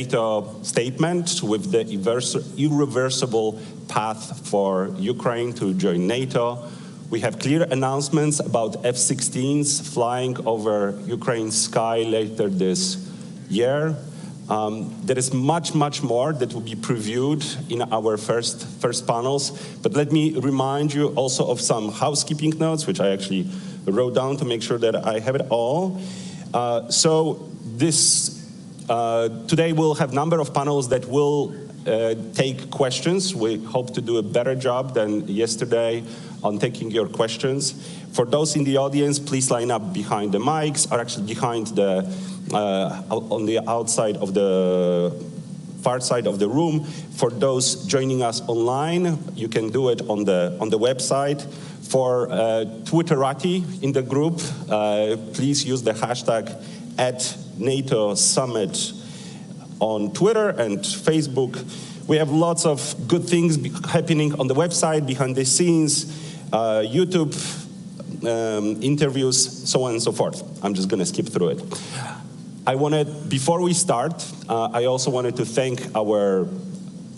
NATO statement with the irreversible path for Ukraine to join NATO. We have clear announcements about F-16s flying over Ukraine's sky later this year. There is much, much more that will be previewed in our first panels. But let me remind you also of some housekeeping notes, which I actually wrote down to make sure that I have it all. Today we'll have a number of panels that will take questions. We hope to do a better job than yesterday on taking your questions. For those in the audience, please line up behind the mics, or actually behind the, on the outside of the far side of the room. For those joining us online, you can do it on the website. For Twitterati in the group, please use the hashtag @NATO Summit on Twitter and Facebook. We have lots of good things happening on the website, behind the scenes, YouTube, interviews, so on and so forth. I'm just going to skip through it. Before we start, I also wanted to thank our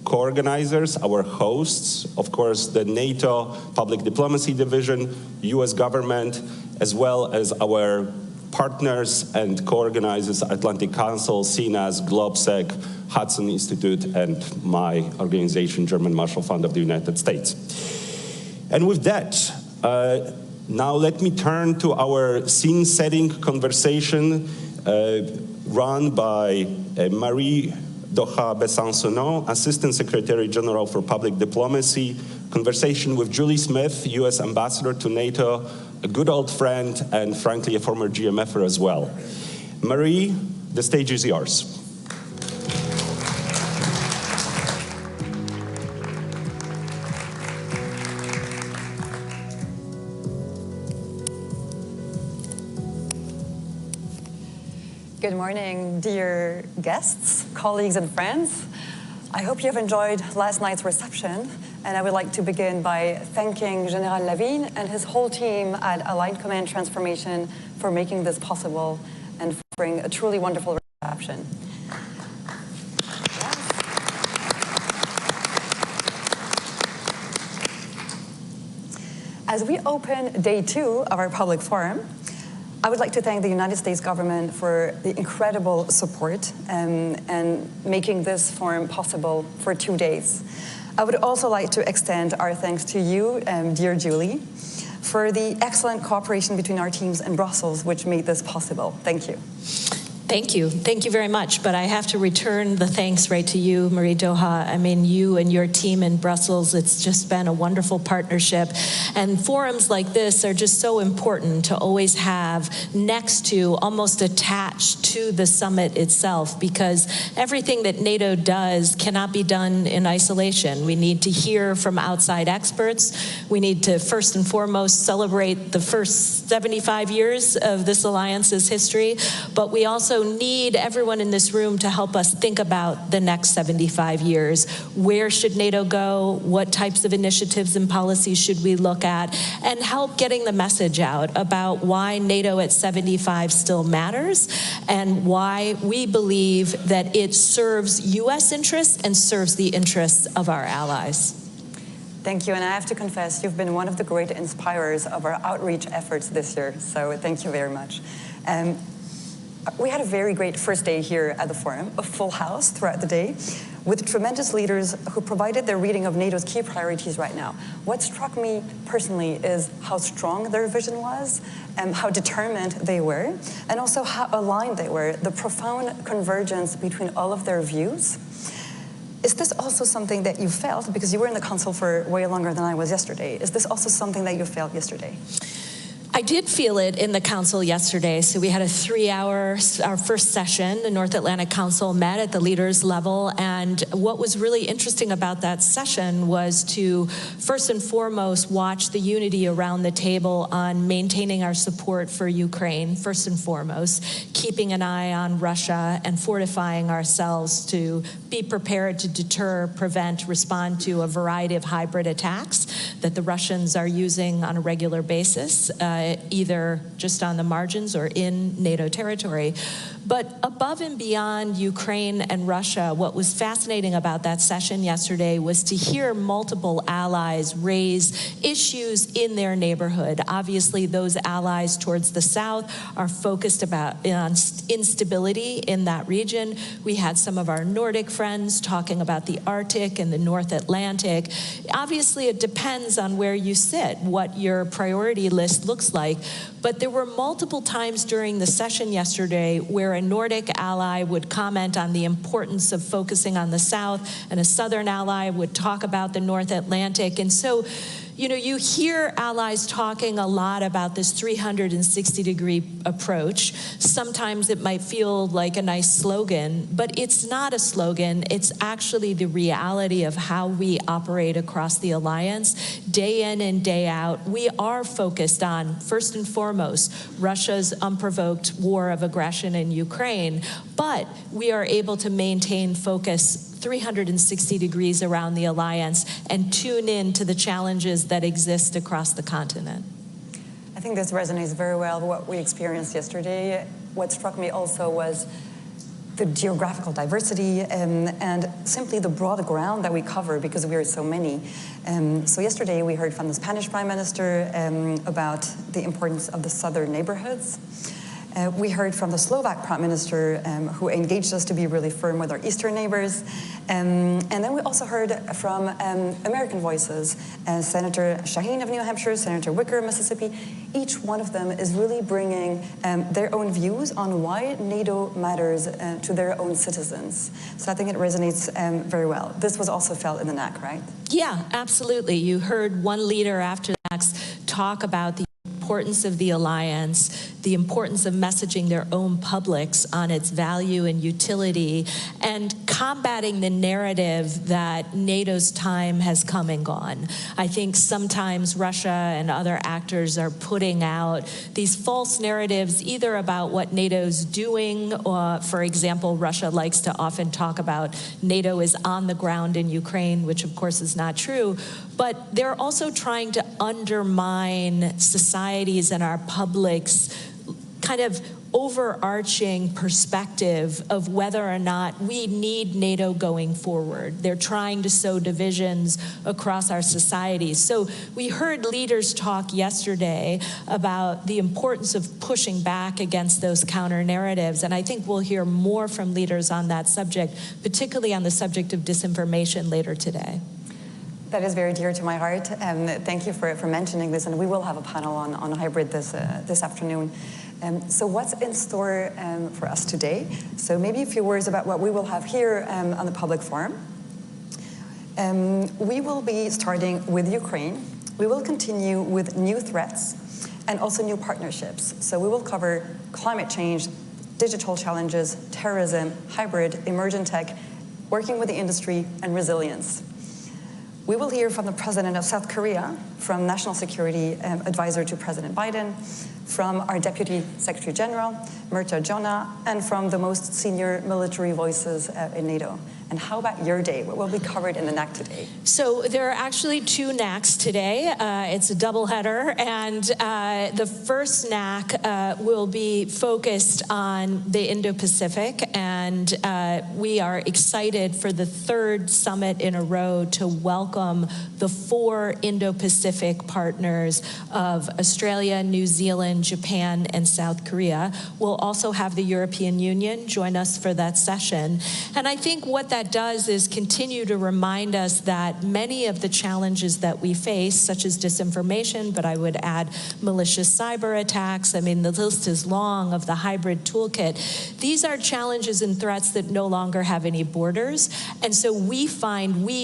co-organizers, our hosts, of course, the NATO Public Diplomacy Division, US government, as well as our partners and co-organizers, Atlantic Council, CNAS, GlobeSec, Hudson Institute, and my organization, German Marshall Fund of the United States. And with that, now let me turn to our scene-setting conversation run by Marie Doha Besancenot, Assistant Secretary General for Public Diplomacy, conversation with Julie Smith, US Ambassador to NATO, a good old friend, and frankly, a former GMFer as well. Marie, the stage is yours. Good morning, dear guests, colleagues, and friends. I hope you have enjoyed last night's reception, and I would like to begin by thanking General Lavigne and his whole team at Allied Command Transformation for making this possible and for bringing a truly wonderful reception. As we open day 2 of our public forum, I would like to thank the United States government for the incredible support and making this forum possible for 2 days. I would also like to extend our thanks to you, dear Julie, for the excellent cooperation between our teams in Brussels, which made this possible. Thank you. Thank you. Thank you very much. But I have to return the thanks right to you, Marie Doha. I mean, you and your team in Brussels, it's just been a wonderful partnership. And forums like this are just so important to always have next to, almost attached to the summit itself, because everything that NATO does cannot be done in isolation. We need to hear from outside experts. We need to, first and foremost, celebrate the first 75 years of this alliance's history, but we also need everyone in this room to help us think about the next 75 years. Where should NATO go? What types of initiatives and policies should we look at? And help getting the message out about why NATO at 75 still matters and why we believe that it serves US interests and serves the interests of our allies. Thank you, and I have to confess, you've been one of the great inspirers of our outreach efforts this year, so thank you very much. We had a very great first day here at the forum, a full house throughout the day, with tremendous leaders who provided their reading of NATO's key priorities right now. What struck me personally is how strong their vision was, and how determined they were, and also how aligned they were, the profound convergence between all of their views. Is this also something that you felt, because you were in the Council for way longer than I was yesterday, is this also something that you felt yesterday? I did feel it in the Council yesterday. So we had a 3-hour, our first session. The North Atlantic Council met at the leaders level. And what was really interesting about that session was to, first and foremost, watch the unity around the table on maintaining our support for Ukraine, first and foremost, keeping an eye on Russia and fortifying ourselves to be prepared to deter, prevent, respond to a variety of hybrid attacks that the Russians are using on a regular basis, either just on the margins or in NATO territory. But above and beyond Ukraine and Russia, what was fascinating about that session yesterday was to hear multiple allies raise issues in their neighborhood. Obviously, those allies towards the south are focused on instability in that region. We had some of our Nordic friends talking about the Arctic and the North Atlantic. Obviously, it depends on where you sit, what your priority list looks like. But there were multiple times during the session yesterday where a Nordic ally would comment on the importance of focusing on the South, and a Southern ally would talk about the North Atlantic. And so, you know, you hear allies talking a lot about this 360-degree approach. Sometimes it might feel like a nice slogan, but it's not a slogan. It's actually the reality of how we operate across the alliance. Day in and day out, we are focused on, first and foremost, Russia's unprovoked war of aggression in Ukraine, but we are able to maintain focus 360 degrees around the alliance and tune in to the challenges that exist across the continent. I think this resonates very well with what we experienced yesterday. What struck me also was the geographical diversity and simply the broad ground that we cover because we are so many. So yesterday we heard from the Spanish Prime Minister about the importance of the southern neighborhoods. We heard from the Slovak Prime Minister who engaged us to be really firm with our eastern neighbors. And then we also heard from American voices, Senator Shaheen of New Hampshire, Senator Wicker of Mississippi. Each one of them is really bringing their own views on why NATO matters to their own citizens. So I think it resonates very well. This was also felt in the NAC, right? Yeah, absolutely. You heard one leader after the NAC talk about the importance of the alliance, the importance of messaging their own publics on its value and utility, and combating the narrative that NATO's time has come and gone. I think sometimes Russia and other actors are putting out these false narratives either about what NATO's doing, or, for example, Russia likes to often talk about NATO is on the ground in Ukraine, which of course is not true, but they're also trying to undermine societies and our public's kind of overarching perspective of whether or not we need NATO going forward. They're trying to sow divisions across our societies. So we heard leaders talk yesterday about the importance of pushing back against those counter narratives, and I think we'll hear more from leaders on that subject, particularly on the subject of disinformation later today. That is very dear to my heart, and thank you for mentioning this, and we will have a panel on hybrid this afternoon. So what's in store for us today? So maybe a few words about what we will have here on the public forum. We will be starting with Ukraine. We will continue with new threats and also new partnerships. So we will cover climate change, digital challenges, terrorism, hybrid, emergent tech, working with the industry, and resilience. We will hear from the President of South Korea, from National Security Advisor to President Biden, from our Deputy Secretary General, Myrta Jonah, and from the most senior military voices in NATO. And how about your day? What will be covered in the NAC today? So there are actually two NACs today. It's a doubleheader, and the first NAC will be focused on the Indo-Pacific, and we are excited for the third summit in a row to welcome the 4 Indo-Pacific partners of Australia, New Zealand, Japan, and South Korea. We'll also have the European Union join us for that session. And I think what that does is continue to remind us that many of the challenges that we face, such as disinformation, but I would add malicious cyber attacks, I mean, the list is long of the hybrid toolkit, these are challenges and threats that no longer have any borders. And so we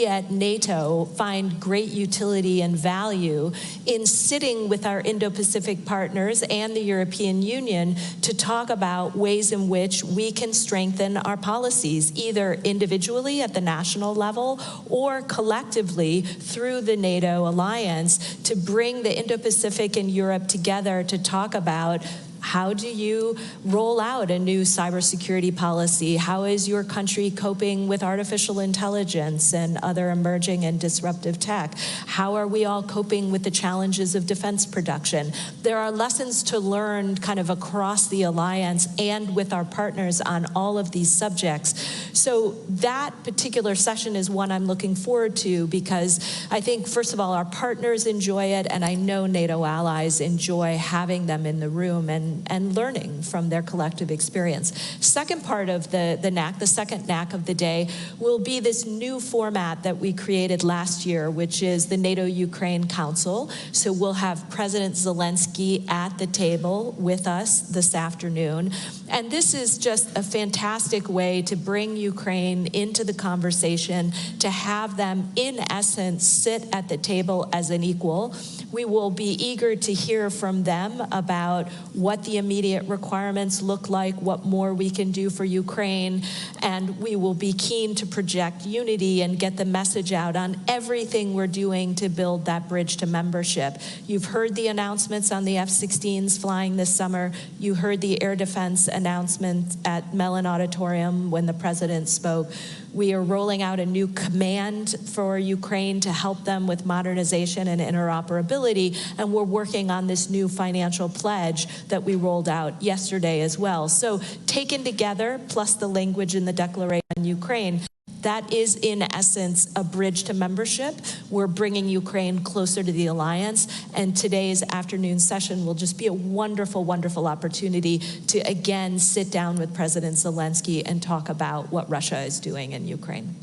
at NATO find great utility and value in sitting with our Indo-Pacific partners and the European Union to talk about ways in which we can strengthen our policies, either individually at the national level or collectively through the NATO alliance, to bring the Indo-Pacific and Europe together to talk about How do you roll out a new cybersecurity policy? How is your country coping with artificial intelligence and other emerging and disruptive tech? How are we all coping with the challenges of defense production? There are lessons to learn kind of across the alliance and with our partners on all of these subjects. So that particular session is one I'm looking forward to, because I think, first of all, our partners enjoy it, and I know NATO allies enjoy having them in the room and learning from their collective experience. Second part of the NAC, the second NAC of the day, will be this new format that we created last year, which is the NATO-Ukraine Council. So we'll have President Zelensky at the table with us this afternoon. And this is just a fantastic way to bring Ukraine into the conversation, to have them, in essence, sit at the table as an equal. We will be eager to hear from them about what the immediate requirements look like, what more we can do for Ukraine, and we will be keen to project unity and get the message out on everything we're doing to build that bridge to membership. You've heard the announcements on the F-16s flying this summer. You heard the air defense announcement at Mellon Auditorium when the president spoke. We are rolling out a new command for Ukraine to help them with modernization and interoperability, and we're working on this new financial pledge that we rolled out yesterday as well. So taken together, plus the language in the Declaration on Ukraine, that is, in essence, a bridge to membership. We're bringing Ukraine closer to the alliance, and today's afternoon session will just be a wonderful, wonderful opportunity to, again, sit down with President Zelensky and talk about what Russia is doing in Ukraine.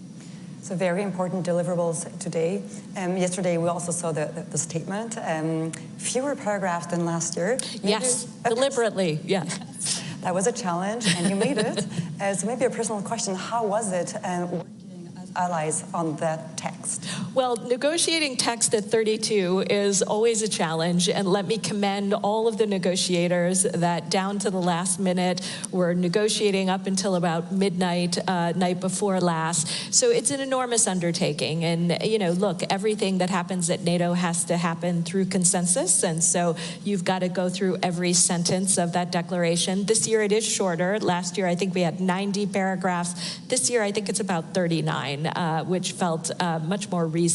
So very important deliverables today. Yesterday we also saw the statement. Fewer paragraphs than last year. Yes, deliberately, yeah. That was a challenge, and you made it. So maybe a personal question, how was it working as allies on that text? Well, negotiating text at 32 is always a challenge, and let me commend all of the negotiators that down to the last minute were negotiating up until about midnight, night before last. So it's an enormous undertaking, and you know, look, everything that happens at NATO has to happen through consensus, and so you've got to go through every sentence of that declaration. This year it is shorter. Last year I think we had 90 paragraphs. This year I think it's about 39, which felt much more reasonable.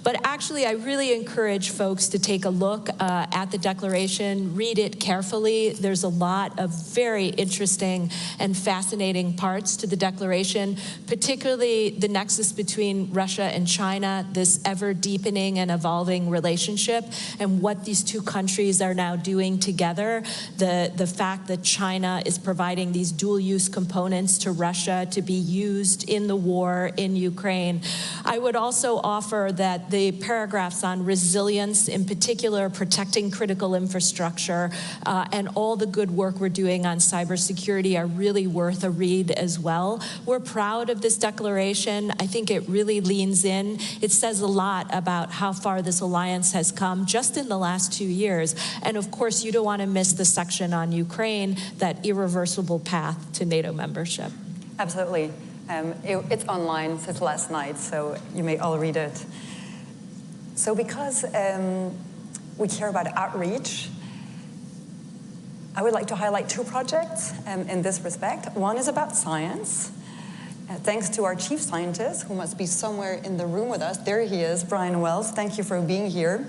But actually, I really encourage folks to take a look at the declaration, read it carefully. There's a lot of very interesting and fascinating parts to the declaration, particularly the nexus between Russia and China, this ever-deepening and evolving relationship, and what these two countries are now doing together. The fact that China is providing these dual-use components to Russia to be used in the war in Ukraine. I would also offer that the paragraphs on resilience, in particular protecting critical infrastructure, and all the good work we're doing on cybersecurity are really worth a read as well. We're proud of this declaration. I think it really leans in. It says a lot about how far this alliance has come just in the last 2 years. And of course, you don't want to miss the section on Ukraine, that irreversible path to NATO membership. Absolutely. It's online since last night, so you may all read it. So because we care about outreach, I would like to highlight two projects in this respect. One is about science. Thanks to our chief scientist, who must be somewhere in the room with us. There he is, Brian Wells. Thank you for being here.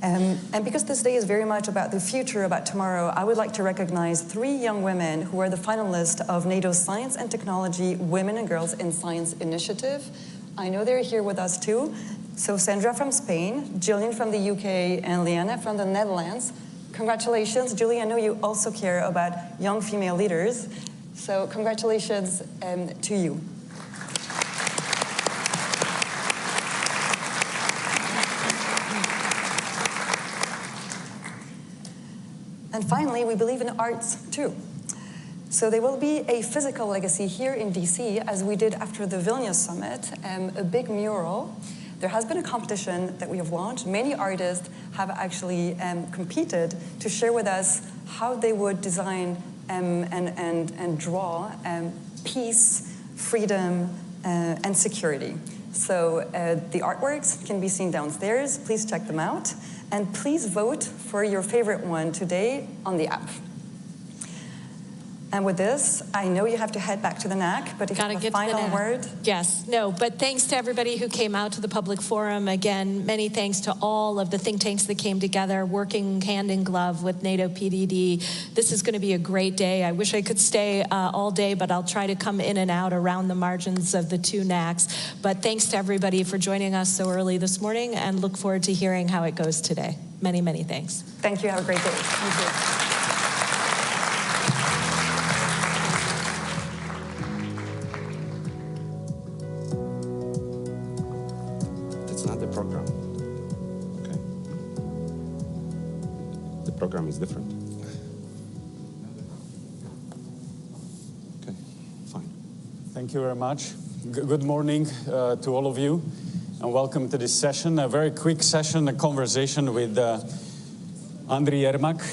And because this day is very much about the future, about tomorrow, I would like to recognize 3 young women who are the finalists of NATO's Science and Technology Women and Girls in Science Initiative. I know they're here with us too. So Sandra from Spain, Jillian from the UK, and Liana from the Netherlands. Congratulations. Julie, I know you also care about young female leaders. So congratulations to you. And finally, we believe in arts too. So there will be a physical legacy here in DC, as we did after the Vilnius summit, a big mural. There has been a competition that we have launched. Many artists have actually competed to share with us how they would design and draw peace, freedom, and security. So the artworks can be seen downstairs. Please check them out. And please vote for your favorite one today on the app. And with this, I know you have to head back to the NAC, but if you have a final word. Yes, no, but thanks to everybody who came out to the public forum. Again, many thanks to all of the think tanks that came together, working hand in glove with NATO PDD. This is going to be a great day. I wish I could stay all day, but I'll try to come in and out around the margins of the two NACs. But thanks to everybody for joining us so early this morning, and look forward to hearing how it goes today. Many, many thanks. Thank you. Have a great day. Thank you. Program is different. Okay, fine. Thank you very much. Good morning to all of you, and welcome to this session. A very quick session, a conversation with Andriy Yermak,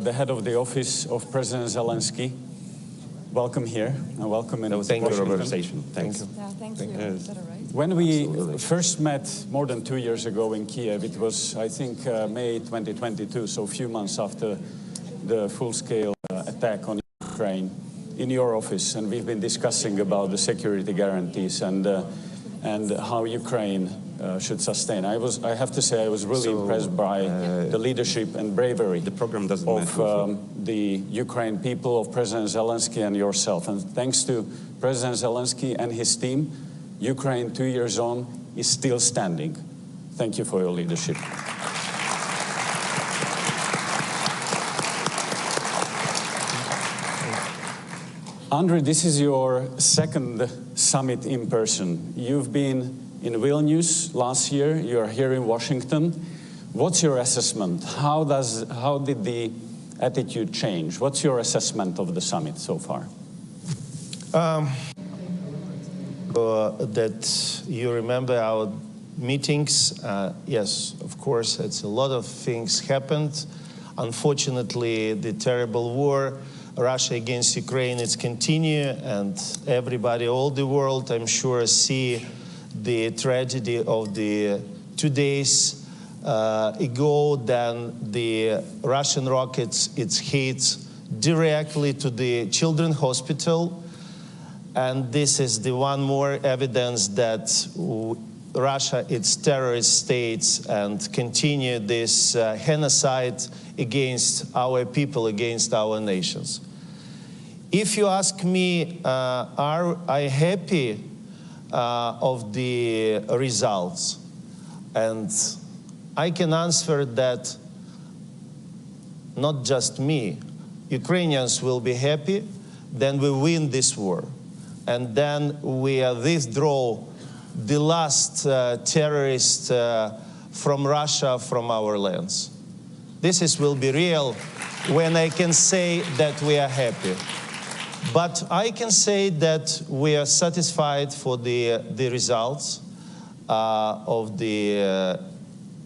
the head of the office of President Zelensky. Welcome here, and welcome in Washington. Thank you. Thanks. Yeah, thank you. Is that all right? When we first met more than 2 years ago in Kiev, it was, I think, May 2022, so a few months after the full-scale attack on Ukraine, in your office, and we've been discussing about the security guarantees and how Ukraine should sustain. I have to say, I was really impressed by the leadership and bravery of the Ukraine people, of President Zelensky and yourself. And thanks to President Zelensky and his team, Ukraine, 2 years on, is still standing. Thank you for your leadership. Andrei, this is your second summit in person. You've been in Vilnius last year. You're here in Washington. What's your assessment? How did the attitude change? What's your assessment of the summit so far? That you remember our meetings. Yes, of course, it's a lot of things happened. Unfortunately, the terrible war, Russia against Ukraine, it's continue, and everybody, all the world, I'm sure, see the tragedy of the 2 days ago. Then the Russian rockets, it's hit directly to the children's hospital. And this is the one more evidence that Russia, it's terrorist states, and continue this genocide against our people, against our nations. If you ask me, are I happy of the results? And I can answer that not just me. Ukrainians will be happy, then we win this war. And then we withdraw the last terrorist from Russia, from our lands. This will be real when I can say that we are happy. But I can say that we are satisfied for the results of the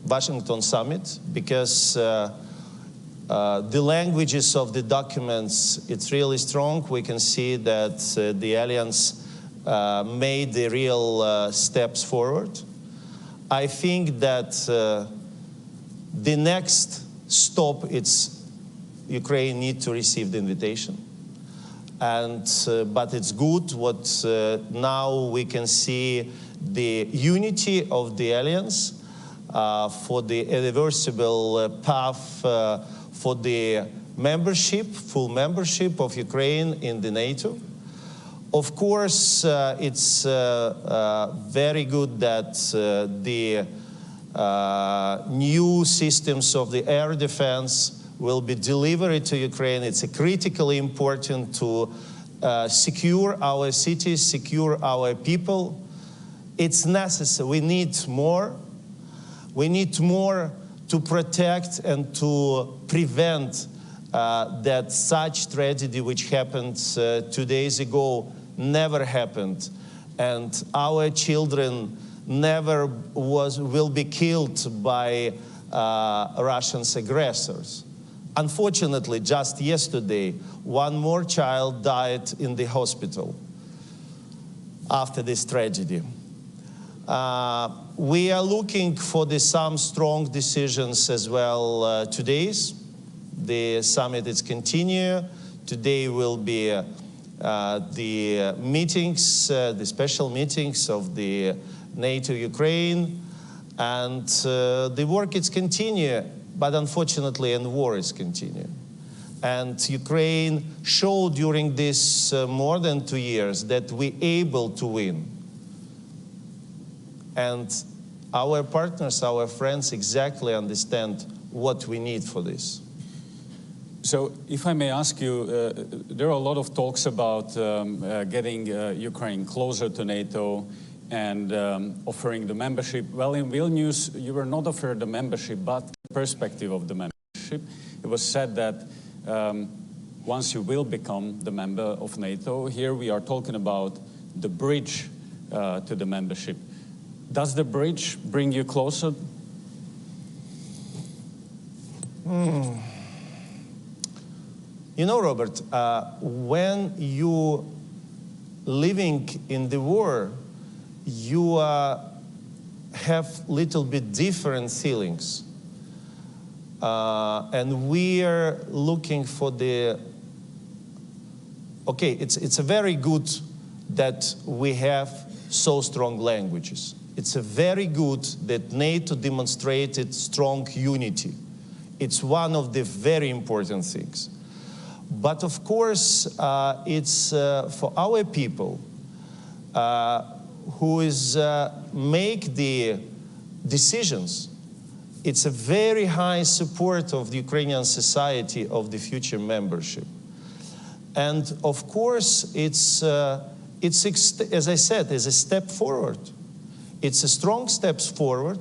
Washington summit, because the languages of the documents, it's really strong. We can see that the alliance made the real steps forward. I think that the next stop, it's Ukraine need to receive the invitation. And but it's good what now we can see the unity of the alliance for the irreversible path for the membership, full membership of Ukraine in the NATO. Of course, it's very good that the new systems of the air defense will be delivered to Ukraine. It's critically important to secure our cities, secure our people. It's necessary. We need more. We need more to protect and to prevent that such tragedy which happened 2 days ago never happened, and our children never will be killed by Russian aggressors. Unfortunately, just yesterday, one more child died in the hospital after this tragedy. We are looking for some strong decisions as well today. The summit is continue Today will be the meetings, the special meetings of the NATO-Ukraine, and the work is continuing, but unfortunately, and war is continuing. And Ukraine showed during this more than 2 years that we're able to win. And our partners, our friends exactly understand what we need for this. So if I may ask you, there are a lot of talks about getting Ukraine closer to NATO and offering the membership. Well, in Vilnius, you were not offered the membership, but the perspective of the membership. It was said that once you will become the member of NATO, here we are talking about the bridge to the membership. Does the bridge bring you closer? You know, Robert, when you living in the war, you have little bit different feelings. And we are looking for the, okay, it's a very good that we have so strong languages. It's a very good that NATO demonstrated strong unity. It's one of the very important things. But of course, it's for our people who is make the decisions. It's a very high support of the Ukrainian society of the future membership. And of course, it's as I said, is a step forward. It's a strong steps forward,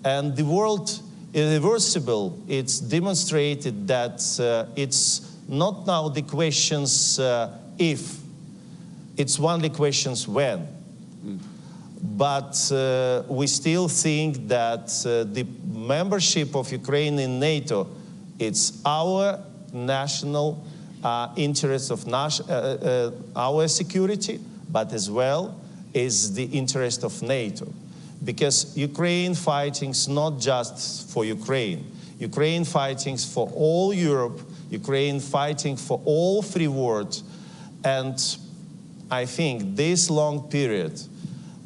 and the world irreversible. It's demonstrated that it's not now the questions if, it's only questions when. But we still think that the membership of Ukraine in NATO, it's our national interest of our security, but as well is the interest of NATO. Because Ukraine fighting is not just for Ukraine. Ukraine fighting for all Europe, Ukraine fighting for all free world. And I think this long period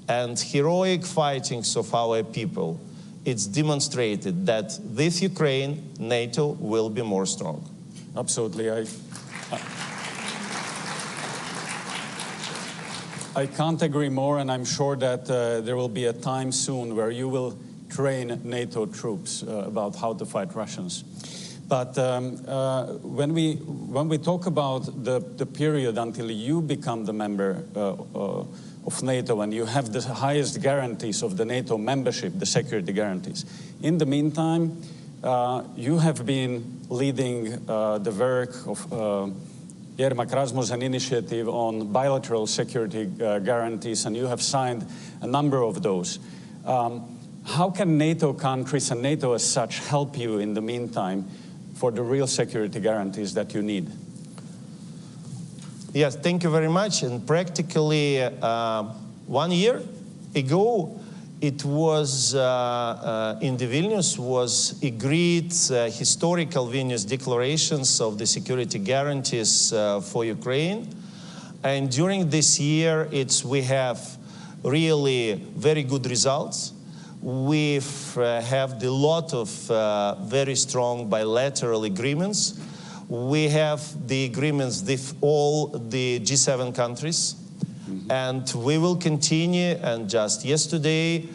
and heroic fightings of our people, it's demonstrated that with Ukraine, NATO will be more strong. Absolutely. I can't agree more, and I'm sure that there will be a time soon where you will train NATO troops about how to fight Russians. But when we talk about the period until you become the member of NATO and you have the highest guarantees of the NATO membership, the security guarantees, in the meantime, you have been leading the work of Yermak Rasmussen initiative on bilateral security guarantees, and you have signed a number of those. How can NATO countries and NATO as such help you in the meantime for the real security guarantees that you need? Yes, thank you very much. And practically 1 year ago, it was in the Vilnius was agreed historical Vilnius declarations of the security guarantees for Ukraine. And during this year, we have really very good results. We have a lot of very strong bilateral agreements. We have the agreements with all the G7 countries. And we will continue, and just yesterday,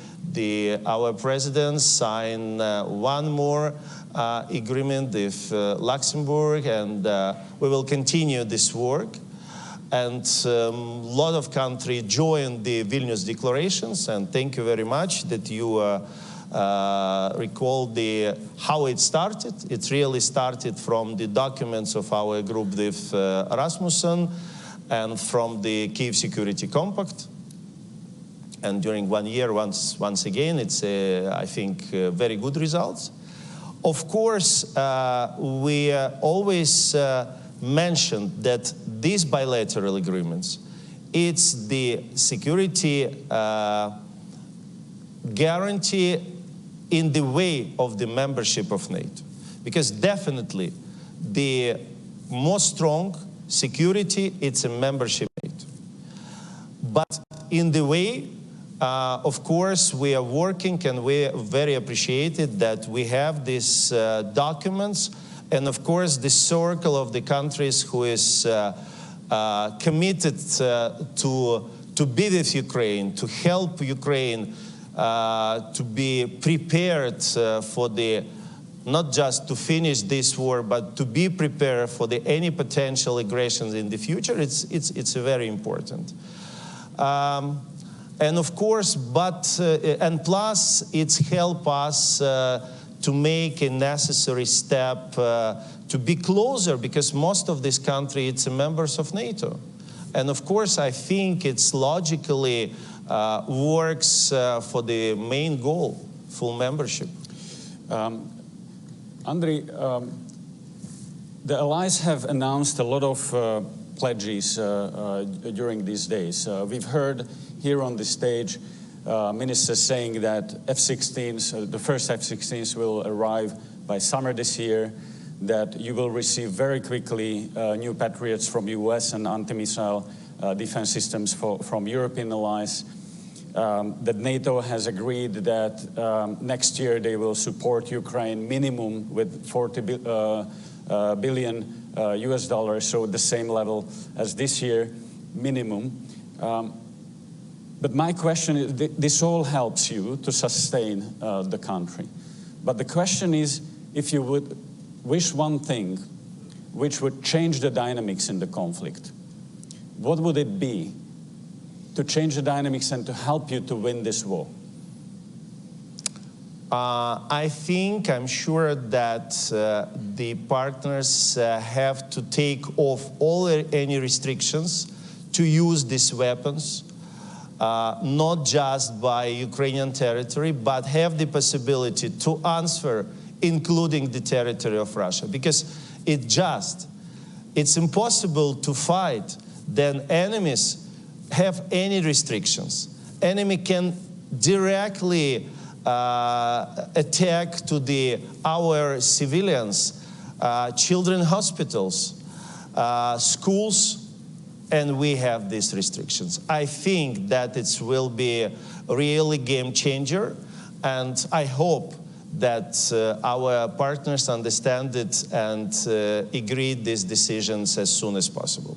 our president signed one more agreement with Luxembourg, and we will continue this work. And a lot of countries joined the Vilnius declarations, and thank you very much that you recall how it started. It really started from the documents of our group with Rasmussen, and from the Kyiv Security Compact. And during 1 year, once again, it's, I think, very good results. Of course, we always mentioned that these bilateral agreements, it's the security guarantee in the way of the membership of NATO. Because definitely the more strong security, it's a membership. But in the way, of course, we are working, and we very appreciated that we have these documents, and of course the circle of the countries who is committed to be with Ukraine, to help Ukraine to be prepared for the, not just to finish this war, but to be prepared for any potential aggressions in the future. It's very important. And of course, and plus, it's help us to make a necessary step to be closer, because most of this country, it's members of NATO. And of course, I think it's logically works for the main goal, full membership. Andriy, the allies have announced a lot of pledges during these days. We've heard here on the stage ministers saying that F-16s, the first F-16s will arrive by summer this year, that you will receive very quickly new Patriots from US and anti-missile defense systems from European allies, that NATO has agreed that next year they will support Ukraine minimum with 40 billion US dollars, so the same level as this year, minimum. But my question is, this all helps you to sustain the country. But the question is, if you would wish one thing which would change the dynamics in the conflict, what would it be to change the dynamics and to help you to win this war? I'm sure that the partners have to take off any restrictions to use these weapons, not just by Ukrainian territory, but have the possibility to answer, including the territory of Russia. Because it's impossible to fight then enemies have any restrictions. Enemy can directly attack to our civilians, children hospitals, schools, and we have these restrictions. I think that it will be a really game changer, and I hope that our partners understand it and agree these decisions as soon as possible.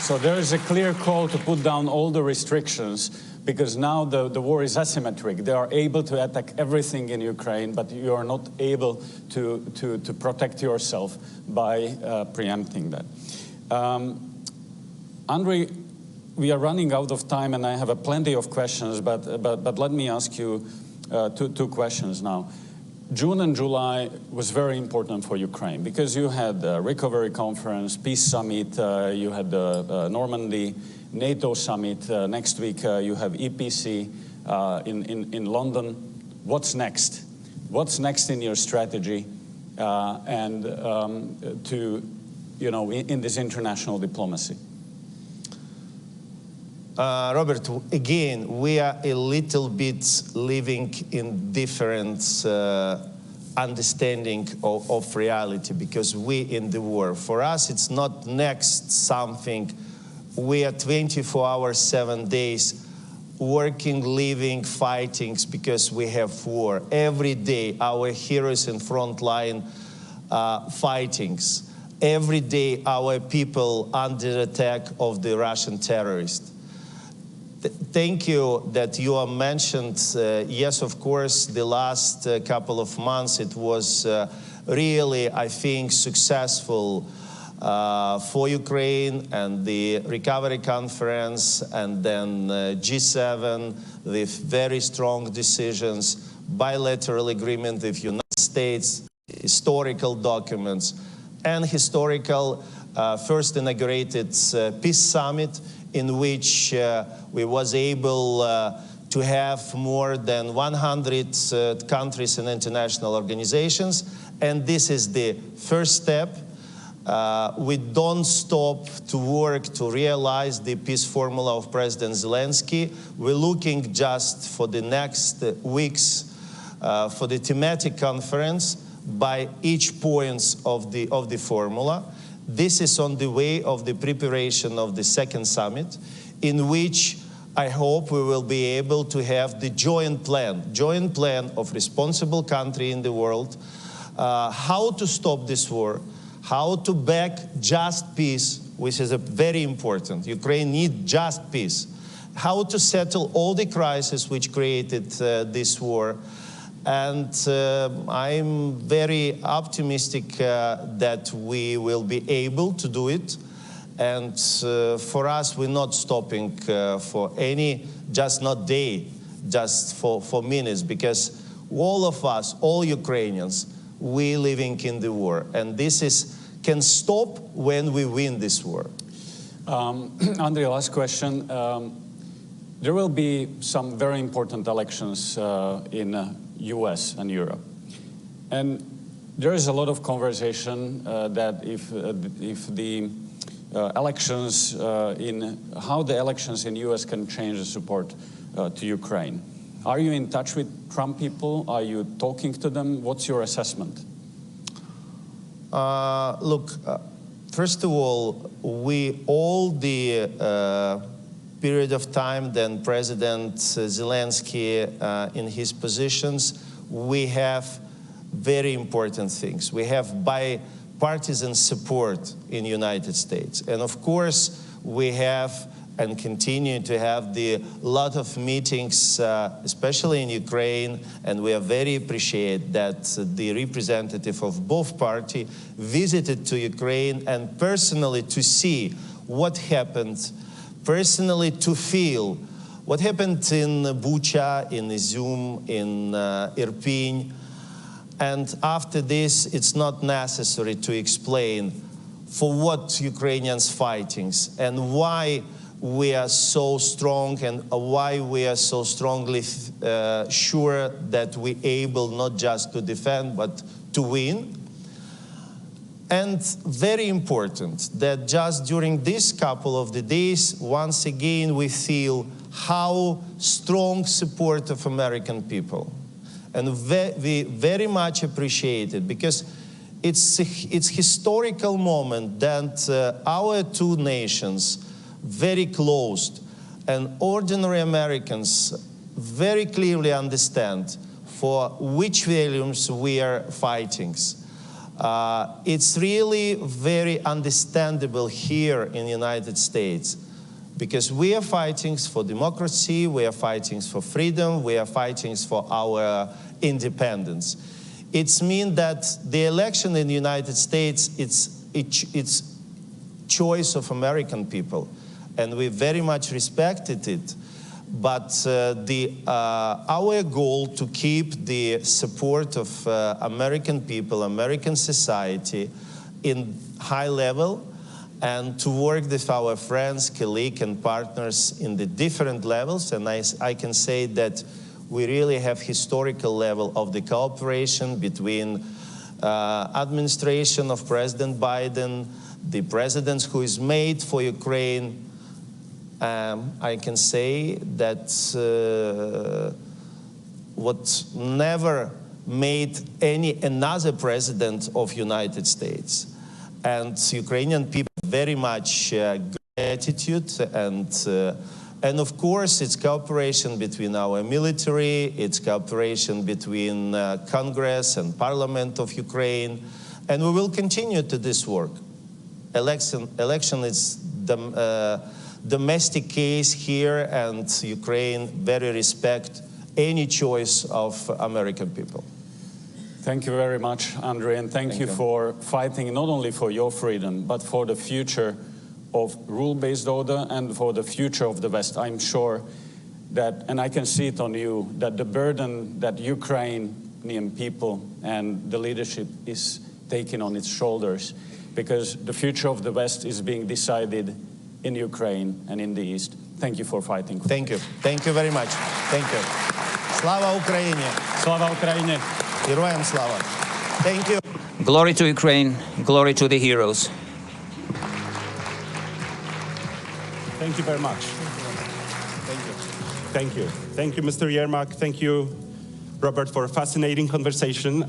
So there is a clear call to put down all the restrictions, because now the war is asymmetric. They are able to attack everything in Ukraine, but you are not able to protect yourself by preempting that. Andriy, we are running out of time, and I have plenty of questions, but let me ask you two questions now. June and July was very important for Ukraine because you had the recovery conference, peace summit, you had the Normandy NATO summit. Next week you have EPC in London. What's next? What's next in your strategy and in this international diplomacy? Robert, again, we are a little bit living in different understanding of reality, because we in the war. For us, it's not next something. We are 24 hours, 7 days, working, living, fighting, because we have war. Every day, our heroes in front line fightings. Every day, our people under attack of the Russian terrorists. Thank you that you have mentioned, yes, of course, the last couple of months, it was really, I think, successful for Ukraine, and the recovery conference, and then G7 with very strong decisions, bilateral agreement with United States, historical documents, and historical first inaugurated peace summit, in which we was able to have more than 100 countries and international organizations. And this is the first step. We don't stop to work to realize the peace formula of President Zelensky. We're looking just for the next weeks for the thematic conference by each points of the formula. This is on the way of the preparation of the second summit, in which I hope we will be able to have the joint plan of responsible country in the world, how to stop this war, how to back just peace, which is very important. Ukraine needs just peace. How to settle all the crises which created this war. And I'm very optimistic that we will be able to do it. And for us, we're not stopping for any, just not day, just for minutes, because all of us, all Ukrainians, we living in the war. And this can stop when we win this war. Andrei, last question. There will be some very important elections in US and Europe. And there is a lot of conversation that if the elections how the elections in US can change the support to Ukraine. Are you in touch with Trump people? Are you talking to them? What's your assessment? Look, first of all, all the period of time then President Zelensky in his positions, we have very important things. We have bipartisan support in the United States. And of course, we have and continue to have a lot of meetings, especially in Ukraine, and we are very appreciate that the representative of both parties visited to Ukraine and personally to see what happened, personally to feel what happened in Bucha, in Izum, in Irpin. And after this, it's not necessary to explain for what Ukrainians fighting and why we are so strong and why we are so strongly sure that we're able not just to defend but to win. And very important that just during this couple of the days, once again, we feel how strong support of American people. And we very much appreciate it because it's historical moment that our two nations very close, and ordinary Americans very clearly understand for which values we are fighting. It's really very understandable here in the United States because we are fighting for democracy, we are fighting for freedom, we are fighting for our independence. It means that the election in the United States, it's choice of American people. And we very much respected it, but our goal to keep the support of American people, American society in high level, and to work with our friends, colleagues, and partners in the different levels. And I can say that we really have historical level of the cooperation between administration of President Biden, the president who is made for Ukraine. I can say that what never made another president of United States. And Ukrainian people very much gratitude and of course it's cooperation between our military, it's cooperation between Congress and Parliament of Ukraine, and we will continue to this work. Election is the domestic case here, and Ukraine very respect any choice of American people. Thank you very much, Andrei, and thank you for fighting not only for your freedom, but for the future of rule-based order and for the future of the West. I'm sure that, and I can see it on you, that the burden that Ukrainian people and the leadership is taking on its shoulders, because the future of the West is being decided in Ukraine and in the East. Thank you for fighting. Thank you. Thank you very much. Thank you. Slava Ukraini. Slava Ukraini. Героям слава. Thank you. Glory to Ukraine. Glory to the heroes. Thank you very much. Thank you. Thank you. Thank you, Mr. Yermak. Thank you, Robert, for a fascinating conversation.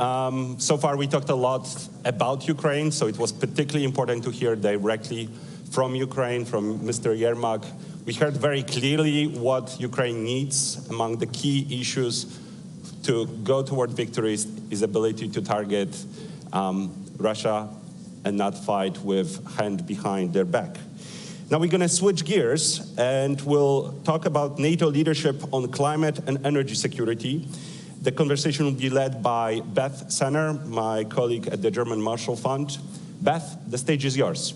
So far, we talked a lot about Ukraine, so it was particularly important to hear directly from Ukraine, from Mr. Yermak. We heard very clearly what Ukraine needs. Among the key issues to go toward victory is ability to target Russia and not fight with hand behind their back. Now we're going to switch gears and we'll talk about NATO leadership on climate and energy security. The conversation will be led by Beth Sanner, my colleague at the German Marshall Fund. Beth, the stage is yours.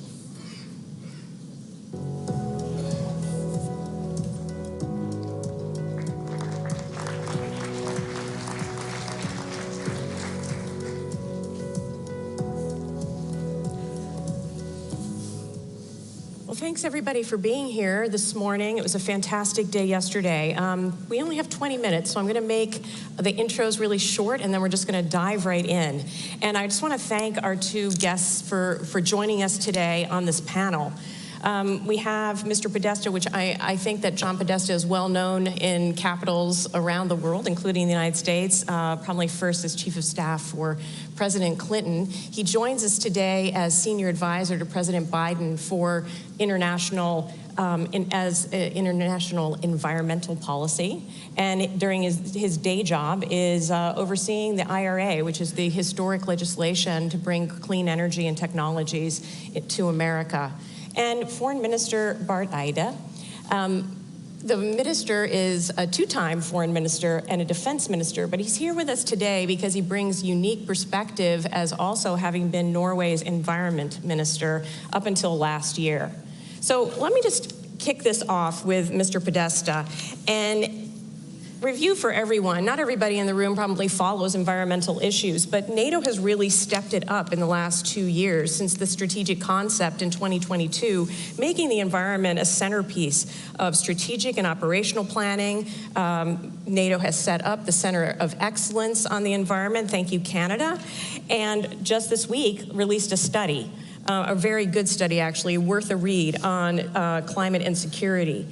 Thanks everybody for being here this morning. It was a fantastic day yesterday. We only have 20 minutes, so I'm going to make the intros really short, and then we're just going to dive right in. And I just want to thank our two guests for joining us today on this panel. We have Mr. Podesta, which I think that John Podesta is well known in capitals around the world, including the United States, probably first as Chief of Staff for President Clinton. He joins us today as Senior Advisor to President Biden for international environmental policy, and during his day job is overseeing the IRA, which is the historic legislation to bring clean energy and technologies to America. And Foreign Minister Bart Eide. The minister is a two-time foreign minister and a defense minister, but he's here with us today because he brings unique perspective as also having been Norway's environment minister up until last year. So let me just kick this off with Mr. Podesta and review for everyone. Not everybody in the room probably follows environmental issues, but NATO has really stepped it up in the last 2 years since the strategic concept in 2022, making the environment a centerpiece of strategic and operational planning. NATO has set up the Center of Excellence on the environment. Thank you, Canada. And just this week released a study, a very good study actually, worth a read on climate insecurity.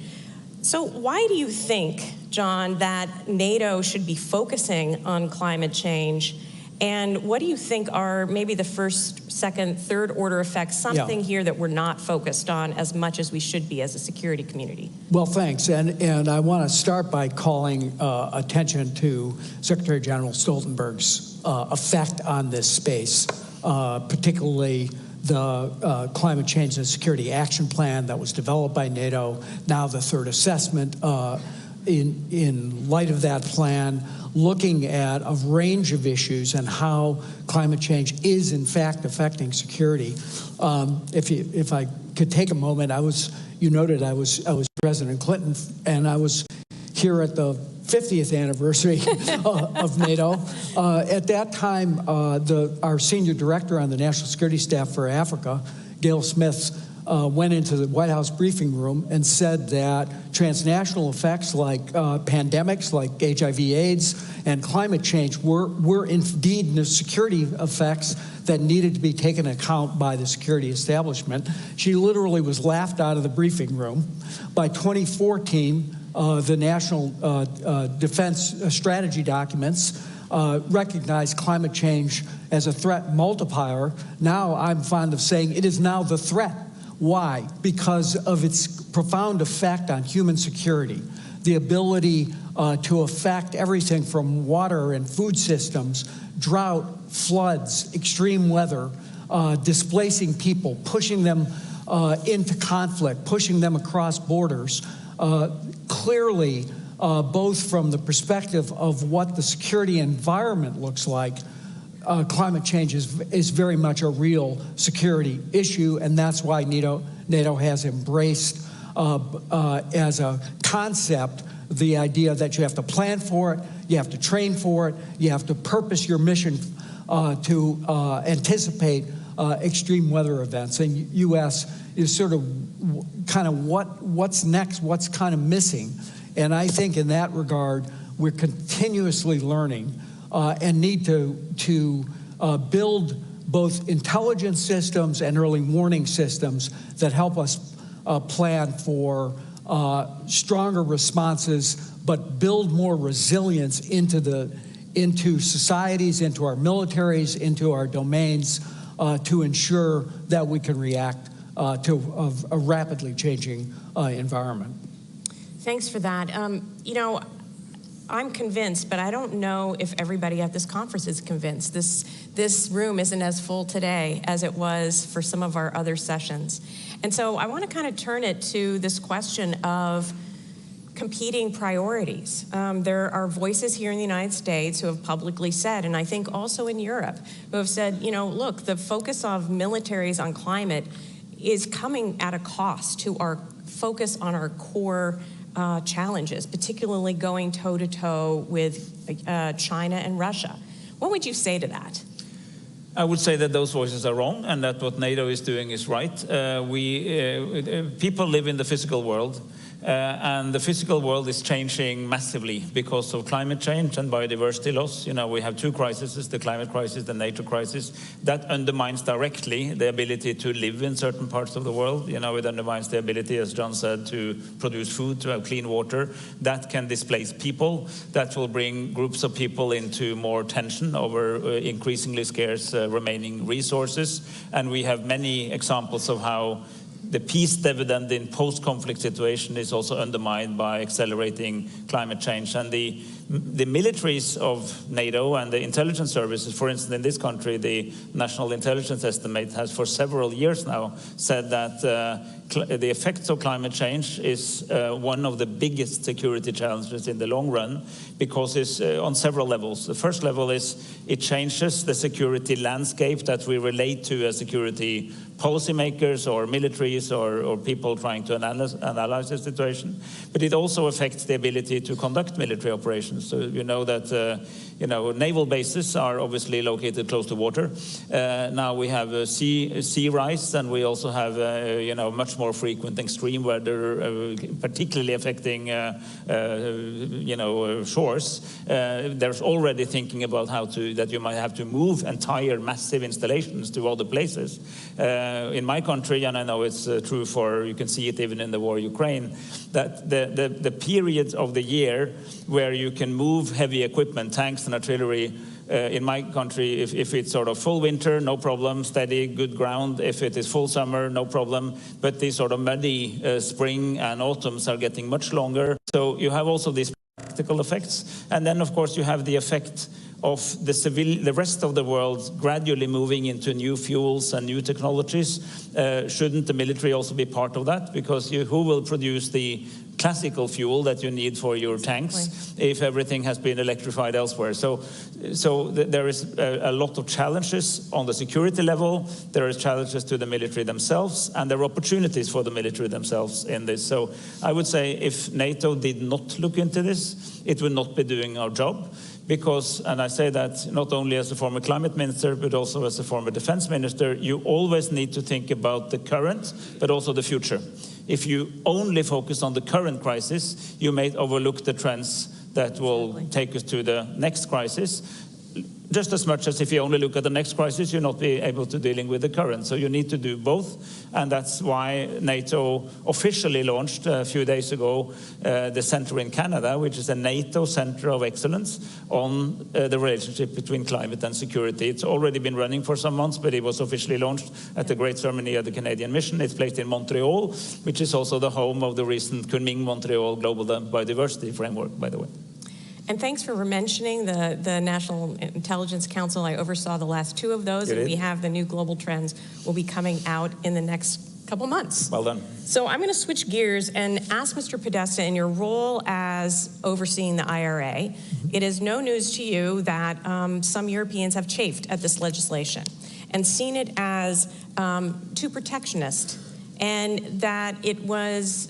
So why do you think, John, that NATO should be focusing on climate change? And what do you think are maybe the first, second, third order effects, something here that we're not focused on as much as we should be as a security community? Well, thanks. And I want to start by calling attention to Secretary General Stoltenberg's effect on this space, particularly the Climate Change and Security Action Plan that was developed by NATO, now the third assessment in light of that plan, looking at a range of issues and how climate change is in fact affecting security. If I could take a moment, you noted I was President Clinton, and I was here at the 50th anniversary of NATO. At that time, our senior director on the National Security Staff for Africa, Gail Smith, went into the White House briefing room and said that transnational effects like pandemics, like HIV/AIDS, and climate change were indeed the security effects that needed to be taken into account by the security establishment. She literally was laughed out of the briefing room. By 2014, the National Defense Strategy documents recognized climate change as a threat multiplier. Now I'm fond of saying it is now the threat. Why? Because of its profound effect on human security, the ability to affect everything from water and food systems, drought, floods, extreme weather, displacing people, pushing them into conflict, pushing them across borders. Clearly, both from the perspective of what the security environment looks like, climate change is very much a real security issue, and that's why NATO has embraced as a concept the idea that you have to plan for it, you have to train for it, you have to purpose your mission to anticipate extreme weather events. And U.S. is sort of kind of what's next, what's kind of missing. And I think in that regard, we're continuously learning and need to build both intelligence systems and early warning systems that help us plan for stronger responses, but build more resilience into into societies, into our militaries, into our domains to ensure that we can react to a rapidly changing environment. Thanks for that. You know, I'm convinced, but I don't know if everybody at this conference is convinced. This room isn't as full today as it was for some of our other sessions. And so I want to kind of turn it to this question of competing priorities. There are voices here in the United States who have publicly said, and I think also in Europe, who have said, you know, look, the focus of militaries on climate is coming at a cost to our focus on our core challenges, particularly going toe-to-toe with China and Russia. What would you say to that? I would say that those voices are wrong, and that what NATO is doing is right. People live in the physical world, and the physical world is changing massively because of climate change and biodiversity loss. You know, we have two crises, the climate crisis, the nature crisis. That undermines directly the ability to live in certain parts of the world. You know, it undermines the ability, as John said, to produce food, to have clean water. That can displace people. That will bring groups of people into more tension over increasingly scarce remaining resources. And we have many examples of how the peace dividend in post-conflict situation is also undermined by accelerating climate change. And the militaries of NATO and the intelligence services, for instance, in this country, the National Intelligence Estimate has for several years now said that the effects of climate change is one of the biggest security challenges in the long run, because it's on several levels. The first level is it changes the security landscape that we relate to as security policymakers or militaries or people trying to analyze the situation. But it also affects the ability to conduct military operations. So you know that naval bases are obviously located close to water. Now we have sea rise, and we also have much more frequent extreme weather, particularly affecting shores. There's already thinking about that you might have to move entire massive installations to other places. In my country, and I know it's true for, you can see it even in the war in Ukraine, that the period of the year where you can move heavy equipment, tanks and artillery, in my country, if it's sort of full winter, no problem, steady, good ground. If it is full summer, no problem. But these sort of muddy spring and autumns are getting much longer. So you have also these practical effects. And then, of course, you have the effect of the rest of the world gradually moving into new fuels and new technologies. Shouldn't the military also be part of that? Because who will produce the classical fuel that you need for your tanks if everything has been electrified elsewhere? So there is a lot of challenges on the security level. There are challenges to the military themselves, and there are opportunities for the military themselves in this. So I would say if NATO did not look into this, it would not be doing our job. Because, and I say that not only as a former climate minister, but also as a former defense minister, you always need to think about the current, but also the future. If you only focus on the current crisis, you may overlook the trends that will take us to the next crisis. Just as much as if you only look at the next crisis, you'll not be able to dealing with the current. So you need to do both, and that's why NATO officially launched a few days ago the Centro in Canada, which is a NATO Center of Excellence on the relationship between climate and security. It's already been running for some months, but it was officially launched at the great ceremony at the Canadian Mission. It's placed in Montreal, which is also the home of the recent Kunming-Montreal Global Biodiversity Framework, by the way. And thanks for mentioning the National Intelligence Council. I oversaw the last two of those, and we have the new global trends will be coming out in the next couple months. Well done. So I'm going to switch gears and ask Mr. Podesta, in your role as overseeing the IRA, it is no news to you that some Europeans have chafed at this legislation and seen it as too protectionist, and that it was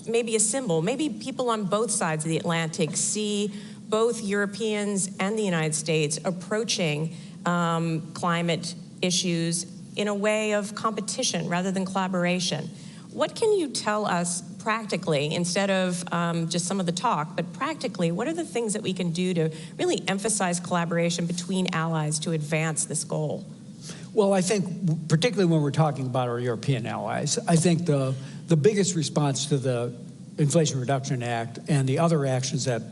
maybe a symbol. Maybe people on both sides of the Atlantic see both Europeans and the United States approaching climate issues in a way of competition rather than collaboration. What can you tell us practically, instead of just some of the talk, but practically, what are the things that we can do to really emphasize collaboration between allies to advance this goal? Well, I think, particularly when we're talking about our European allies, I think the biggest response to the Inflation Reduction Act and the other actions that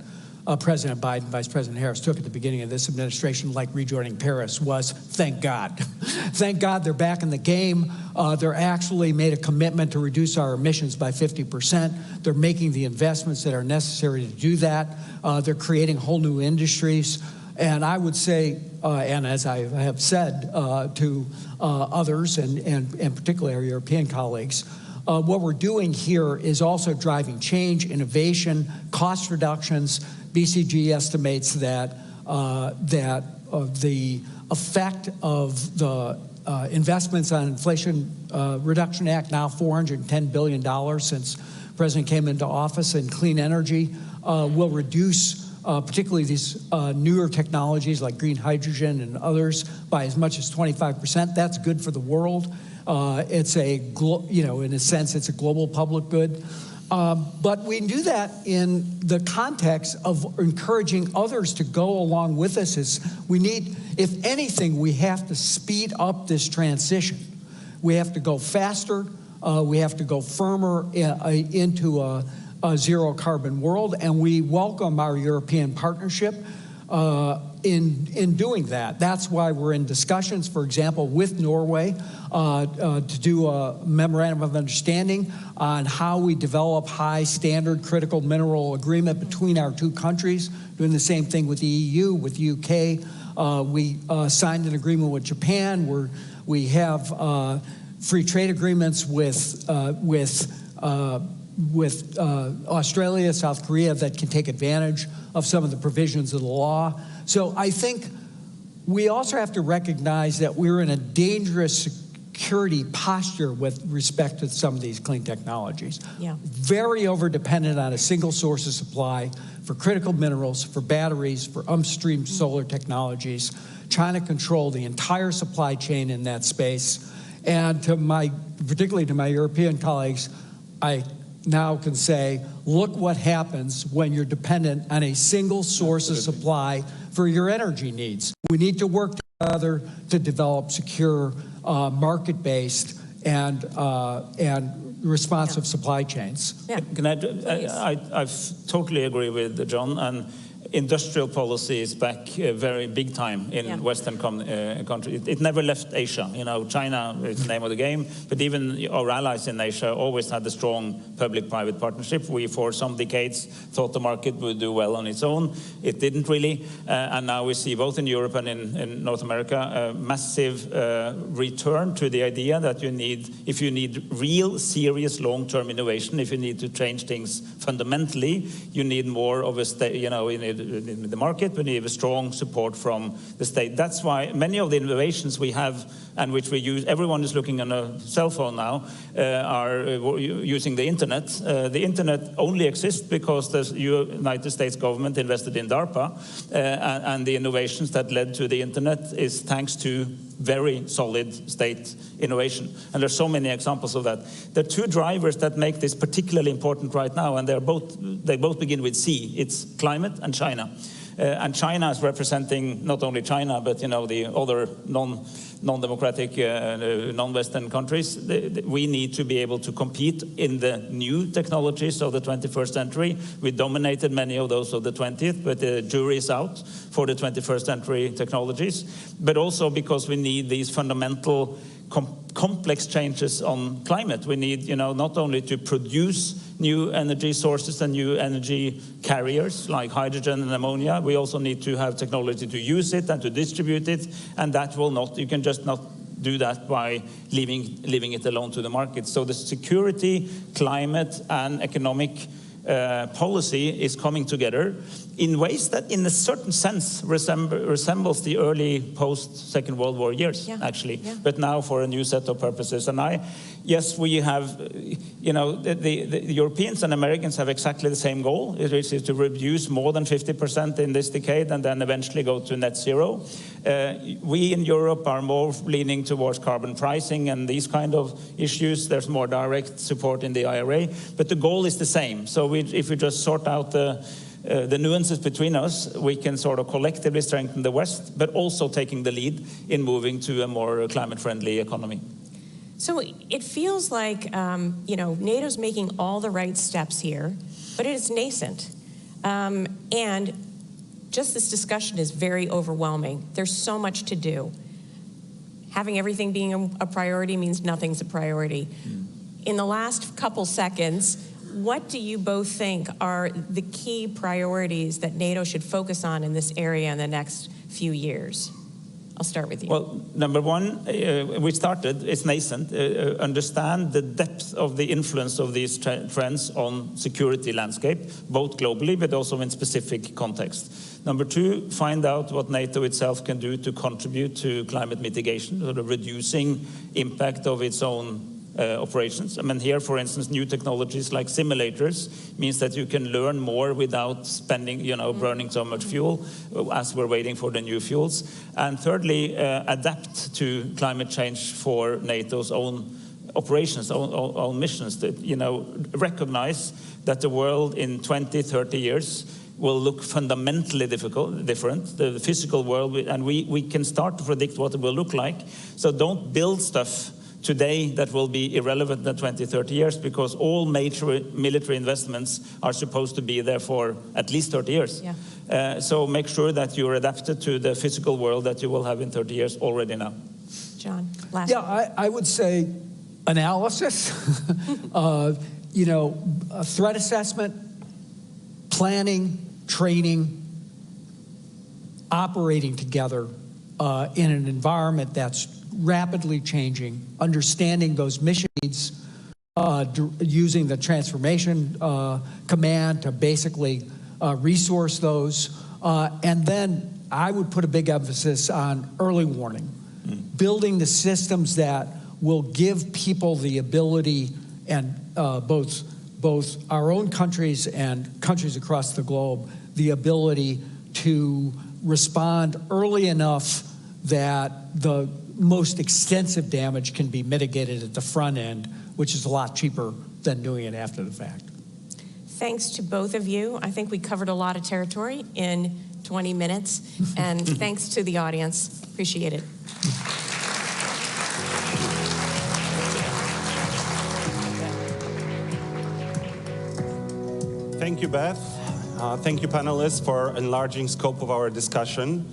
President Biden, Vice President Harris took at the beginning of this administration, like rejoining Paris, was thank God. Thank God they're back in the game. They're actually made a commitment to reduce our emissions by 50%. They're making the investments that are necessary to do that. They're creating whole new industries. And I would say, and as I have said to others, and particularly our European colleagues, what we're doing here is also driving change, innovation, cost reductions. BCG estimates that the effect of the investments on Inflation Reduction Act, now $410 billion since the President came into office, in clean energy, will reduce particularly these newer technologies like green hydrogen and others by as much as 25%. That's good for the world. It's in a sense, it's a global public good. But we do that in the context of encouraging others to go along with us. If anything, we have to speed up this transition. We have to go faster. We have to go firmer into a zero carbon world, and we welcome our European partnership in doing that. That's why we're in discussions, for example, with Norway to do a memorandum of understanding on how we develop high standard critical mineral agreement between our two countries, doing the same thing with the EU, with the UK. We signed an agreement with Japan where we have free trade agreements with Australia, South Korea that can take advantage of some of the provisions of the law. So I think we also have to recognize that we're in a dangerous security posture with respect to some of these clean technologies. Yeah. Very over-dependent on a single source of supply for critical minerals, for batteries, for upstream solar technologies, trying to control the entire supply chain in that space. And particularly to my European colleagues, I now can say, look what happens when you're dependent on a single source of supply for your energy needs. We need to work together to develop secure, market-based and responsive supply chains. Yeah. I totally agree with John. And industrial policy is back very big time in Western countries. It never left Asia. You know, China is the name of the game, but even our allies in Asia always had a strong public-private partnership. We, for some decades, thought the market would do well on its own. It didn't really, and now we see both in Europe and in North America a massive return to the idea that if you need real, serious, long-term innovation, if you need to change things fundamentally, you need more of a state. In the market, we need a strong support from the state. That's why many of the innovations we have and which we use, everyone is looking on a cell phone now, are using the internet. The internet only exists because the United States government invested in DARPA, and the innovations that led to the internet is thanks to very solid state innovation. And there's so many examples of that. There are two drivers that make this particularly important right now, and they both begin with C. It's climate and China. And China is representing not only China, but the other non-democratic, non-Western countries. We need to be able to compete in the new technologies of the 21st century. We dominated many of those of the 20th, but the jury is out for the 21st century technologies. But also because we need these fundamental complex changes on climate. We need, not only to produce new energy sources and new energy carriers like hydrogen and ammonia, we also need to have technology to use it and to distribute it, and that will not, you can just not do that by leaving it alone to the market. So the security, climate, and economic policy is coming together in ways that in a certain sense resembles the early post-Second World War years, actually, but now for a new set of purposes. And yes, we have, the Europeans and Americans have exactly the same goal, which is to reduce more than 50% in this decade and then eventually go to net zero. We in Europe are more leaning towards carbon pricing and these kind of issues. There's more direct support in the IRA, but the goal is the same. So if we just sort out the nuances between us, we can sort of collectively strengthen the West, but also taking the lead in moving to a more climate-friendly economy. So it feels like, NATO's making all the right steps here, but it is nascent. And just this discussion is very overwhelming. There's so much to do. Having everything being a priority means nothing's a priority. In the last couple seconds, what do you both think are the key priorities that NATO should focus on in this area in the next few years? I'll start with you. Well, number one, we started, it's nascent, understand the depth of the influence of these trends on security landscape, both globally but also in specific context. Number two, find out what NATO itself can do to contribute to climate mitigation, sort of reducing impact of its own operations. I mean, here, for instance, new technologies like simulators means that you can learn more without spending, burning so much fuel as we're waiting for the new fuels. And thirdly, adapt to climate change for NATO's own operations, own missions. That, recognize that the world in 20, 30 years will look fundamentally different, the physical world, and we can start to predict what it will look like. So don't build stuff today that will be irrelevant in 20, 30 years, because all major military investments are supposed to be there for at least 30 years. Yeah. So make sure that you're adapted to the physical world that you will have in 30 years already now. John, last Yeah, I would say analysis, a threat assessment, planning, training, operating together in an environment that's rapidly changing, understanding those mission needs, using the transformation command to basically resource those. And then I would put a big emphasis on early warning, building the systems that will give people the ability, and both our own countries and countries across the globe, the ability to respond early enough that the most extensive damage can be mitigated at the front end, which is a lot cheaper than doing it after the fact. Thanks to both of you. I think we covered a lot of territory in 20 minutes, and thanks to the audience. Appreciate it. Thank you, Beth. Thank you, panelists, for enlarging scope of our discussion.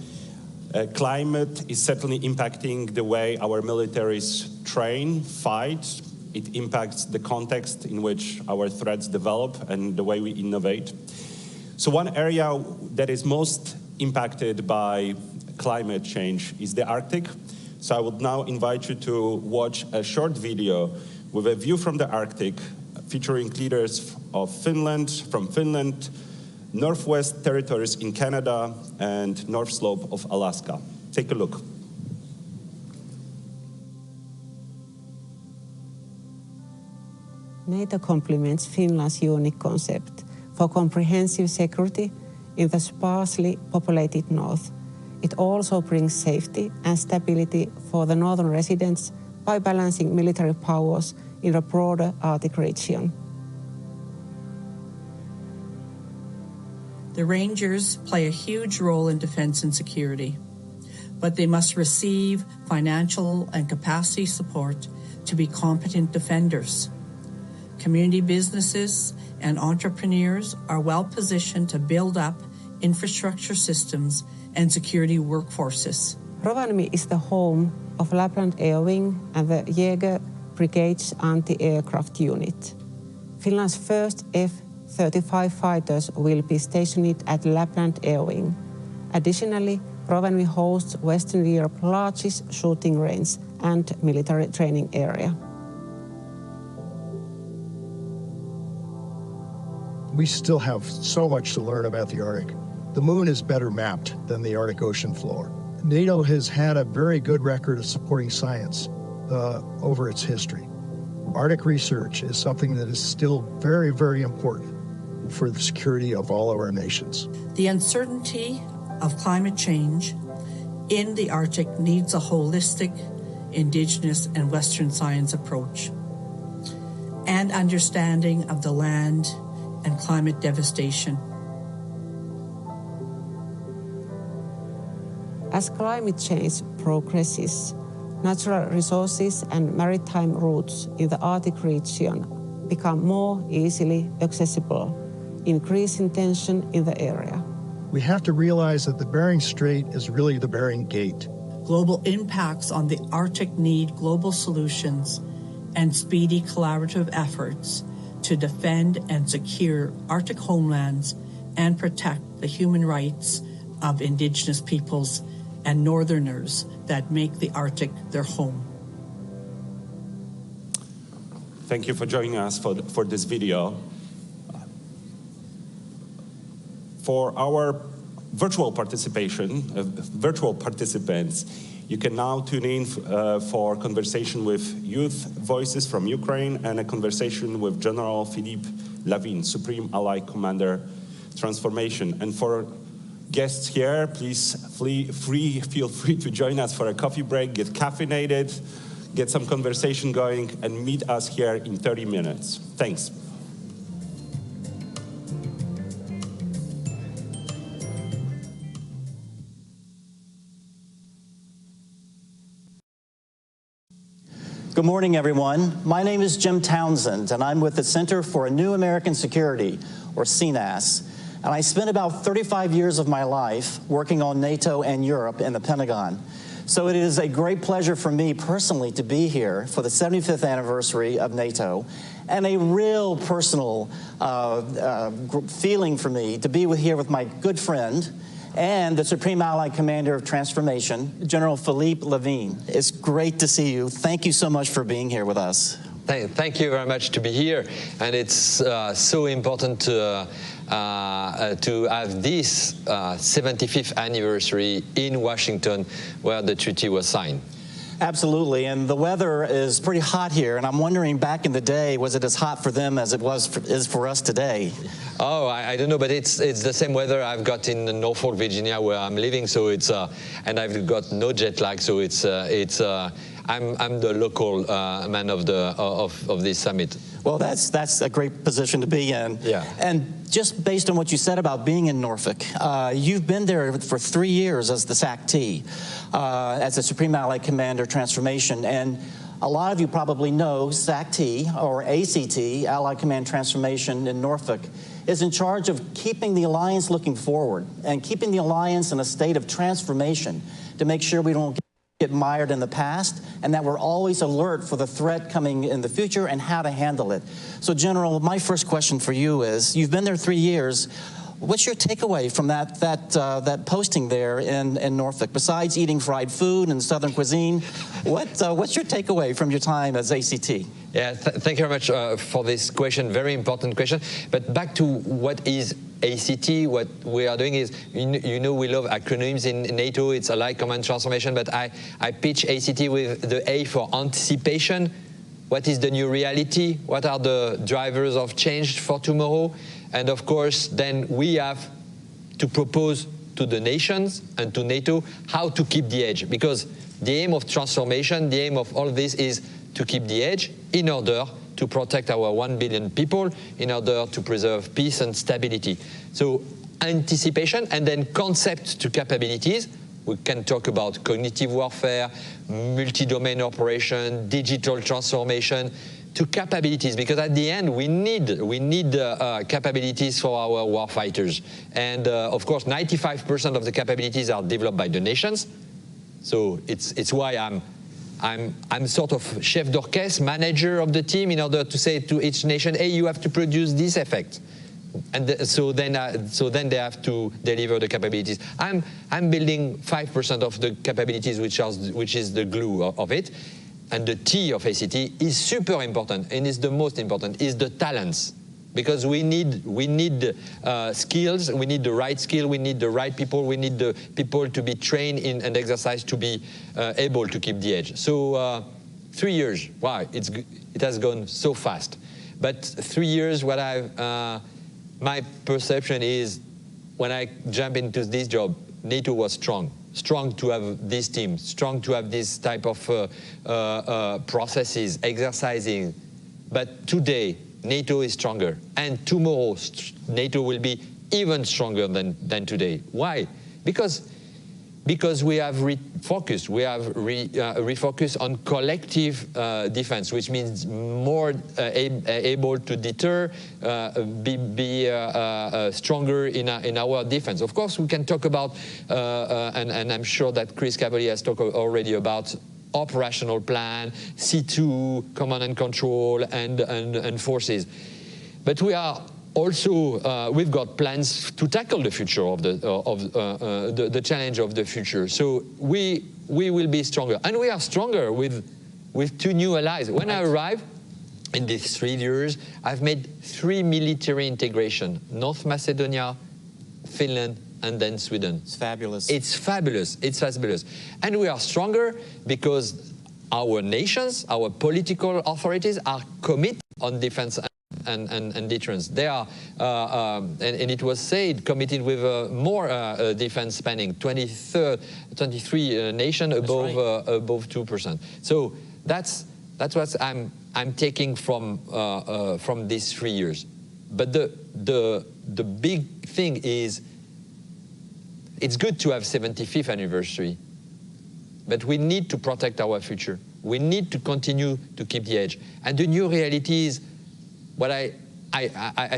Climate is certainly impacting the way our militaries train, fight. It impacts the context in which our threats develop and the way we innovate. So one area that is most impacted by climate change is the Arctic. So I would now invite you to watch a short video with a view from the Arctic, featuring leaders of from Finland, Northwest Territories in Canada, and North Slope of Alaska. Take a look. NATO complements Finland's unique concept for comprehensive security in the sparsely populated north. It also brings safety and stability for the northern residents by balancing military powers in a broader Arctic region. The Rangers play a huge role in defense and security, but they must receive financial and capacity support to be competent defenders. Community businesses and entrepreneurs are well positioned to build up infrastructure systems and security workforces. Rovaniemi is the home of Lapland Air Wing and the Jaeger Brigade's anti-aircraft unit. Finland's first F-35 fighters will be stationed at Lapland Air Wing. Additionally, Rovaniemi hosts Western Europe's largest shooting range and military training area. We still have so much to learn about the Arctic. The moon is better mapped than the Arctic Ocean floor. NATO has had a very good record of supporting science over its history. Arctic research is something that is still very, very important for the security of all of our nations. The uncertainty of climate change in the Arctic needs a holistic, indigenous and Western science approach and understanding of the land and climate devastation. As climate change progresses, natural resources and maritime routes in the Arctic region become more easily accessible, increasing tension in the area. We have to realize that the Bering Strait is really the Bering Gate. Global impacts on the Arctic need global solutions and speedy collaborative efforts to defend and secure Arctic homelands and protect the human rights of Indigenous peoples and Northerners that make the Arctic their home. Thank you for joining us for this video. For our virtual participants, you can now tune in for conversation with youth voices from Ukraine and a conversation with General Philippe Lavin, Supreme Allied Commander Transformation. And for guests here, please feel free to join us for a coffee break, get caffeinated, get some conversation going, and meet us here in 30 minutes. Thanks. Good morning, everyone. My name is Jim Townsend, and I'm with the Center for a New American Security, or CNAS. And I spent about 35 years of my life working on NATO and Europe in the Pentagon. So it is a great pleasure for me personally to be here for the 75th anniversary of NATO, and a real personal feeling for me to be here with my good friend and the Supreme Allied Commander of Transformation, General Philippe Lavin. It's great to see you. Thank you so much for being here with us. Thank you very much to be here, and it's so important to have this 75th anniversary in Washington, where the treaty was signed. Absolutely, and the weather is pretty hot here, and I'm wondering, back in the day, was it as hot for them as it is for us today? Oh, I don't know, but it's the same weather I've got in Norfolk, Virginia, where I'm living. So it's and I've got no jet lag. So I'm the local man of this summit. Well, that's a great position to be in. Yeah. And just based on what you said about being in Norfolk, you've been there for 3 years as the SAC-T, as the Supreme Allied Commander Transformation, and a lot of you probably know SAC-T, or ACT, Allied Command Transformation in Norfolk, is in charge of keeping the alliance looking forward and keeping the alliance in a state of transformation to make sure we don't get mired in the past, and that we're always alert for the threat coming in the future and how to handle it. So, General, my first question for you is, you've been there 3 years. What's your takeaway from that posting there in Norfolk? Besides eating fried food and Southern cuisine, what's your takeaway from your time as ACT? Yeah, thank you very much for this question, very important question. But back to what is ACT, what we are doing is, you know, we love acronyms in NATO. It's Allied Command Transformation, but I pitch ACT with the A for anticipation. What is the new reality? What are the drivers of change for tomorrow? And of course, then we have to propose to the nations and to NATO how to keep the edge. Because the aim of transformation, the aim of all this is to keep the edge in order to protect our 1 billion people, in order to preserve peace and stability. So anticipation and then concept to capabilities. We can talk about cognitive warfare, multi-domain operation, digital transformation, to capabilities, because at the end we need capabilities for our warfighters. And of course, 95% of the capabilities are developed by the nations. So it's why I'm sort of chef d'orchestre, manager of the team, in order to say to each nation, hey, you have to produce this effect. And so then they have to deliver the capabilities. I'm building 5% of the capabilities, which is the glue of it. And the T of ACT is super important, and is the most important, is the talents. Because we need skills, we need the right skill, we need the right people, we need the people to be trained in and exercised to be able to keep the edge. So 3 years, wow, it has gone so fast. But 3 years, my perception is, when I jump into this job, NATO was strong to have this team, strong to have this type of processes, exercising. But today, NATO is stronger, and tomorrow NATO will be even stronger than today. Why? Because because we have refocused. We have refocused on collective defense, which means more able to deter, be stronger in our defense. Of course, we can talk about, and I'm sure that Chris Cavalier has talked already about operational plan, C2, command and control, and forces. But we are also, we've got plans to tackle the future of the challenge of the future. So we will be stronger, and we are stronger with 2 new allies. When I arrived in these 3 years, I've made 3 military integration: North Macedonia, Finland, and then Sweden. It's fabulous. It's fabulous. It's fabulous. And we are stronger because our nations, our political authorities are committed on defense and deterrence. They are, and it was said, committed with more defense spending, 23 nations above 2%. So that's what I'm taking from these 3 years. But the big thing is, it's good to have 75th anniversary, but we need to protect our future. We need to continue to keep the edge. And the new reality is, what I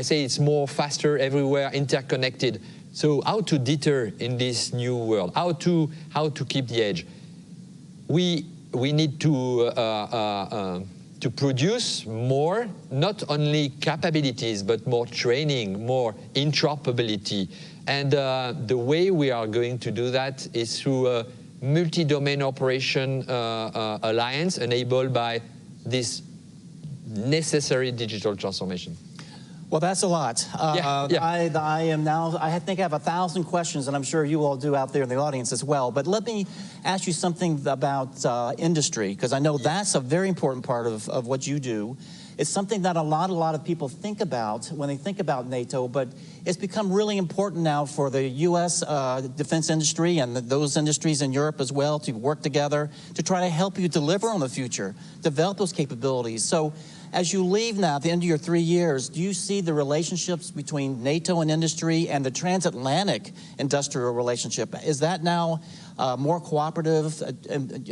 say, it's more faster everywhere, interconnected. So how to deter in this new world? How to keep the edge? We need to produce more, not only capabilities, but more training, more interoperability. And the way we are going to do that is through a multi-domain operation alliance enabled by this necessary digital transformation. Well, that's a lot. I think I have 1,000 questions, and I'm sure you all do out there in the audience as well. But let me ask you something about industry, because I know that's a very important part of what you do. It's something that a lot of people think about when they think about NATO, but it's become really important now for the U.S. defense industry and those industries in Europe as well to work together to try to help you deliver on the future, develop those capabilities. So as you leave now at the end of your 3 years, do you see the relationships between NATO and industry and the transatlantic industrial relationship? Is that now more cooperative,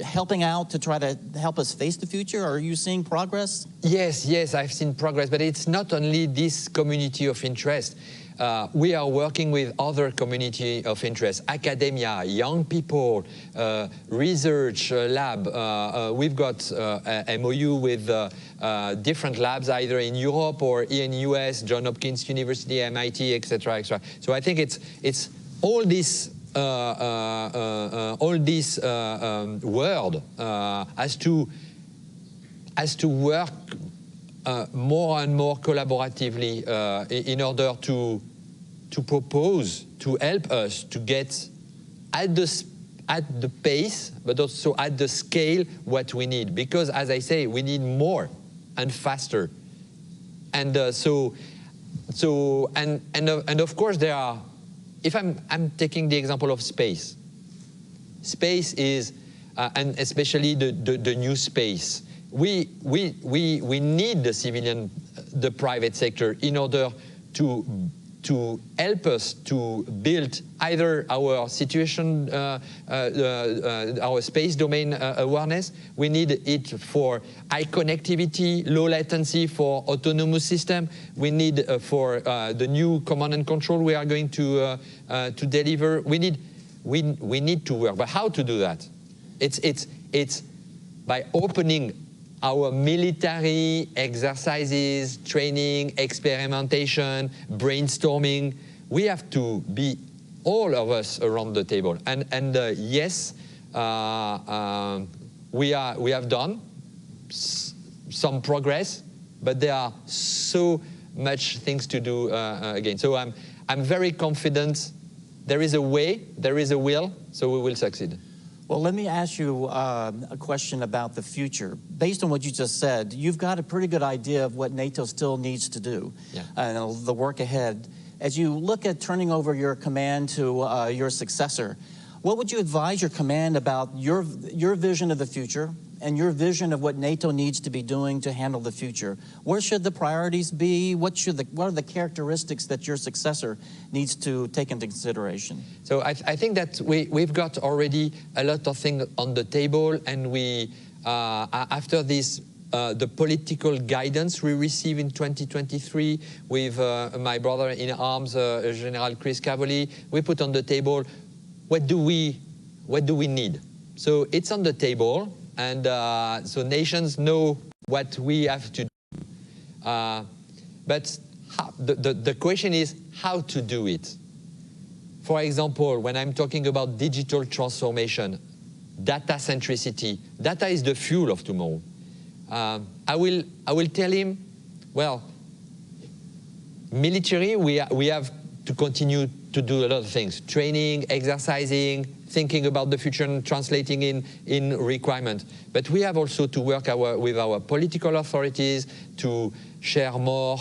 helping out to try to help us face the future? Are you seeing progress? Yes, I've seen progress, but it's not only this community of interest. We are working with other community of interest, academia, young people, research lab. We've got a MOU with different labs either in Europe or in US, Johns Hopkins University, MIT, etc., etc. So I think it's all this world has to work more and more collaboratively in order to propose, to help us to get at the pace, but also at the scale what we need. Because as I say, we need more and faster. And so of course there are. If I'm taking the example of space. Space is, and especially the new space. We need the civilian, the private sector in order to help us to build either our situation, our space domain awareness. We need it for high connectivity, low latency for autonomous system. We need for the new command and control we are going to deliver. We need to work. But how to do that? It's by opening our military exercises, training, experimentation, brainstorming. We have to be all of us around the table. And yes, we have done some progress, but there are so much things to do again. So I'm very confident. There is a way, there is a will, so we will succeed. Well, let me ask you a question about the future. Based on what you just said, you've got a pretty good idea of what NATO still needs to do, and the work ahead. As you look at turning over your command to your successor, what would you advise your command about your vision of the future and your vision of what NATO needs to be doing to handle the future, where should the priorities be? What are the characteristics that your successor needs to take into consideration? So I think that we've got already a lot of things on the table, and we, after this, the political guidance we received in 2023 with my brother in arms, General Chris Cavoli, we put on the table what do we need. So it's on the table, and so nations know what we have to do. But the question is how to do it. For example, when I'm talking about digital transformation, data centricity, data is the fuel of tomorrow. I will tell him, well, military, we have to continue to do a lot of things, training, exercising, thinking about the future and translating in requirement. But we have also to work with our political authorities to share more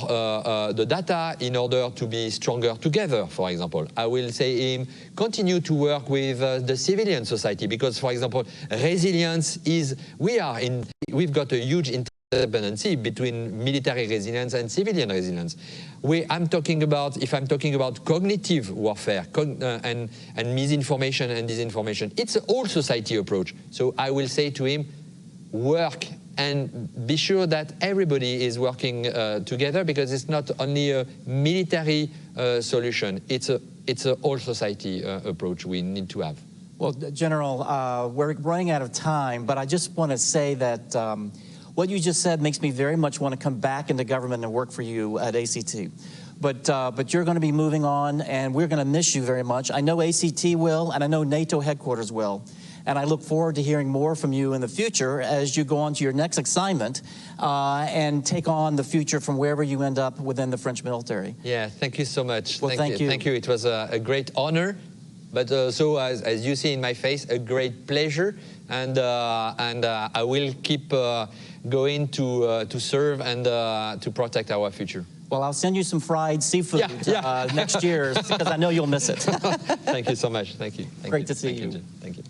the data in order to be stronger together, for example. I will say him, continue to work with the civilian society, because, for example, resilience is, we've got a huge interdependency between military resilience and civilian resilience. If I'm talking about cognitive warfare and misinformation and disinformation, it's an all-society approach. So I will say to him, work and be sure that everybody is working together, because it's not only a military solution, it's a all-society approach we need to have. Well, General, we're running out of time, but I just want to say that what you just said makes me very much want to come back into government and work for you at ACT. But you're going to be moving on, and we're going to miss you very much. I know ACT will, and I know NATO headquarters will. And I look forward to hearing more from you in the future as you go on to your next assignment and take on the future from wherever you end up within the French military. Yeah, thank you so much. Well, thank you. Thank you. It was a great honor, but also, as you see in my face, a great pleasure. And I will keep going to serve and to protect our future. Well, I'll send you some fried seafood next year, because I know you'll miss it. Thank you so much. Thank you. Great to see you. Thank you.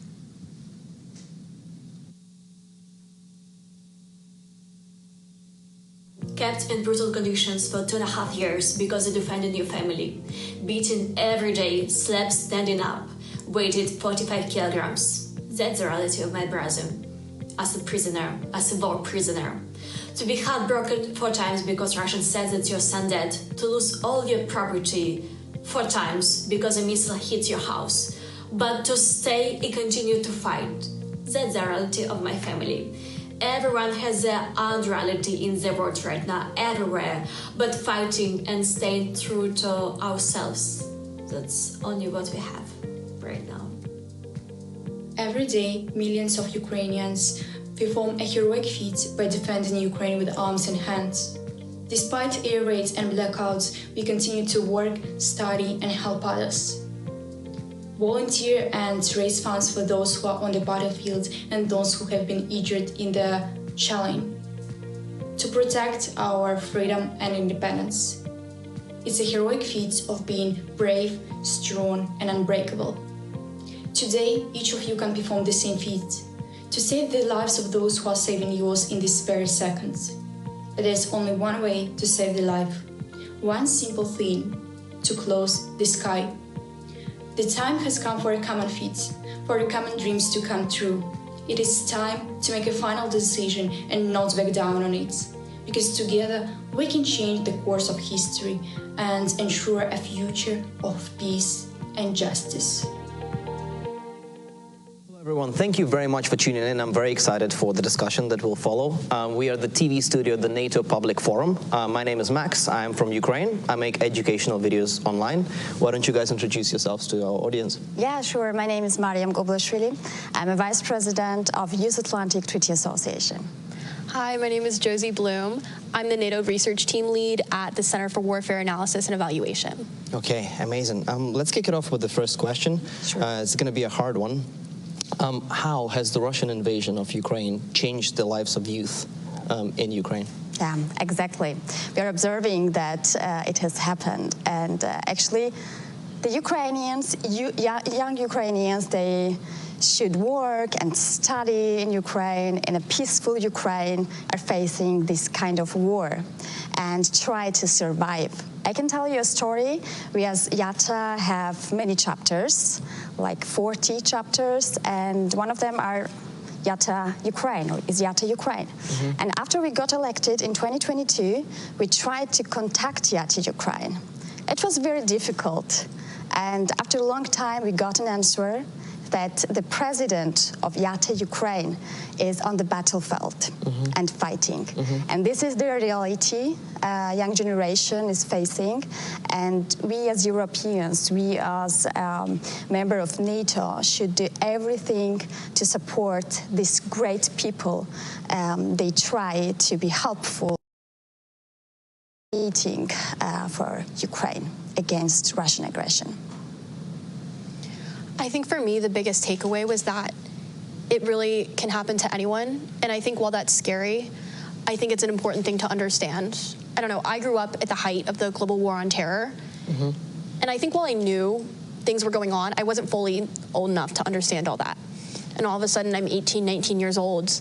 Kept in brutal conditions for 2.5 years because they defended your family. Beaten every day, slept standing up, weighted 45 kilograms. That's the reality of my brother. As a prisoner, as a war prisoner. To be heartbroken 4 times because Russian said that your son dead. To lose all your property 4 times because a missile hit your house. But to stay and continue to fight. That's the reality of my family. Everyone has their own reality in the world right now, everywhere, but fighting and staying true to ourselves. That's only what we have right now. Every day, millions of Ukrainians perform a heroic feat by defending Ukraine with arms in hands. Despite air raids and blackouts, we continue to work, study, and help others. Volunteer and raise funds for those who are on the battlefield and those who have been injured in the shelling, to protect our freedom and independence. It's a heroic feat of being brave, strong, and unbreakable. Today, each of you can perform the same feat, to save the lives of those who are saving yours in this very second. But there's only one way to save the life, one simple thing: to close the sky. The time has come for a common feat, for the common dreams to come true. It is time to make a final decision and not back down on it, because together we can change the course of history and ensure a future of peace and justice. Everyone, thank you very much for tuning in. I'm very excited for the discussion that will follow. We are the TV studio of the NATO Public Forum. My name is Max. I'm from Ukraine. I make educational videos online. Why don't you guys introduce yourselves to our audience? Yeah, sure. My name is Mariam Goblashvili. I'm a vice president of Youth Atlantic Treaty Association. Hi, my name is Josie Bloom. I'm the NATO research team lead at the Center for Warfare Analysis and Evaluation. Okay, amazing. Let's kick it off with the first question. Sure. It's going to be a hard one. How has the Russian invasion of Ukraine changed the lives of youth in Ukraine? Yeah, exactly. We are observing that it has happened. And actually, the Ukrainians, young Ukrainians, they should work and study in Ukraine, in a peaceful Ukraine, are facing this kind of war and try to survive. I can tell you a story. We as YATA have many chapters, like 40 chapters, and one of them are YATA Ukraine, or is YATA Ukraine. And after we got elected in 2022, we tried to contact YATA Ukraine. It was very difficult, and after a long time we got an answer that the president of YATA Ukraine is on the battlefield and fighting. And this is the reality young generation is facing, and we as Europeans, we as member of NATO should do everything to support these great people. They try to be helpful for Ukraine against Russian aggression. I think for me, the biggest takeaway was that it really can happen to anyone. And I think while that's scary, I think it's an important thing to understand. I don't know, I grew up at the height of the global war on terror. And I think while I knew things were going on, I wasn't fully old enough to understand all that. And all of a sudden, I'm 18, 19 years old.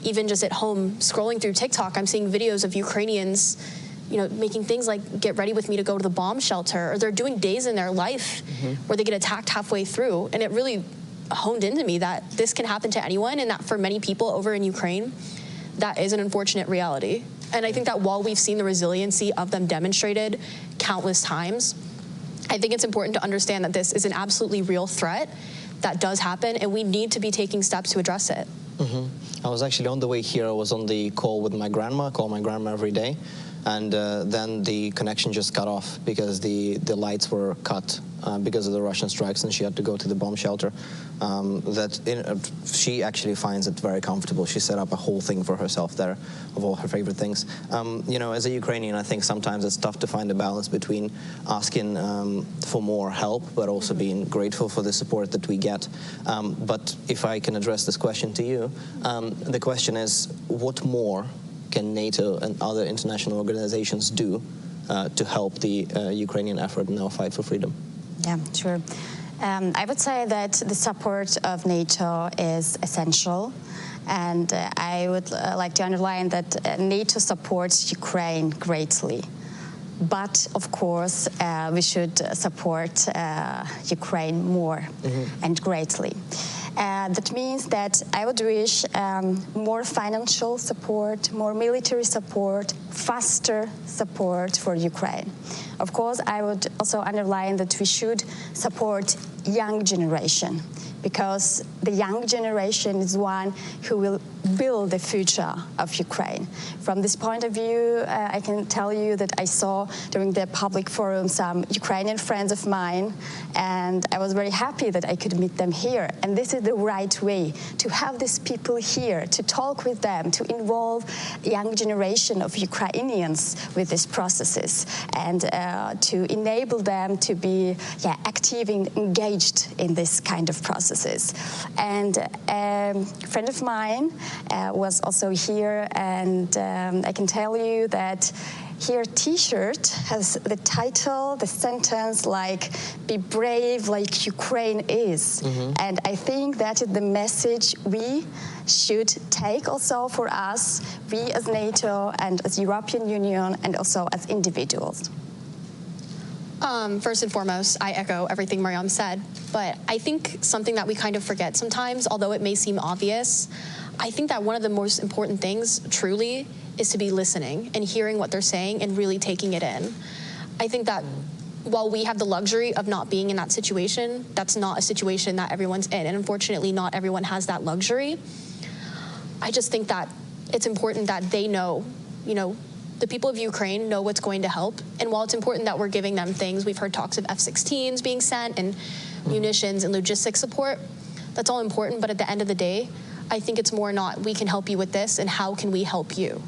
Even just at home, scrolling through TikTok, I'm seeing videos of Ukrainians, you know, making things like get ready with me to go to the bomb shelter, or they're doing days in their life where they get attacked halfway through. And it really honed into me that this can happen to anyone, and that for many people over in Ukraine, that is an unfortunate reality. And I think that while we've seen the resiliency of them demonstrated countless times, I think it's important to understand that this is an absolutely real threat that does happen, and we need to be taking steps to address it. I was actually on the way here, I was on the call with my grandma, I call my grandma every day. And then the connection just cut off because the lights were cut because of the Russian strikes, and she had to go to the bomb shelter. She actually finds it very comfortable. She set up a whole thing for herself there of all her favorite things. You know, as a Ukrainian, I think sometimes it's tough to find a balance between asking for more help, but also being grateful for the support that we get. But if I can address this question to you, the question is, what more can NATO and other international organizations do to help the Ukrainian effort in our fight for freedom? Yeah, sure. I would say that the support of NATO is essential, and I would like to underline that NATO supports Ukraine greatly. But, of course, we should support Ukraine more and greatly. That means that I would wish more financial support, more military support, faster support for Ukraine. Of course, I would also underline that we should support young generation, because the young generation is one who will build the future of Ukraine. From this point of view, I can tell you that I saw during the public forum some Ukrainian friends of mine, and I was very happy that I could meet them here. And this is the right way to have these people here, to talk with them, to involve the young generation of Ukrainians with these processes, and to enable them to be active and engaged in this kind of processes. And a friend of mine was also here, and I can tell you that here T-shirt has the title, the sentence like, be brave like Ukraine is. And I think that is the message we should take also for us, we as NATO and as European Union and also as individuals. First and foremost, I echo everything Mariam said, but I think something that we kind of forget sometimes, although it may seem obvious, I think that one of the most important things, truly, is to be listening and hearing what they're saying and really taking it in. I think that while we have the luxury of not being in that situation, that's not a situation that everyone's in, and unfortunately not everyone has that luxury. I just think that it's important that they know, you know, the people of Ukraine know what's going to help, and while it's important that we're giving them things, we've heard talks of F-16s being sent and munitions and logistics support, that's all important, but at the end of the day, I think it's more not, we can help you with this, and how can we help you?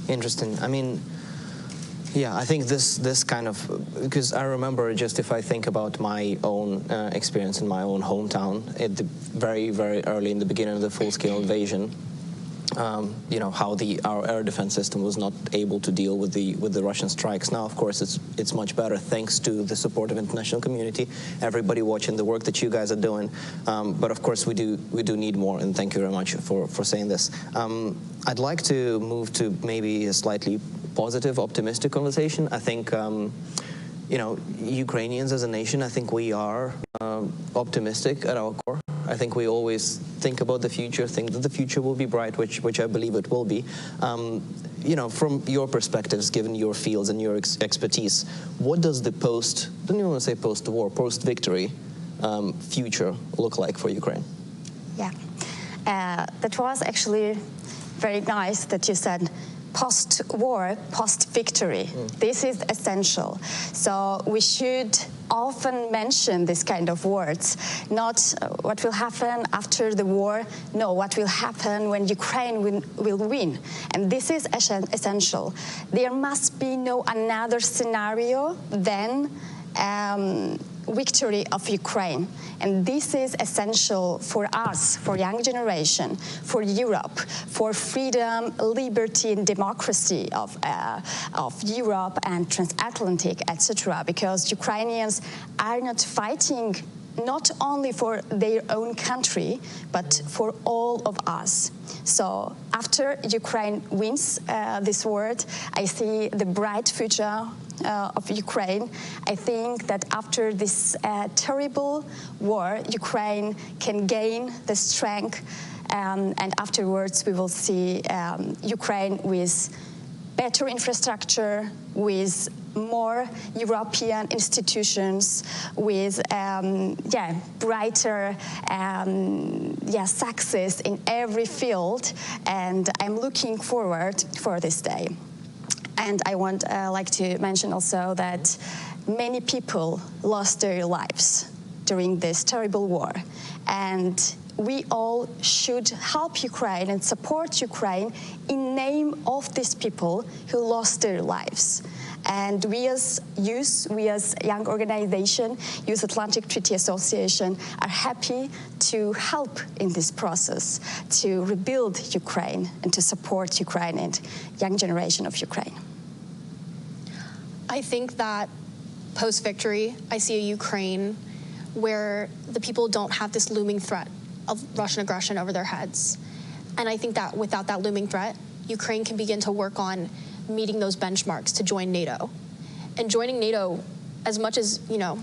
Interesting. I mean, yeah, I think this kind of, because I remember, just if I think about my own experience in my own hometown, at the very, very early in the beginning of the full-scale invasion, you know, how our air defense system was not able to deal with the Russian strikes. Now, of course, it's much better thanks to the support of international community, everybody watching the work that you guys are doing. But of course, we do need more, and thank you very much for saying this. I'd like to move to maybe a slightly positive, optimistic conversation. I think, you know, Ukrainians as a nation, I think we are optimistic at our core. I think we always think about the future, think that the future will be bright, which I believe it will be. You know, from your perspectives, given your fields and your expertise, what does the don't even want to say post-war, post-victory future look like for Ukraine? Yeah, that was actually very nice that you said post-war, post-victory. This is essential. So we should often mention this kind of words, not what will happen after the war, no, what will happen when Ukraine will win. And this is essential. There must be no another scenario than victory of Ukraine. And this is essential for us, for young generation, for Europe, for freedom, liberty, and democracy of Europe and transatlantic, etc. Because Ukrainians are not fighting not only for their own country, but for all of us. So after Ukraine wins this war, I see the bright future of Ukraine. I think that after this terrible war, Ukraine can gain the strength, and afterwards we will see Ukraine with better infrastructure, with more European institutions, with brighter success in every field, and I'm looking forward for this day. And I want like to mention also that many people lost their lives during this terrible war, and we all should help Ukraine and support Ukraine in name of these people who lost their lives. And we as youth, we as young organization, Youth Atlantic Treaty Association, are happy to help in this process, to rebuild Ukraine and to support Ukraine and young generation of Ukraine. I think that post-victory, I see a Ukraine where the people don't have this looming threat of Russian aggression over their heads. And I think that without that looming threat, Ukraine can begin to work on meeting those benchmarks to join NATO. And joining NATO, as much as, you know,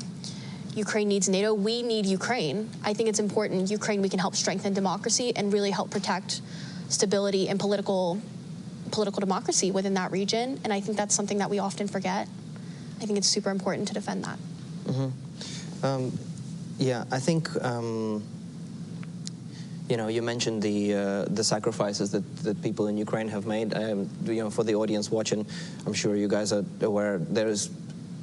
Ukraine needs NATO, we need Ukraine. I think it's important, Ukraine, we can help strengthen democracy and really help protect stability and political democracy within that region. And I think that's something that we often forget. I think it's super important to defend that. Yeah, I think, you know, you mentioned the sacrifices that people in Ukraine have made. You know, for the audience watching, I'm sure you guys are aware, there's,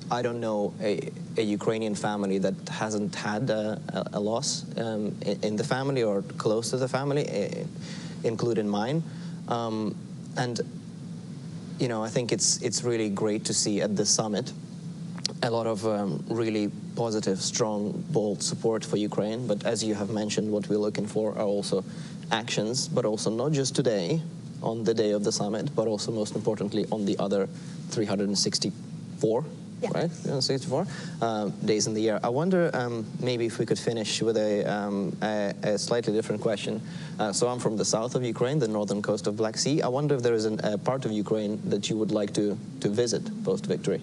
I don't know, a Ukrainian family that hasn't had a loss in the family or close to the family, including mine. And, you know, I think it's really great to see at this summit a lot of really positive, strong, bold support for Ukraine. But as you have mentioned, what we're looking for are also actions, but also not just today, on the day of the summit, but also most importantly on the other 364, right? 364 days in the year. I wonder maybe if we could finish with a slightly different question. So I'm from the south of Ukraine, the northern coast of Black Sea. I wonder if there is a part of Ukraine that you would like to visit post-victory.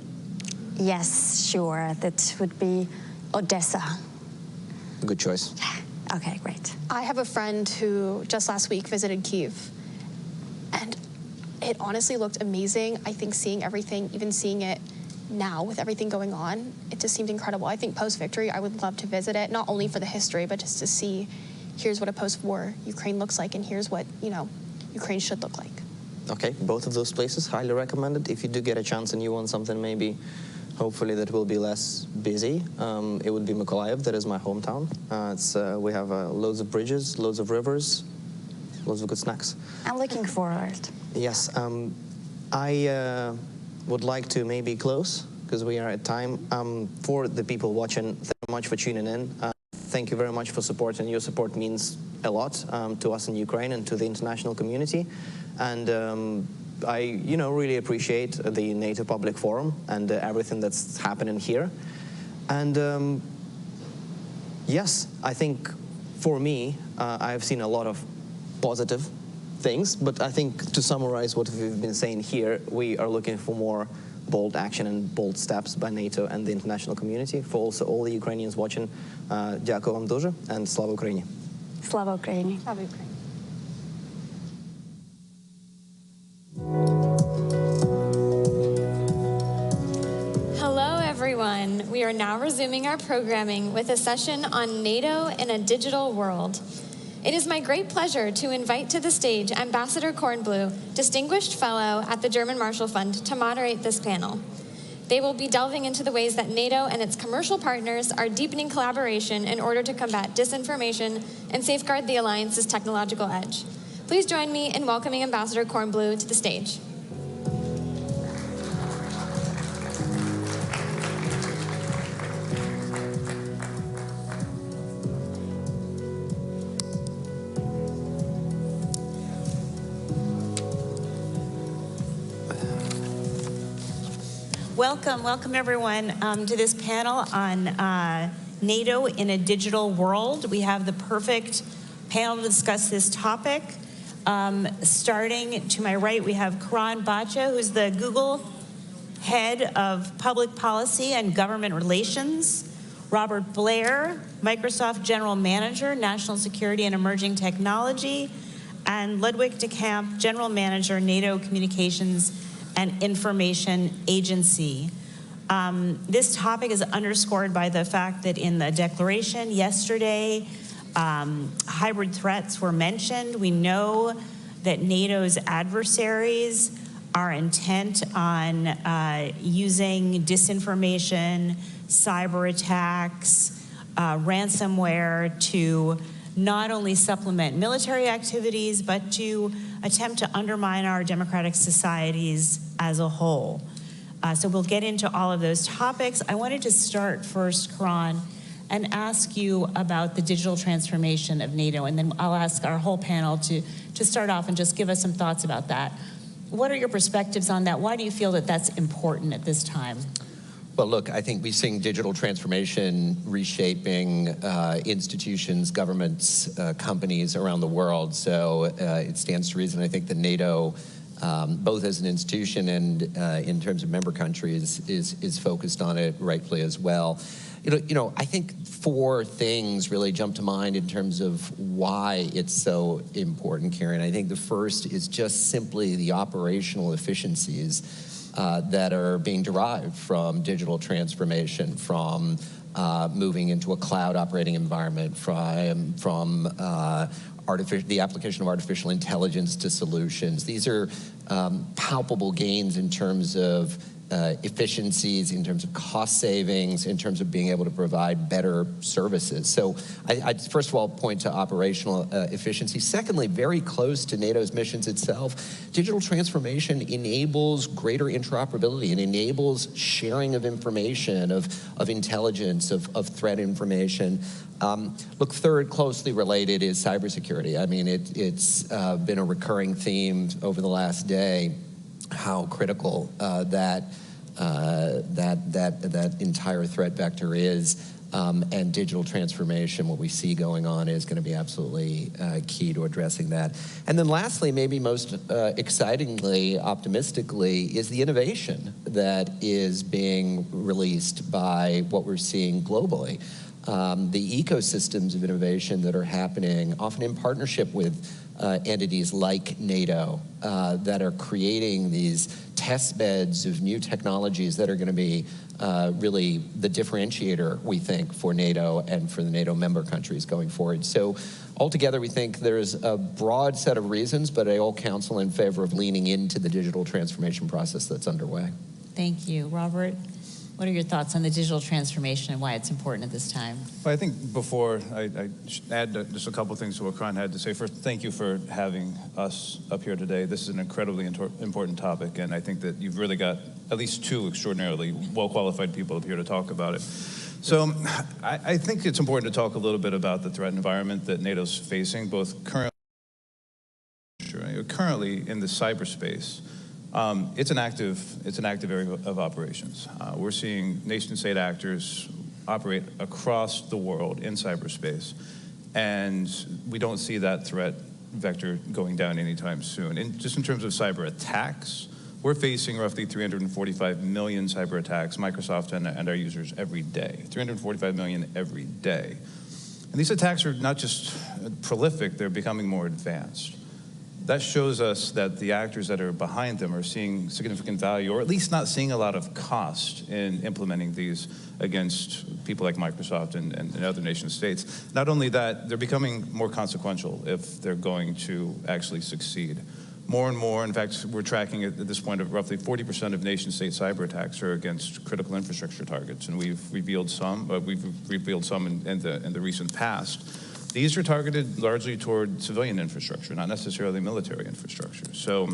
Yes, sure. That would be Odessa. Good choice. Yeah. Okay, great. I have a friend who just last week visited Kyiv, and it honestly looked amazing. I think seeing everything, even seeing it now with everything going on, it just seemed incredible. I think post-victory, I would love to visit it, not only for the history, but just to see, here's what a post-war Ukraine looks like, and here's what, you know, Ukraine should look like. Okay, both of those places, highly recommended. If you do get a chance and you want something maybe hopefully that will be less busy, it would be Mykolaiv, that is my hometown. We have loads of bridges, loads of rivers, loads of good snacks. I'm looking forward. Yes, I would like to maybe close, because we are at time. For the people watching, thank you very much for tuning in. thank you very much for support, and your support means a lot to us in Ukraine and to the international community. And I, really appreciate the NATO Public Forum and everything that's happening here. And yes, I think for me, I've seen a lot of positive things, but I think to summarize what we've been saying here, we are looking for more bold action and bold steps by NATO and the international community. For also all the Ukrainians watching, дякую вам дуже, and Slava Ukraini. Slava Ukraini. Slava Ukraini. Hello, everyone. We are now resuming our programming with a session on NATO in a digital world. It is my great pleasure to invite to the stage Ambassador Kornblue, Distinguished Fellow at the German Marshall Fund, to moderate this panel. They will be delving into the ways that NATO and its commercial partners are deepening collaboration in order to combat disinformation and safeguard the alliance's technological edge. Please join me in welcoming Ambassador Kornblue to the stage. Welcome everyone to this panel on NATO in a digital world. We have the perfect panel to discuss this topic. Starting to my right, we have Karan Bacha, who's the Google Head of Public Policy and Government Relations. Robert Blair, Microsoft General Manager, National Security and Emerging Technology. And Ludwig de Camp, General Manager, NATO Communications and Information Agency. This topic is underscored by the fact that in the declaration yesterday, hybrid threats were mentioned. We know that NATO's adversaries are intent on using disinformation, cyber attacks, ransomware to not only supplement military activities, but to attempt to undermine our democratic societies as a whole. So we'll get into all of those topics. I wanted to start first, Karan, and ask you about the digital transformation of NATO, and then I'll ask our whole panel to start off and just give us some thoughts about that. What are your perspectives on that? Why do you feel that that's important at this time? Well, look, I think we're seeing digital transformation reshaping institutions, governments, companies around the world. So it stands to reason, I think, that NATO, both as an institution and in terms of member countries, is focused on it rightfully as well. I think four things really jump to mind in terms of why it's so important, Karen. I think the first is just simply the operational efficiencies that are being derived from digital transformation, from moving into a cloud operating environment, from the application of artificial intelligence to solutions. These are palpable gains in terms of efficiencies, in terms of cost savings, in terms of being able to provide better services. So I'd first of all point to operational efficiency. Secondly, very close to NATO's missions itself, digital transformation enables greater interoperability and enables sharing of information, of intelligence, of threat information. Look, third, closely related is cybersecurity. I mean, it's been a recurring theme over the last day, how critical that entire threat vector is, and digital transformation, what we see going on, is going to be absolutely key to addressing that. And then lastly, maybe most excitingly, optimistically, is the innovation that is being released by what we're seeing globally. The ecosystems of innovation that are happening, often in partnership with entities like NATO, that are creating these test beds of new technologies that are going to be really the differentiator, we think, for NATO and for the NATO member countries going forward. So altogether, we think there's a broad set of reasons, but I all counsel in favor of leaning into the digital transformation process that's underway. Thank you. Robert? What are your thoughts on the digital transformation and why it's important at this time? Well, I think before I add just a couple things to what Karan had to say. First, thank you for having us up here today. This is an incredibly important topic, and I think that you've really got at least two extraordinarily well-qualified people up here to talk about it. So I think it's important to talk a little bit about the threat environment that NATO's facing, both currently in the cyberspace. It's an active area of operations. We're seeing nation-state actors operate across the world in cyberspace, and we don't see that threat vector going down anytime soon. And just in terms of cyber attacks, we're facing roughly 345 million cyber attacks, Microsoft and our users every day. 345 million every day. And these attacks are not just prolific, they're becoming more advanced. That shows us that the actors that are behind them are seeing significant value, or at least not seeing a lot of cost in implementing these against people like Microsoft and other nation states. Not only that, they're becoming more consequential if they're going to actually succeed. More and more, in fact, we're tracking at this point of roughly 40% of nation-state cyber attacks are against critical infrastructure targets, and we've revealed some in the recent past. These are targeted largely toward civilian infrastructure, not necessarily military infrastructure. So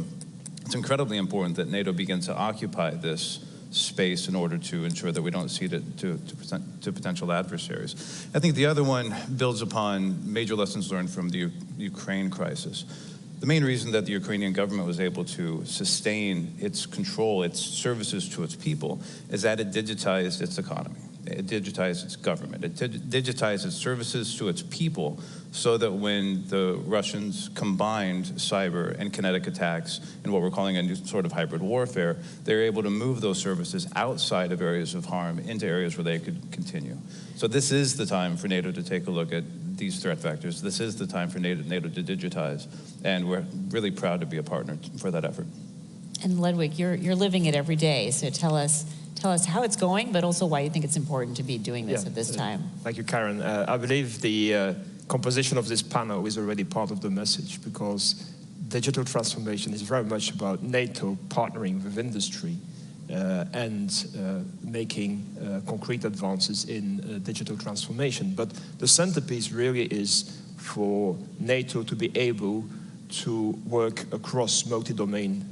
it's incredibly important that NATO begin to occupy this space in order to ensure that we don't cede it to potential adversaries. I think the other one builds upon major lessons learned from the Ukraine crisis. The main reason that the Ukrainian government was able to sustain its control, its services to its people, is that it digitized its economy. It digitized its government. It digitized its services to its people so that when the Russians combined cyber and kinetic attacks in what we're calling a new sort of hybrid warfare, they're able to move those services outside of areas of harm into areas where they could continue. So this is the time for NATO to take a look at these threat vectors. This is the time for NATO to digitize, and we're really proud to be a partner for that effort. And Ludwig, you're living it every day, so tell us how it's going, but also why you think it's important to be doing this at this time. Thank you, Karen. I believe the composition of this panel is already part of the message, because digital transformation is very much about NATO partnering with industry and making concrete advances in digital transformation. But the centerpiece really is for NATO to be able to work across multi-domain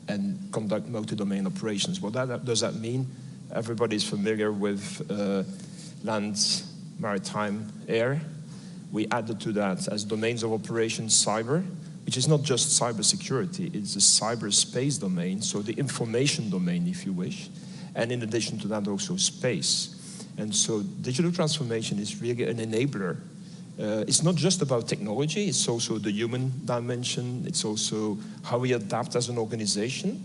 and conduct multi-domain operations. What does that mean? Everybody's familiar with land, maritime, air. We added to that as domains of operations cyber, which is not just cybersecurity, it's the cyberspace domain, so the information domain, if you wish, and in addition to that also space. And so digital transformation is really an enabler. It's not just about technology, it's also the human dimension, it's also how we adapt as an organization.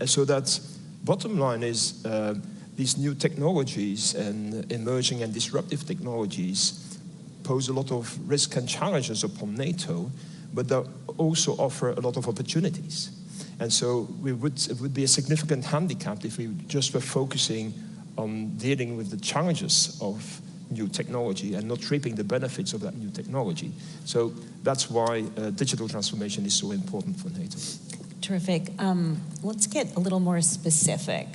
So that bottom line is these new technologies and emerging and disruptive technologies pose a lot of risk and challenges upon NATO, but they also offer a lot of opportunities. And so it would be a significant handicap if we just were focusing on dealing with the challenges of new technology and not reaping the benefits of that new technology. So that's why digital transformation is so important for NATO. Terrific. Let's get a little more specific.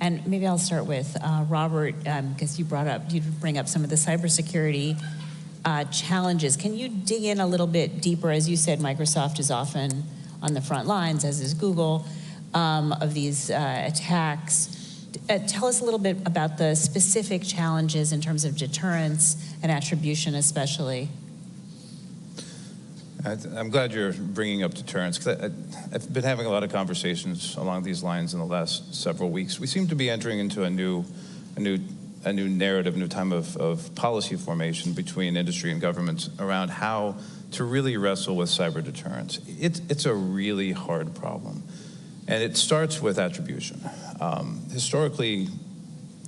And maybe I'll start with Robert, because you bring up some of the cybersecurity challenges. Can you dig in a little bit deeper? As you said, Microsoft is often on the front lines, as is Google, of these attacks. Tell us a little bit about the specific challenges in terms of deterrence and attribution especially. I'm glad you're bringing up deterrence, because I've been having a lot of conversations along these lines in the last several weeks. We seem to be entering into a new narrative, a new time of policy formation between industry and governments around how to really wrestle with cyber deterrence. It's a really hard problem. And it starts with attribution. Historically,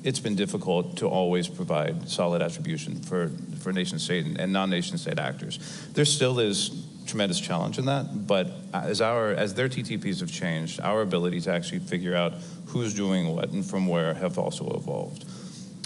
it's been difficult to always provide solid attribution for nation-state and non-nation-state actors. There still is tremendous challenge in that, but as their TTPs have changed, our ability to actually figure out who's doing what and from where have also evolved.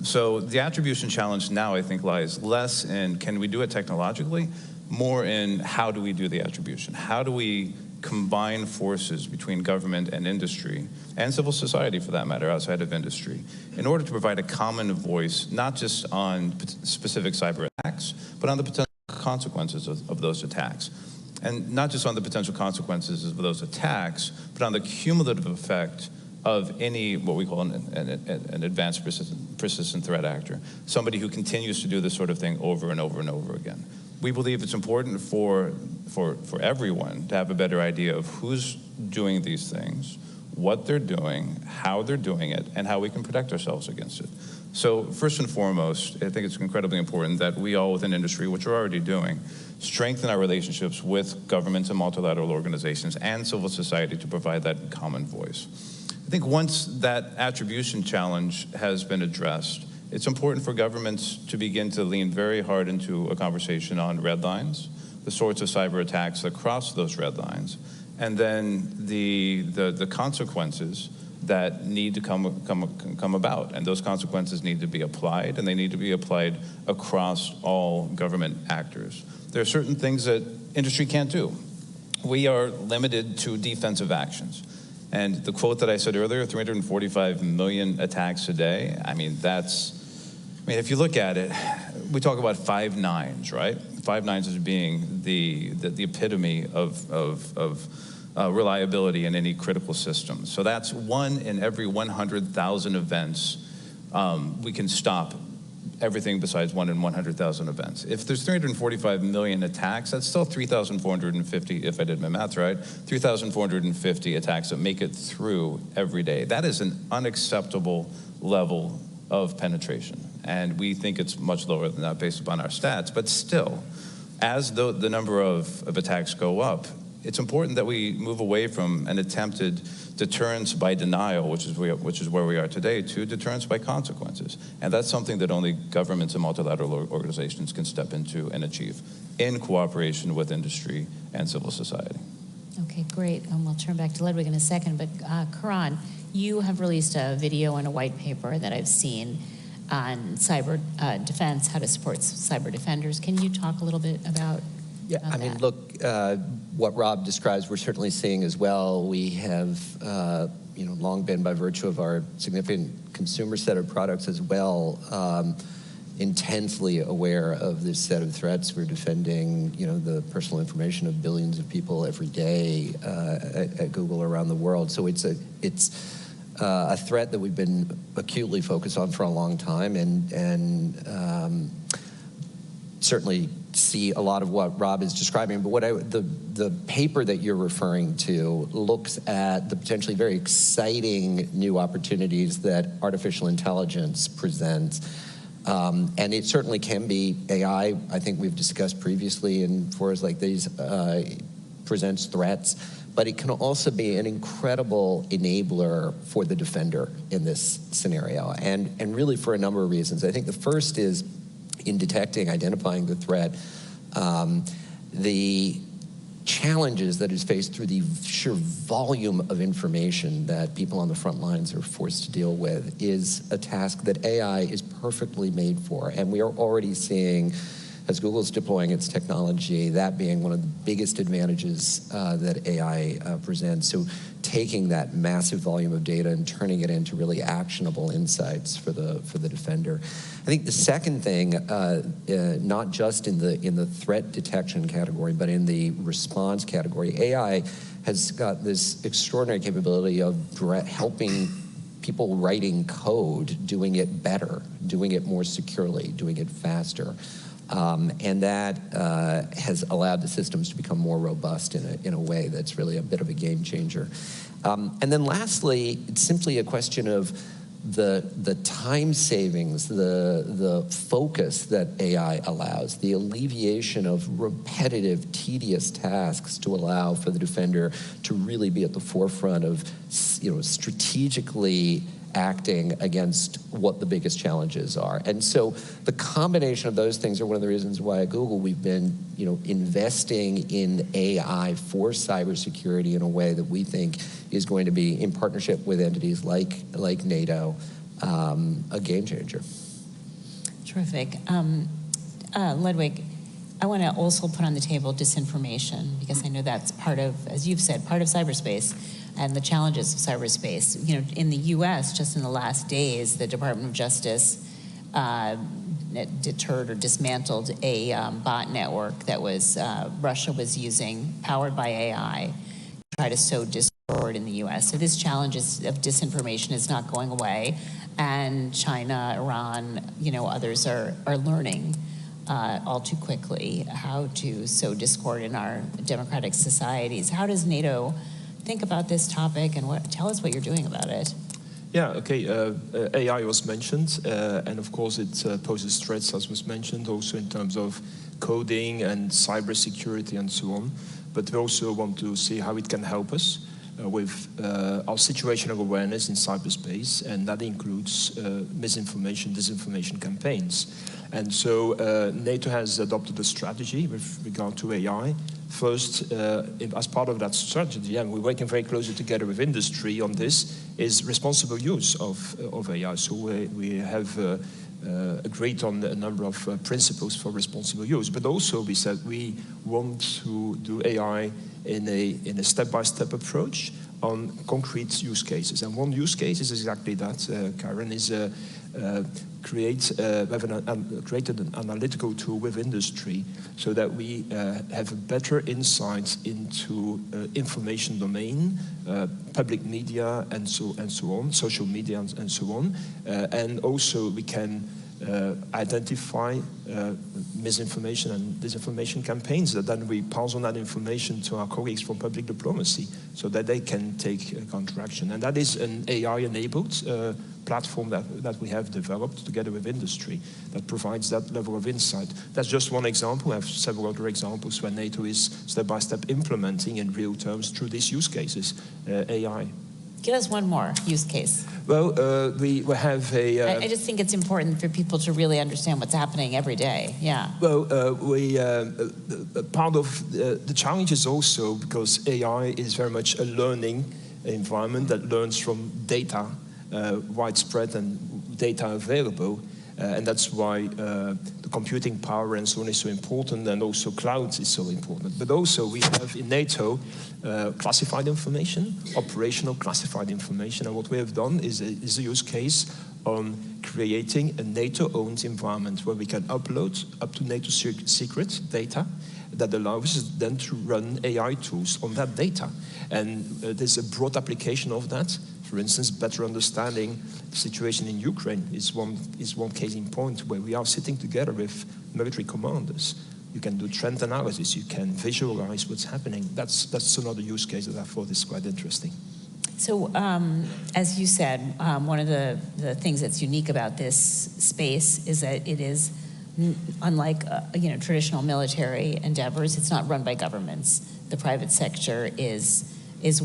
So the attribution challenge now, I think, lies less in can we do it technologically, more in how do we do the attribution? How do we combine forces between government and industry, and civil society for that matter, outside of industry, in order to provide a common voice, not just on specific cyber attacks, but on the potential consequences of those attacks. And not just on the potential consequences of those attacks, but on the cumulative effect of any, what we call an advanced persistent threat actor, somebody who continues to do this sort of thing over and over and over again. We believe it's important for everyone to have a better idea of who's doing these things, what they're doing, how they're doing it, and how we can protect ourselves against it. So first and foremost, I think it's incredibly important that we all within industry, which we're already doing, strengthen our relationships with governments and multilateral organizations and civil society to provide that common voice. I think once that attribution challenge has been addressed, it's important for governments to begin to lean very hard into a conversation on red lines, the sorts of cyber attacks that cross those red lines, and then the consequences that need to come about. And those consequences need to be applied, and they need to be applied across all government actors. There are certain things that industry can't do. We are limited to defensive actions. And the quote that I said earlier, 345 million attacks a day, I mean, if you look at it, we talk about 5 nines, right? 5 nines as being the epitome of reliability in any critical system. So that's 1 in every 100,000 events. We can stop everything besides 1 in 100,000 events. If there's 345 million attacks, that's still 3,450, if I did my math right, 3,450 attacks that make it through every day. That is an unacceptable level of penetration. And we think it's much lower than that based upon our stats. But still, as the number of attacks go up, it's important that we move away from an attempted deterrence by denial, which is where we are today, to deterrence by consequences. And that's something that only governments and multilateral organizations can step into and achieve in cooperation with industry and civil society. Okay, great. We'll turn back to Ludwig in a second. But Karan, you have released a video and a white paper that I've seen on cyber defense, how to support cyber defenders. Can you talk a little bit about I mean, look, what Rob describes, we're certainly seeing as well. We have, long been, by virtue of our significant consumer set of products as well, intensely aware of this set of threats. We're defending, the personal information of billions of people every day at Google around the world. So it's a threat that we've been acutely focused on for a long time, and certainly see a lot of what Rob is describing. But the paper that you're referring to looks at the potentially very exciting new opportunities that artificial intelligence presents. And it certainly can be AI. I think we've discussed previously in forums like these, presents threats, but it can also be an incredible enabler for the defender in this scenario, and really for a number of reasons. I think the first is in detecting, identifying the threat, the challenges that is faced through the sheer volume of information that people on the front lines are forced to deal with is a task that AI is perfectly made for. And we are already seeing, as Google's deploying its technology, that being one of the biggest advantages that AI presents. So taking that massive volume of data and turning it into really actionable insights for the defender. I think the second thing, not just in the threat detection category, but in the response category, AI has got this extraordinary capability of helping people writing code, doing it better, doing it more securely, doing it faster. And that has allowed the systems to become more robust in a way that's really a bit of a game changer. And then lastly, it's simply a question of the time savings, the focus that AI allows, the alleviation of repetitive, tedious tasks to allow for the defender to really be at the forefront of, strategically acting against what the biggest challenges are. And so the combination of those things are one of the reasons why at Google we've been, investing in AI for cybersecurity in a way that we think is going to be, in partnership with entities like NATO, a game changer. Terrific. Ludwig, I want to also put on the table disinformation, because I know that's part of, as you've said, part of cyberspace and the challenges of cyberspace. You know, in the US, just in the last days, the Department of Justice deterred or dismantled a bot network that was Russia was using, powered by AI, to try to sow discord in the US. So this challenge of disinformation is not going away, and China, Iran, you know, others are learning all too quickly how to sow discord in our democratic societies. How does NATO think about this topic, and tell us what you're doing about it? Yeah, okay, AI was mentioned, and of course it poses threats, as was mentioned, also in terms of coding and cybersecurity and so on. But we also want to see how it can help us with our situational awareness in cyberspace, and that includes misinformation, disinformation campaigns. And so NATO has adopted a strategy with regard to AI. First, as part of that strategy, and we're working very closely together with industry on this, is responsible use of AI. So we have agreed on a number of principles for responsible use. But also we said we want to do AI in a step-by-step approach on concrete use cases. And one use case is exactly that, Karen, is created an analytical tool with industry so that we have a better insight into information domain, public media, and so on, social media, and so on. And also we can identify misinformation and disinformation campaigns, that then we pass on that information to our colleagues from public diplomacy so that they can take counteraction. And that is an AI-enabled platform that we have developed together with industry that provides that level of insight. That's just one example. We have several other examples where NATO is step-by-step implementing in real terms through these use cases, AI. Give us one more use case. Well, we have a... I just think it's important for people to really understand what's happening every day. Yeah. Well, part of the challenge is also because AI is very much a learning environment that learns from data, widespread and data available. And that's why the computing power and so on is so important, and also cloud is so important. But also we have in NATO classified information, operational classified information, and what we have done is a use case on creating a NATO-owned environment where we can upload up to NATO secret data that allows us then to run AI tools on that data. And there's a broad application of that. For instance, better understanding the situation in Ukraine is one case in point where we are sitting together with military commanders. You can do trend analysis, you can visualize what's happening. That's another use case that I thought is quite interesting. So, as you said, one of the things that's unique about this space is that it is, unlike traditional military endeavors, it's not run by governments. The private sector is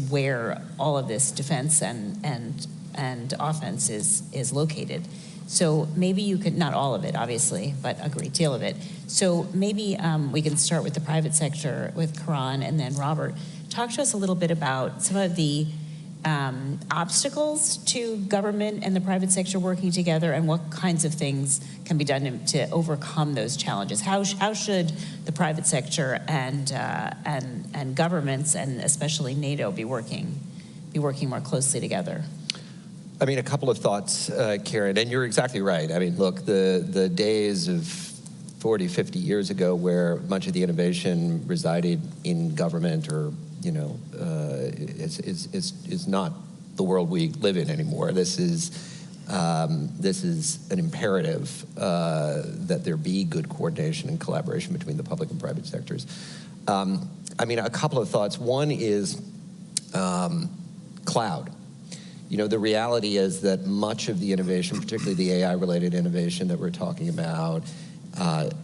where all of this defense and offense is located. So maybe you could, not all of it, obviously, but a great deal of it. So maybe we can start with the private sector with Karan, and then Robert. Talk to us a little bit about some of the obstacles to government and the private sector working together, and what kinds of things can be done to overcome those challenges. How should the private sector and governments, and especially NATO, be working more closely together? I mean, a couple of thoughts, Karen, and you're exactly right. I mean, look, the days of 40, 50 years ago where much of the innovation resided in government or is not the world we live in anymore. This is an imperative that there be good coordination and collaboration between the public and private sectors. I mean, a couple of thoughts. One is cloud. The reality is that much of the innovation, particularly the AI-related innovation that we're talking about,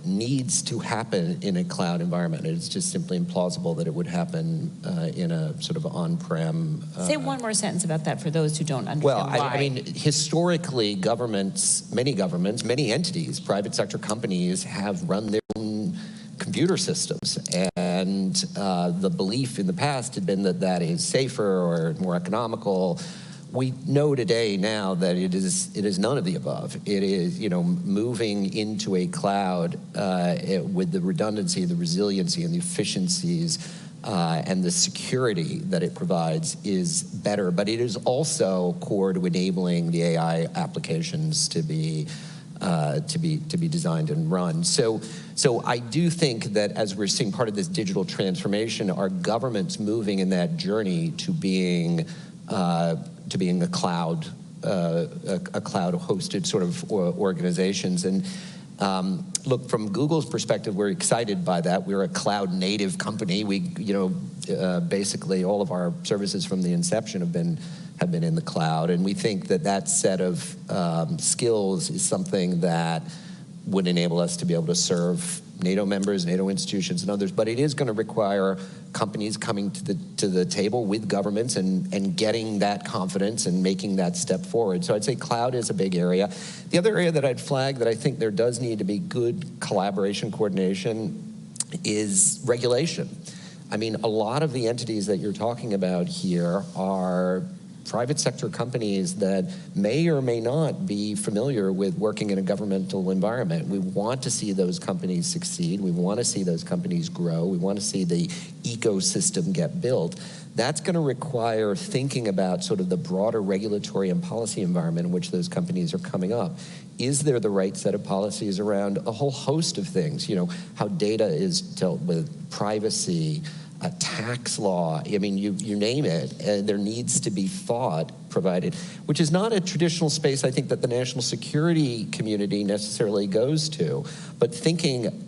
needs to happen in a cloud environment. It's just simply implausible that it would happen in a sort of on-prem... Say one more sentence about that for those who don't understand why. I mean, historically, many entities, private sector companies have run their own computer systems. And the belief in the past had been that is safer or more economical. we know today now that it is none of the above. It is, moving into a cloud with the redundancy, the resiliency, and the efficiencies and the security that it provides is better. But it is also core to enabling the AI applications to be designed and run. So I do think that as we're seeing part of this digital transformation, our government's moving in that journey to being a cloud hosted sort of organizations. And look, from Google's perspective, we're excited by that. We're a cloud native company. We, basically all of our services from the inception have been in the cloud, and we think that set of skills is something that would enable us to be able to serve NATO members, NATO institutions, and others. But it is going to require companies coming to the table with governments and getting that confidence and making that step forward. So I'd say cloud is a big area. The other area that I'd flag that I think there does need to be good collaboration, coordination, is regulation. I mean, a lot of the entities that you're talking about here are private sector companies that may or may not be familiar with working in a governmental environment. We want to see those companies succeed. We want to see those companies grow. We want to see the ecosystem get built. That's going to require thinking about sort of the broader regulatory and policy environment in which those companies are coming up. Is there the right set of policies around a whole host of things? How data is dealt with, privacy, a tax law, I mean, you name it, there needs to be thought provided, which is not a traditional space I think that the national security community necessarily goes to. But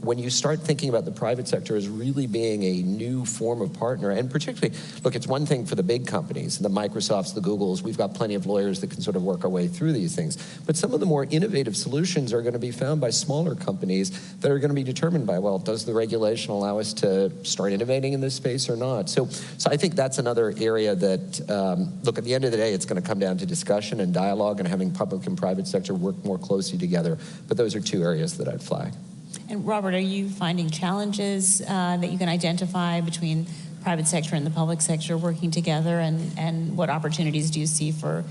when you start thinking about the private sector as really being a new form of partner, and particularly, look, it's one thing for the big companies, the Microsofts, the Googles, we've got plenty of lawyers that can sort of work our way through these things. But some of the more innovative solutions are going to be found by smaller companies that are going to be determined by, well, does the regulation allow us to start innovating in this space or not? So I think that's another area that, look, at the end of the day, it's going to come down to discussion and dialogue and having public and private sector work more closely together. But those are two areas that I'd flag. And Robert, are you finding challenges that you can identify between private sector and the public sector working together, and what opportunities do you see for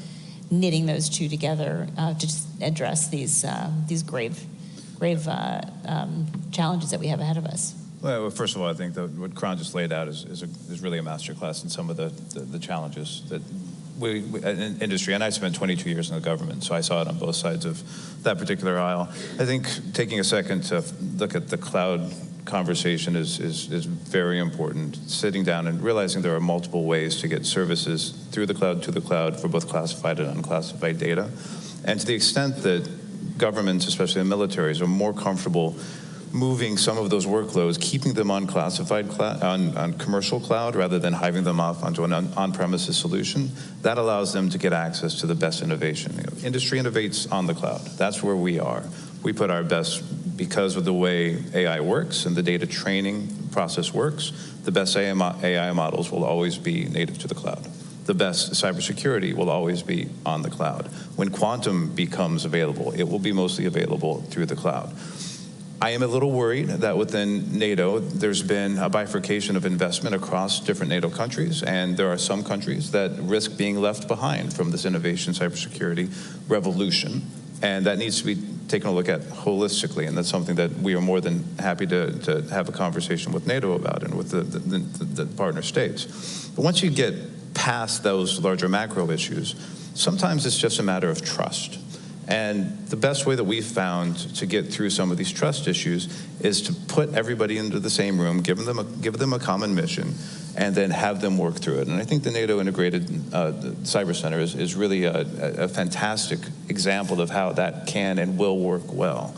knitting those two together to just address these grave challenges that we have ahead of us? Well, first of all, I think that what Kron just laid out is really a masterclass in some of the challenges that we in industry, and I spent 22 years in the government, so I saw it on both sides of that particular aisle. I think taking a second to look at the cloud conversation is very important. Sitting down and realizing there are multiple ways to get services through the cloud to the cloud for both classified and unclassified data. And to the extent that governments, especially the militaries, are more comfortable moving some of those workloads, keeping them on classified on commercial cloud rather than hiving them off onto an on-premises solution, that allows them to get access to the best innovation. Industry innovates on the cloud. That's where we are. We put our best, because of the way AI works and the data training process works, the best AI models will always be native to the cloud. The best cybersecurity will always be on the cloud. When quantum becomes available, it will be mostly available through the cloud. I am a little worried that within NATO, there's been a bifurcation of investment across different NATO countries, and there are some countries that risk being left behind from this innovation cybersecurity revolution, and that needs to be taken a look at holistically, and that's something that we are more than happy to have a conversation with NATO about and with the partner states. But once you get past those larger macro issues, sometimes it's just a matter of trust. And the best way that we've found to get through some of these trust issues is to put everybody into the same room, give them a common mission, and then have them work through it. And I think the NATO Integrated Cyber Center is really a fantastic example of how that can and will work well.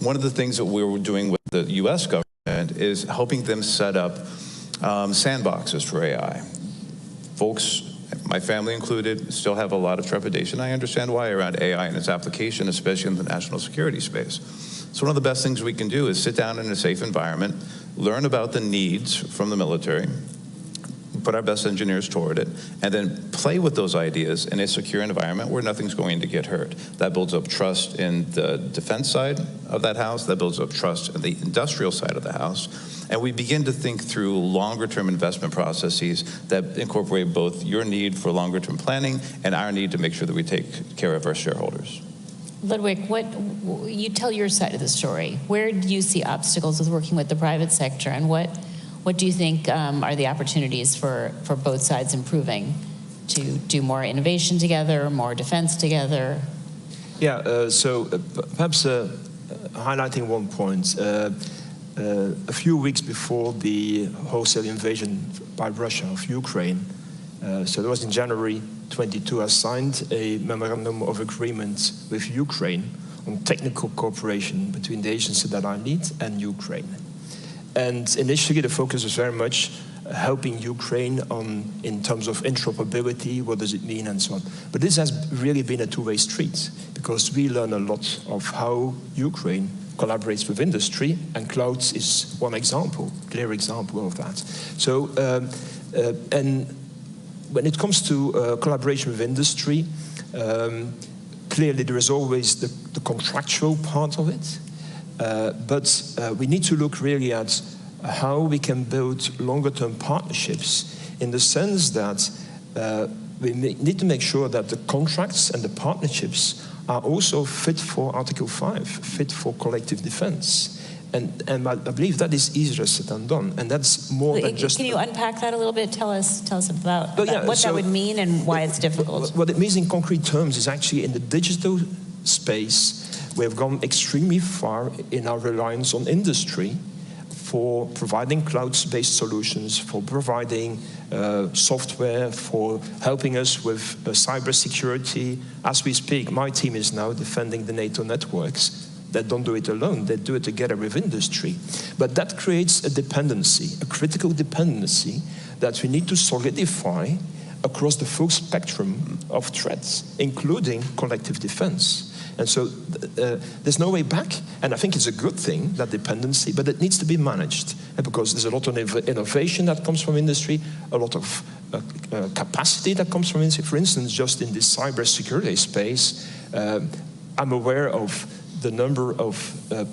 One of the things that we're doing with the US government is helping them set up sandboxes for AI. Folks, my family included, still have a lot of trepidation. I understand why around AI and its application, especially in the national security space. So one of the best things we can do is sit down in a safe environment, learn about the needs from the military, put our best engineers toward it, and then play with those ideas in a secure environment where nothing's going to get hurt. That builds up trust in the defense side of that house, that builds up trust in the industrial side of the house, And we begin to think through longer-term investment processes that incorporate both your need for longer-term planning and our need to make sure that we take care of our shareholders. Ludwig, you tell your side of the story. Where do you see obstacles with working with the private sector, and what do you think are the opportunities for both sides improving to do more innovation together, more defense together? Yeah, perhaps highlighting one point. A few weeks before the wholesale invasion by Russia of Ukraine, so it was in January 22, I signed a memorandum of agreement with Ukraine on technical cooperation between the agency that I lead and Ukraine. And initially the focus was very much helping Ukraine in terms of interoperability, what does it mean, and so on. But this has really been a two-way street, because we learn a lot of how Ukraine collaborates with industry, and clouds is one example, clear example of that. So, and when it comes to collaboration with industry, clearly there is always the contractual part of it, but we need to look really at how we can build longer-term partnerships, in the sense that we need to make sure that the contracts and the partnerships are also fit for Article 5, fit for collective defense. And I believe that is easier said than done, and that's more than just... Can you unpack that a little bit? Tell us about what that would mean and why it's difficult. What it means in concrete terms is actually in the digital space, we have gone extremely far in our reliance on industry for providing cloud-based solutions, for providing software, for helping us with cybersecurity. As we speak, my team is now defending the NATO networks. They don't do it alone, they do it together with industry. But that creates a dependency, a critical dependency that we need to solidify across the full spectrum of threats, including collective defense. And so there's no way back, and I think it's a good thing, that dependency, but it needs to be managed, because there's a lot of innovation that comes from industry, a lot of capacity that comes from industry. For instance, just in this cybersecurity space, I'm aware of the number of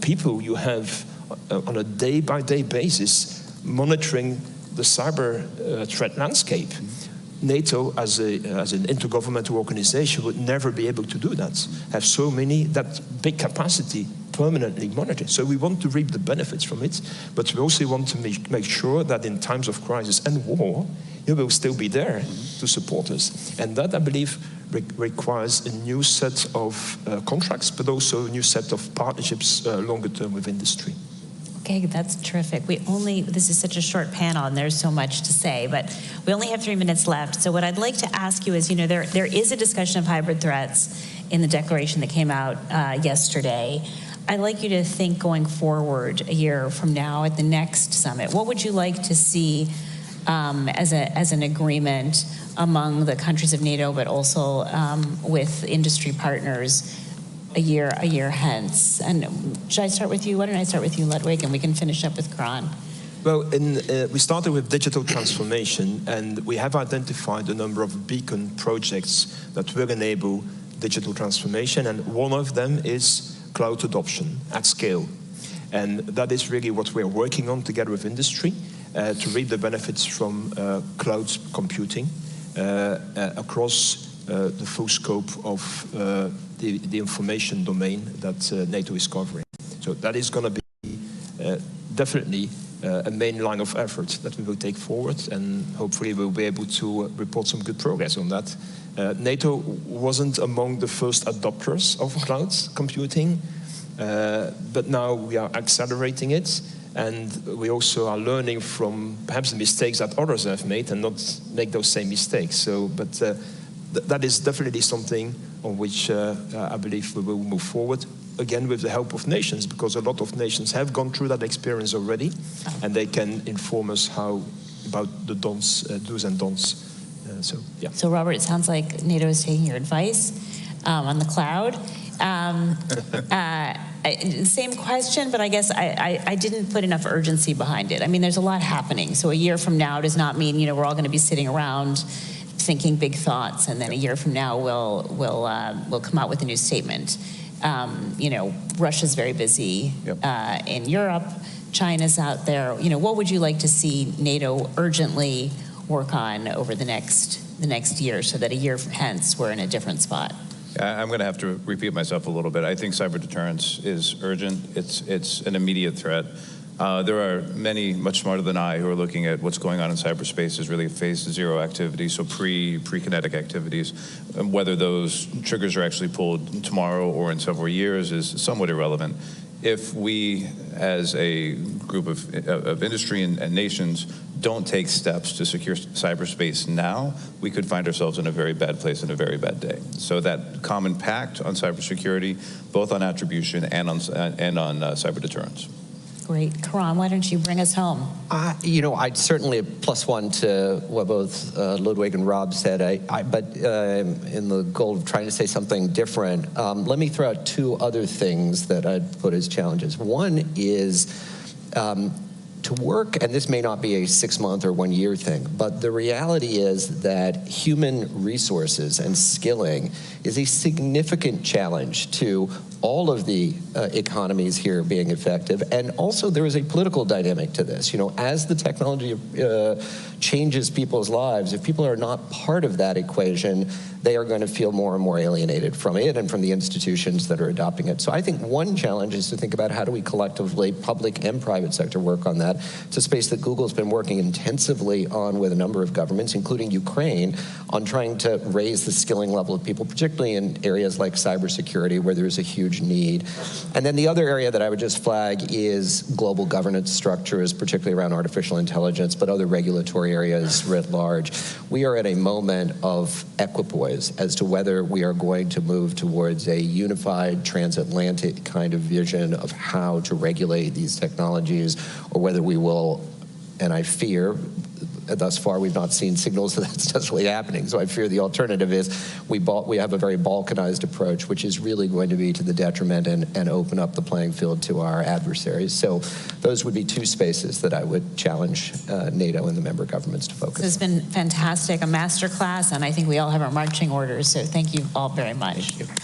people you have on a day-by-day basis monitoring the cyber threat landscape. NATO, as an intergovernmental organization, would never be able to do that. Have so many, that big capacity permanently monitored. So we want to reap the benefits from it, but we also want to make sure that in times of crisis and war, you will still be there to support us. And that, I believe, requires a new set of contracts, but also a new set of partnerships longer term with industry. Okay, that's terrific. This is such a short panel and there's so much to say, but we only have 3 minutes left. So what I'd like to ask you is, there is a discussion of hybrid threats in the declaration that came out yesterday. I'd like you to think going forward a year from now at the next summit. What would you like to see as an agreement among the countries of NATO, but also with industry partners a year hence? And should I start with you? Why don't I start with you, Ludwig, and we can finish up with Kron. Well, we started with digital transformation, and we have identified a number of beacon projects that will enable digital transformation, and one of them is cloud adoption at scale. And that is really what we're working on together with industry to reap the benefits from cloud computing across the full scope of the information domain that NATO is covering. So that is going to be definitely a main line of effort that we will take forward, and hopefully we'll be able to report some good progress on that. NATO wasn't among the first adopters of cloud computing, but now we are accelerating it, and we also are learning from perhaps the mistakes that others have made and not make those same mistakes. So, but that is definitely something on which I believe we will move forward, again with the help of nations, because a lot of nations have gone through that experience already, and they can inform us about the do's and don'ts. So, yeah. So, Robert, it sounds like NATO is taking your advice on the cloud. Same question, but I guess I didn't put enough urgency behind it. I mean, there's a lot happening. So a year from now does not mean, we're all going to be sitting around thinking big thoughts, and then a year from now we'll come out with a new statement. Russia's very busy in Europe. China's out there. You know, what would you like to see NATO urgently work on over the next year, so that a year hence we're in a different spot? I'm going to have to repeat myself a little bit. I think cyber deterrence is urgent. It's an immediate threat. There are many much smarter than I who are looking at what's going on in cyberspace as really phase zero activity, so pre-kinetic activities. And whether those triggers are actually pulled tomorrow or in several years is somewhat irrelevant. If we, as a group of industry and nations, don't take steps to secure cyberspace now, we could find ourselves in a very bad place and a very bad day. So that common pact on cybersecurity, both on attribution and on cyber deterrence. Great. Karan, why don't you bring us home? You know, I'd certainly plus one to what both Ludwig and Rob said, but in the goal of trying to say something different, let me throw out two other things that I'd put as challenges. One is to work, and this may not be a 6-month or 1 year thing, but the reality is that human resources and skilling is a significant challenge to all of the economies here being effective. And also there is a political dynamic to this. You know, as the technology changes people's lives, if people are not part of that equation, they are going to feel more and more alienated from it and from the institutions that are adopting it. So I think one challenge is to think about how do we collectively, public and private sector, work on that. It's a space that Google's been working intensively on with a number of governments, including Ukraine, on trying to raise the skilling level of people, particularly in areas like cybersecurity, where there's a huge need. And then the other area that I would just flag is global governance structures, particularly around artificial intelligence, but other regulatory areas writ large. We are at a moment of equipoise as to whether we are going to move towards a unified transatlantic kind of vision of how to regulate these technologies, or whether we will, and I fear, thus far we've not seen signals that that's necessarily happening, so I fear the alternative is we have a very balkanized approach, which is really going to be to the detriment and open up the playing field to our adversaries. So those would be two spaces that I would challenge NATO and the member governments to focus on. This has been fantastic, a masterclass, and I think we all have our marching orders, so thank you all very much. Thank you.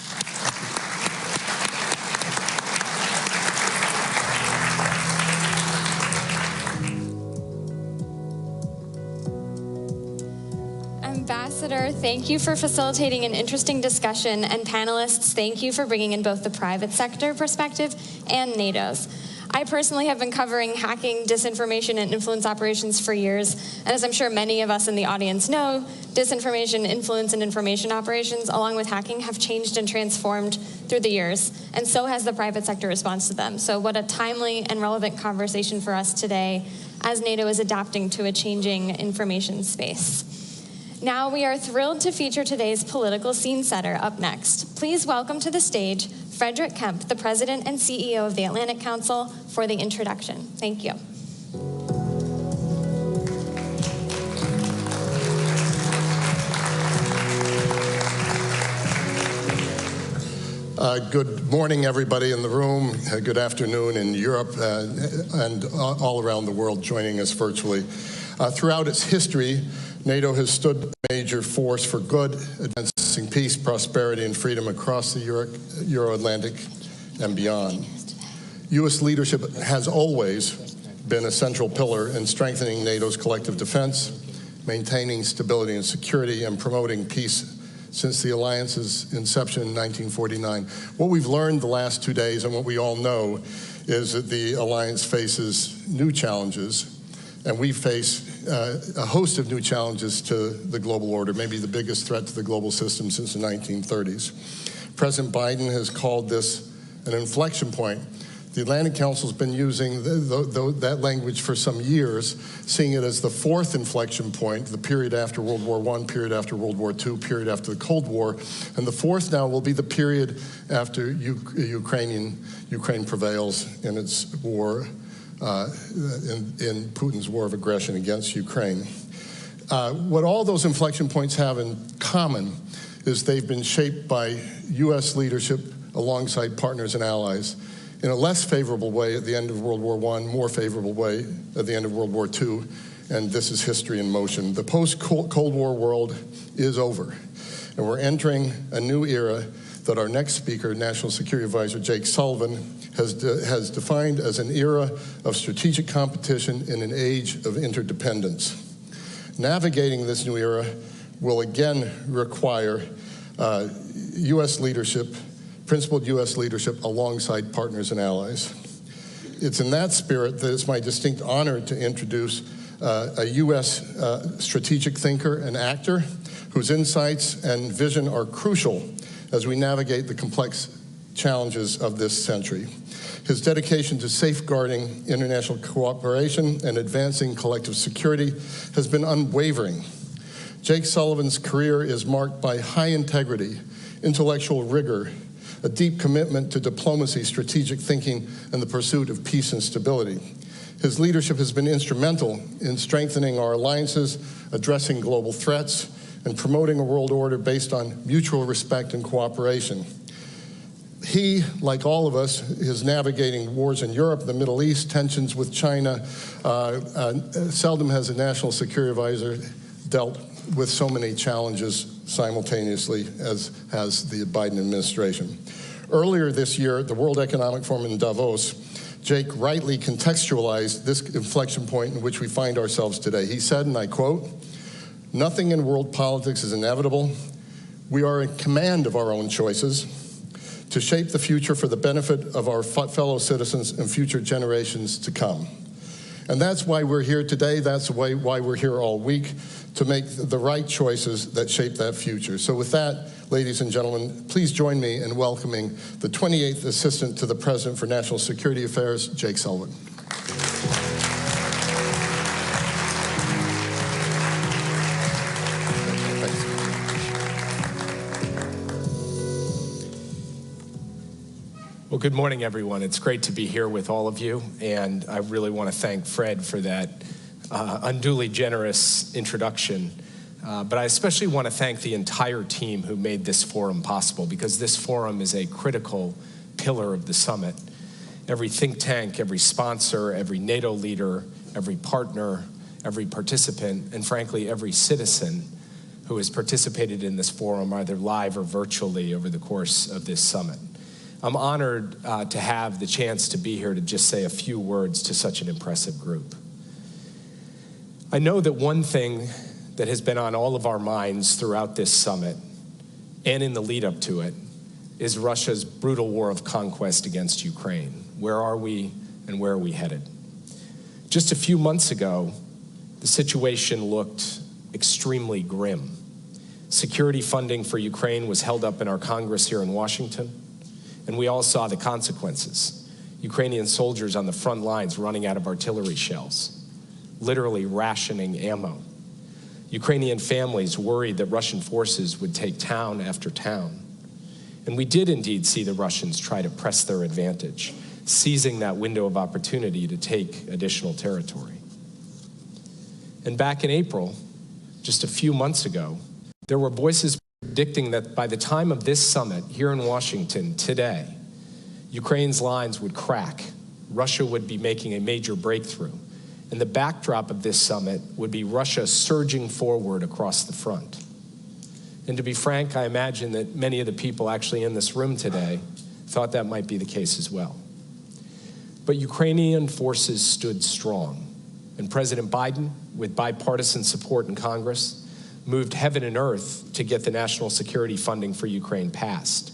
Ambassador, thank you for facilitating an interesting discussion, and panelists, thank you for bringing in both the private sector perspective and NATO's. I personally have been covering hacking, disinformation, and influence operations for years, and as I'm sure many of us in the audience know, disinformation, influence, and information operations, along with hacking, have changed and transformed through the years, and so has the private sector response to them. So what a timely and relevant conversation for us today as NATO is adapting to a changing information space. Now we are thrilled to feature today's political scene setter up next. Please welcome to the stage Frederick Kemp, the President and CEO of the Atlantic Council, for the introduction. Thank you. Good morning, everybody in the room. Good afternoon in Europe and all around the world joining us virtually. Throughout its history, NATO has stood a major force for good, advancing peace, prosperity, and freedom across the Euro-Atlantic and beyond. U.S. leadership has always been a central pillar in strengthening NATO's collective defense, maintaining stability and security, and promoting peace since the alliance's inception in 1949. What we've learned the last 2 days, and what we all know, is that the alliance faces new challenges, and we face a host of new challenges to the global order, maybe the biggest threat to the global system since the 1930s. President Biden has called this an inflection point. The Atlantic Council has been using that language for some years, seeing it as the fourth inflection point, the period after World War I, period after World War II, period after the Cold War, and the fourth now will be the period after Ukraine prevails in its war, in Putin's war of aggression against Ukraine. What all those inflection points have in common is they've been shaped by U.S. leadership alongside partners and allies in a less favorable way at the end of World War I, more favorable way at the end of World War II, and this is history in motion. The post-Cold War world is over, and we're entering a new era that our next speaker, National Security Advisor Jake Sullivan, has defined as an era of strategic competition in an age of interdependence. Navigating this new era will again require U.S. leadership, principled U.S. leadership alongside partners and allies. It's in that spirit that it's my distinct honor to introduce a U.S. Strategic thinker and actor whose insights and vision are crucial as we navigate the complex challenges of this century. His dedication to safeguarding international cooperation and advancing collective security has been unwavering. Jake Sullivan's career is marked by high integrity, intellectual rigor, a deep commitment to diplomacy, strategic thinking, and the pursuit of peace and stability. His leadership has been instrumental in strengthening our alliances, addressing global threats, and promoting a world order based on mutual respect and cooperation. He, like all of us, is navigating wars in Europe, the Middle East, tensions with China. Seldom has a national security advisor dealt with so many challenges simultaneously as has the Biden administration. Earlier this year, at the World Economic Forum in Davos, Jake rightly contextualized this inflection point in which we find ourselves today. He said, and I quote, "Nothing in world politics is inevitable. We are in command of our own choices to shape the future for the benefit of our fellow citizens and future generations to come." And that's why we're here today. That's why we're here all week, to make the right choices that shape that future. So with that, ladies and gentlemen, please join me in welcoming the 28th Assistant to the President for National Security Affairs, Jake Sullivan. Well, good morning, everyone. It's great to be here with all of you, and I really want to thank Fred for that unduly generous introduction. But I especially want to thank the entire team who made this forum possible, because this forum is a critical pillar of the summit. Every think tank, every sponsor, every NATO leader, every partner, every participant, and frankly, every citizen who has participated in this forum, either live or virtually, over the course of this summit. I'm honored to have the chance to be here to just say a few words to such an impressive group. I know that one thing that has been on all of our minds throughout this summit and in the lead up to it is Russia's brutal war of conquest against Ukraine. Where are we and where are we headed? Just a few months ago, the situation looked extremely grim. Security funding for Ukraine was held up in our Congress here in Washington, and we all saw the consequences. Ukrainian soldiers on the front lines running out of artillery shells, literally rationing ammo. Ukrainian families worried that Russian forces would take town after town. And we did indeed see the Russians try to press their advantage, seizing that window of opportunity to take additional territory. And back in April, just a few months ago, there were voices predicting that by the time of this summit here in Washington today, Ukraine's lines would crack, Russia would be making a major breakthrough, and the backdrop of this summit would be Russia surging forward across the front. And to be frank, I imagine that many of the people actually in this room today thought that might be the case as well. But Ukrainian forces stood strong, and President Biden, with bipartisan support in Congress, moved heaven and earth to get the national security funding for Ukraine passed.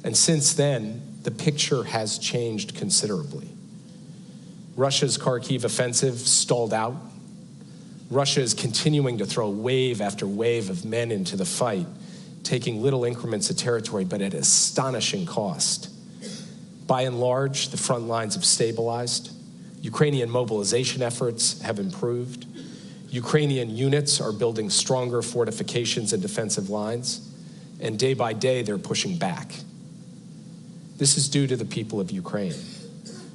And since then, the picture has changed considerably. Russia's Kharkiv offensive stalled out. Russia is continuing to throw wave after wave of men into the fight, taking little increments of territory, but at astonishing cost. By and large, the front lines have stabilized. Ukrainian mobilization efforts have improved. Ukrainian units are building stronger fortifications and defensive lines, and day by day they're pushing back. This is due to the people of Ukraine,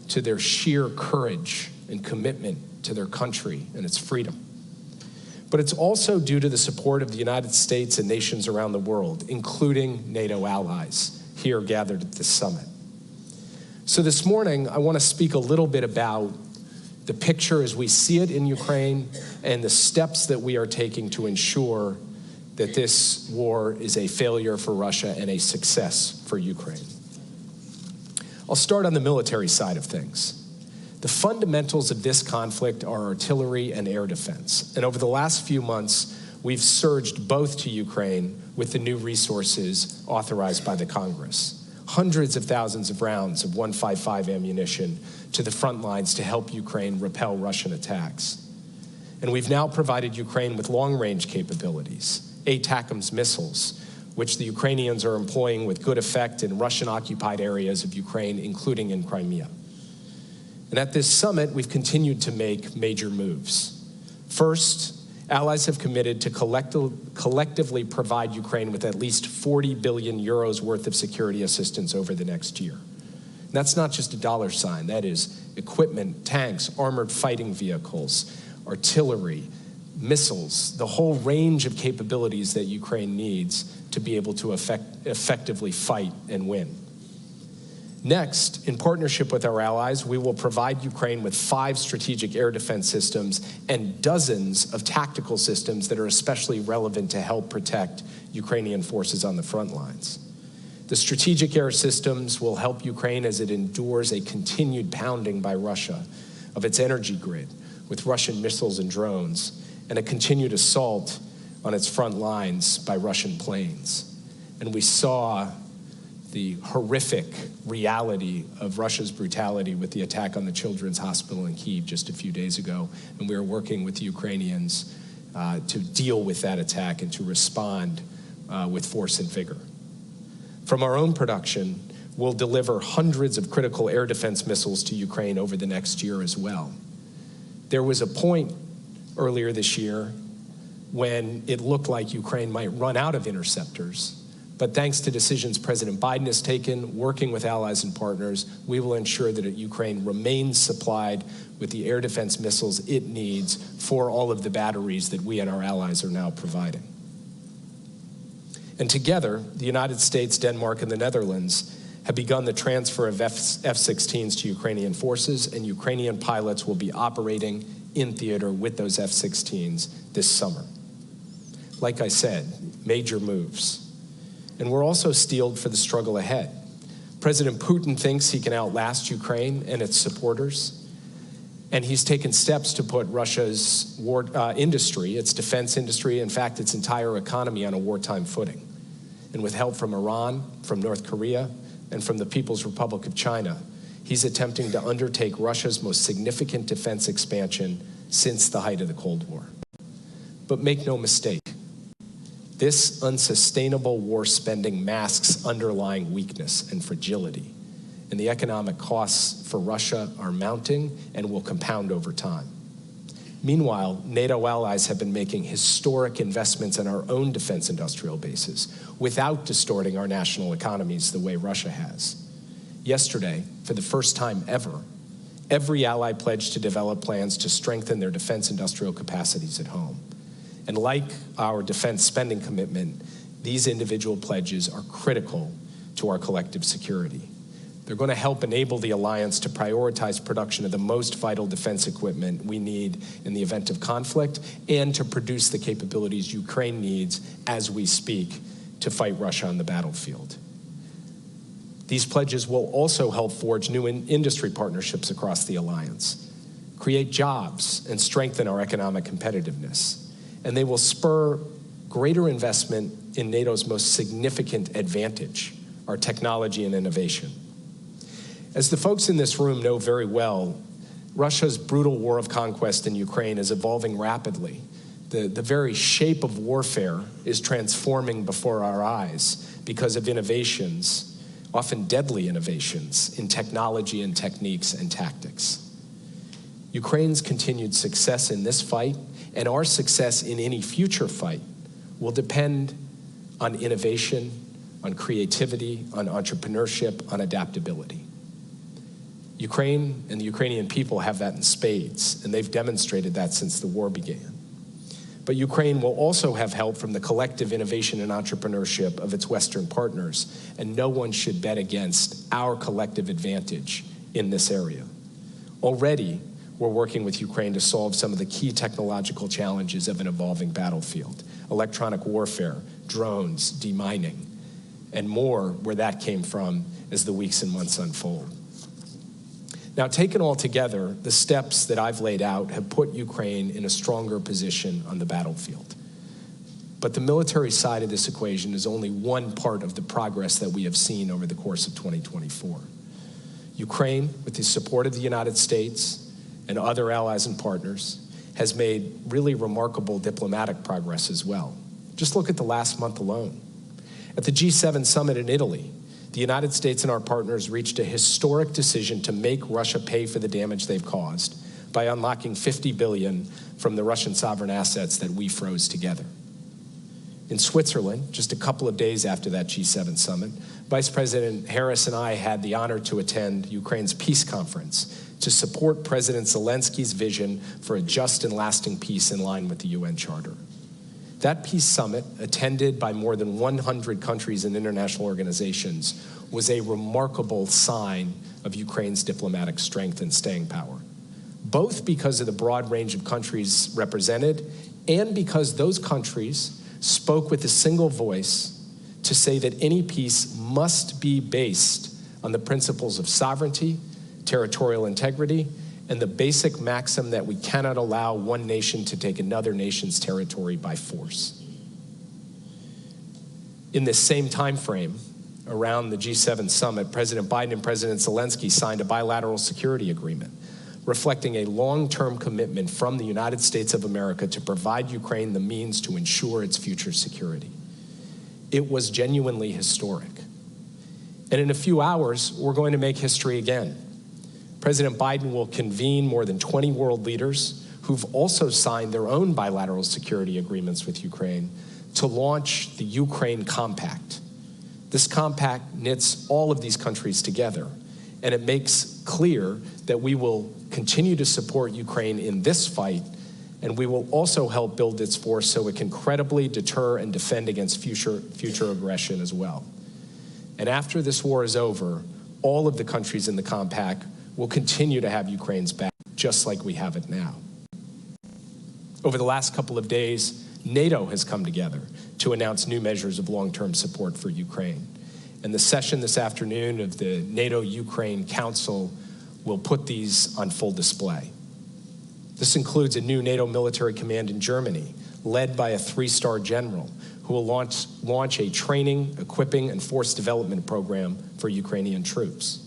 to their sheer courage and commitment to their country and its freedom. But it's also due to the support of the United States and nations around the world, including NATO allies here gathered at this summit. So this morning, I want to speak a little bit about the picture as we see it in Ukraine and the steps that we are taking to ensure that this war is a failure for Russia and a success for Ukraine. I'll start on the military side of things. The fundamentals of this conflict are artillery and air defense. And over the last few months, we've surged both to Ukraine with the new resources authorized by the Congress. Hundreds of thousands of rounds of 155 ammunition to the front lines to help Ukraine repel Russian attacks. And we've now provided Ukraine with long-range capabilities, ATACMS missiles, which the Ukrainians are employing with good effect in Russian-occupied areas of Ukraine, including in Crimea. And at this summit, we've continued to make major moves. First, allies have committed to collectively provide Ukraine with at least 40 billion euros worth of security assistance over the next year. And that's not just a dollar sign. That is equipment, tanks, armored fighting vehicles, artillery, missiles, the whole range of capabilities that Ukraine needs to be able to effectively fight and win. Next, in partnership with our allies, we will provide Ukraine with 5 strategic air defense systems and dozens of tactical systems that are especially relevant to help protect Ukrainian forces on the front lines. The strategic air systems will help Ukraine as it endures a continued pounding by Russia of its energy grid with Russian missiles and drones, and a continued assault on its front lines by Russian planes. And we saw the horrific reality of Russia's brutality with the attack on the Children's Hospital in Kyiv just a few days ago, and we are working with the Ukrainians to deal with that attack and to respond with force and vigor. From our own production, we'll deliver hundreds of critical air defense missiles to Ukraine over the next year as well. There was a point earlier this year when it looked like Ukraine might run out of interceptors. But thanks to decisions President Biden has taken, working with allies and partners, we will ensure that Ukraine remains supplied with the air defense missiles it needs for all of the batteries that we and our allies are now providing. And together, the United States, Denmark, and the Netherlands have begun the transfer of F-16s to Ukrainian forces, and Ukrainian pilots will be operating in theater with those F-16s this summer. Like I said, major moves. And we're also steeled for the struggle ahead. President Putin thinks he can outlast Ukraine and its supporters, and he's taken steps to put Russia's war industry, its defense industry, in fact, its entire economy on a wartime footing. And with help from Iran, from North Korea, and from the People's Republic of China, he's attempting to undertake Russia's most significant defense expansion since the height of the Cold War. But make no mistake, this unsustainable war spending masks underlying weakness and fragility, and the economic costs for Russia are mounting and will compound over time. Meanwhile, NATO allies have been making historic investments in our own defense industrial bases without distorting our national economies the way Russia has. Yesterday, for the first time ever, every ally pledged to develop plans to strengthen their defense industrial capacities at home. And like our defense spending commitment, these individual pledges are critical to our collective security. They're going to help enable the alliance to prioritize production of the most vital defense equipment we need in the event of conflict and to produce the capabilities Ukraine needs as we speak to fight Russia on the battlefield. These pledges will also help forge new industry partnerships across the alliance, create jobs, and strengthen our economic competitiveness. And they will spur greater investment in NATO's most significant advantage, our technology and innovation. As the folks in this room know very well, Russia's brutal war of conquest in Ukraine is evolving rapidly. The very shape of warfare is transforming before our eyes because of innovations, often deadly innovations, in technology and techniques and tactics. Ukraine's continued success in this fight and our success in any future fight will depend on innovation, on creativity, on entrepreneurship, on adaptability. Ukraine and the Ukrainian people have that in spades, and they've demonstrated that since the war began. But Ukraine will also have help from the collective innovation and entrepreneurship of its Western partners, and no one should bet against our collective advantage in this area. Already, we're working with Ukraine to solve some of the key technological challenges of an evolving battlefield. electronic warfare, drones, demining, and more where that came from as the weeks and months unfold. Now, taken all together, the steps that I've laid out have put Ukraine in a stronger position on the battlefield. But the military side of this equation is only one part of the progress that we have seen over the course of 2024. Ukraine, with the support of the United States and other allies and partners, has made really remarkable diplomatic progress as well. Just look at the last month alone. At the G7 summit in Italy, the United States and our partners reached a historic decision to make Russia pay for the damage they've caused by unlocking $50 billion from the Russian sovereign assets that we froze together. In Switzerland, just a couple of days after that G7 summit, Vice President Harris and I had the honor to attend Ukraine's peace conference to support President Zelensky's vision for a just and lasting peace in line with the UN Charter. That peace summit, attended by more than 100 countries and international organizations, was a remarkable sign of Ukraine's diplomatic strength and staying power, both because of the broad range of countries represented and because those countries spoke with a single voice to say that any peace must be based on the principles of sovereignty, territorial integrity, and the basic maxim that we cannot allow one nation to take another nation's territory by force. In this same time frame, around the G7 summit, President Biden and President Zelensky signed a bilateral security agreement reflecting a long-term commitment from the United States of America to provide Ukraine the means to ensure its future security. It was genuinely historic. And in a few hours, we're going to make history again. President Biden will convene more than 20 world leaders who've also signed their own bilateral security agreements with Ukraine to launch the Ukraine Compact. This compact knits all of these countries together, and it makes clear that we will continue to support Ukraine in this fight, and we will also help build its force so it can credibly deter and defend against future aggression as well. And after this war is over, all of the countries in the compact will continue to have Ukraine's back, just like we have it now. Over the last couple of days, NATO has come together to announce new measures of long-term support for Ukraine. And the session this afternoon of the NATO-Ukraine Council will put these on full display. This includes a new NATO military command in Germany, led by a 3-star general, who will launch a training, equipping, and force development program for Ukrainian troops.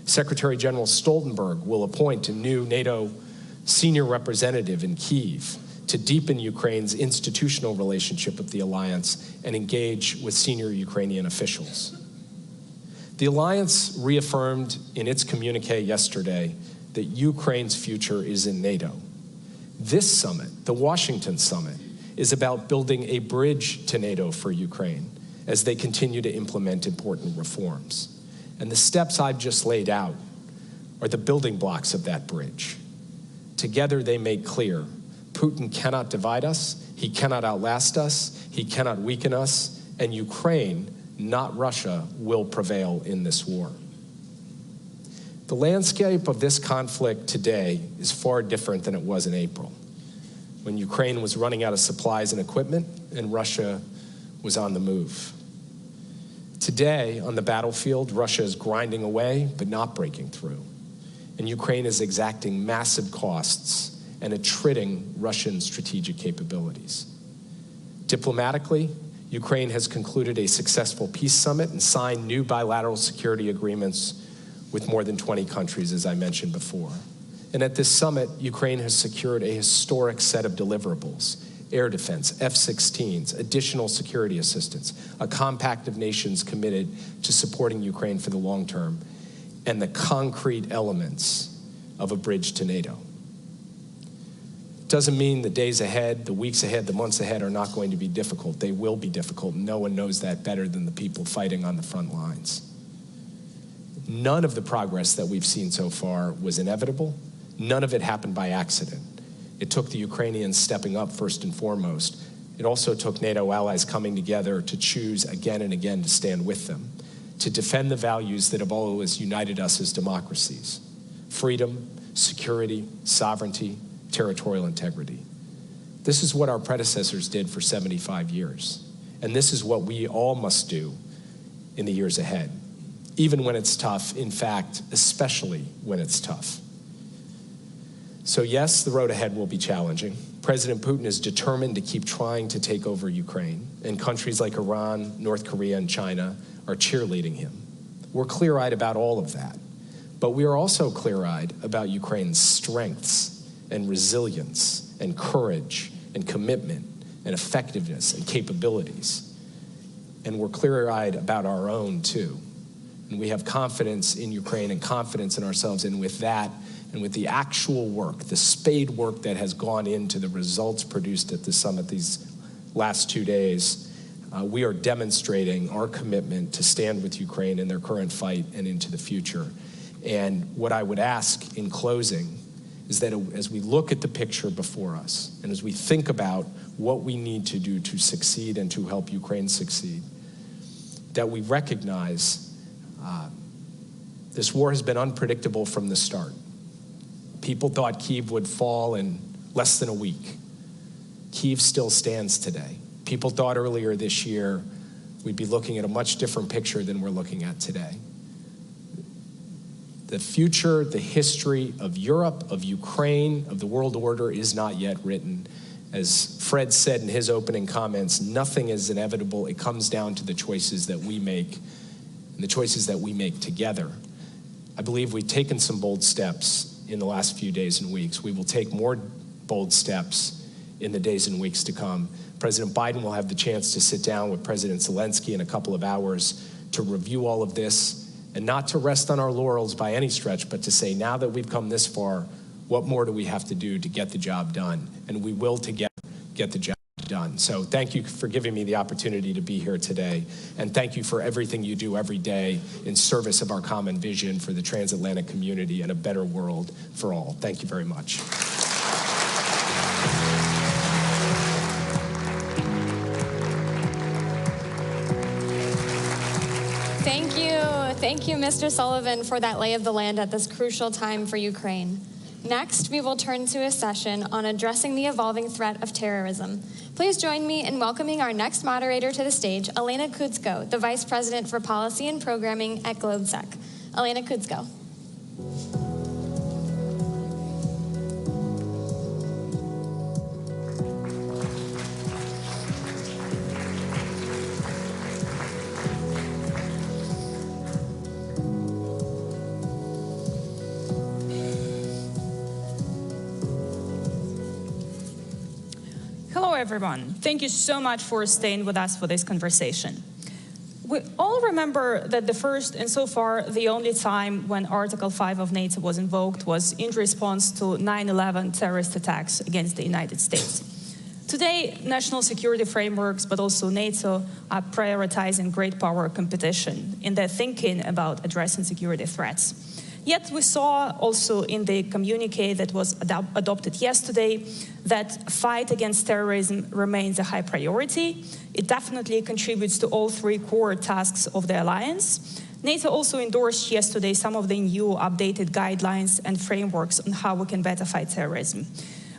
Secretary General Stoltenberg will appoint a new NATO senior representative in Kyiv to deepen Ukraine's institutional relationship with the alliance and engage with senior Ukrainian officials. The alliance reaffirmed in its communique yesterday that Ukraine's future is in NATO. This summit, the Washington summit, is about building a bridge to NATO for Ukraine as they continue to implement important reforms. And the steps I've just laid out are the building blocks of that bridge. Together they make clear Putin cannot divide us, he cannot outlast us, he cannot weaken us, and Ukraine, not Russia, will prevail in this war. The landscape of this conflict today is far different than it was in April, when Ukraine was running out of supplies and equipment and Russia was on the move. Today, on the battlefield, Russia is grinding away but not breaking through, and Ukraine is exacting massive costs and attriting Russian strategic capabilities. Diplomatically, Ukraine has concluded a successful peace summit and signed new bilateral security agreements with more than 20 countries, as I mentioned before. And at this summit, Ukraine has secured a historic set of deliverables: air defense, F-16s, additional security assistance, a compact of nations committed to supporting Ukraine for the long term, and the concrete elements of a bridge to NATO. Doesn't mean the days ahead, the weeks ahead, the months ahead are not going to be difficult. They will be difficult. No one knows that better than the people fighting on the front lines. None of the progress that we've seen so far was inevitable. None of it happened by accident. It took the Ukrainians stepping up first and foremost. It also took NATO allies coming together to choose again and again to stand with them, to defend the values that have always united us as democracies: freedom, security, sovereignty, territorial integrity. This is what our predecessors did for 75 years. And this is what we all must do in the years ahead, even when it's tough, in fact, especially when it's tough. So yes, the road ahead will be challenging. President Putin is determined to keep trying to take over Ukraine, and countries like Iran, North Korea, and China are cheerleading him. We're clear-eyed about all of that, but we are also clear-eyed about Ukraine's strengths and resilience and courage and commitment and effectiveness and capabilities. And we're clear-eyed about our own too. And we have confidence in Ukraine and confidence in ourselves, and with that, and with the actual work, the spade work that has gone into the results produced at the summit these last 2 days, we are demonstrating our commitment to stand with Ukraine in their current fight and into the future. And what I would ask in closing is that as we look at the picture before us, and as we think about what we need to do to succeed and to help Ukraine succeed, that we recognize this war has been unpredictable from the start. People thought Kyiv would fall in less than a week. Kyiv still stands today. People thought earlier this year we'd be looking at a much different picture than we're looking at today. The future, the history of Europe, of Ukraine, of the world order is not yet written. As Fred said in his opening comments, nothing is inevitable. It comes down to the choices that we make and the choices that we make together. I believe we've taken some bold steps in the last few days and weeks. We will take more bold steps in the days and weeks to come. President Biden will have the chance to sit down with President Zelensky in a couple of hours to review all of this, and not to rest on our laurels by any stretch, but to say, now that we've come this far, what more do we have to do to get the job done? And we will together get the job done. So thank you for giving me the opportunity to be here today. And thank you for everything you do every day in service of our common vision for the transatlantic community and a better world for all. Thank you very much. Thank you, Mr. Sullivan, for that lay of the land at this crucial time for Ukraine. Next, we will turn to a session on addressing the evolving threat of terrorism. Please join me in welcoming our next moderator to the stage, Elena Kuzko, the Vice President for Policy and Programming at GlobeSec. Elena Kuzko. Hello, everyone. Thank you so much for staying with us for this conversation. We all remember that the first and so far the only time when Article 5 of NATO was invoked was in response to 9/11 terrorist attacks against the United States. Today, national security frameworks, but also NATO, are prioritizing great power competition in their thinking about addressing security threats. Yet we saw also in the communique that was adopted yesterday that fight against terrorism remains a high priority. It definitely contributes to all three core tasks of the alliance. NATO also endorsed yesterday some of the new updated guidelines and frameworks on how we can better fight terrorism.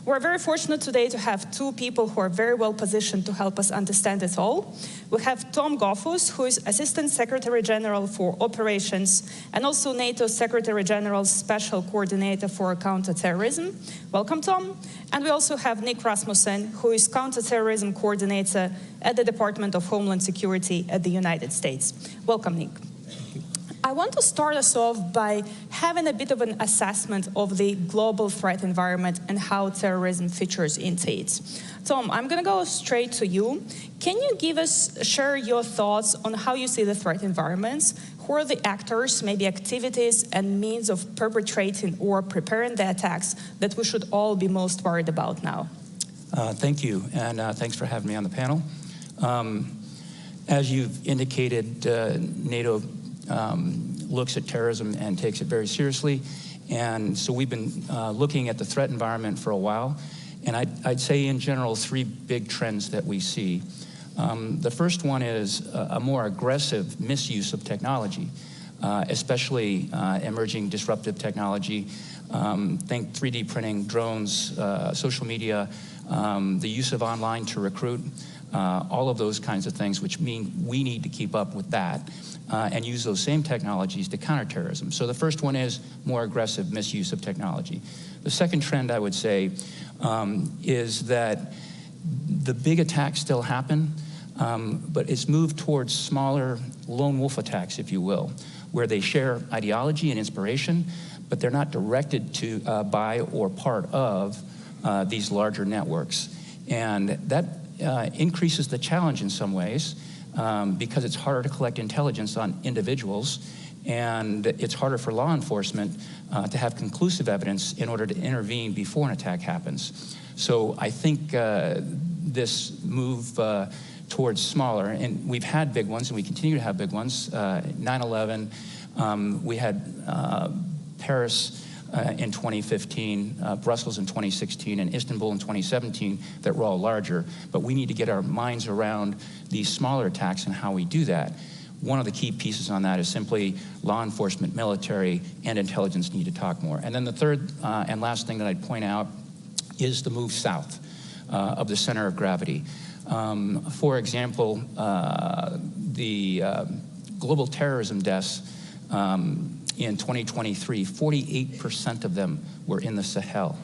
We're very fortunate today to have two people who are very well positioned to help us understand it all. We have Tom Goffus, who is Assistant Secretary General for Operations and also NATO Secretary General's Special Coordinator for Counterterrorism. Welcome, Tom. And we also have Nick Rasmussen, who is Counterterrorism Coordinator at the Department of Homeland Security at the United States. Welcome, Nick. I want to start us off by having a bit of an assessment of the global threat environment and how terrorism features into it. Tom, I'm going to go straight to you. Can you share your thoughts on how you see the threat environments? Who are the actors, maybe activities and means of perpetrating or preparing the attacks that we should all be most worried about now? Thank you, and thanks for having me on the panel. As you've indicated, NATO looks at terrorism and takes it very seriously. And so we've been looking at the threat environment for a while. And I'd say in general, three big trends that we see. The first one is a more aggressive misuse of technology, especially emerging disruptive technology. Think 3D printing, drones, social media, the use of online to recruit, all of those kinds of things, which mean we need to keep up with that and use those same technologies to counter terrorism. So the first one is more aggressive misuse of technology. The second trend, I would say, is that the big attacks still happen, but it's moved towards smaller lone wolf attacks, if you will, where they share ideology and inspiration, but they're not directed to by or part of these larger networks. And that increases the challenge in some ways because it's harder to collect intelligence on individuals, and it's harder for law enforcement to have conclusive evidence in order to intervene before an attack happens. So I think this move towards smaller, and we've had big ones and we continue to have big ones, 9/11, we had Paris in 2015, Brussels in 2016, and Istanbul in 2017 that were all larger. But we need to get our minds around these smaller attacks and how we do that. One of the key pieces on that is simply law enforcement, military, and intelligence need to talk more. And then the third and last thing that I'd point out is the move south of the center of gravity. For example, the global terrorism deaths in 2023, 48% of them were in the Sahel.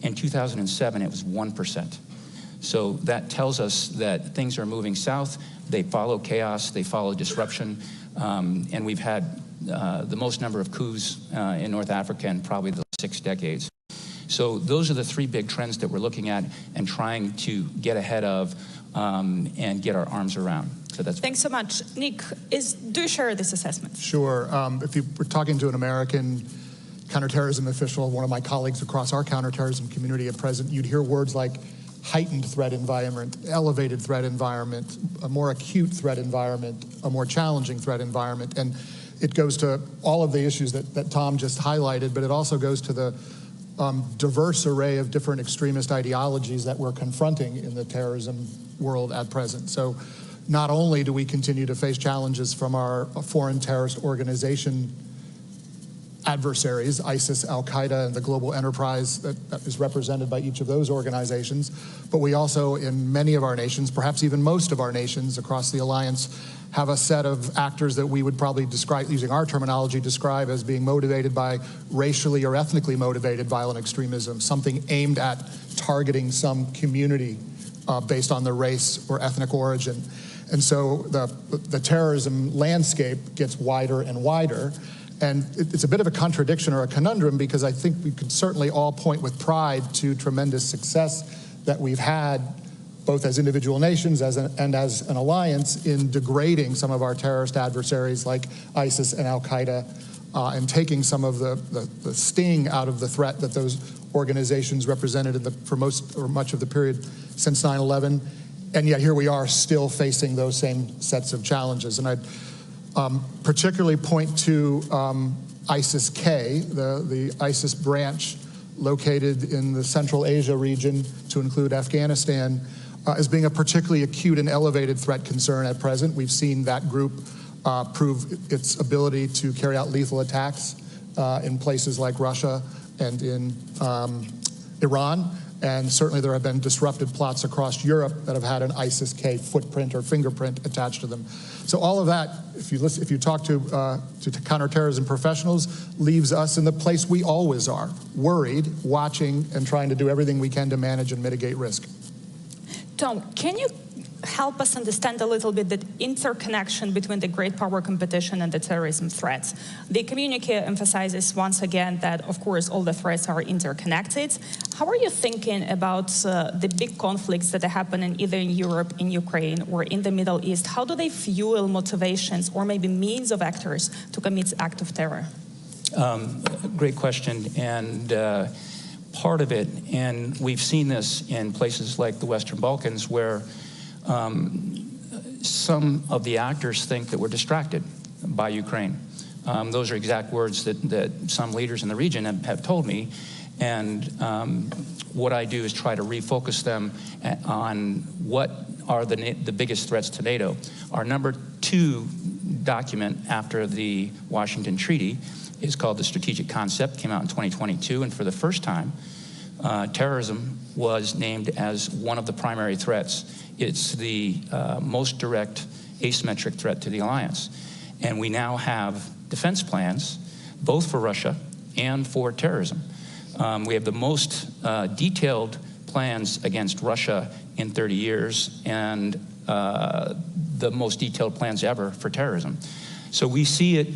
In 2007, it was 1%. So that tells us that things are moving south. They follow chaos, they follow disruption, and we've had the most number of coups in North Africa in probably the last 6 decades. So those are the 3 big trends that we're looking at and trying to get ahead of and get our arms around. So that's Thanks so much. Nick, do you share this assessment? Sure. If you were talking to an American counterterrorism official, one of my colleagues across our counterterrorism community at present, you'd hear words like heightened threat environment, elevated threat environment, a more acute threat environment, a more challenging threat environment. And it goes to all of the issues that Tom just highlighted, but it also goes to the diverse array of different extremist ideologies that we're confronting in the terrorism world at present. So not only do we continue to face challenges from our foreign terrorist organization adversaries, ISIS, Al-Qaeda, and the global enterprise that is represented by each of those organizations, but we also, in many of our nations, perhaps even most of our nations across the alliance, have a set of actors that we would probably describe, using our terminology, describe as being motivated by racially or ethnically motivated violent extremism, something aimed at targeting some community based on their race or ethnic origin. And so the terrorism landscape gets wider and wider. And it's a bit of a contradiction or a conundrum, because I think we could certainly all point with pride to tremendous success that we've had, both as individual nations and as an alliance, in degrading some of our terrorist adversaries like ISIS and Al-Qaeda, and taking some of the sting out of the threat that those organizations represented for most or much of the period since 9/11. And yet here we are still facing those same sets of challenges. And I'd particularly point to ISIS-K, the ISIS branch located in the Central Asia region, to include Afghanistan, as being a particularly acute and elevated threat concern at present. We've seen that group prove its ability to carry out lethal attacks in places like Russia and in Iran. And certainly there have been disrupted plots across Europe that have had an ISIS-K footprint or fingerprint attached to them. So all of that, if you talk to counterterrorism professionals, leaves us in the place we always are, worried, watching, and trying to do everything we can to manage and mitigate risk. Tom, can you help us understand a little bit the interconnection between the great power competition and the terrorism threats? The communique emphasizes once again that, of course, all the threats are interconnected. How are you thinking about the big conflicts that happen in either in Europe, in Ukraine, or in the Middle East? How do they fuel motivations or maybe means of actors to commit acts of terror? Great question. And part of it, and we've seen this in places like the Western Balkans, where some of the actors think that we're distracted by Ukraine. Those are exact words that some leaders in the region have told me. And what I do is try to refocus them on what are the biggest threats to NATO. Our number 2 document after the Washington Treaty is called the Strategic Concept, came out in 2022, and for the first time, terrorism was named as one of the primary threats. It's the most direct asymmetric threat to the alliance. And we now have defense plans, both for Russia and for terrorism. We have the most detailed plans against Russia in 30 years and the most detailed plans ever for terrorism. So we see it,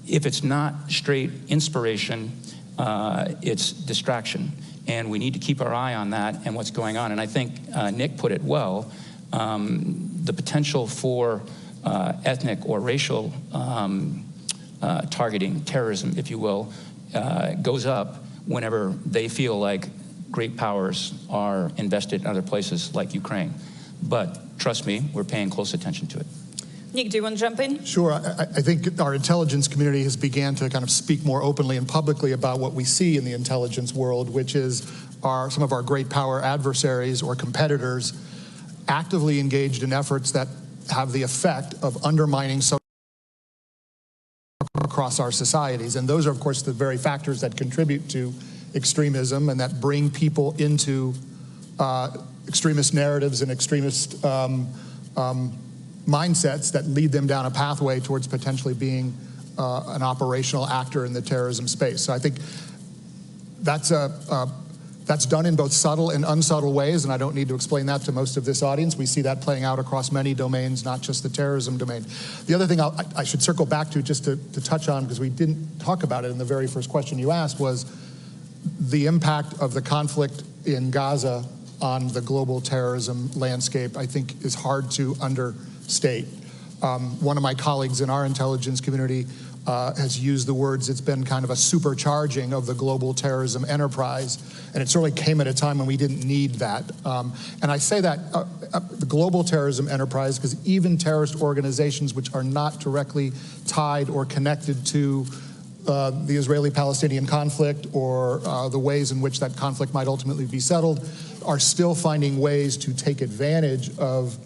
if it's not straight inspiration, it's distraction. And we need to keep our eye on that and what's going on. And I think Nick put it well, the potential for ethnic or racial targeting, terrorism, if you will, goes up whenever they feel like great powers are invested in other places like Ukraine. But trust me, we're paying close attention to it. Nick, do you want to jump in? Sure. I think our intelligence community has began to kind of speak more openly and publicly about what we see in the intelligence world, which is some of our great power adversaries or competitors actively engaged in efforts that have the effect of undermining social across our societies. And those are, of course, the very factors that contribute to extremism and that bring people into extremist narratives and extremist mindsets that lead them down a pathway towards potentially being an operational actor in the terrorism space. So I think that's done in both subtle and unsubtle ways, and I don't need to explain that to most of this audience. We see that playing out across many domains, not just the terrorism domain. The other thing I should circle back to, just to touch on, because we didn't talk about it in the very first question you asked, was the impact of the conflict in Gaza on the global terrorism landscape, I think, is hard to understate. One of my colleagues in our intelligence community has used the words, it's been kind of a supercharging of the global terrorism enterprise, and it certainly came at a time when we didn't need that. And I say that, the global terrorism enterprise, because even terrorist organizations which are not directly tied or connected to the Israeli-Palestinian conflict or the ways in which that conflict might ultimately be settled, are still finding ways to take advantage of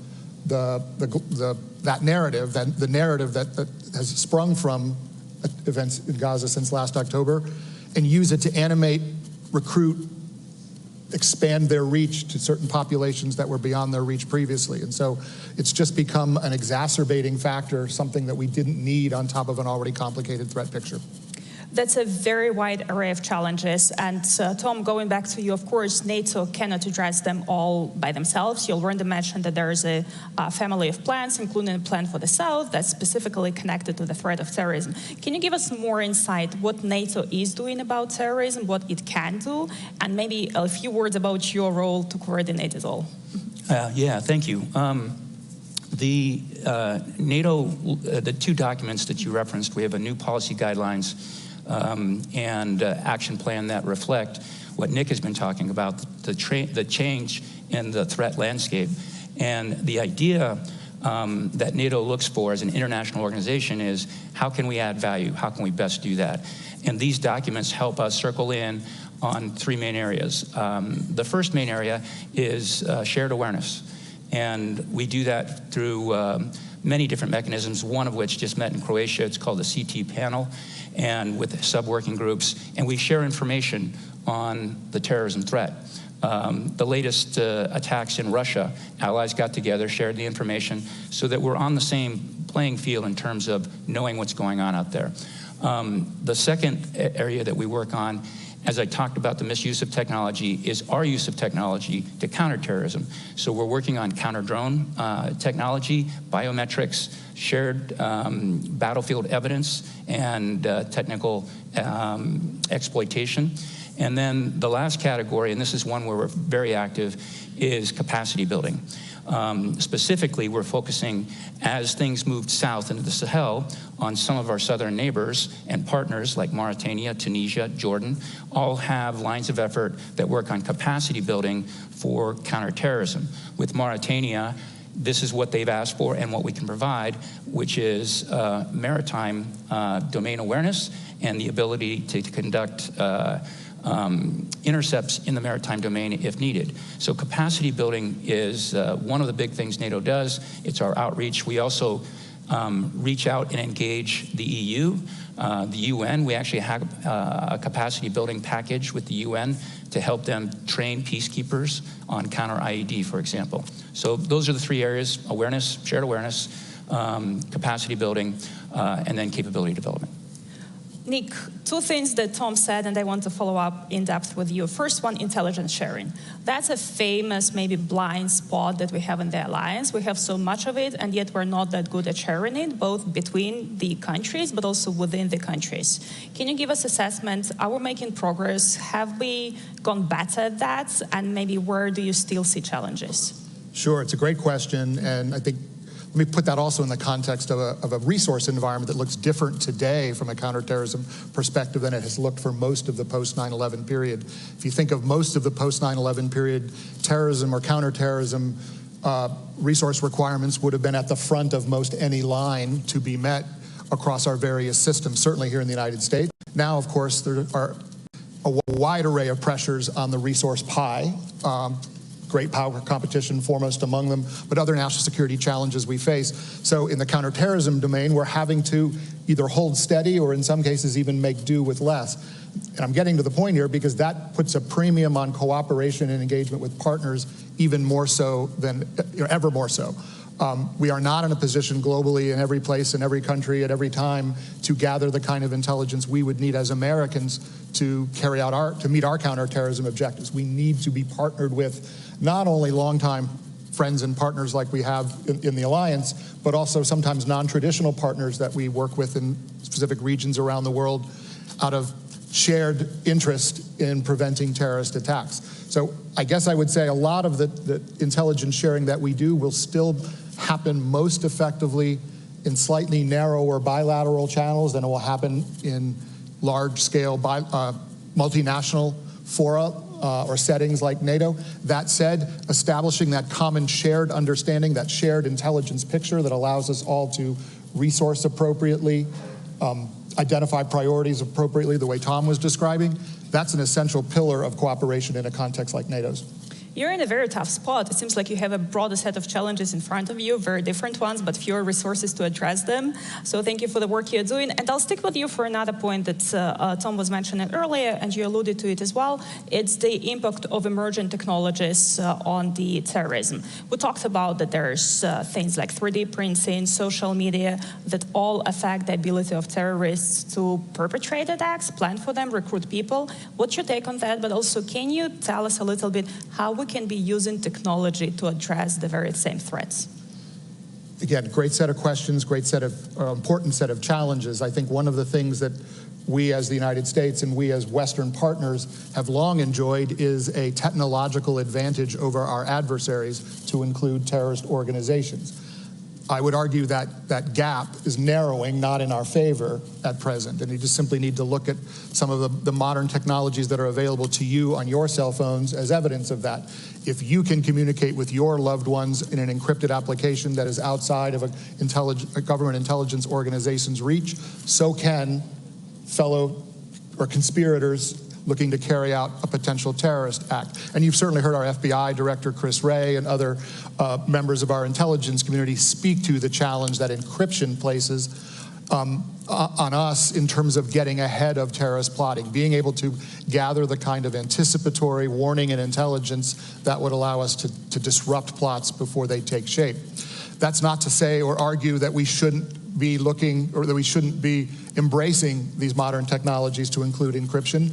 that narrative, the narrative that has sprung from events in Gaza since last October, and use it to animate, recruit, expand their reach to certain populations that were beyond their reach previously. And so it's just become an exacerbating factor, something that we didn't need on top of an already complicated threat picture. That's a very wide array of challenges. And Tom, going back to you, of course, NATO cannot address them all by themselves. You already mentioned that there is a family of plans, including a plan for the South, that's specifically connected to the threat of terrorism. Can you give us more insight what NATO is doing about terrorism, what it can do, and maybe a few words about your role to coordinate it all? Yeah, thank you. The NATO, the two documents that you referenced, we have a new policy guidelines and action plan that reflect what Nick has been talking about, the change in the threat landscape. And the idea that NATO looks for as an international organization is, how can we add value? How can we best do that? And these documents help us circle in on three main areas. The first main area is shared awareness. And we do that through many different mechanisms, one of which just met in Croatia. It's called the CT panel, and with sub-working groups. And we share information on the terrorism threat. The latest attacks in Russia, allies got together, shared the information so that we're on the same playing field in terms of knowing what's going on out there. The second area that we work on, as I talked about the misuse of technology, is our use of technology to counter terrorism. So we're working on counter-drone technology, biometrics, shared battlefield evidence, and technical exploitation. And then the last category, and this is one where we're very active, is capacity building. Specifically, we're focusing, as things moved south into the Sahel, on some of our southern neighbors and partners like Mauritania, Tunisia, Jordan, all have lines of effort that work on capacity building for counterterrorism. With Mauritania, this is what they've asked for and what we can provide, which is maritime domain awareness and the ability to conduct intercepts in the maritime domain if needed. So capacity building is one of the big things NATO does. It's our outreach. We also reach out and engage the EU, the UN. We actually have a capacity building package with the UN to help them train peacekeepers on counter-IED, for example. So those are the three areas: awareness, shared awareness, capacity building, and then capability development. Nick, two things that Tom said, and I want to follow up in depth with you. First one, intelligence sharing. That's a famous, maybe blind spot that we have in the alliance. We have so much of it, and yet we're not that good at sharing it, both between the countries, but also within the countries. Can you give us assessment? Are we making progress? Have we gone better at that? And maybe where do you still see challenges? Sure, it's a great question, and I think let me put that also in the context of a resource environment that looks different today from a counterterrorism perspective than it has looked for most of the post-9/11 period. If you think of most of the post-9/11 period, terrorism or counterterrorism resource requirements would have been at the front of most any line to be met across our various systems, certainly here in the United States. Now, of course, there are a wide array of pressures on the resource pie. Great power competition foremost among them, but other national security challenges we face. So in the counterterrorism domain, we're having to either hold steady or in some cases even make do with less. And I'm getting to the point here because that puts a premium on cooperation and engagement with partners even more so than, ever more so. We are not in a position globally in every place, in every country, at every time to gather the kind of intelligence we would need as Americans to carry out to meet our counterterrorism objectives. We need to be partnered with not only longtime friends and partners like we have in the alliance, but also sometimes non-traditional partners that we work with in specific regions around the world out of shared interest in preventing terrorist attacks. So I guess I would say a lot of the intelligence sharing that we do will still happen most effectively in slightly narrower bilateral channels than it will happen in large-scale multinational fora or settings like NATO. That said, establishing that common shared understanding, that shared intelligence picture that allows us all to resource appropriately, identify priorities appropriately the way Tom was describing, that's an essential pillar of cooperation in a context like NATO's. You're in a very tough spot. It seems like you have a broader set of challenges in front of you, very different ones, but fewer resources to address them. So thank you for the work you're doing. And I'll stick with you for another point that Tom was mentioning earlier, and you alluded to it as well. It's the impact of emerging technologies on the terrorism. We talked about that there's things like 3D printing, social media, that all affect the ability of terrorists to perpetrate attacks, plan for them, recruit people. What's your take on that? But also, can you tell us a little bit how we can be using technology to address the very same threats? Again, great set of questions, great set of, important set of challenges. I think one of the things that we as the United States and we as Western partners have long enjoyed is a technological advantage over our adversaries, to include terrorist organizations. I would argue that that gap is narrowing, not in our favor at present. And you just simply need to look at some of the modern technologies that are available to you on your cell phones as evidence of that. If you can communicate with your loved ones in an encrypted application that is outside of a government intelligence organization's reach, so can fellow or conspirators looking to carry out a potential terrorist act. And you've certainly heard our FBI Director Chris Wray and other members of our intelligence community speak to the challenge that encryption places on us in terms of getting ahead of terrorist plotting, being able to gather the kind of anticipatory warning and intelligence that would allow us to disrupt plots before they take shape. That's not to say or argue that we shouldn't be looking, or that we shouldn't be embracing these modern technologies to include encryption.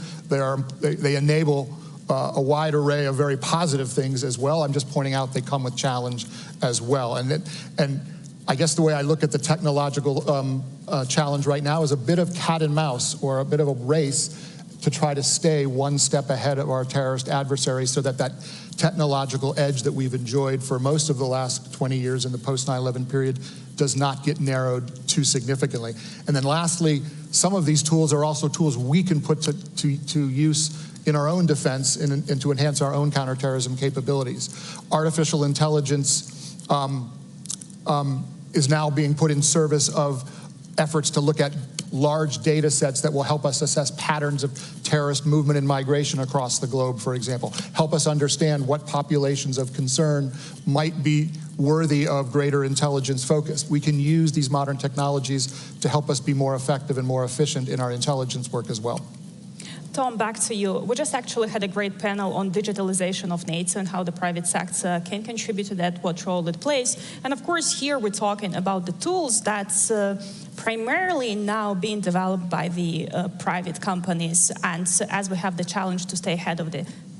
They enable a wide array of very positive things as well. I'm just pointing out they come with challenge as well. And I guess the way I look at the technological challenge right now is a bit of cat and mouse, or a bit of a race to try to stay one step ahead of our terrorist adversaries, so that that technological edge that we've enjoyed for most of the last 20 years in the post-9/11 period does not get narrowed too significantly. And then lastly, some of these tools are also tools we can put to use in our own defense and to enhance our own counterterrorism capabilities. Artificial intelligence is now being put in service of efforts to look at large data sets that will help us assess patterns of terrorist movement and migration across the globe, for example. Help us understand what populations of concern might be worthy of greater intelligence focus. We can use these modern technologies to help us be more effective and more efficient in our intelligence work as well. Tom, back to you. We just actually had a great panel on digitalization of NATO and how the private sector can contribute to that, what role it plays. And of course, here we're talking about the tools that's primarily now being developed by the private companies. And so as we have the challenge to stay ahead of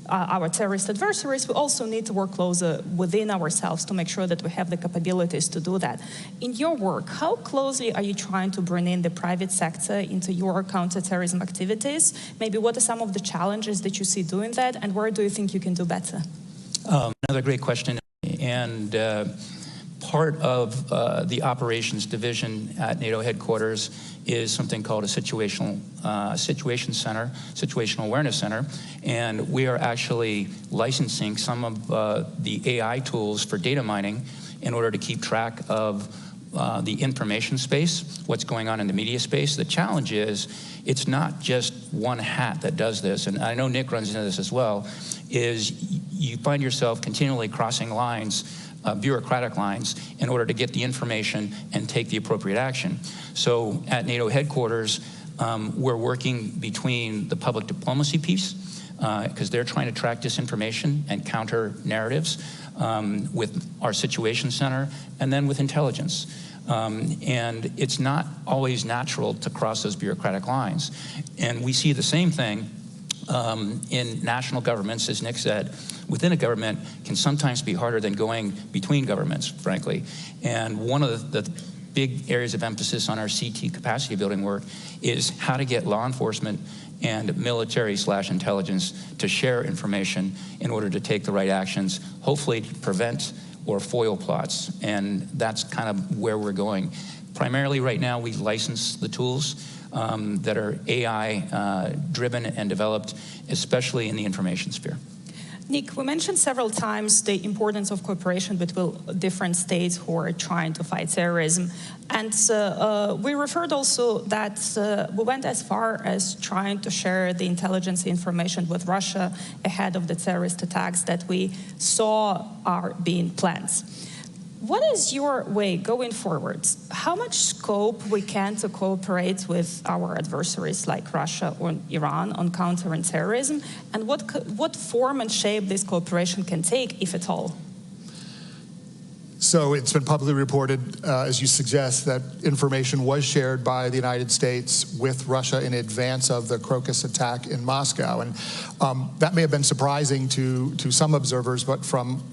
our terrorist adversaries, we also need to work closer within ourselves to make sure that we have the capabilities to do that. In your work, how closely are you trying to bring in the private sector into your counterterrorism activities? Maybe what are some of the challenges that you see doing that, and where do you think you can do better? Another great question. And part of the operations division at NATO headquarters is something called a situational awareness center, and we are actually licensing some of the AI tools for data mining in order to keep track of the information space, what's going on in the media space. The challenge is it's not just one hat that does this, and I know Nick runs into this as well, is you find yourself continually crossing lines, bureaucratic lines, in order to get the information and take the appropriate action. So at NATO headquarters, we're working between the public diplomacy piece, because they're trying to track disinformation and counter narratives, with our situation center, and then with intelligence. And it's not always natural to cross those bureaucratic lines. And we see the same thing in national governments, as Nick said. Within a government can sometimes be harder than going between governments, frankly. And one of the big areas of emphasis on our CT capacity building work is how to get law enforcement and military/intelligence to share information in order to take the right actions, hopefully to prevent or foil plots. And that's kind of where we're going. Primarily right now, we license the tools that are AI driven and developed, especially in the information sphere. Nick, we mentioned several times the importance of cooperation between different states who are trying to fight terrorism. And we referred also that we went as far as trying to share the intelligence information with Russia ahead of the terrorist attacks that we saw are being planned. What is your way going forward? How much scope we can to cooperate with our adversaries like Russia or Iran on countering terrorism, and what form and shape this cooperation can take, if at all? So it's been publicly reported, as you suggest, that information was shared by the United States with Russia in advance of the Crocus attack in Moscow. And that may have been surprising to some observers, but from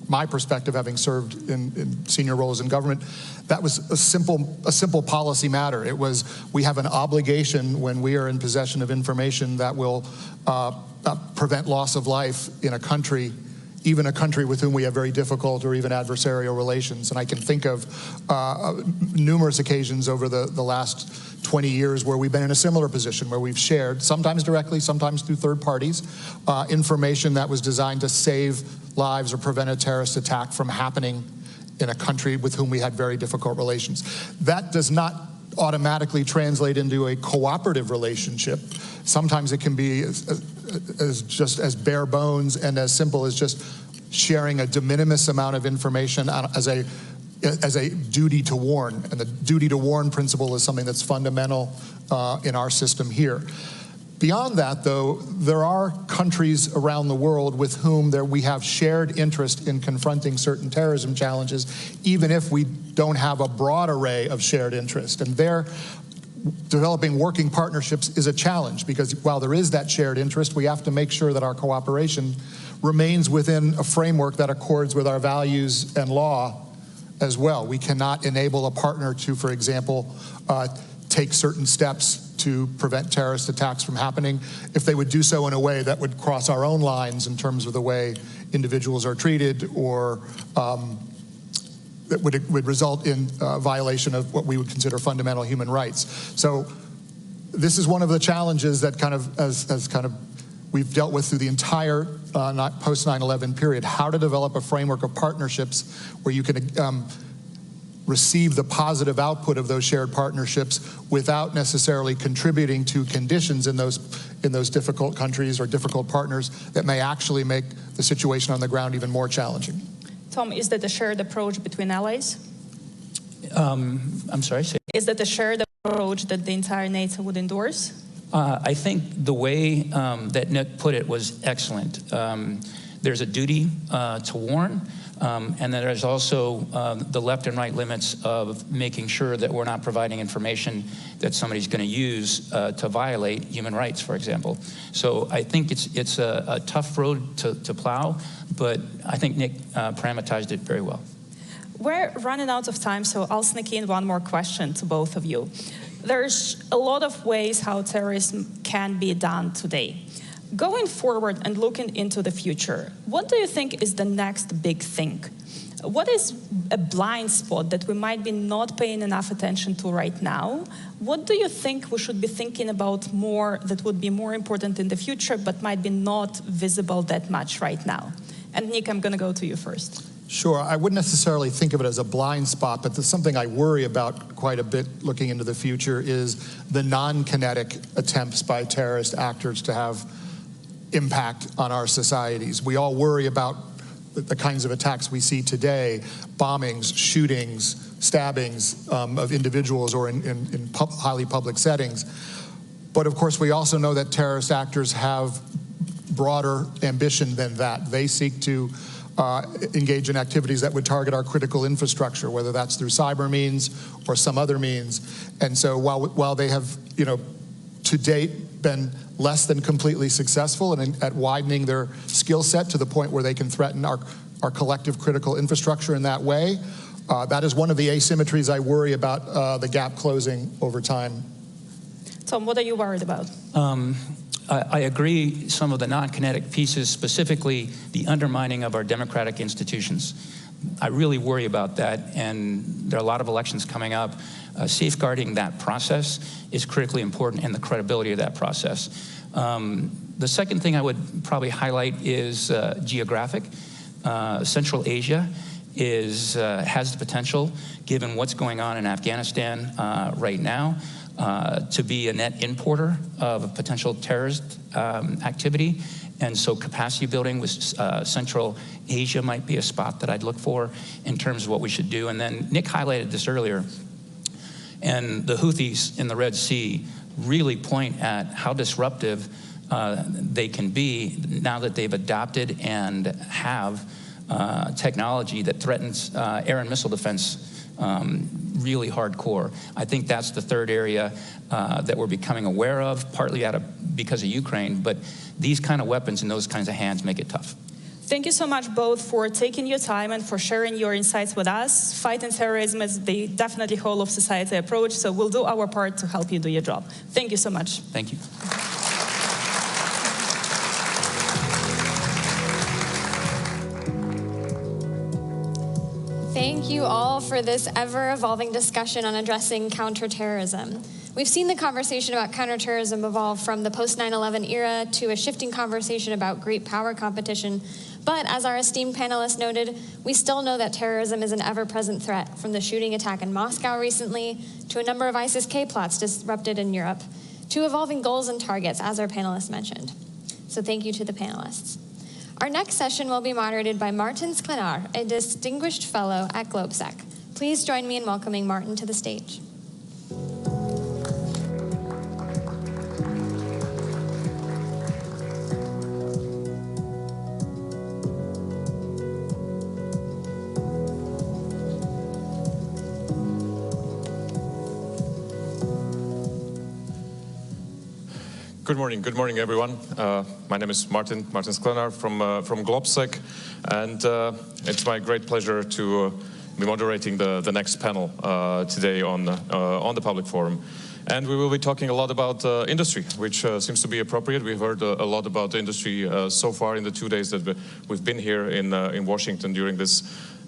my perspective, having served in senior roles in government, that was a simple policy matter. It was, we have an obligation when we are in possession of information that will prevent loss of life in a country, even a country with whom we have very difficult or even adversarial relations. And I can think of numerous occasions over the last 20 years where we've been in a similar position, where we've shared, sometimes directly, sometimes through third parties, information that was designed to save lives or prevent a terrorist attack from happening in a country with whom we had very difficult relations. That does not automatically translate into a cooperative relationship. Sometimes it can be just as bare bones and as simple as just sharing a de minimis amount of information as a duty to warn. And the duty to warn principle is something that's fundamental in our system here. Beyond that, though, there are countries around the world with whom we have shared interest in confronting certain terrorism challenges, even if we don't have a broad array of shared interest. And there, developing working partnerships is a challenge, because while there is that shared interest, we have to make sure that our cooperation remains within a framework that accords with our values and law as well. We cannot enable a partner to, for example, take certain steps to prevent terrorist attacks from happening if they would do so in a way that would cross our own lines in terms of the way individuals are treated, or that would result in violation of what we would consider fundamental human rights. So this is one of the challenges that we've dealt with through the entire post 9/11 period, how to develop a framework of partnerships where you can receive the positive output of those shared partnerships without necessarily contributing to conditions in those difficult countries or difficult partners that may actually make the situation on the ground even more challenging. Tom, is that a shared approach between allies? I'm sorry? Is that a shared approach that the entire NATO would endorse? I think the way that Nick put it was excellent. There's a duty to warn, and then there's also the left and right limits of making sure that we're not providing information that somebody's going to use to violate human rights, for example. So I think it's a tough road to plow, but I think Nick parameterized it very well. We're running out of time, so I'll sneak in one more question to both of you. There's a lot of ways how terrorism can be done today. Going forward and looking into the future, what do you think is the next big thing? What is a blind spot that we might be not paying enough attention to right now? What do you think we should be thinking about more that would be more important in the future but might be not visible that much right now? And Nick, I'm going to go to you first. Sure. I wouldn't necessarily think of it as a blind spot, but something I worry about quite a bit looking into the future is the non-kinetic attempts by terrorist actors to have impact on our societies. We all worry about the kinds of attacks we see today, bombings, shootings, stabbings of individuals or in highly public settings. But of course, we also know that terrorist actors have broader ambition than that. They seek to engage in activities that would target our critical infrastructure, whether that's through cyber means or some other means. And so while they have, to date been less than completely successful at widening their skill set to the point where they can threaten our collective critical infrastructure in that way, that is one of the asymmetries I worry about the gap closing over time. Tom, what are you worried about? I agree some of the non-kinetic pieces, specifically the undermining of our democratic institutions. I really worry about that, and there are a lot of elections coming up. Safeguarding that process is critically important, and the credibility of that process. The second thing I would probably highlight is geographic. Central Asia has the potential, given what's going on in Afghanistan right now, to be a net importer of a potential terrorist activity. And so capacity building with Central Asia might be a spot that I'd look for in terms of what we should do. And then Nick highlighted this earlier, and the Houthis in the Red Sea really point at how disruptive they can be now that they've adopted and have technology that threatens air and missile defense really hardcore. I think that's the third area that we're becoming aware of, partly because of Ukraine, but these kind of weapons in those kinds of hands make it tough. Thank you so much both for taking your time and for sharing your insights with us. Fighting terrorism is the definitely whole of society approach, so we'll do our part to help you do your job. Thank you so much. Thank you. Thank you all for this ever-evolving discussion on addressing counterterrorism. We've seen the conversation about counterterrorism evolve from the post-9/11 era to a shifting conversation about great power competition. But as our esteemed panelists noted, we still know that terrorism is an ever-present threat, from the shooting attack in Moscow recently to a number of ISIS-K plots disrupted in Europe, to evolving goals and targets, as our panelists mentioned. So thank you to the panelists. Our next session will be moderated by Martin Sklenar, a distinguished fellow at GlobeSec. Please join me in welcoming Martin to the stage. Good morning, everyone. My name is Martin Sklenar from GlobeSec, and it's my great pleasure to be moderating the next panel today on the public forum. And we will be talking a lot about industry, which seems to be appropriate. We've heard a lot about industry so far in the 2 days that we've been here in Washington during this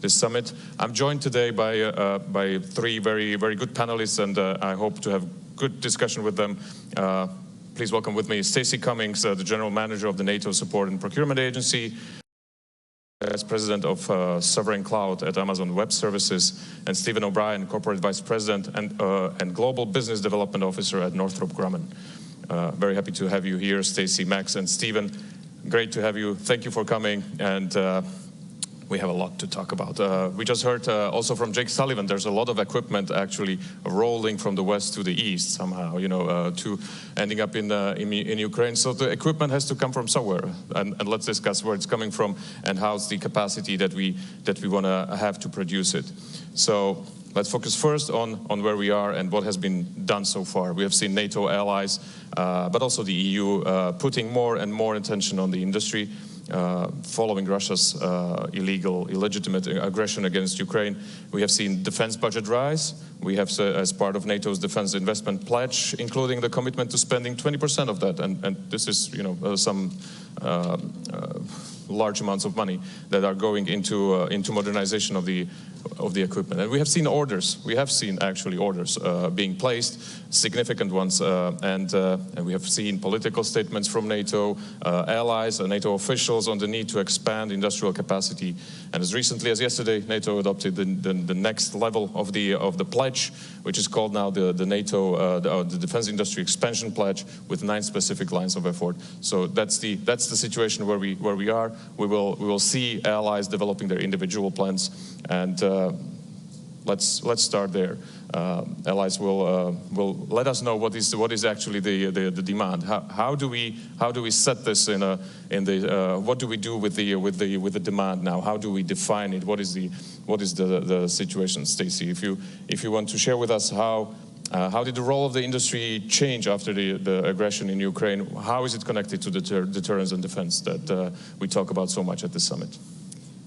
summit. I'm joined today by three very good panelists, and I hope to have good discussion with them. Please welcome with me Stacey Cummings, the General Manager of the NATO Support and Procurement Agency, as President of Sovereign Cloud at Amazon Web Services, and Stephen O'Brien, Corporate Vice President and Global Business Development Officer at Northrop Grumman. Very happy to have you here, Stacey, Max, and Stephen. Great to have you. Thank you for coming. And we have a lot to talk about. We just heard also from Jake Sullivan, there's a lot of equipment actually rolling from the west to the east somehow, you know, to ending up in Ukraine. So the equipment has to come from somewhere, and let's discuss where it's coming from and how's the capacity that we want to have to produce it. So let's focus first on where we are and what has been done so far. We have seen NATO allies, but also the EU putting more and more attention on the industry, following Russia's illegitimate aggression against Ukraine. We have seen defense budget rise. We have, as part of NATO's defense investment pledge, including the commitment to spending 20% of that, and this is, you know, some large amounts of money that are going into modernization of the equipment. And we have seen orders. We have seen actually orders being placed, significant ones, and we have seen political statements from NATO allies and NATO officials on the need to expand industrial capacity. And as recently as yesterday, NATO adopted the next level of the pledge, which is called now the NATO the Defense Industry Expansion Pledge, with 9 specific lines of effort. So that's the situation where we are. We will see allies developing their individual plans, and let's start there. Allies will let us know what is actually the demand. How do we set this what do we do with the demand now? How do we define it? What is the situation, Stacey? If you want to share with us how did the role of the industry change after the aggression in Ukraine? How is it connected to deterrence and defense that we talk about so much at this summit?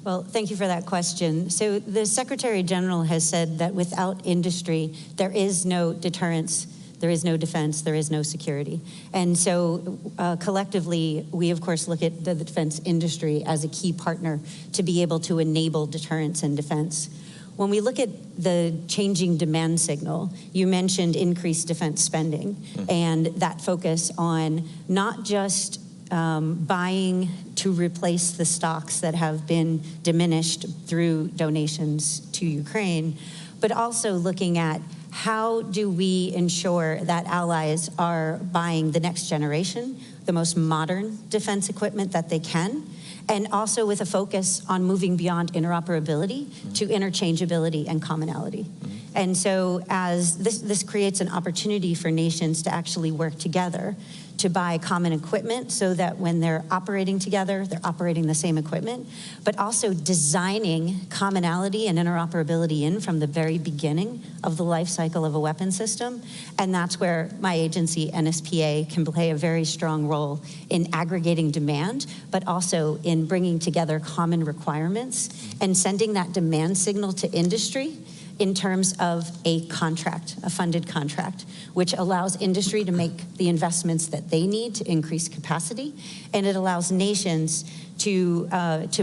Well, thank you for that question. So the Secretary General has said that without industry, there is no deterrence, there is no defense, there is no security. And so collectively, we of course look at the defense industry as a key partner to be able to enable deterrence and defense. When we look at the changing demand signal, you mentioned increased defense spending and that focus on not just buying to replace the stocks that have been diminished through donations to Ukraine, but also looking at how do we ensure that allies are buying the next generation, the most modern defense equipment that they can, and also with a focus on moving beyond interoperability to interchangeability and commonality. And so as this creates an opportunity for nations to actually work together to buy common equipment so that when they're operating together, they're operating the same equipment, but also designing commonality and interoperability in from the very beginning of the life cycle of a weapon system. And that's where my agency, NSPA, can play a very strong role in aggregating demand, but also in bringing together common requirements and sending that demand signal to industry in terms of a contract, a funded contract, which allows industry to make the investments that they need to increase capacity, and it allows nations to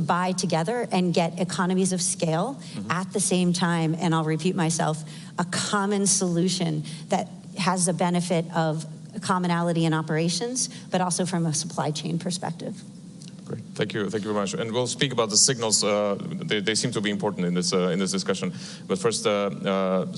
buy together and get economies of scale at the same time, and I'll repeat myself, a common solution that has the benefit of commonality in operations, but also from a supply chain perspective. Great, thank you very much. And we'll speak about the signals. They seem to be important in this discussion. But first,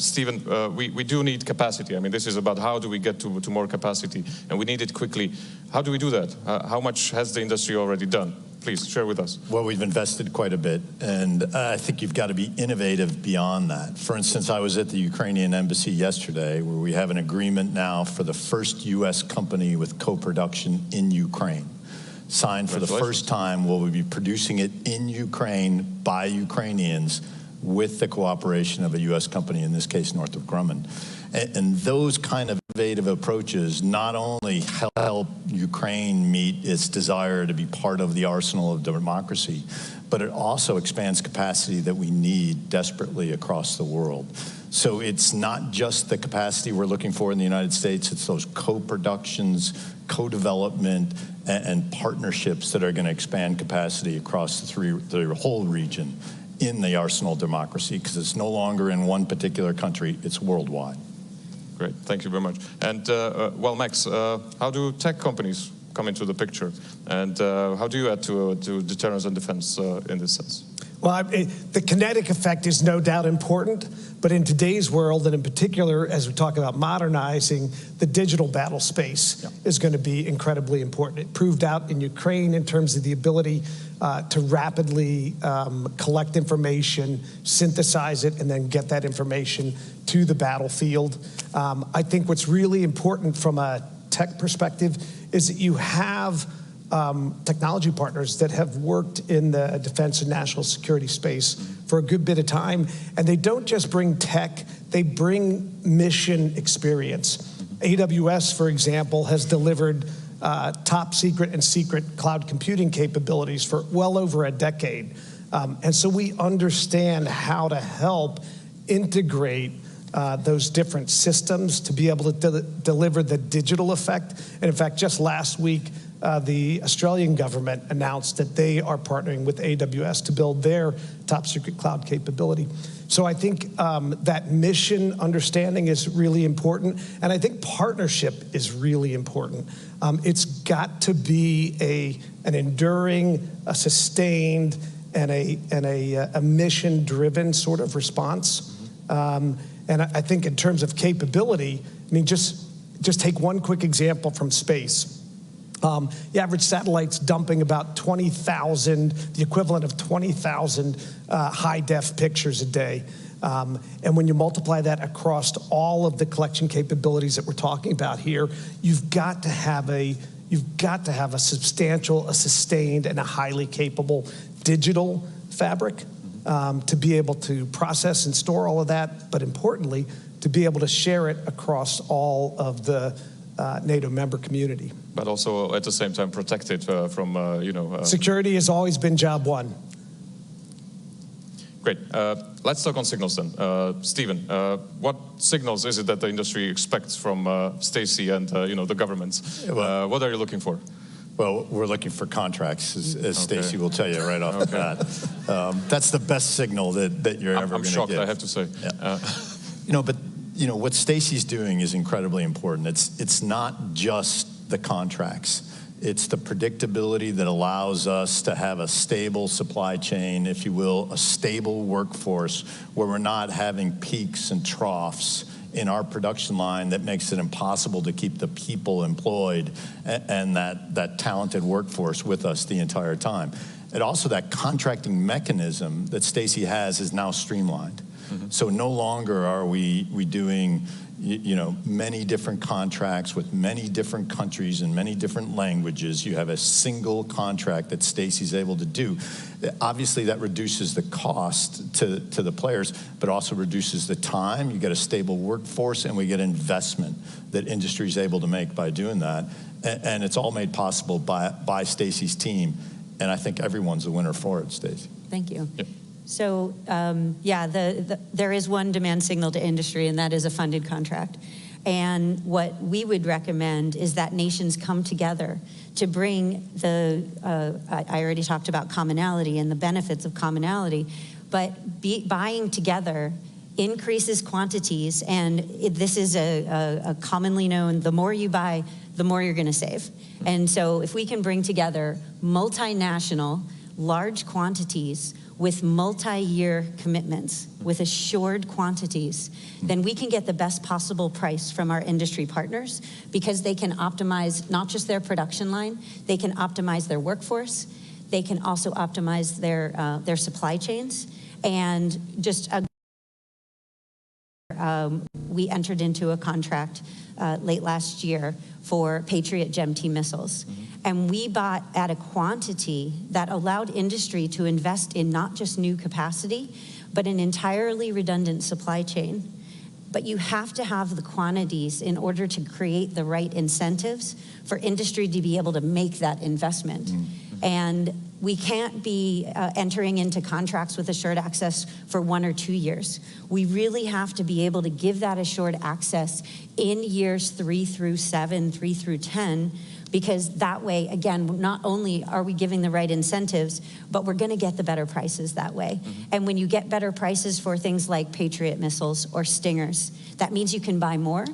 Stephen, we do need capacity. I mean, this is about how do we get to more capacity, and we need it quickly. How do we do that? How much has the industry already done? Please share with us. Well, we've invested quite a bit, and I think you've got to be innovative beyond that. For instance, I was at the Ukrainian embassy yesterday, where we have an agreement now for the first U.S. company with co-production in Ukraine. Signed for the first time, will we be producing it in Ukraine by Ukrainians with the cooperation of a U.S. company, in this case, Northrop Grumman. And those kind of innovative approaches not only help Ukraine meet its desire to be part of the arsenal of democracy, but it also expands capacity that we need desperately across the world. So it's not just the capacity we're looking for in the United States, it's those co-productions, co-development, and partnerships that are going to expand capacity across the whole region in the arsenal of democracy, because it's no longer in one particular country, it's worldwide. Great, thank you very much. And well, Max, how do tech companies come into the picture, and how do you add to deterrence and defense in this sense? Well, the kinetic effect is no doubt important, but in today's world, and in particular, as we talk about modernizing, the digital battle space is going to be incredibly important. It proved out in Ukraine in terms of the ability to rapidly collect information, synthesize it, and then get that information to the battlefield. I think what's really important from a tech perspective is that you have technology partners that have worked in the defense and national security space for a good bit of time, and they don't just bring tech, they bring mission experience. AWS, for example, has delivered top secret and secret cloud computing capabilities for well over a decade. And so we understand how to help integrate those different systems to be able to deliver the digital effect. And in fact, just last week, the Australian government announced that they are partnering with AWS to build their top secret cloud capability. So I think that mission understanding is really important, and I think partnership is really important. It's got to be an enduring, a sustained, and a mission-driven sort of response. And I think in terms of capability, I mean, just take one quick example from space. The average satellite's dumping about 20,000, the equivalent of 20,000 high-def pictures a day. And when you multiply that across all of the collection capabilities that we're talking about here, you've got to have a substantial, a sustained, and a highly capable digital fabric to be able to process and store all of that, but importantly, to be able to share it across all of the NATO member community. But also at the same time protect it from, Security has always been job one. Great. Let's talk on signals then. Stephen, what signals is it that the industry expects from Stacey and the governments? What are you looking for? Well, we're looking for contracts, as Stacey will tell you right off the bat. That's the best signal that you're ever going to get. I'm shocked, I have to say. Yeah. What Stacey's doing is incredibly important. It's not just the contracts. It's the predictability that allows us to have a stable supply chain, if you will, a stable workforce where we're not having peaks and troughs in our production line that makes it impossible to keep the people employed and that talented workforce with us the entire time. And also that contracting mechanism that Stacey has is now streamlined. So no longer are we doing many different contracts with many different countries and many different languages. You have a single contract that Stacey's able to do. Obviously, that reduces the cost to the players, but also reduces the time. You get a stable workforce, and we get investment that industry is able to make by doing that. And it's all made possible by Stacey's team. And I think everyone's a winner for it, Stacey. Thank you. Yep. So, there is one demand signal to industry, and that is a funded contract. And what we would recommend is that nations come together to bring I already talked about commonality and the benefits of commonality, but buying together increases quantities, and this is a commonly known, the more you buy, the more you're gonna save. And so if we can bring together multinational, large quantities with multi-year commitments, with assured quantities, then we can get the best possible price from our industry partners, because they can optimize not just their production line, they can optimize their workforce, they can also optimize their supply chains. And just we entered into a contract late last year for Patriot GEM-T missiles. And we bought at a quantity that allowed industry to invest in not just new capacity, but an entirely redundant supply chain. But you have to have the quantities in order to create the right incentives for industry to be able to make that investment. And we can't be entering into contracts with assured access for 1 or 2 years. We really have to be able to give that assured access in years 3 through 7, 3 through 10, because that way, again, not only are we giving the right incentives, but we're gonna get the better prices that way. And when you get better prices for things like Patriot missiles or Stingers, that means you can buy more.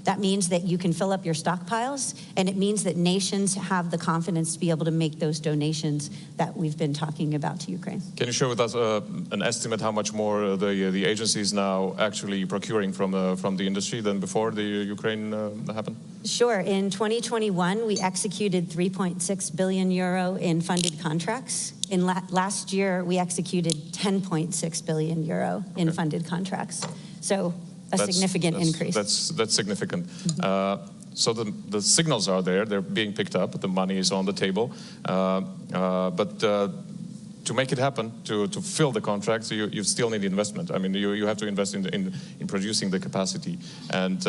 That means that you can fill up your stockpiles, and it means that nations have the confidence to be able to make those donations that we've been talking about to Ukraine. Can you share with us an estimate how much more the agency is now actually procuring from the industry than before the Ukraine happened? Sure. In 2021, we executed 3.6 billion euro in funded contracts. In last year, we executed 10.6 billion euro in funded contracts. So that's significant increase. That's significant. So the signals are there, they're being picked up, the money is on the table. But to make it happen, to fill the contracts, you still need investment. I mean, you have to invest in producing the capacity. And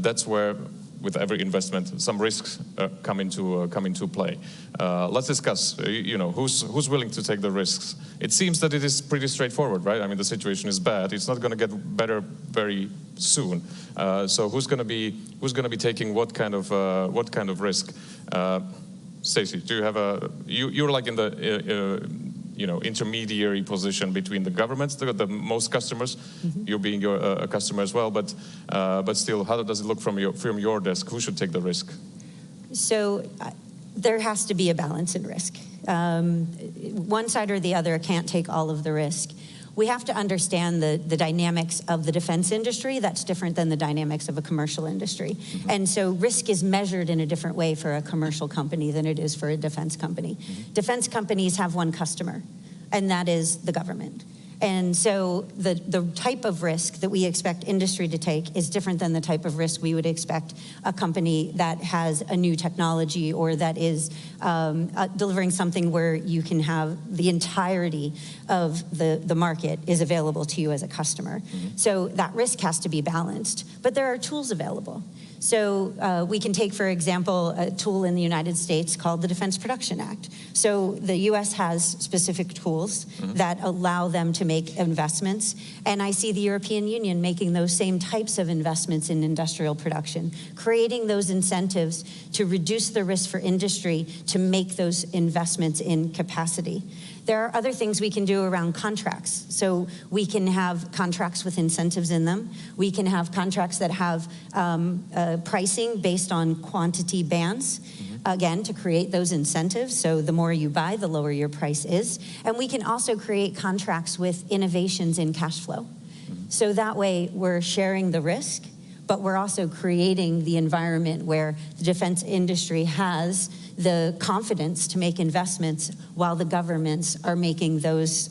that's where, with every investment, some risks come into play. Let's discuss. Who's willing to take the risks? It seems that it is pretty straightforward, right? I mean, the situation is bad. It's not going to get better very soon. So who's going to be taking what kind of risk? Stacey, do you have you're like in the intermediary position between the governments, the most customers, you being a customer as well, but still, how does it look from your desk? Who should take the risk? So there has to be a balance in risk. One side or the other can't take all of the risk. We have to understand the dynamics of the defense industry. That's different than the dynamics of a commercial industry. And so risk is measured in a different way for a commercial company than it is for a defense company. Defense companies have one customer, and that is the government. And so the type of risk that we expect industry to take is different than the type of risk we would expect a company that has a new technology or that is delivering something where you can have the entirety of the market is available to you as a customer. So that risk has to be balanced, but there are tools available. So we can take, for example, a tool in the United States called the Defense Production Act. So the U.S. has specific tools that allow them to make investments, and I see the European Union making those same types of investments in industrial production, creating those incentives to reduce the risk for industry to make those investments in capacity. There are other things we can do around contracts. So we can have contracts with incentives in them. We can have contracts that have pricing based on quantity bands, again, to create those incentives. So the more you buy, the lower your price is. And we can also create contracts with innovations in cash flow. So that way we're sharing the risk, but we're also creating the environment where the defense industry has the confidence to make investments while the governments are making those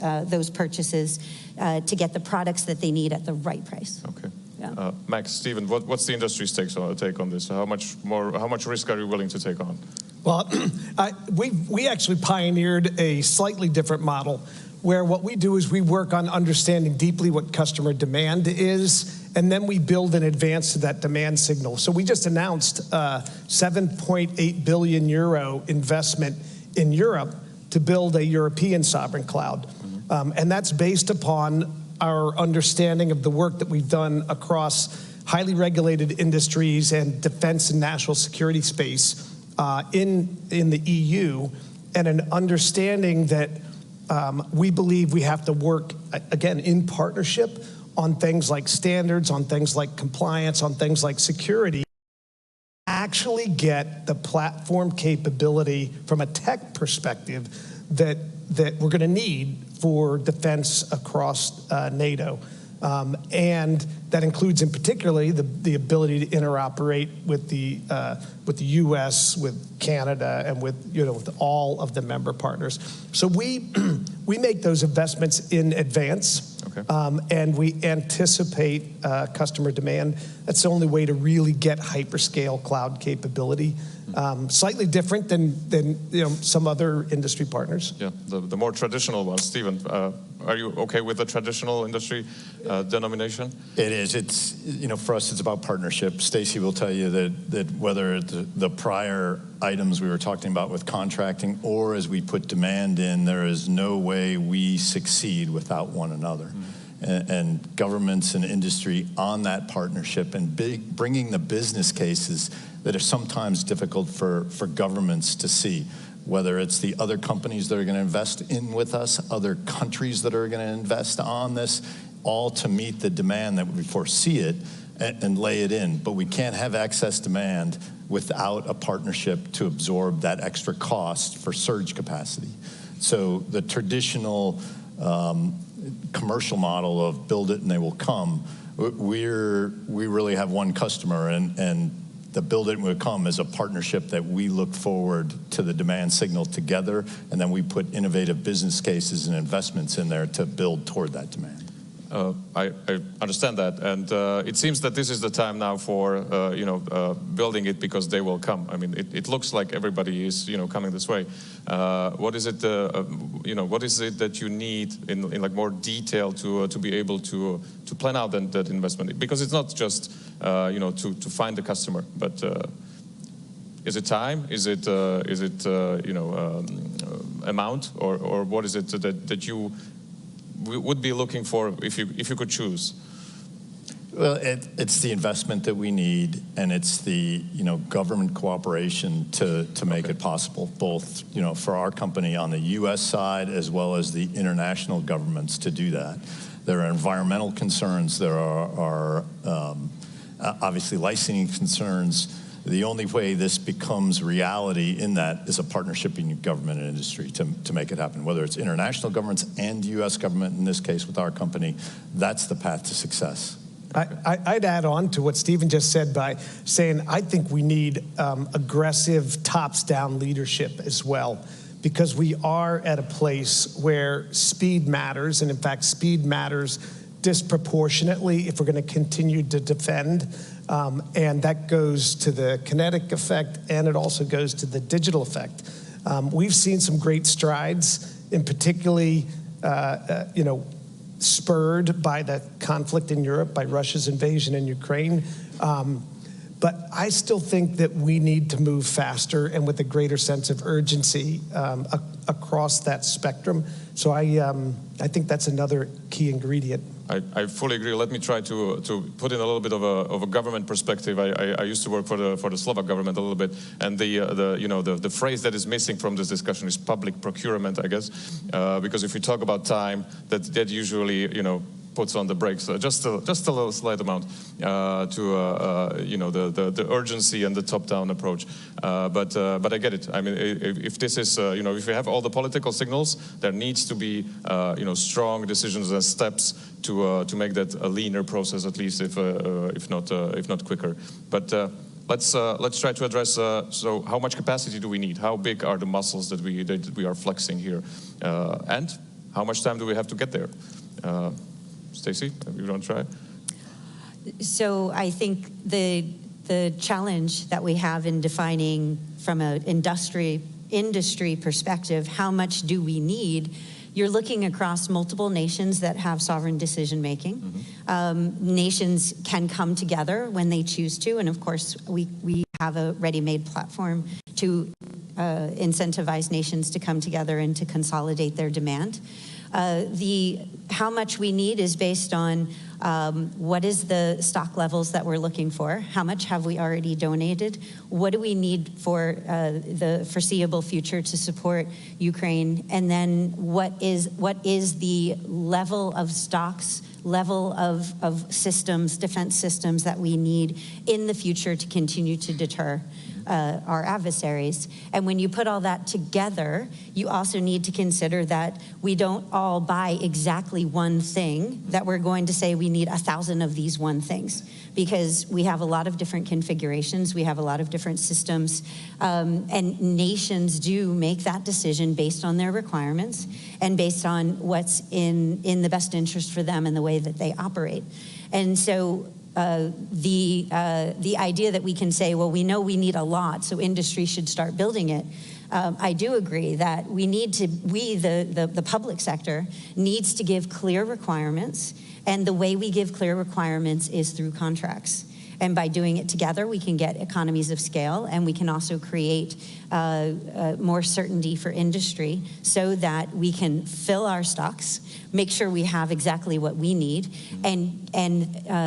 purchases to get the products that they need at the right price. Okay. Yeah. Max, Stephen, what's the industry's take on this? How much risk are you willing to take on? Well, we actually pioneered a slightly different model where what we do is we work on understanding deeply what customer demand is, and then we build in advance to that demand signal. So we just announced 7.8 billion euro investment in Europe to build a European sovereign cloud. And that's based upon our understanding of the work that we've done across highly regulated industries and defense and national security space in the EU, and an understanding that we believe we have to work, again, in partnership on things like standards, on things like compliance, on things like security, actually get the platform capability from a tech perspective that we're going to need for defense across NATO. And that includes, in particularly, the ability to interoperate with the U.S., with Canada, and with all of the member partners. So we make those investments in advance, and we anticipate customer demand. That's the only way to really get hyperscale cloud capability. Slightly different than some other industry partners. Yeah, the more traditional ones. Stephen, are you okay with the traditional industry denomination? It is. It's for us, it's about partnership. Stacey will tell you that whether the prior items we were talking about with contracting, or as we put demand in, there is no way we succeed without one another. And governments and industry on that partnership and bringing the business cases that are sometimes difficult for governments to see, whether it's the other companies that are going to invest in with us, other countries that are going to invest on this, all to meet the demand that we foresee it. and lay it in. But we can't have excess demand without a partnership to absorb that extra cost for surge capacity. So the traditional commercial model of build it and they will come, we really have one customer, and the build it and will come is a partnership that we look forward to the demand signal together, and then we put innovative business cases and investments in there to build toward that demand. I understand that, and it seems that this is the time now for building it because they will come. I mean, it looks like everybody is coming this way. What is it what is it that you need in like more detail to be able to plan out that investment? Because it's not just to find the customer, but is it time? Is it amount, or what is it that you would be looking for if you could choose? Well, it's the investment that we need, and it's the government cooperation to make it possible, both for our company on the U.S. side as well as the international governments to do that. There are environmental concerns. There are obviously licensing concerns. The only way this becomes reality in that is a partnership between government and industry to make it happen, whether it's international governments and U.S. government, in this case with our company. That's the path to success. I'd add on to what Stephen just said by saying I think we need aggressive tops-down leadership as well, because we are at a place where speed matters, and in fact speed matters disproportionately if we're going to continue to defend. And that goes to the kinetic effect, and it also goes to the digital effect. We've seen some great strides, in particularly, spurred by the conflict in Europe, by Russia's invasion in Ukraine. But I still think that we need to move faster and with a greater sense of urgency across that spectrum. So I think that's another key ingredient. I fully agree. Let me try to put in a little bit of a government perspective. I used to work for the Slovak government a little bit, and the phrase that is missing from this discussion is public procurement, I guess, because if we talk about time, that usually puts on the brakes just a little slight amount to the urgency and the top-down approach. But I get it. I mean, if this is if we have all the political signals, there needs to be strong decisions and steps to make that a leaner process, at least if not quicker. But let's try to address. So, how much capacity do we need? How big are the muscles that we are flexing here, and how much time do we have to get there? Stacey, you want to try? So I think the challenge that we have in defining from an industry perspective, how much do we need? You're looking across multiple nations that have sovereign decision making. Mm-hmm. Nations can come together when they choose to, and of course we have a ready-made platform to incentivize nations to come together and to consolidate their demand. How much we need is based on what is the stock levels that we're looking for, how much have we already donated, what do we need for the foreseeable future to support Ukraine, and then what is the level of stocks, level of systems, defense systems that we need in the future to continue to deter our adversaries. And when you put all that together, you also need to consider that we don't all buy exactly one thing, that we're going to say we need 1,000 of these one things, because we have a lot of different configurations, we have a lot of different systems, and nations do make that decision based on their requirements and based on what's in the best interest for them and the way that they operate. And so the idea that we can say, well, we know we need a lot, so industry should start building it. I do agree that the public sector needs to give clear requirements, and the way we give clear requirements is through contracts. And by doing it together, we can get economies of scale, and we can also create more certainty for industry so that we can fill our stocks, make sure we have exactly what we need, and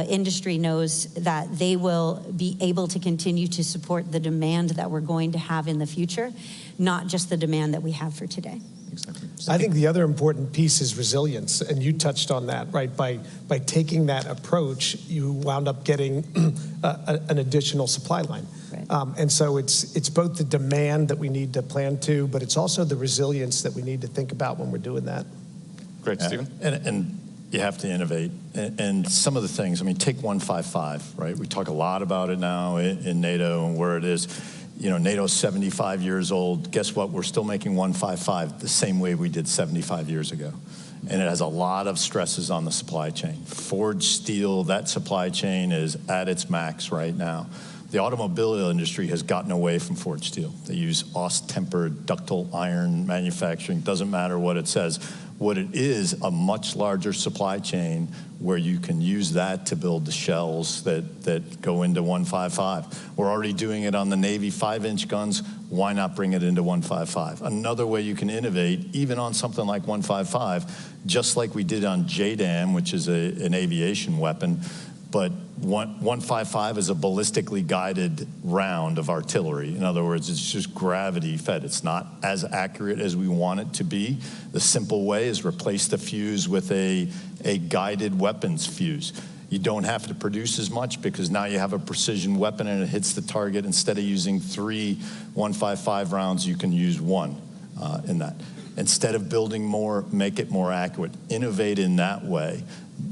industry knows that they will be able to continue to support the demand that we're going to have in the future, not just the demand that we have for today. Exactly. I think the other important piece is resilience, and you touched on that, right? By taking that approach, you wound up getting an additional supply line. Right. And so it's both the demand that we need to plan to, but it's also the resilience that we need to think about when we're doing that. Great, Stephen. And you have to innovate. And some of the things, I mean, take 155, right? We talk a lot about it now in NATO and where it is. You know, NATO's 75 years old. Guess what? We're still making 155 the same way we did 75 years ago. And it has a lot of stresses on the supply chain. Forged steel, that supply chain is at its max right now. The automobile industry has gotten away from forged steel. They use tempered ductile iron manufacturing. Doesn't matter what it says. What it is, a much larger supply chain where you can use that to build the shells that go into 155. We're already doing it on the Navy 5-inch guns. Why not bring it into 155? Another way you can innovate, even on something like 155, just like we did on JDAM, which is an aviation weapon, but 155 is a ballistically guided round of artillery. In other words, it's just gravity fed. It's not as accurate as we want it to be. The simple way is replace the fuse with a guided weapons fuse. You don't have to produce as much because now you have a precision weapon and it hits the target. Instead of using 3 155 rounds, you can use 1 in that. Instead of building more, make it more accurate. Innovate in that way.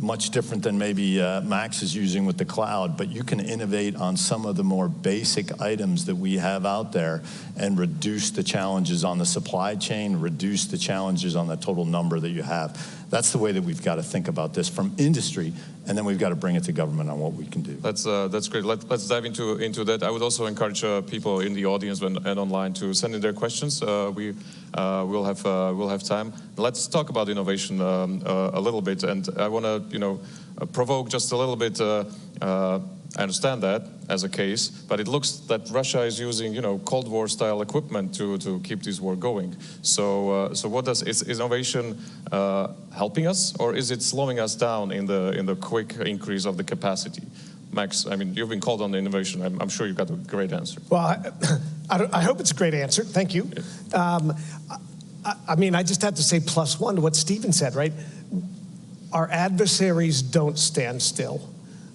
Much different than maybe Max is using with the cloud, but you can innovate on some of the more basic items that we have out there and reduce the challenges on the supply chain, reduce the challenges on the total number that you have. That's the way that we've got to think about this from industry, and then we've got to bring it to government on what we can do. That's great. Let's dive into that. I would also encourage people in the audience and online to send in their questions. We'll have time. Let's talk about innovation a little bit, and I want to provoke just a little bit. I understand that as a case, but it looks that Russia is using Cold War style equipment to keep this war going. So is innovation helping us, or is it slowing us down in the quick increase of the capacity? Max, I mean, you've been called on the innovation. I'm sure you've got a great answer. Well, I hope it's a great answer. Thank you. I mean, I just have to say +1 to what Stephen said, right? Our adversaries don't stand still.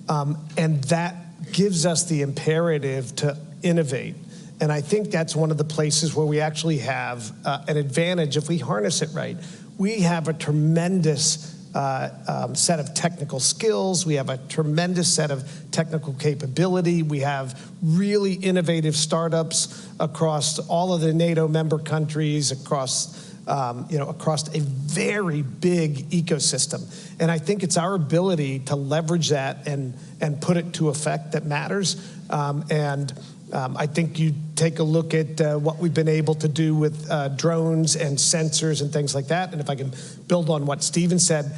And that gives us the imperative to innovate. And I think that's one of the places where we actually have an advantage if we harness it right. We have a tremendous set of technical skills. We have a tremendous set of technical capability. We have really innovative startups across all of the NATO member countries, across a very big ecosystem. And I think it's our ability to leverage that and put it to effect that matters. I think you take a look at what we've been able to do with drones and sensors and things like that. And if I can build on what Stephen said,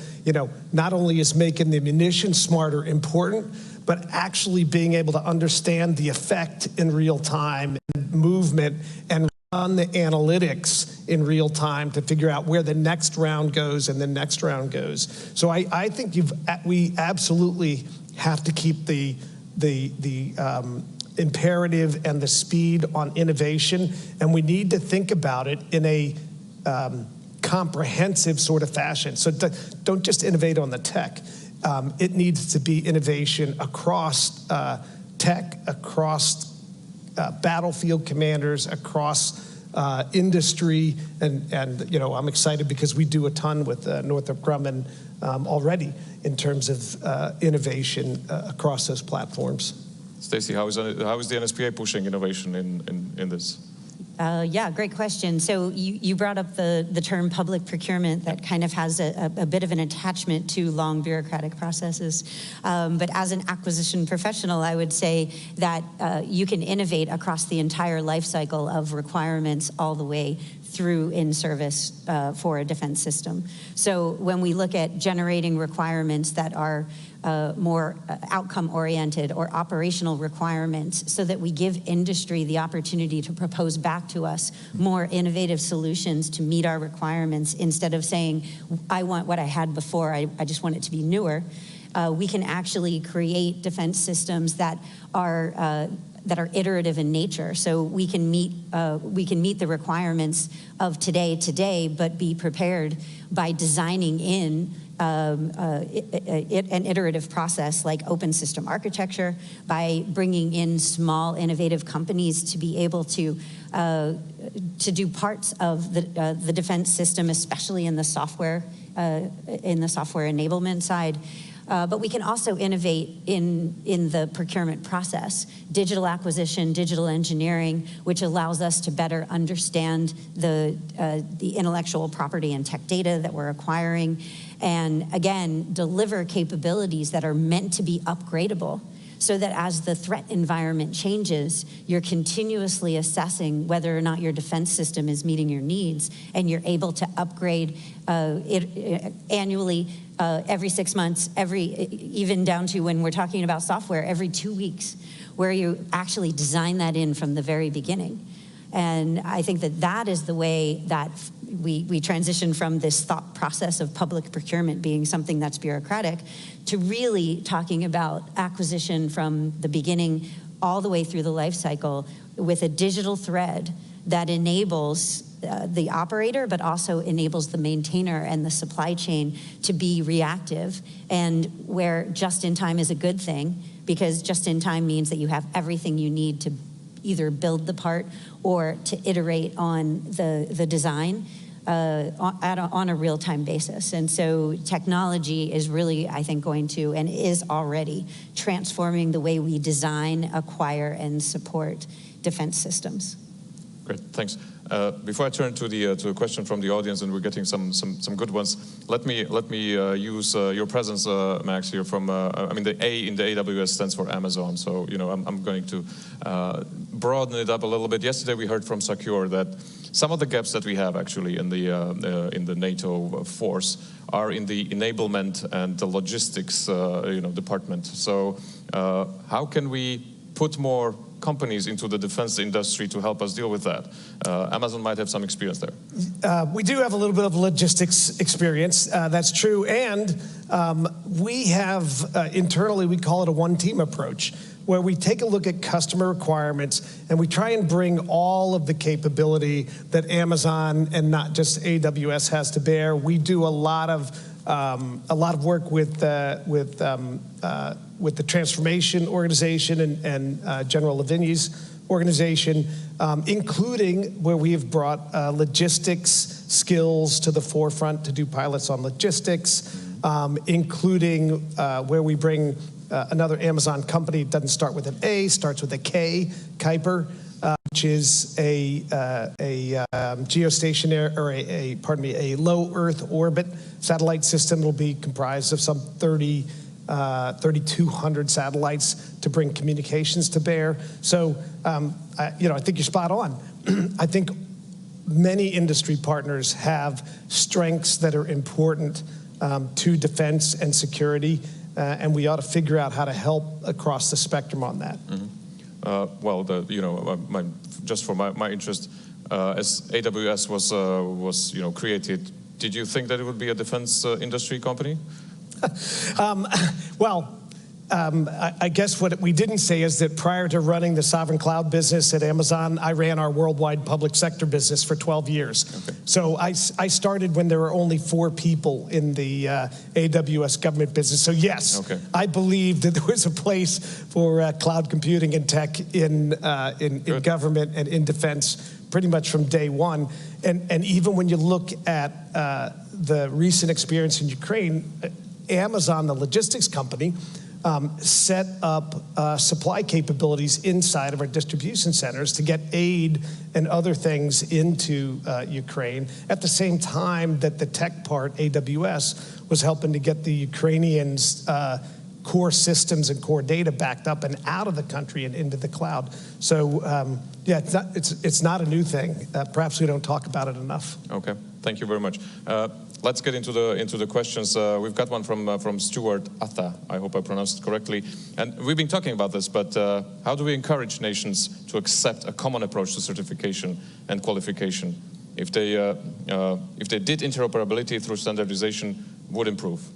not only is making the munitions smarter important, but actually being able to understand the effect in real time and movement and run the analytics in real time to figure out where the next round goes and the next round goes. So I think we absolutely have to keep the imperative and the speed on innovation, and we need to think about it in a comprehensive sort of fashion. So don't just innovate on the tech. It needs to be innovation across tech, across battlefield commanders, across industry, and I'm excited because we do a ton with Northrop Grumman already in terms of innovation across those platforms. Stacey, how is the NSPA pushing innovation in this? Yeah, great question. So you brought up the term public procurement that kind of has a bit of an attachment to long bureaucratic processes. But as an acquisition professional, I would say that you can innovate across the entire life cycle of requirements all the way through in service for a defense system. So when we look at generating requirements that are more outcome-oriented or operational requirements so that we give industry the opportunity to propose back to us more innovative solutions to meet our requirements instead of saying, I want what I had before, I just want it to be newer. We can actually create defense systems that are that are iterative in nature. So we can meet the requirements of today, but be prepared by designing in an iterative process like open system architecture, by bringing in small innovative companies to be able to do parts of the defense system, especially in the software enablement side. But we can also innovate in the procurement process, digital acquisition, digital engineering, which allows us to better understand the intellectual property and tech data that we're acquiring, and again, deliver capabilities that are meant to be upgradable, so that as the threat environment changes, you're continuously assessing whether or not your defense system is meeting your needs, and you're able to upgrade it annually, every 6 months, even down to when we're talking about software, every 2 weeks, where you actually design that in from the very beginning. And I think that that is the way that we transition from this thought process of public procurement being something that's bureaucratic to really talking about acquisition from the beginning all the way through the life cycle with a digital thread that enables the operator, but also enables the maintainer and the supply chain to be reactive, and where just-in-time is a good thing, because just-in-time means that you have everything you need to either build the part or to iterate on the design on a real-time basis. And so technology is really, I think, going to, and is already, transforming the way we design, acquire, and support defense systems. Great, thanks. Before I turn to the question from the audience, and we're getting some good ones, let me use your presence, Max, here from. I mean, the A in the AWS stands for Amazon, so I'm going to broaden it up a little bit. Yesterday we heard from Secure that some of the gaps that we have actually in the NATO force are in the enablement and the logistics department. So how can we put more companies into the defense industry to help us deal with that? Amazon might have some experience there. We do have a little bit of logistics experience, that's true, and we have, internally, we call it a one-team approach, where we take a look at customer requirements and we try and bring all of the capability that Amazon and not just AWS has to bear. We do a lot of work with the transformation organization and General Lavigne's organization, including where we have brought logistics skills to the forefront to do pilots on logistics, including where we bring another Amazon company. It doesn't start with an A, starts with a K, Kuiper, which is a geostationary, or a low Earth orbit satellite system. It'll be comprised of some 3,200 satellites to bring communications to bear. So, I think you're spot on. I think many industry partners have strengths that are important to defense and security, and we ought to figure out how to help across the spectrum on that. Mm-hmm. Just for my interest, as AWS was created, did you think that it would be a defense industry company? I guess what we didn't say is that prior to running the sovereign cloud business at Amazon, I ran our worldwide public sector business for 12 years. Okay. So I started when there were only 4 people in the AWS government business. So yes, okay. I believed that there was a place for cloud computing and tech in government and in defense pretty much from day one. And even when you look at the recent experience in Ukraine, Amazon, the logistics company, set up supply capabilities inside of our distribution centers to get aid and other things into Ukraine, at the same time that the tech part, AWS, was helping to get the Ukrainians' core systems and core data backed up and out of the country and into the cloud. So, it's not a new thing. Perhaps we don't talk about it enough. Okay, thank you very much. Let's get into the questions. We've got one from Stuart Atha. I hope I pronounced it correctly. And we've been talking about this, but how do we encourage nations to accept a common approach to certification and qualification? If they did interoperability through standardization, would improve.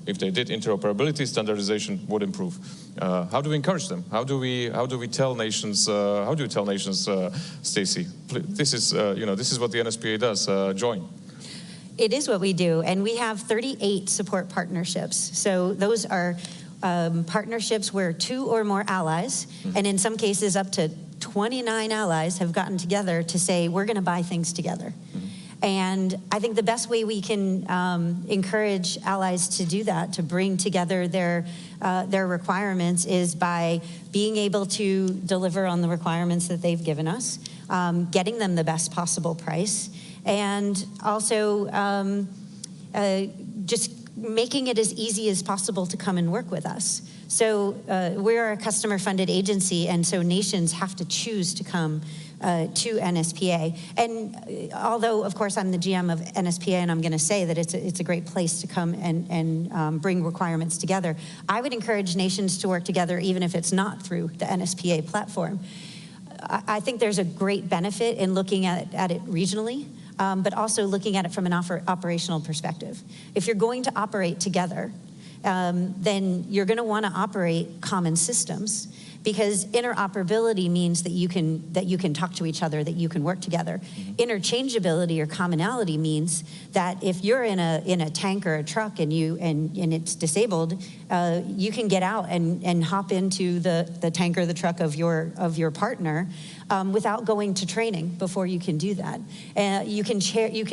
If they did, interoperability, standardization would improve. How do we encourage them? How do we tell nations? How do you tell nations, Stacey? This is this is what the NSPA does. Join. It is what we do, and we have 38 support partnerships. So those are partnerships where 2 or more allies, and in some cases up to 29 allies have gotten together to say, we're going to buy things together. And I think the best way we can encourage allies to do that, to bring together their requirements, is by being able to deliver on the requirements that they've given us, getting them the best possible price, and also just making it as easy as possible to come and work with us. So we're a customer-funded agency, and so nations have to choose to come to NSPA. And although, of course, I'm the GM of NSPA, and I'm going to say that it's a great place to come and bring requirements together, I would encourage nations to work together even if it's not through the NSPA platform. I think there's a great benefit in looking at it regionally, but also looking at it from an operational perspective. If you're going to operate together, then you're going to want to operate common systems, because interoperability means that you can talk to each other, that you can work together. Interchangeability or commonality means that if you're in a tank or a truck and it's disabled, you can get out and hop into the tank or the truck of your partner without going to training before you can do that. You can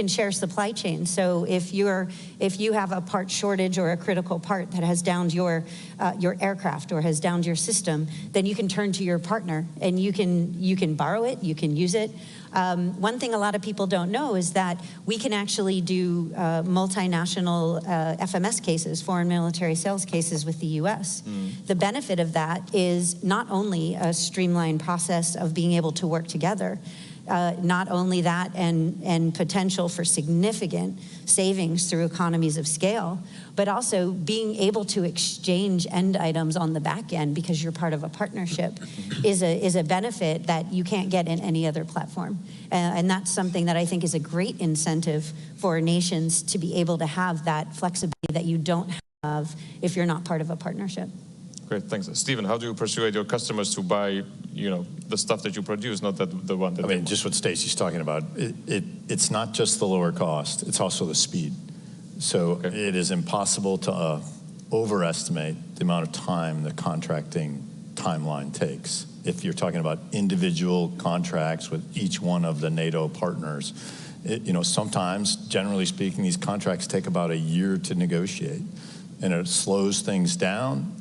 share supply chains. So if you have a part shortage or a critical part that has downed your aircraft or has downed your system, then you can turn to your partner and you can borrow it, you can use it. One thing a lot of people don't know is that we can actually do multinational FMS cases, foreign military sales cases, with the US. The benefit of that is not only a streamlined process of being able to work together, not only that, and potential for significant savings through economies of scale, but also being able to exchange end items on the back end because you're part of a partnership is a benefit that you can't get in any other platform. And that's something that I think is a great incentive for nations to be able to have that flexibility that you don't have if you're not part of a partnership. Great, thanks. Stephen, how do you persuade your customers to buy, the stuff that you produce, not the one that... I mean, just what Stacey's talking about. It's not just the lower cost, it's also the speed. So it is impossible to overestimate the amount of time the contracting timeline takes. If you're talking about individual contracts with each one of the NATO partners, sometimes, generally speaking, these contracts take about a year to negotiate, and it slows things down.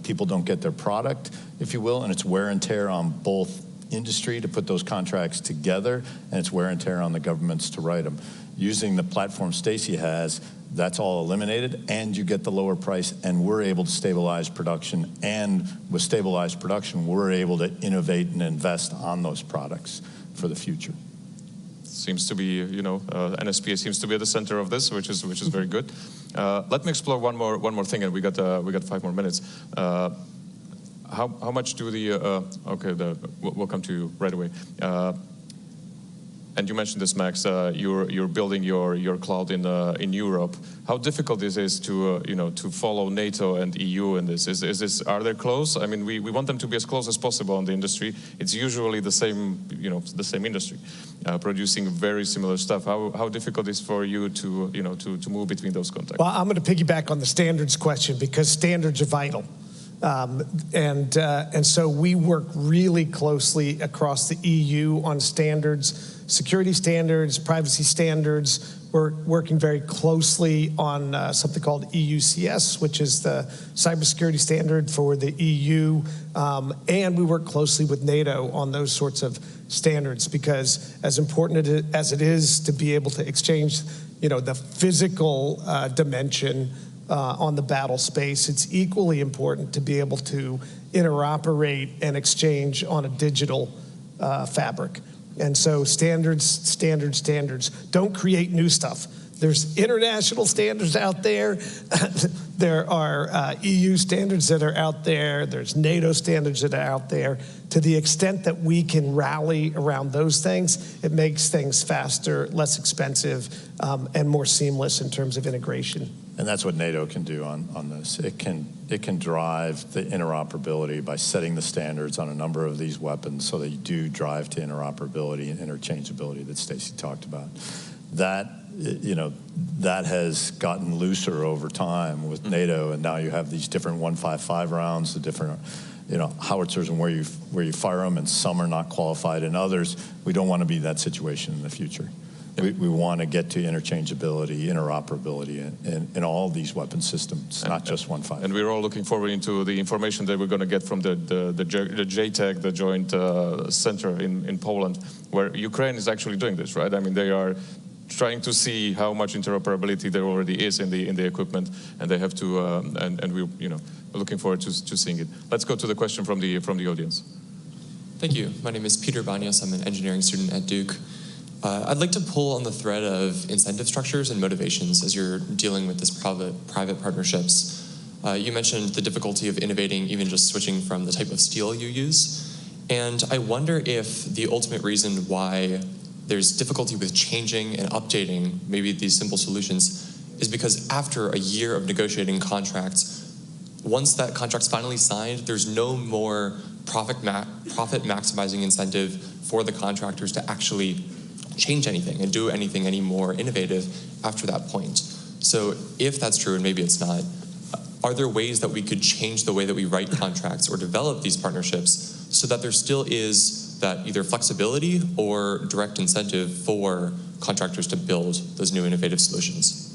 People don't get their product, if you will, and it's wear and tear on both industry to put those contracts together, and it's wear and tear on the governments to write them. Using the platform Stacey has, that's all eliminated, and you get the lower price, and we're able to stabilize production, and with stabilized production, we're able to innovate and invest on those products for the future. Seems to be, NSPA seems to be at the center of this, which is very good. Let me explore one more thing, and we got 5 more minutes. How much do we'll come to you right away. And you mentioned this, Max. You're building your cloud in Europe. How difficult is this to follow NATO and EU in this? Are they close? I mean, we want them to be as close as possible on the industry. It's usually the same industry, producing very similar stuff. How difficult is for you to move between those contacts? Well, I'm going to piggyback on the standards question because standards are vital. And so we work really closely across the EU on standards, security standards, privacy standards. We're working very closely on something called EUCS, which is the cybersecurity standard for the EU. And we work closely with NATO on those sorts of standards because as important as it is to be able to exchange, the physical dimension on the battle space, it's equally important to be able to interoperate and exchange on a digital fabric. And so standards. Don't create new stuff. There's international standards out there. There are EU standards that are out there. There's NATO standards that are out there. To the extent that we can rally around those things, it makes things faster, less expensive, and more seamless in terms of integration. And that's what NATO can do on this. It can drive the interoperability by setting the standards on a number of these weapons so that you do drive to interoperability and interchangeability that Stacey talked about. That, you know, that has gotten looser over time with NATO, and now you have these different 155 rounds, the different, you know, howitzers and where you fire them, and some are not qualified, and others, we don't want to be in that situation in the future. We want to get to interchangeability, interoperability in all these weapon systems, not just 155. And we're all looking forward into the information that we're going to get from the JTAG, the Joint Center in Poland, where Ukraine is actually doing this, right? I mean, they are trying to see how much interoperability there already is in the equipment, and they have to, and we, you know, we're looking forward to seeing it. Let's go to the question from the audience. Thank you. My name is Peter Banyas. I'm an engineering student at Duke. I'd like to pull on the thread of incentive structures and motivations as you're dealing with this private partnerships. You mentioned the difficulty of innovating, even just switching from the type of steel you use. And I wonder if the ultimate reason why there's difficulty with changing and updating maybe these simple solutions is because after a year of negotiating contracts, once that contract's finally signed, there's no more profit maximizing incentive for the contractors to actually change anything and do anything any more innovative after that point. So if that's true, and maybe it's not, are there ways that we could change the way that we write contracts or develop these partnerships so that there still is that either flexibility or direct incentive for contractors to build those new innovative solutions?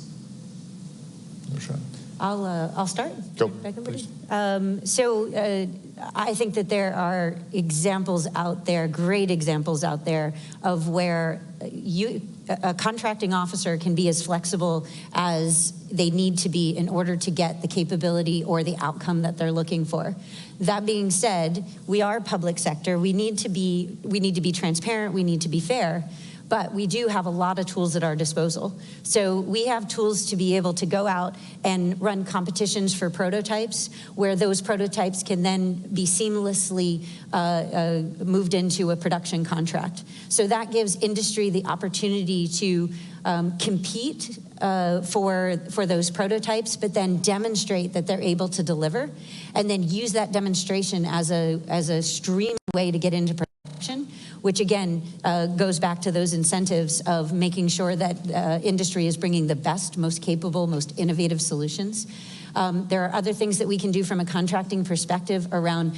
I'll start. Go, please. I think that there are examples out there, great examples out there, of where a contracting officer can be as flexible as they need to be in order to get the capability or the outcome that they're looking for. That being said, we are public sector. We need to be transparent. We need to be fair. But we do have a lot of tools at our disposal. So we have tools to be able to go out and run competitions for prototypes, where those prototypes can then be seamlessly moved into a production contract. So that gives industry the opportunity to compete for those prototypes, but then demonstrate that they're able to deliver, and then use that demonstration as a stream way to get into production, which again goes back to those incentives of making sure that industry is bringing the best, most capable, most innovative solutions. There are other things that we can do from a contracting perspective around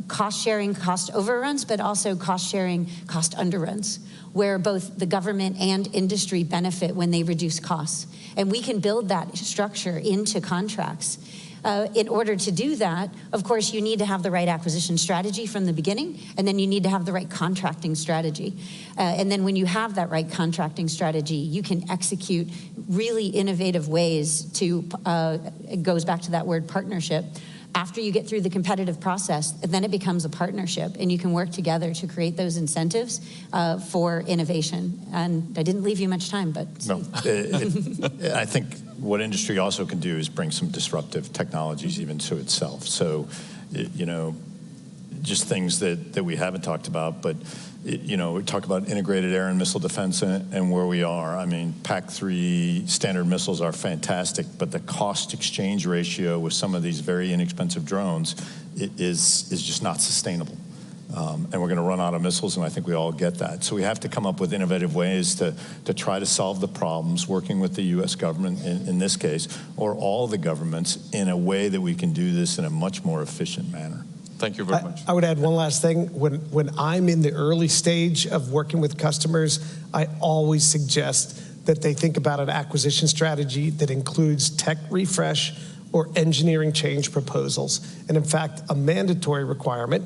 cost sharing, cost overruns, but also cost sharing, cost underruns, where both the government and industry benefit when they reduce costs. And we can build that structure into contracts. In order to do that, of course, you need to have the right acquisition strategy from the beginning, and then you need to have the right contracting strategy. And then when you have that right contracting strategy, you can execute really innovative ways to, it goes back to that word partnership. After you get through the competitive process, then it becomes a partnership, and you can work together to create those incentives for innovation. And I didn't leave you much time, but... No, I think what industry also can do is bring some disruptive technologies even to itself. So, you know, just things that we haven't talked about, but, you know, we talk about integrated air and missile defense and where we are. I mean, PAC-3 standard missiles are fantastic, but the cost exchange ratio with some of these very inexpensive drones is just not sustainable. And we're going to run out of missiles, and I think we all get that. So we have to come up with innovative ways to try to solve the problems, working with the U.S. government in this case, or all the governments, in a way that we can do this in a much more efficient manner. Thank you very much. I would add one last thing. When I'm in the early stage of working with customers, I always suggest that they think about an acquisition strategy that includes tech refresh or engineering change proposals. And in fact, a mandatory requirement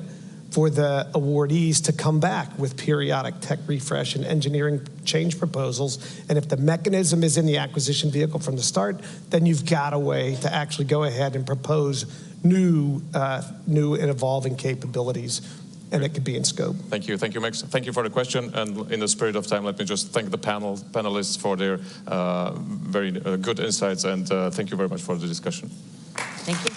for the awardees to come back with periodic tech refresh and engineering change proposals. And if the mechanism is in the acquisition vehicle from the start, then you've got a way to actually go ahead and propose new and evolving capabilities and it could be in scope. Thank you, Max. Thank you for the question. And in the spirit of time, let me just thank the panelists for their very good insights, and thank you very much for the discussion. Thank you.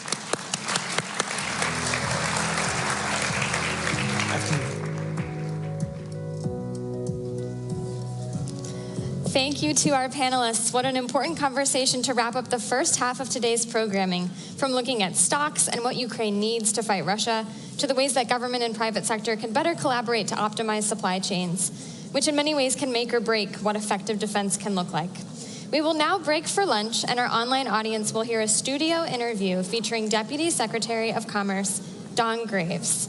Thank you to our panelists. What an important conversation to wrap up the first half of today's programming, from looking at stocks and what Ukraine needs to fight Russia, to the ways that government and private sector can better collaborate to optimize supply chains, which in many ways can make or break what effective defense can look like. We will now break for lunch, and our online audience will hear a studio interview featuring Deputy Secretary of Commerce, Don Graves.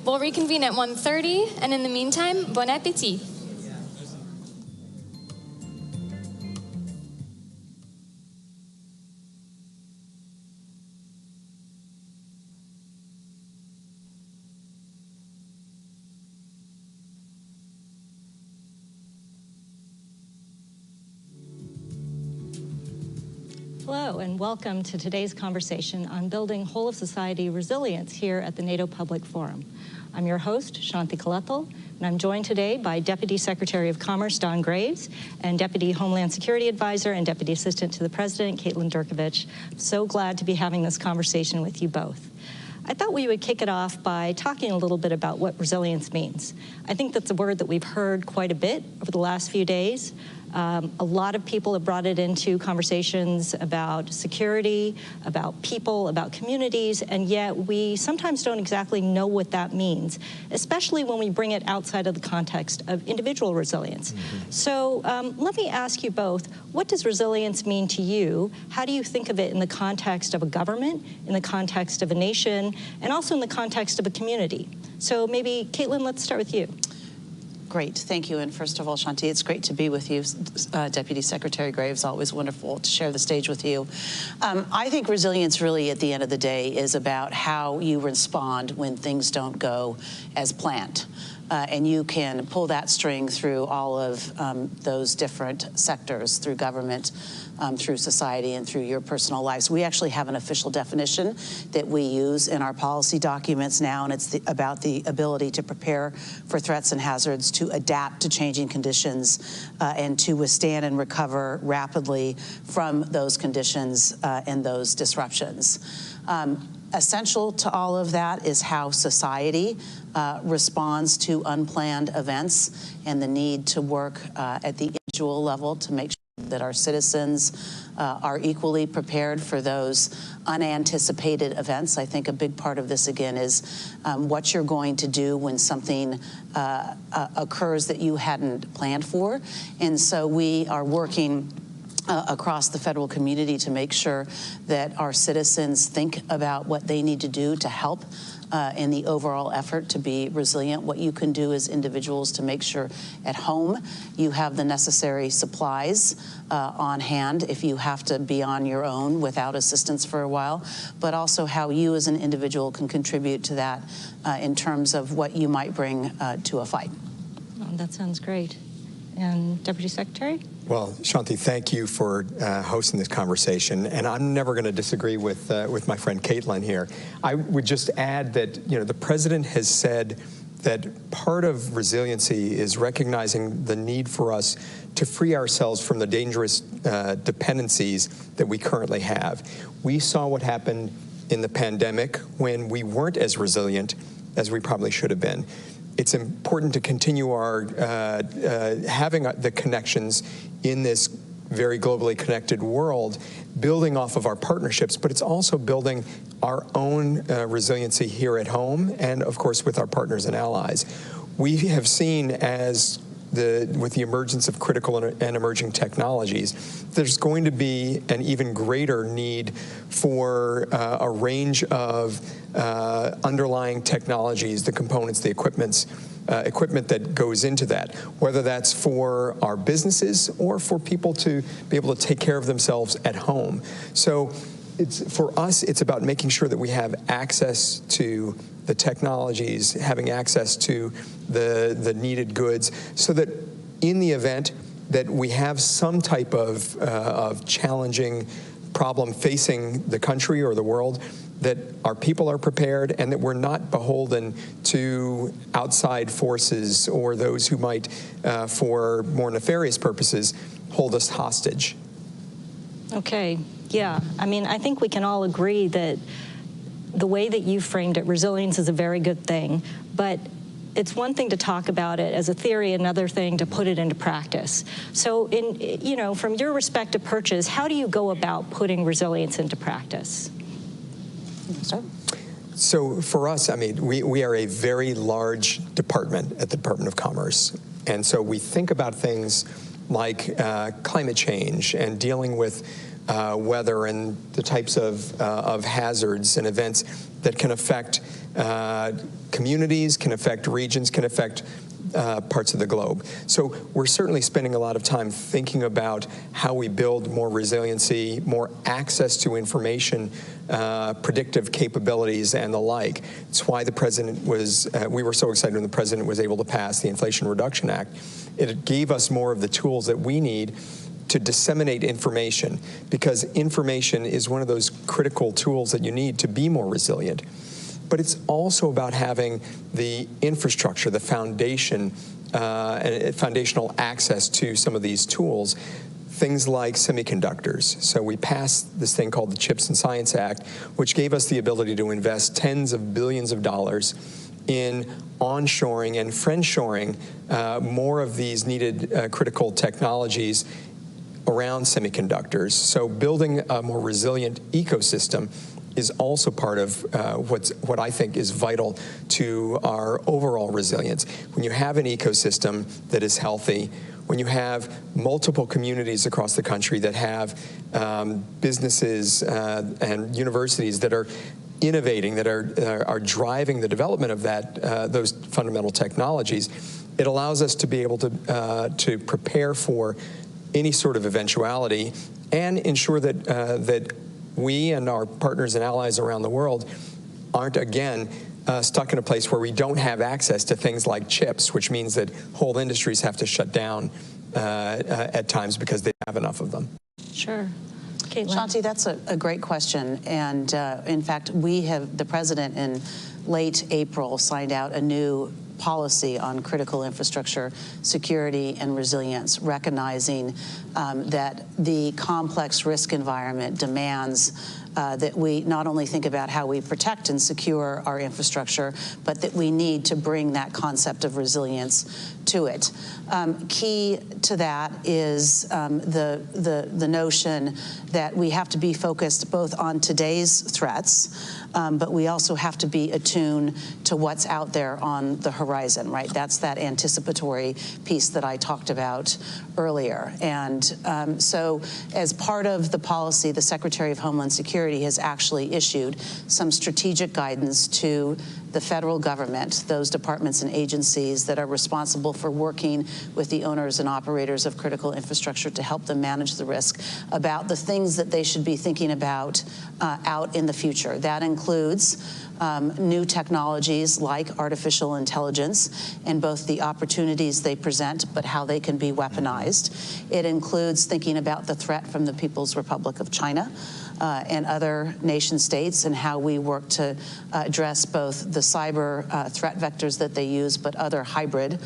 We'll reconvene at 1:30, and in the meantime, bon appétit. Hello, and welcome to today's conversation on building whole-of-society resilience here at the NATO Public Forum. I'm your host, Shanti Kaleppal, and I'm joined today by Deputy Secretary of Commerce, Don Graves, and Deputy Homeland Security Advisor and Deputy Assistant to the President, Caitlin Durkovich. I'm so glad to be having this conversation with you both. I thought we would kick it off by talking a little bit about what resilience means. I think that's a word that we've heard quite a bit over the last few days. A lot of people have brought it into conversations about security, about people, about communities, and yet we sometimes don't exactly know what that means, especially when we bring it outside of the context of individual resilience. So let me ask you both, what does resilience mean to you? How do you think of it in the context of a government, in the context of a nation, and also in the context of a community? So maybe, Caitlin, let's start with you. Great, thank you. And first of all, Shanti, it's great to be with you. Deputy Secretary Graves, always wonderful to share the stage with you. I think resilience really at the end of the day is about how you respond when things don't go as planned. And you can pull that string through all of those different sectors, through government, through society, and through your personal lives. We actually have an official definition that we use in our policy documents now, and it's about the ability to prepare for threats and hazards, to adapt to changing conditions, and to withstand and recover rapidly from those conditions and those disruptions. Essential to all of that is how society responds to unplanned events, and the need to work at the individual level to make sure that our citizens are equally prepared for those unanticipated events. I think a big part of this, again, is what you're going to do when something occurs that you hadn't planned for. And so we are working across the federal community to make sure that our citizens think about what they need to do to help in the overall effort to be resilient. What you can do as individuals to make sure at home you have the necessary supplies on hand if you have to be on your own without assistance for a while, but also how you as an individual can contribute to that in terms of what you might bring to a fight. Oh, that sounds great. And Deputy Secretary? Well, Shanti, thank you for hosting this conversation, and I'm never going to disagree with my friend Caitlin here. I would just add that the President has said that part of resiliency is recognizing the need for us to free ourselves from the dangerous dependencies that we currently have. We saw what happened in the pandemic when we weren't as resilient as we probably should have been. It's important to continue our having the connections in this very globally connected world, building off of our partnerships, but it's also building our own resiliency here at home and, of course, with our partners and allies. We have seen with the emergence of critical and emerging technologies, there's going to be an even greater need for a range of underlying technologies, the components, the equipment that goes into that, whether that's for our businesses or for people to be able to take care of themselves at home. So for us, it's about making sure that we have access to the technologies, having access to the needed goods, so that in the event that we have some type of challenging problem facing the country or the world, that our people are prepared and that we're not beholden to outside forces or those who might, for more nefarious purposes, hold us hostage. Okay, yeah. I mean, I think we can all agree that the way that you framed it, resilience is a very good thing, but it's one thing to talk about it as a theory, another thing to put it into practice. So, from your respective perches, how do you go about putting resilience into practice? So for us, I mean, we are a very large department at the Department of Commerce. And so we think about things like climate change and dealing with weather and the types of hazards and events that can affect communities, can affect regions, can affect parts of the globe. So we're certainly spending a lot of time thinking about how we build more resiliency, more access to information, predictive capabilities, and the like. It's why the President was, we were so excited when the President was able to pass the Inflation Reduction Act. It gave us more of the tools that we need to disseminate information, because information is one of those critical tools that you need to be more resilient. But it's also about having the infrastructure, the foundation, and foundational access to some of these tools, things like semiconductors. So we passed this thing called the CHIPS and Science Act, which gave us the ability to invest tens of billions of dollars in onshoring and friendshoring more of these needed critical technologies around semiconductors. So building a more resilient ecosystem is also part of what I think is vital to our overall resilience. When you have an ecosystem that is healthy, when you have multiple communities across the country that have businesses and universities that are innovating, that are driving the development of those fundamental technologies, it allows us to be able to prepare for any sort of eventuality and ensure that we and our partners and allies around the world aren't, again, stuck in a place where we don't have access to things like chips, which means that whole industries have to shut down at times because they have enough of them. Sure. Caitlin. Shanti, that's a great question. And in fact, the President in late April signed out a new policy on critical infrastructure security and resilience, recognizing that the complex risk environment demands that we not only think about how we protect and secure our infrastructure, but that we need to bring that concept of resilience to it. Key to that is the notion that we have to be focused both on today's threats, but we also have to be attuned to what's out there on the horizon, right? That's that anticipatory piece that I talked about earlier. And so as part of the policy, the Secretary of Homeland Security has actually issued some strategic guidance to the federal government, those departments and agencies that are responsible for working with the owners and operators of critical infrastructure to help them manage the risk, about the things that they should be thinking about out in the future. That includes new technologies like artificial intelligence and both the opportunities they present, but how they can be weaponized. It includes thinking about the threat from the People's Republic of China and other nation states, and how we work to address both the cyber threat vectors that they use, but other hybrid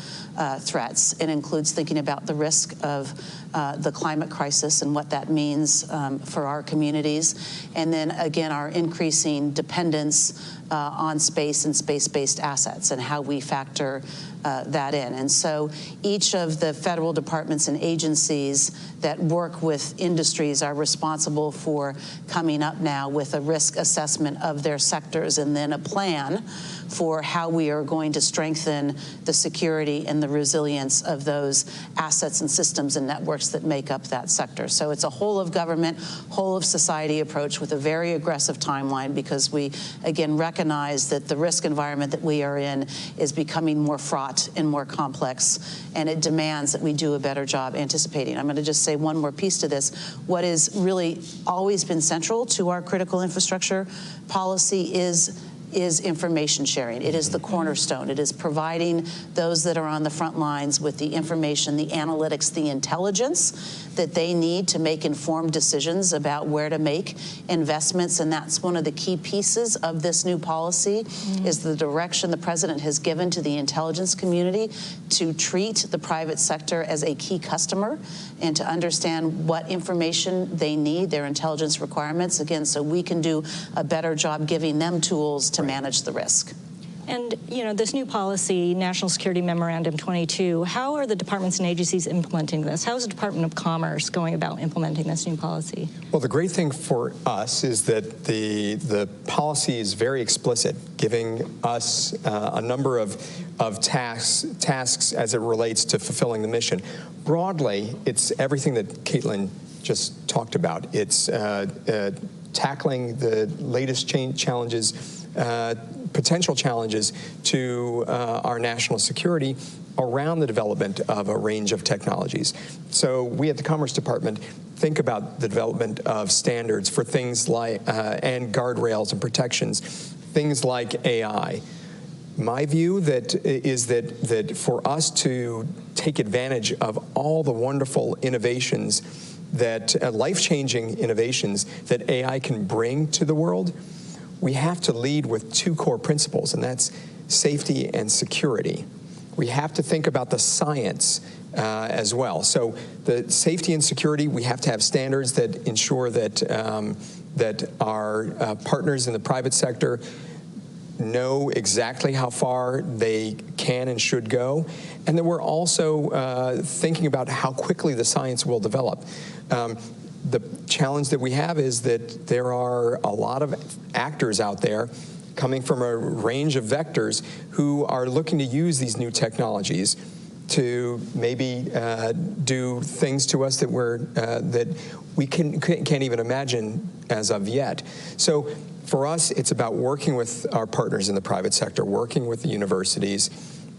threats. It includes thinking about the risk of the climate crisis and what that means for our communities. And then again, our increasing dependence on space and space-based assets and how we factor that in. And so each of the federal departments and agencies that work with industries are responsible for coming up now with a risk assessment of their sectors and then a plan for how we are going to strengthen the security and the resilience of those assets and systems and networks that make up that sector. So it's a whole of government, whole of society approach with a very aggressive timeline, because we, again, recognize that the risk environment that we are in is becoming more fraught and more complex, and it demands that we do a better job anticipating. I'm going to just say one more piece to this. What has really always been central to our critical infrastructure policy is is information sharing. It is the cornerstone. It is providing those that are on the front lines with the information, the analytics, the intelligence that they need to make informed decisions about where to make investments. And that's one of the key pieces of this new policy, is the direction the president has given to the intelligence community to treat the private sector as a key customer and to understand what information they need, their intelligence requirements, again, so we can do a better job giving them tools to manage the risk. And, you know, this new policy, National Security Memorandum 22, how are the departments and agencies implementing this? How is the Department of Commerce going about implementing this new policy? Well, the great thing for us is that the policy is very explicit, giving us a number of tasks as it relates to fulfilling the mission. Broadly, it's everything that Caitlin just talked about. It's tackling the latest challenges, potential challenges to our national security around the development of a range of technologies. So we at the Commerce Department think about the development of standards for things like, and guardrails and protections, things like AI. My view is that for us to take advantage of all the wonderful innovations that life-changing innovations that AI can bring to the world, we have to lead with two core principles, and that's safety and security. We have to think about the science as well. So the safety and security, we have to have standards that ensure that that our partners in the private sector know exactly how far they can and should go, and that we're also thinking about how quickly the science will develop. The challenge that we have is that there are a lot of actors out there coming from a range of vectors who are looking to use these new technologies to maybe do things to us that we can't even imagine as of yet. So for us, it's about working with our partners in the private sector, working with the universities,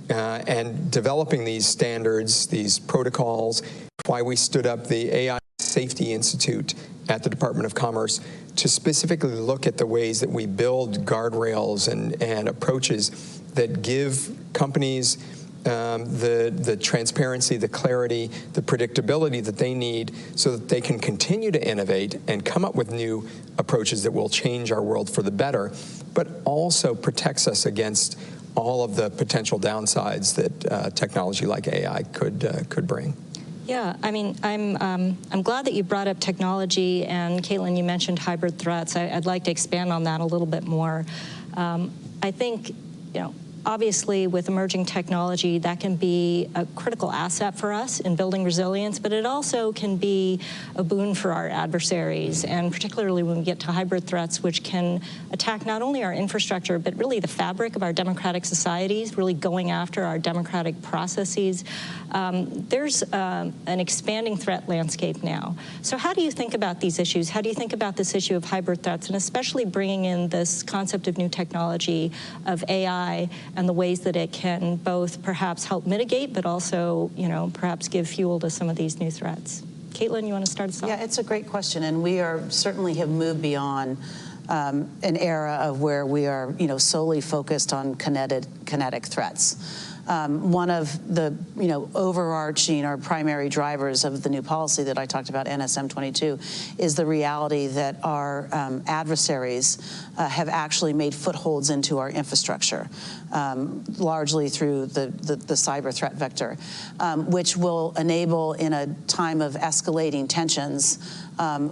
and developing these standards, these protocols. Why we stood up the AI Safety Institute at the Department of Commerce to specifically look at the ways that we build guardrails and approaches that give companies the transparency, the clarity, the predictability that they need so that they can continue to innovate and come up with new approaches that will change our world for the better, but also protects us against all of the potential downsides that technology like AI could bring. Yeah, I mean, I'm glad that you brought up technology, and Caitlin, you mentioned hybrid threats. I'd like to expand on that a little bit more. I think, you know, obviously with emerging technology, that can be a critical asset for us in building resilience, but it also can be a boon for our adversaries, and particularly when we get to hybrid threats, which can attack not only our infrastructure, but really the fabric of our democratic societies, really going after our democratic processes. There's an expanding threat landscape now. So how do you think about these issues? How do you think about this issue of hybrid threats, and especially bringing in this concept of new technology, of AI, and the ways that it can both perhaps help mitigate, but also, you know, perhaps give fuel to some of these new threats? Caitlin, you want to start us off? Yeah, it's a great question, and we certainly have moved beyond an era of where we are, you know, solely focused on kinetic threats. One of the, you know, overarching or primary drivers of the new policy that I talked about, NSM 22, is the reality that our adversaries have actually made footholds into our infrastructure, largely through the cyber threat vector, which will enable, in a time of escalating tensions,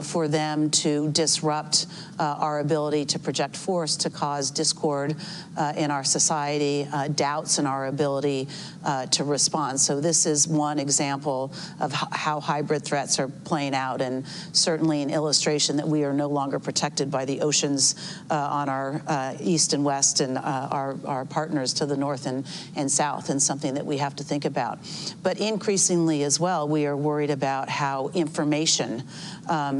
for them to disrupt our ability to project force, to cause discord in our society, doubts in our ability to respond. So this is one example of how hybrid threats are playing out, and certainly an illustration that we are no longer protected by the oceans on our east and west, and our partners to the north and south, and something that we have to think about. But increasingly as well, we are worried about how information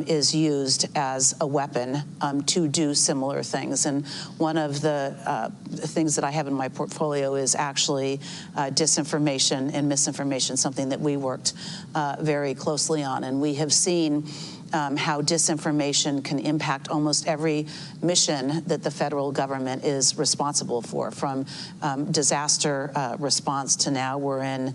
is used as a weapon to do similar things. And one of the things that I have in my portfolio is actually disinformation and misinformation, something that we worked very closely on. And we have seen how disinformation can impact almost every mission that the federal government is responsible for, from disaster response to now we're in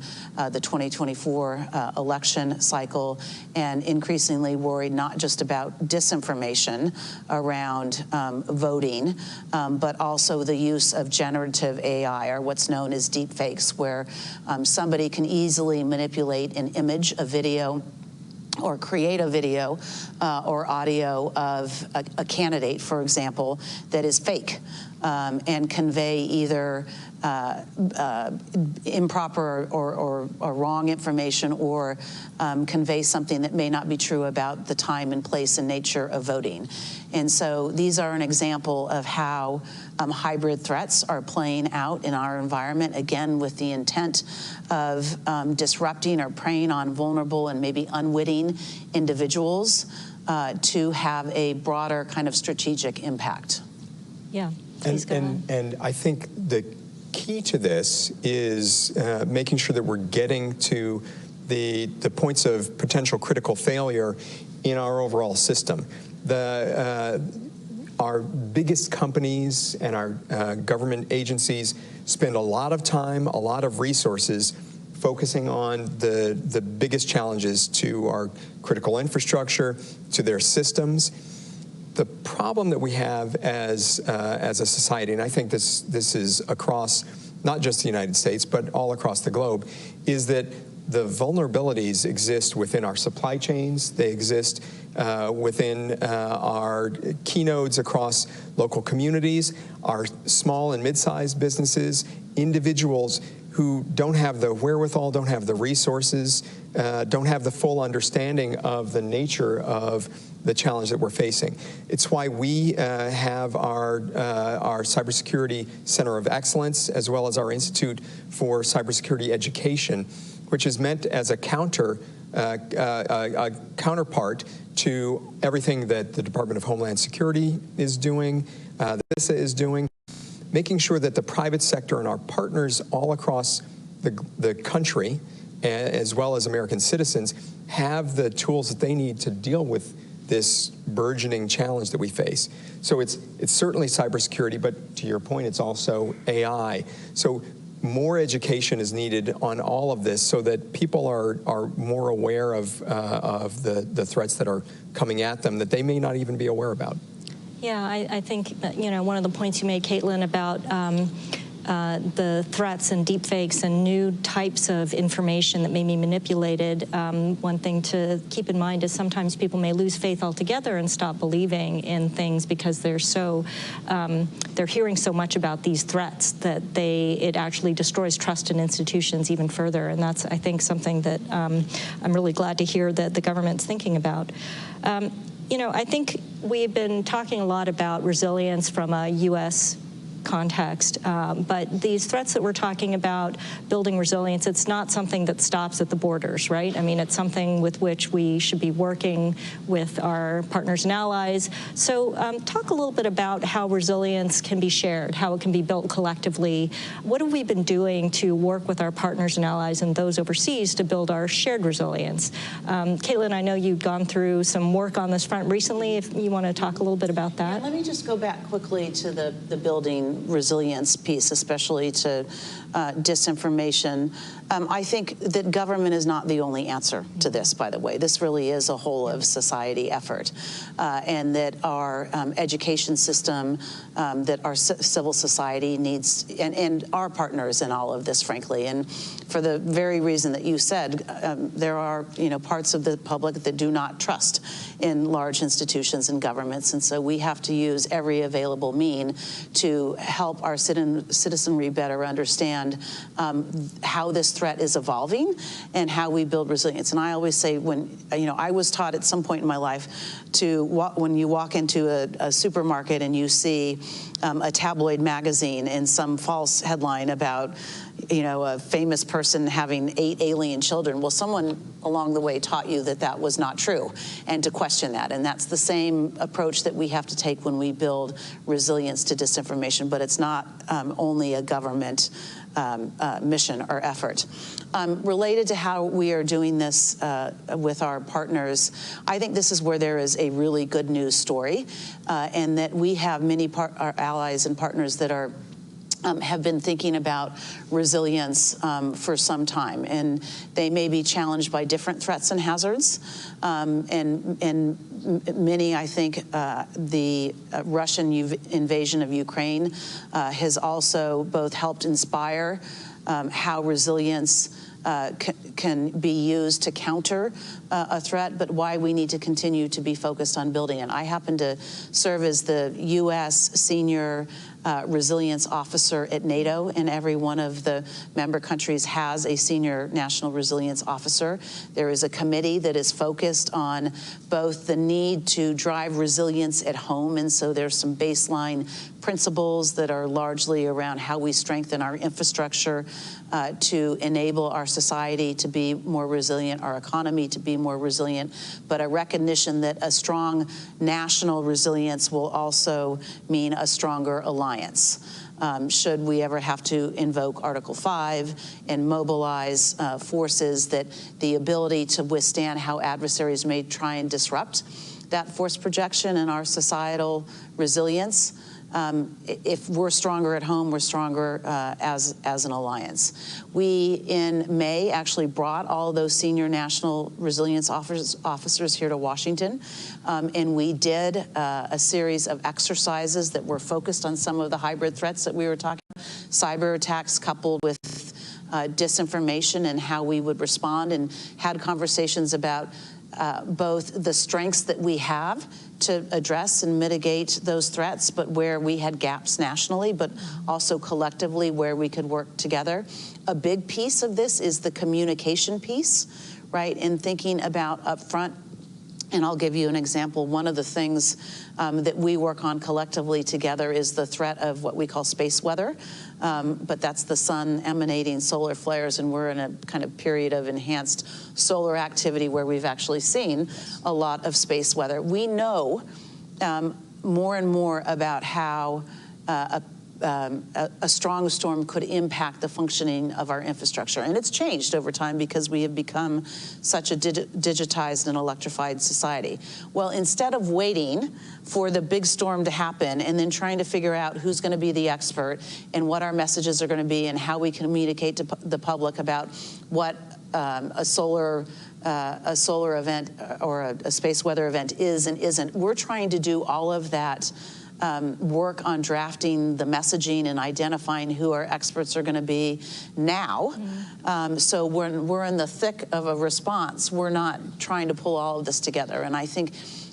the 2024 election cycle, and increasingly worried not just about disinformation around voting, but also the use of generative AI, or what's known as deep fakes, where somebody can easily manipulate an image, a video, or create a video or audio of a candidate, for example, that is fake, and convey either improper or wrong information, or convey something that may not be true about the time and place and nature of voting. And so these are an example of how hybrid threats are playing out in our environment, again, with the intent of disrupting or preying on vulnerable and maybe unwitting individuals to have a broader kind of strategic impact. Yeah. And I think the key to this is making sure that we're getting to the points of potential critical failure in our overall system. Our biggest companies and our government agencies spend a lot of time, a lot of resources focusing on the biggest challenges to our critical infrastructure, to their systems. The problem that we have as a society, and I think this is across not just the United States, but all across the globe, is that the vulnerabilities exist within our supply chains. They exist within our key nodes across local communities, our small and mid-sized businesses, individuals who don't have the wherewithal, don't have the resources, don't have the full understanding of the nature of the challenge that we're facing. It's why we have our Cybersecurity Center of Excellence, as well as our Institute for Cybersecurity Education, which is meant as a counterpart to everything that the Department of Homeland Security is doing, that CISA is doing, making sure that the private sector and our partners all across the country, as well as American citizens, have the tools that they need to deal with this burgeoning challenge that we face. So it's certainly cybersecurity, but to your point, it's also AI. So more education is needed on all of this so that people are more aware of the threats that are coming at them that they may not even be aware about. Yeah, I think that, one of the points you made, Caitlin, about the threats and deepfakes and new types of information that may be manipulated, one thing to keep in mind is sometimes people may lose faith altogether and stop believing in things because they're hearing so much about these threats that it actually destroys trust in institutions even further. And that's, I think, something that I'm really glad to hear that the government's thinking about. I think we've been talking a lot about resilience from a U.S. context, but these threats that we're talking about, building resilience, it's not something that stops at the borders, right? I mean, it's something with which we should be working with our partners and allies. So talk a little bit about how resilience can be shared, how it can be built collectively. What have we been doing to work with our partners and allies and those overseas to build our shared resilience? Caitlin, I know you've gone through some work on this front recently. If you want to talk a little bit about that. Yeah, let me just go back quickly to the building resilience piece, especially to disinformation. I think that government is not the only answer to this, by the way. This really is a whole of society effort, and that our education system, that our civil society needs, and our partners in all of this, frankly. And for the very reason that you said, there are parts of the public that do not trust in large institutions and governments, and so we have to use every available mean to help our citizenry better understand how this threat is evolving and how we build resilience. And I always say, when I was taught at some point in my life to when you walk into a supermarket and you see a tabloid magazine and some false headline about a famous person having 8 alien children. Well, someone along the way taught you that that was not true, and to question that. And that's the same approach that we have to take when we build resilience to disinformation. But it's not only a government mission or effort. Related to how we are doing this with our partners, I think this is where there is a really good news story, and that we have many our allies and partners that are have been thinking about resilience for some time, and they may be challenged by different threats and hazards. And many, I think, the Russian invasion of Ukraine has also both helped inspire how resilience can be used to counter a threat, but why we need to continue to be focused on building it. I happen to serve as the U.S. Senior Resilience Officer at NATO, and every one of the member countries has a Senior National Resilience Officer. There is a committee that is focused on both the need to drive resilience at home, and so there's some baseline principles that are largely around how we strengthen our infrastructure to enable our society to be more resilient, our economy to be more resilient, but a recognition that a strong national resilience will also mean a stronger alliance. Should we ever have to invoke Article 5 and mobilize forces, that the ability to withstand how adversaries may try and disrupt that force projection and our societal resilience. If we're stronger at home, we're stronger as an alliance. We, in May, actually brought all of those senior national resilience officers here to Washington, and we did a series of exercises that were focused on some of the hybrid threats that we were talking about, cyber attacks coupled with disinformation and how we would respond, and had conversations about both the strengths that we have to address and mitigate those threats, but where we had gaps nationally, but also collectively where we could work together. A big piece of this is the communication piece, right? And thinking about upfront, and I'll give you an example. One of the things that we work on collectively together is the threat of what we call space weather, but that's the sun emanating solar flares, and we're in a kind of period of enhanced solar activity where we've actually seen a lot of space weather. We know more and more about how a strong storm could impact the functioning of our infrastructure. And it's changed over time because we have become such a digitized and electrified society. Well, instead of waiting for the big storm to happen and then trying to figure out who's going to be the expert and what our messages are going to be and how we communicate to the public about what a solar event or a space weather event is and isn't, we're trying to do all of that work on drafting the messaging and identifying who our experts are going to be now. So we're in the thick of a response. We're not trying to pull all of this together. And I think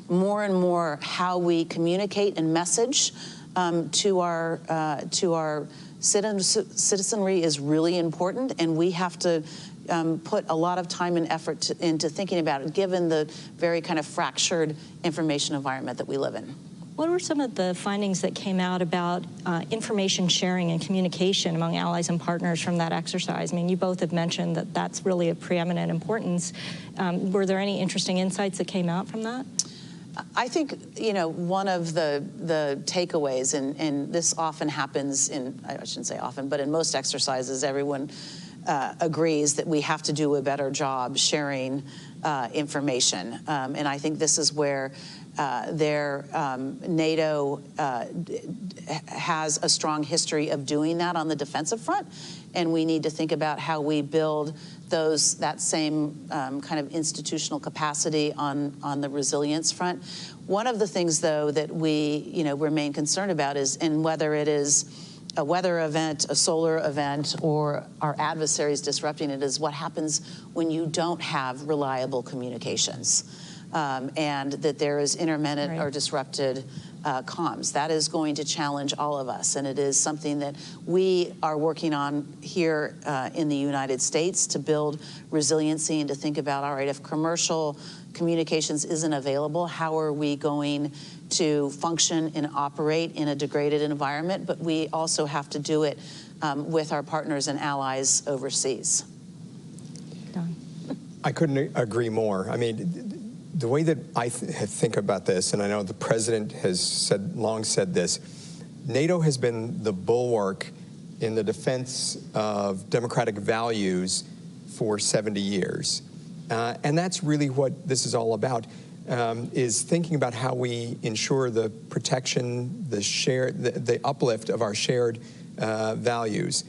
more and more how we communicate and message to our citizenry is really important, and we have to put a lot of time and effort into thinking about it, given the very kind of fractured information environment that we live in. What were some of the findings that came out about information sharing and communication among allies and partners from that exercise? I mean, you both have mentioned that that's really of preeminent importance. Were there any interesting insights that came out from that? I think, you know, one of the takeaways, and this often happens in, I shouldn't say often, but in most exercises, everyone agrees that we have to do a better job sharing information. And I think this is where NATO has a strong history of doing that on the defensive front, and we need to think about how we build that same kind of institutional capacity on the resilience front. One of the things, though, that we remain concerned about is, and whether it is a weather event, a solar event, or our adversaries disrupting it, is what happens when you don't have reliable communications. And that there is intermittent or disrupted comms. That is going to challenge all of us, and it is something that we are working on here in the United States to build resiliency and to think about, all right, if commercial communications isn't available, how are we going to function and operate in a degraded environment? But we also have to do it with our partners and allies overseas. I couldn't agree more. I mean, the way that I think about this, and I know the president has long said this, NATO has been the bulwark in the defense of democratic values for 70 years. And that's really what this is all about, is thinking about how we ensure the protection, the uplift of our shared values.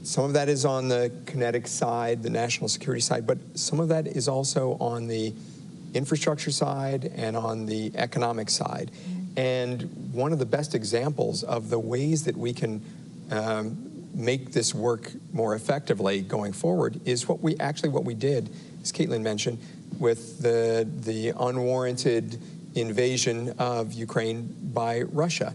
Some of that is on the kinetic side, the national security side, but some of that is also on the infrastructure side and on the economic side. And one of the best examples of the ways that we can make this work more effectively going forward is what we did, as Caitlin mentioned, with the unwarranted invasion of Ukraine by Russia.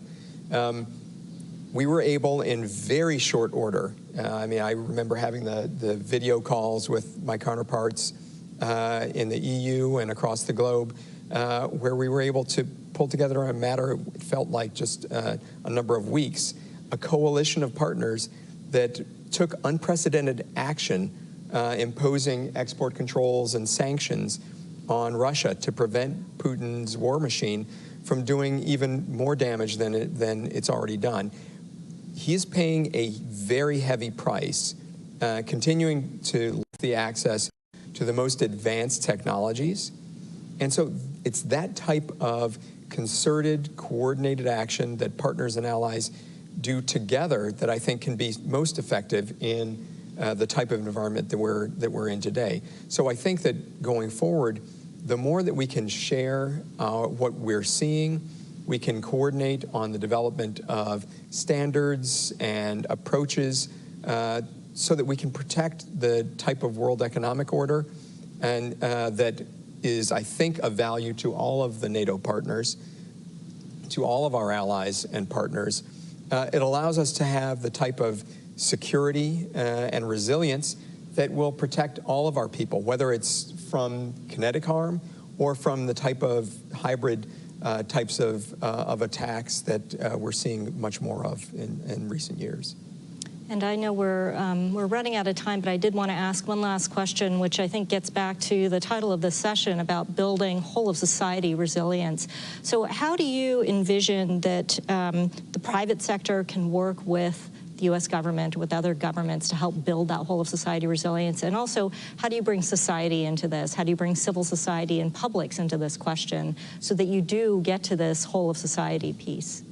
We were able in very short order, I remember having the video calls with my counterparts in the EU and across the globe, where we were able to pull together in a matter, it felt like just a number of weeks, a coalition of partners that took unprecedented action, imposing export controls and sanctions on Russia to prevent Putin's war machine from doing even more damage than it's already done. He is paying a very heavy price, continuing to limit the access to the most advanced technologies. And so it's that type of concerted, coordinated action that partners and allies do together that I think can be most effective in the type of environment that we're in today. So I think that going forward, the more that we can share what we're seeing, we can coordinate on the development of standards and approaches so that we can protect the type of world economic order and that is, I think, of value to all of the NATO partners, to all of our allies and partners. It allows us to have the type of security and resilience that will protect all of our people, whether it's from kinetic harm or from the type of hybrid types of attacks that we're seeing much more of in recent years. And I know we're running out of time, but I did want to ask one last question, which I think gets back to the title of this session about building whole-of-society resilience. So how do you envision that the private sector can work with the U.S. government, with other governments to help build that whole-of-society resilience? And also, how do you bring society into this? How do you bring civil society and publics into this question so that you do get to this whole-of-society piece?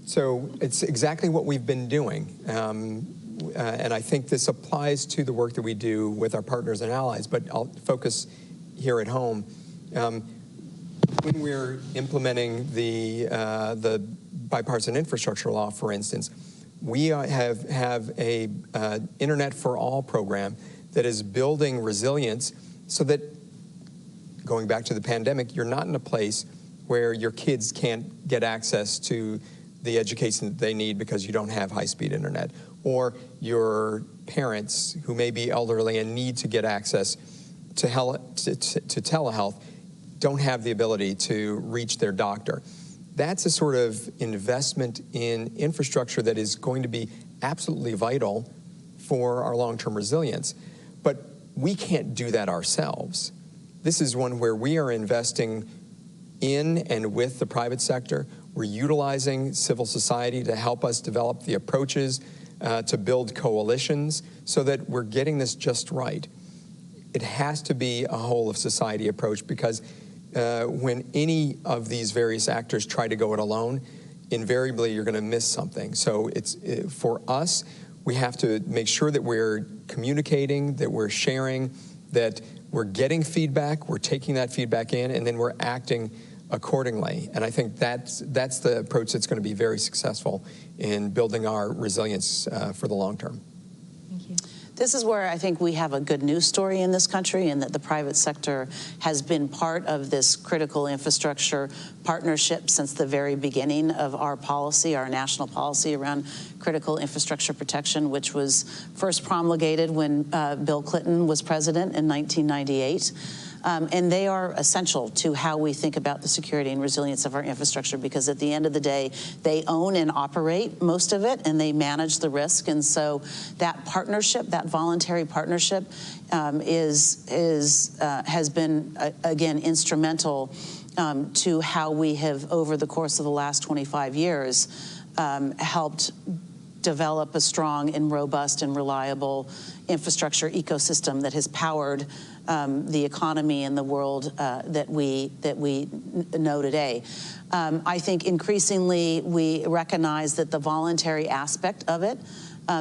So it's exactly what we've been doing. And I think this applies to the work that we do with our partners and allies, but I'll focus here at home. When we're implementing the bipartisan infrastructure law, for instance, we have a Internet for All program that is building resilience so that, going back to the pandemic, you're not in a place where your kids can't get access to the education that they need because you don't have high-speed internet, or your parents who may be elderly and need to get access to telehealth don't have the ability to reach their doctor. That's a sort of investment in infrastructure that is going to be absolutely vital for our long-term resilience. But we can't do that ourselves. This is one where we are investing in and with the private sector. We're utilizing civil society to help us develop the approaches to build coalitions so that we're getting this just right. It has to be a whole-of-society approach because when any of these various actors try to go it alone, invariably you're going to miss something. So for us, we have to make sure that we're communicating, that we're sharing, that we're getting feedback, we're taking that feedback in, and then we're acting accordingly. And I think that's the approach that's going to be very successful in building our resilience for the long term. Thank you. This is where I think we have a good news story in this country, and that the private sector has been part of this critical infrastructure partnership since the very beginning of our policy, our national policy around critical infrastructure protection, which was first promulgated when Bill Clinton was president in 1998. And they are essential to how we think about the security and resilience of our infrastructure, because at the end of the day, they own and operate most of it, and they manage the risk. And so that partnership, that voluntary partnership, has been, again, instrumental to how we have, over the course of the last 25 years, helped develop a strong and robust and reliable infrastructure ecosystem that has powered the economy in the world that we know today. I think increasingly we recognize that the voluntary aspect of it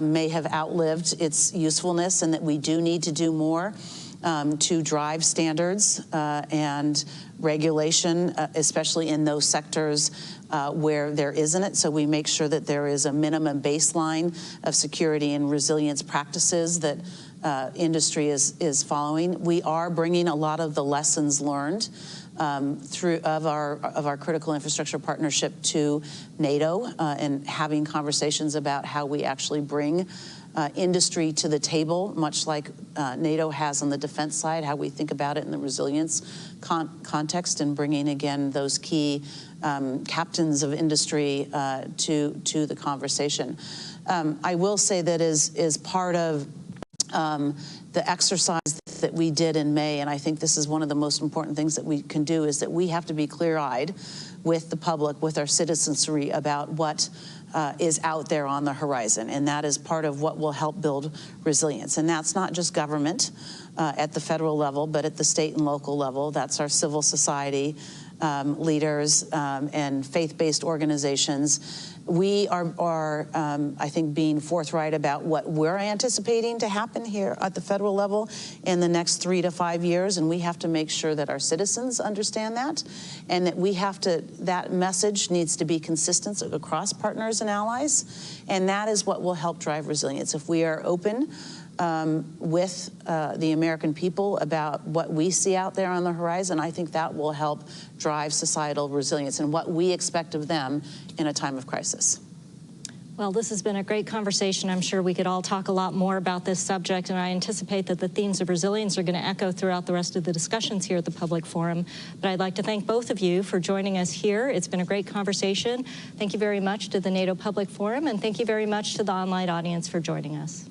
may have outlived its usefulness, and that we do need to do more to drive standards and regulation, especially in those sectors where there isn't it. So we make sure that there is a minimum baseline of security and resilience practices that industry is following. We are bringing a lot of the lessons learned of our critical infrastructure partnership to NATO and having conversations about how we actually bring industry to the table, much like NATO has on the defense side, how we think about it in the resilience context, and bringing, again, those key captains of industry to the conversation. I will say that is part of the exercise that we did in May, and I think this is one of the most important things that we can do, is that we have to be clear-eyed with the public, with our citizenry, about what is out there on the horizon, and that is part of what will help build resilience. And that's not just government at the federal level, but at the state and local level. That's our civil society leaders and faith-based organizations. We are I think, being forthright about what we're anticipating to happen here at the federal level in the next 3 to 5 years, and we have to make sure that our citizens understand that, and that that message needs to be consistent across partners and allies, and that is what will help drive resilience. If we are open with the American people about what we see out there on the horizon, I think that will help drive societal resilience and what we expect of them in a time of crisis. Well, this has been a great conversation. I'm sure we could all talk a lot more about this subject, and I anticipate that the themes of resilience are going to echo throughout the rest of the discussions here at the Public Forum. But I'd like to thank both of you for joining us here. It's been a great conversation. Thank you very much to the NATO Public Forum, and thank you very much to the online audience for joining us.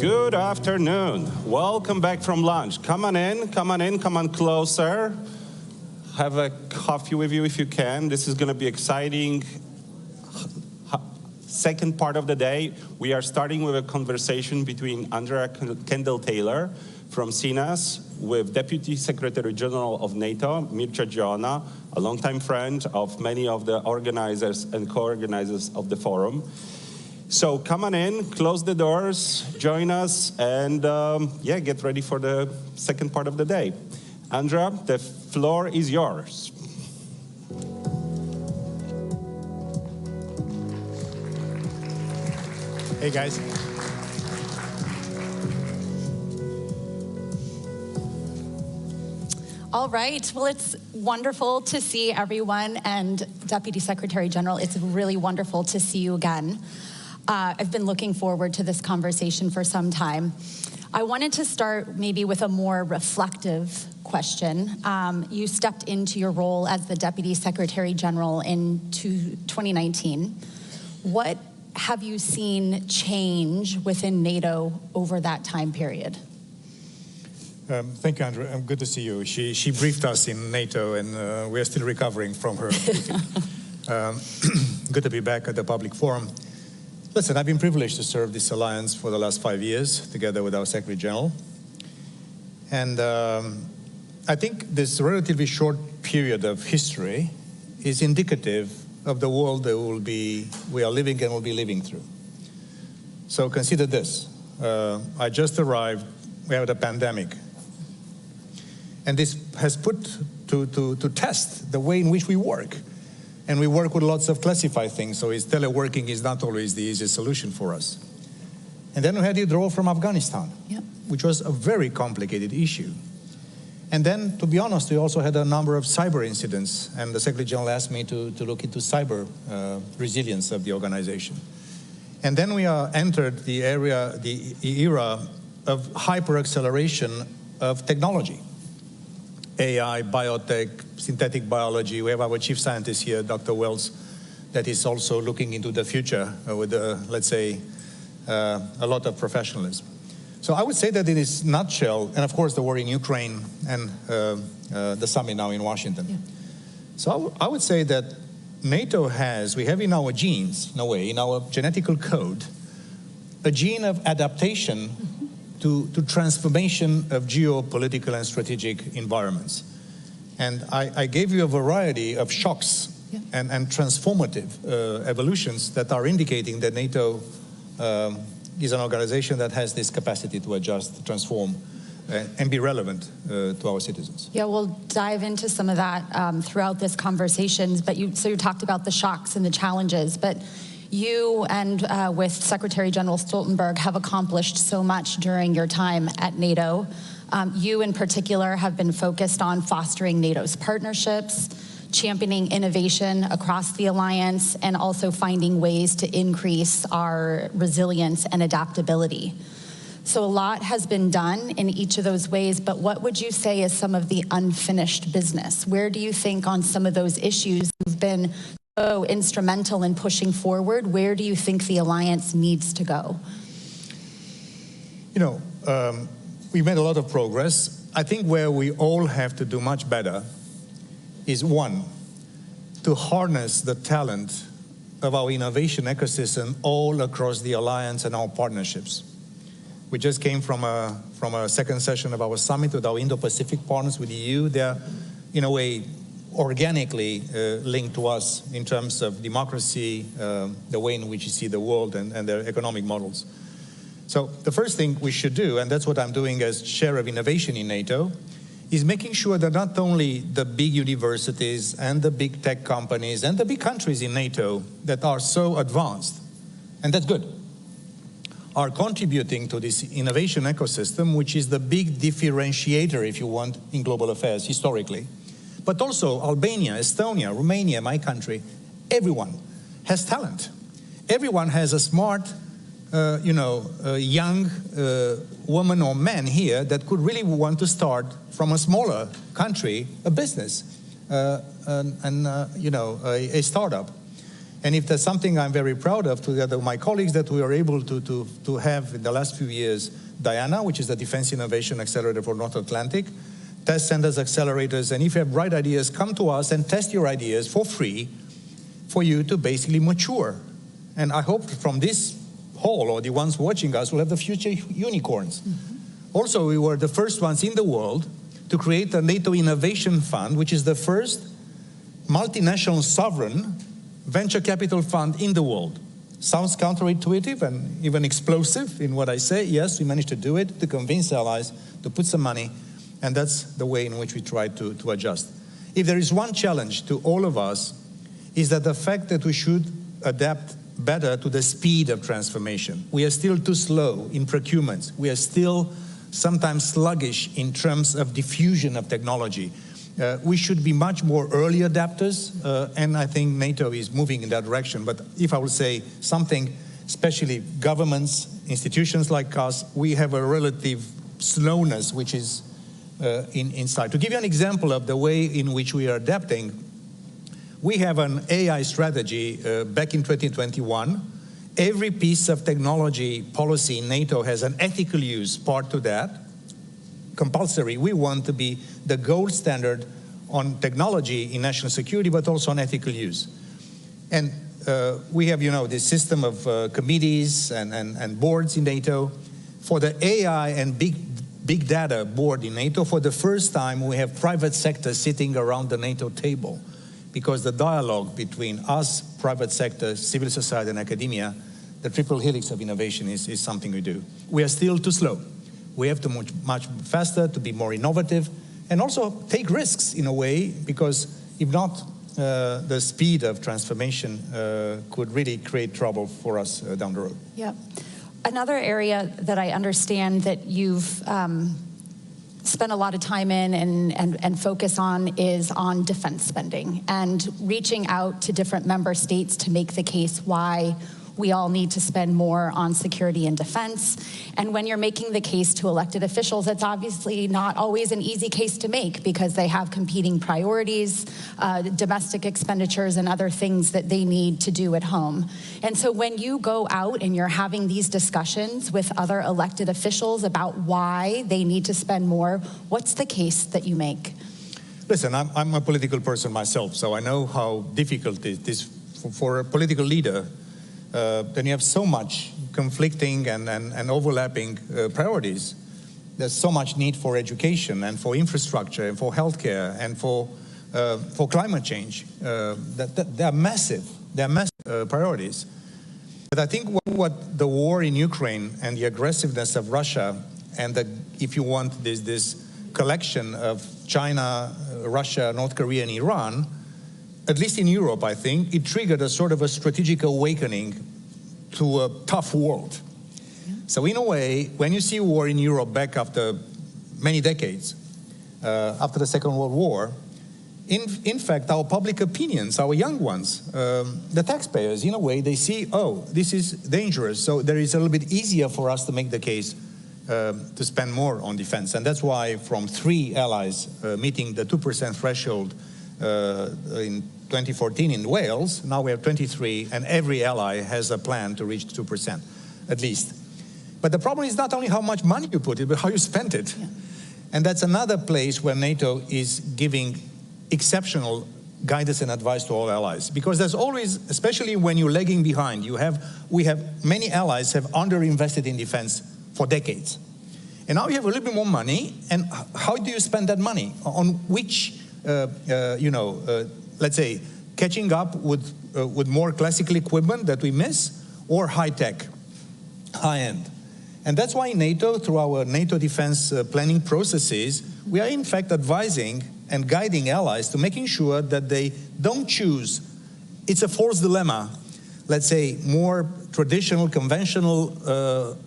Good afternoon. Welcome back from lunch. Come on in, come on closer. Have a coffee with you if you can. This is going to be exciting. Second part of the day, we are starting with a conversation between Andrea Kendall-Taylor from CNAS with Deputy Secretary General of NATO, Mircea Joana, a longtime friend of many of the organizers and co-organizers of the forum. So come on in, close the doors, join us, and yeah, get ready for the second part of the day. Andrea, the floor is yours. Hey guys. All right, well, it's wonderful to see everyone, and Deputy Secretary General, it's really wonderful to see you again. I've been looking forward to this conversation for some time. I wanted to start maybe with a more reflective question. You stepped into your role as the Deputy Secretary General in 2019. What have you seen change within NATO over that time period? Thank you, Andrea. Good to see you. She briefed us in NATO, and we are still recovering from her briefing. Good to be back at the public forum. Listen, I've been privileged to serve this alliance for the last 5 years, together with our Secretary General. And I think this relatively short period of history is indicative of the world that we are living and will be living through. So consider this. I just arrived, we have a pandemic. And this has put to test the way in which we work. And we work with lots of classified things, so teleworking is not always the easiest solution for us. And then we had the withdrawal from Afghanistan, which was a very complicated issue. And then, to be honest, we also had a number of cyber incidents, and the Secretary General asked me to look into cyber resilience of the organization. And then we entered the era of hyper-acceleration of technology. AI, biotech, synthetic biology. We have our chief scientist here, Dr. Wells, that is also looking into the future with, let's say, a lot of professionalism. So I would say that in its nutshell, and of course the war in Ukraine and the summit now in Washington. Yeah. So I would say that NATO we have in our genes, in a way, in our genetical code, a gene of adaptation to transformation of geopolitical and strategic environments. And I gave you a variety of shocks and transformative evolutions that are indicating that NATO is an organization that has this capacity to adjust, transform, and be relevant to our citizens. Yeah, we'll dive into some of that throughout this conversation. But you talked about the shocks and the challenges, but you and with Secretary General Stoltenberg have accomplished so much during your time at NATO. You in particular have been focused on fostering NATO's partnerships, championing innovation across the alliance, and also finding ways to increase our resilience and adaptability. So a lot has been done in each of those ways, but what would you say is some of the unfinished business? Where do you think on some of those issues you've been so instrumental in pushing forward, where do you think the alliance needs to go? You know, we've made a lot of progress. I think where we all have to do much better is, one, to harness the talent of our innovation ecosystem all across the alliance and our partnerships. We just came from a second session of our summit with our Indo-Pacific partners, with the EU. They're, in a way, organically linked to us in terms of democracy, the way in which you see the world, and their economic models. So the first thing we should do, and that's what I'm doing as chair of innovation in NATO, is making sure that not only the big universities and the big tech companies and the big countries in NATO that are so advanced, and that's good, are contributing to this innovation ecosystem, which is the big differentiator, if you want, in global affairs historically. But also Albania, Estonia, Romania, my country, everyone has talent. Everyone has a smart, young woman or man here that could really want to start from a smaller country, a business, a startup. And if there's something I'm very proud of, together with my colleagues, that we are able to have in the last few years, Diana, which is the Defense Innovation Accelerator for North Atlantic, test centers, accelerators, and if you have bright ideas, come to us and test your ideas for free for you to basically mature. And I hope from this hall, or the ones watching us, will have the future unicorns. Also, we were the first ones in the world to create a NATO Innovation Fund, which is the first multinational sovereign venture capital fund in the world. Sounds counterintuitive and even explosive in what I say. Yes, we managed to do it, to convince allies to put some money, and that's the way in which we try to adjust. If there is one challenge to all of us, is that the fact that we should adapt better to the speed of transformation. We are still too slow in procurements. We are still sometimes sluggish in terms of diffusion of technology. We should be much more early adapters, and I think NATO is moving in that direction. But if I would say something, especially governments, institutions like us, we have a relative slowness which is inside. To give you an example of the way in which we are adapting, we have an AI strategy back in 2021. Every piece of technology policy in NATO has an ethical use part to that. Compulsory. We want to be the gold standard on technology in national security, but also on ethical use. And we have, you know, this system of committees and boards in NATO. For the AI and big data board in NATO, for the first time, we have private sector sitting around the NATO table, because the dialogue between us, private sector, civil society, and academia, the triple helix of innovation is something we do. We are still too slow. We have to move much faster, to be more innovative, and also take risks in a way, because if not, the speed of transformation could really create trouble for us down the road. Yeah. Another area that I understand that you've spent a lot of time in and focus on is on defense spending and reaching out to different member states to make the case why we all need to spend more on security and defense. And when you're making the case to elected officials, it's obviously not always an easy case to make, because they have competing priorities, domestic expenditures, and other things that they need to do at home. And so when you go out and you're having these discussions with other elected officials about why they need to spend more, what's the case that you make? Listen, I'm a political person myself, so I know how difficult it is for a political leader. Then you have so much conflicting and overlapping priorities. There's so much need for education and for infrastructure and for healthcare and for climate change. They're massive. They're massive priorities. But I think what the war in Ukraine and the aggressiveness of Russia and if you want this collection of China, Russia, North Korea, and Iran, at least in Europe, I think, it triggered a sort of a strategic awakening to a tough world. Yeah. So in a way, when you see war in Europe back after many decades, after the Second World War, in fact, our public opinions, our young ones, the taxpayers, in a way, they see, oh, this is dangerous, so there is a little bit easier for us to make the case to spend more on defense. And that's why from 3 allies meeting the 2% threshold in 2014 in Wales, now we have 23, and every ally has a plan to reach 2%, at least. But the problem is not only how much money you put in, but how you spent it. Yeah. And that's another place where NATO is giving exceptional guidance and advice to all allies. Because there's always, especially when you're lagging behind, many allies have underinvested in defense for decades. And now you have a little bit more money, and how do you spend that money? On which let's say, catching up with more classical equipment that we miss, or high-tech, high-end. And that's why NATO, through our NATO defense planning processes, we are in fact advising and guiding allies to making sure that they don't choose. It's a false dilemma, let's say, more traditional, conventional,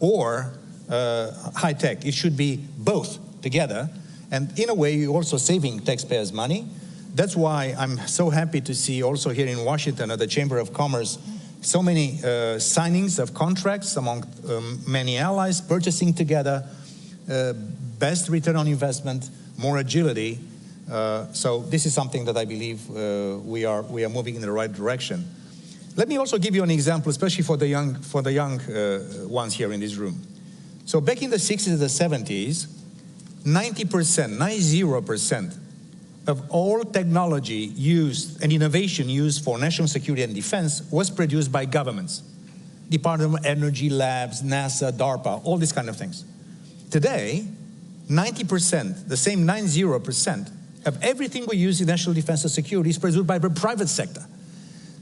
or high-tech. It should be both together. And in a way, you're also saving taxpayers' money. That's why I'm so happy to see also here in Washington at the Chamber of Commerce so many signings of contracts among many allies, purchasing together, best return on investment, more agility. So this is something that I believe we are moving in the right direction. Let me also give you an example, especially for the young ones here in this room. So back in the 60s and the 70s, 90% of all technology used and innovation used for national security and defense was produced by governments. Department of Energy, labs, NASA, DARPA, all these kind of things. Today, 90%, the same 90% of everything we use in national defense and security is produced by the private sector.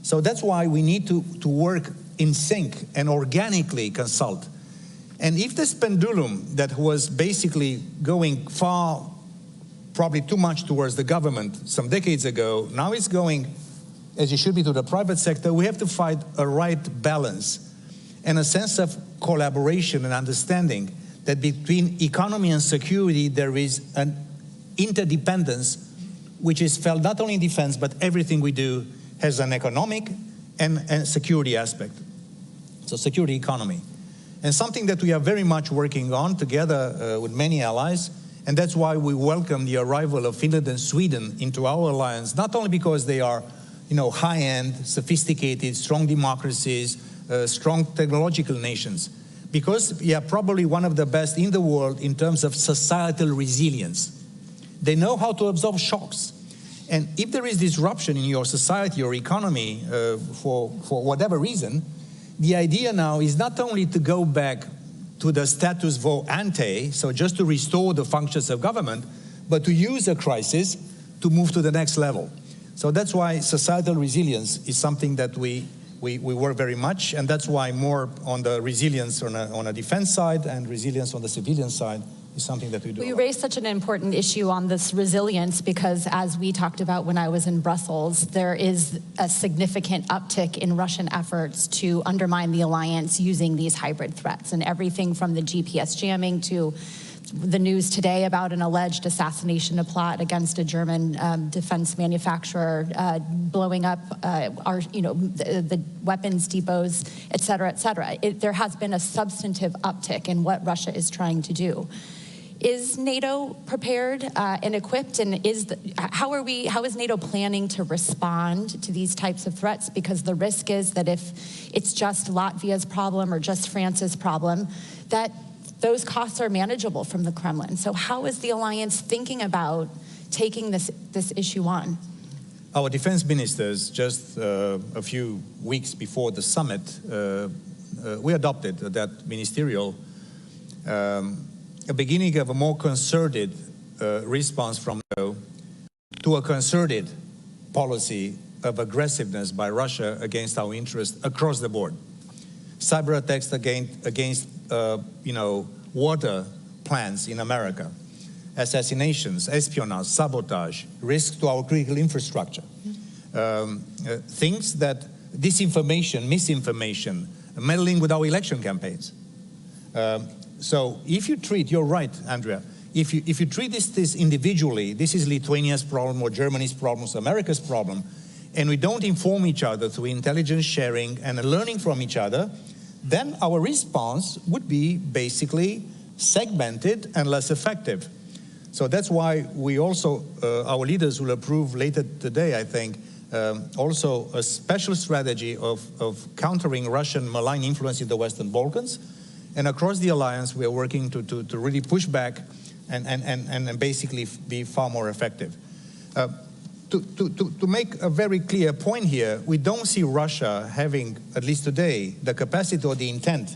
So that's why we need to work in sync and organically consult. And if this pendulum that was basically going far, probably too much towards the government some decades ago, now it's going, as it should be, to the private sector, we have to find a right balance and a sense of collaboration and understanding that between economy and security there is an interdependence which is felt not only in defense, but everything we do has an economic and security aspect. So security economy. And something that we are very much working on together with many allies, and that's why we welcome the arrival of Finland and Sweden into our alliance, not only because they are, high-end, sophisticated, strong democracies, strong technological nations, because we are probably one of the best in the world in terms of societal resilience. They know how to absorb shocks. And if there is disruption in your society or economy for whatever reason, the idea now is not only to go back to the status quo ante, so just to restore the functions of government, but to use a crisis to move to the next level. So that's why societal resilience is something that we work very much, and that's why more on the resilience on a defense side and resilience on the civilian side is something that we do. Well, you raised such an important issue on this resilience because, as we talked about when I was in Brussels, there is a significant uptick in Russian efforts to undermine the alliance using these hybrid threats, and everything from the GPS jamming to the news today about an alleged assassination plot against a German defense manufacturer, blowing up the weapons depots, et cetera, et cetera. There has been a substantive uptick in what Russia is trying to do. Is NATO prepared and equipped, and how is NATO planning to respond to these types of threats? Because the risk is that if it's just Latvia's problem or just France's problem, that those costs are manageable from the Kremlin. So how is the alliance thinking about taking this issue on? Our defense ministers, just a few weeks before the summit, we adopted that ministerial a beginning of a more concerted response from NATO to a concerted policy of aggressiveness by Russia against our interests across the board. Cyber attacks against water plants in America, assassinations, espionage, sabotage, risks to our critical infrastructure, things that disinformation, misinformation, meddling with our election campaigns. So if you treat, you're right, Andrea, if you treat this individually, this is Lithuania's problem or Germany's problem, America's problem, and we don't inform each other through intelligence sharing and learning from each other, then our response would be basically segmented and less effective. So that's why we also, our leaders will approve later today, I think, also a special strategy of countering Russian malign influence in the Western Balkans. And across the alliance, we are working to really push back and basically be far more effective. To make a very clear point here, we don't see Russia having, at least today, the capacity or the intent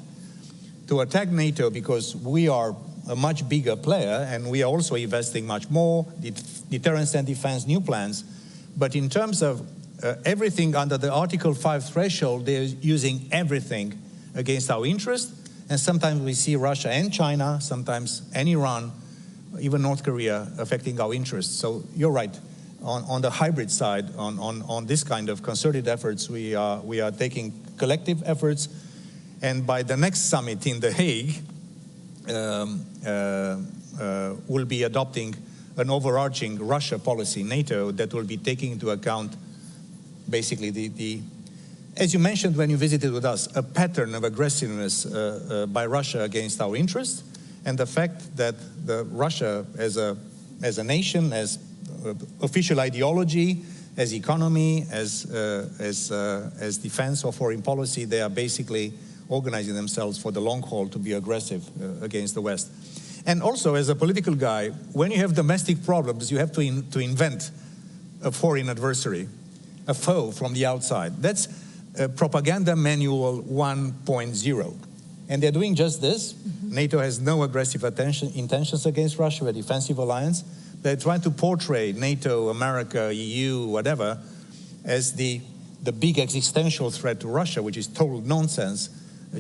to attack NATO because we are a much bigger player and we are also investing much more, deterrence and defense, new plans. But in terms of everything under the Article 5 threshold, they're using everything against our interest. And sometimes we see Russia and China, sometimes and Iran, even North Korea, affecting our interests. So you're right. On the hybrid side, on this kind of concerted efforts, we are taking collective efforts, and by the next summit in The Hague, we'll be adopting an overarching Russia policy, NATO, that will be taking into account basically as you mentioned when you visited with us, a pattern of aggressiveness by Russia against our interests, and the fact that Russia as a nation, as official ideology, as economy, as defense or foreign policy. They are basically organizing themselves for the long haul to be aggressive against the West. And also, as a political guy, when you have domestic problems, you have to invent a foreign adversary, a foe from the outside. That's propaganda manual 1.0. And they're doing just this. NATO has no aggressive intentions against Russia, a defensive alliance. They're trying to portray NATO, America, EU, whatever, as the big existential threat to Russia, which is total nonsense,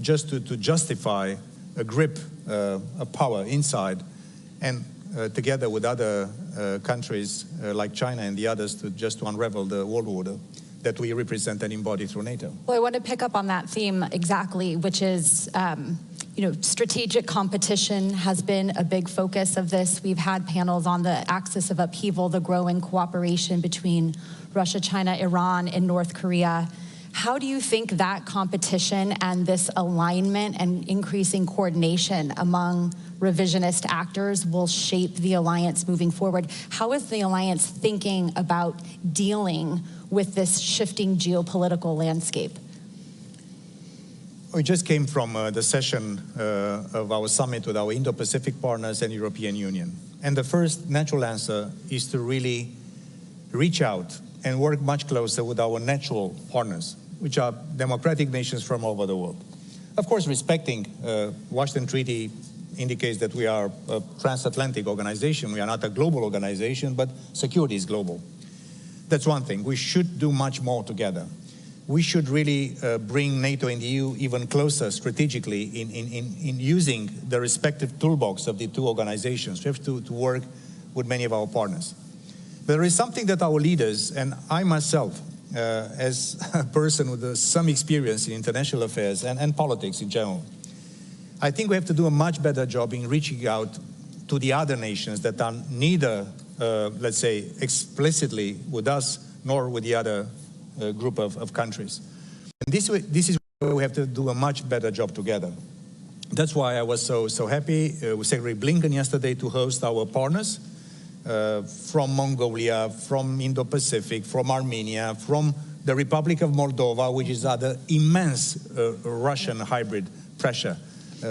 just to justify a grip of power inside, and together with other countries like China and the others to unravel the world order that we represent and embody through NATO. Well, I want to pick up on that theme exactly, which is, strategic competition has been a big focus of this. We've had panels on the axis of upheaval, the growing cooperation between Russia, China, Iran, and North Korea. How do you think that competition and this alignment and increasing coordination among revisionist actors will shape the alliance moving forward? How is the alliance thinking about dealing with this shifting geopolitical landscape? We just came from the session of our summit with our Indo-Pacific partners and European Union. And the first natural answer is to really reach out and work much closer with our natural partners, which are democratic nations from all over the world. Of course, respecting Washington Treaty indicates that we are a transatlantic organization. We are not a global organization, but security is global. That's one thing. We should do much more together. We should really bring NATO and the EU even closer strategically in using the respective toolbox of the two organizations. We have to work with many of our partners. There is something that our leaders, and I myself, as a person with some experience in international affairs and politics in general, I think we have to do a much better job in reaching out to the other nations that are neither, let's say, explicitly with us nor with the other group of countries. And this is where we have to do a much better job together. That's why I was so happy with Secretary Blinken yesterday to host our partners from Mongolia, from Indo-Pacific, from Armenia, from the Republic of Moldova, which is under immense Russian hybrid pressure,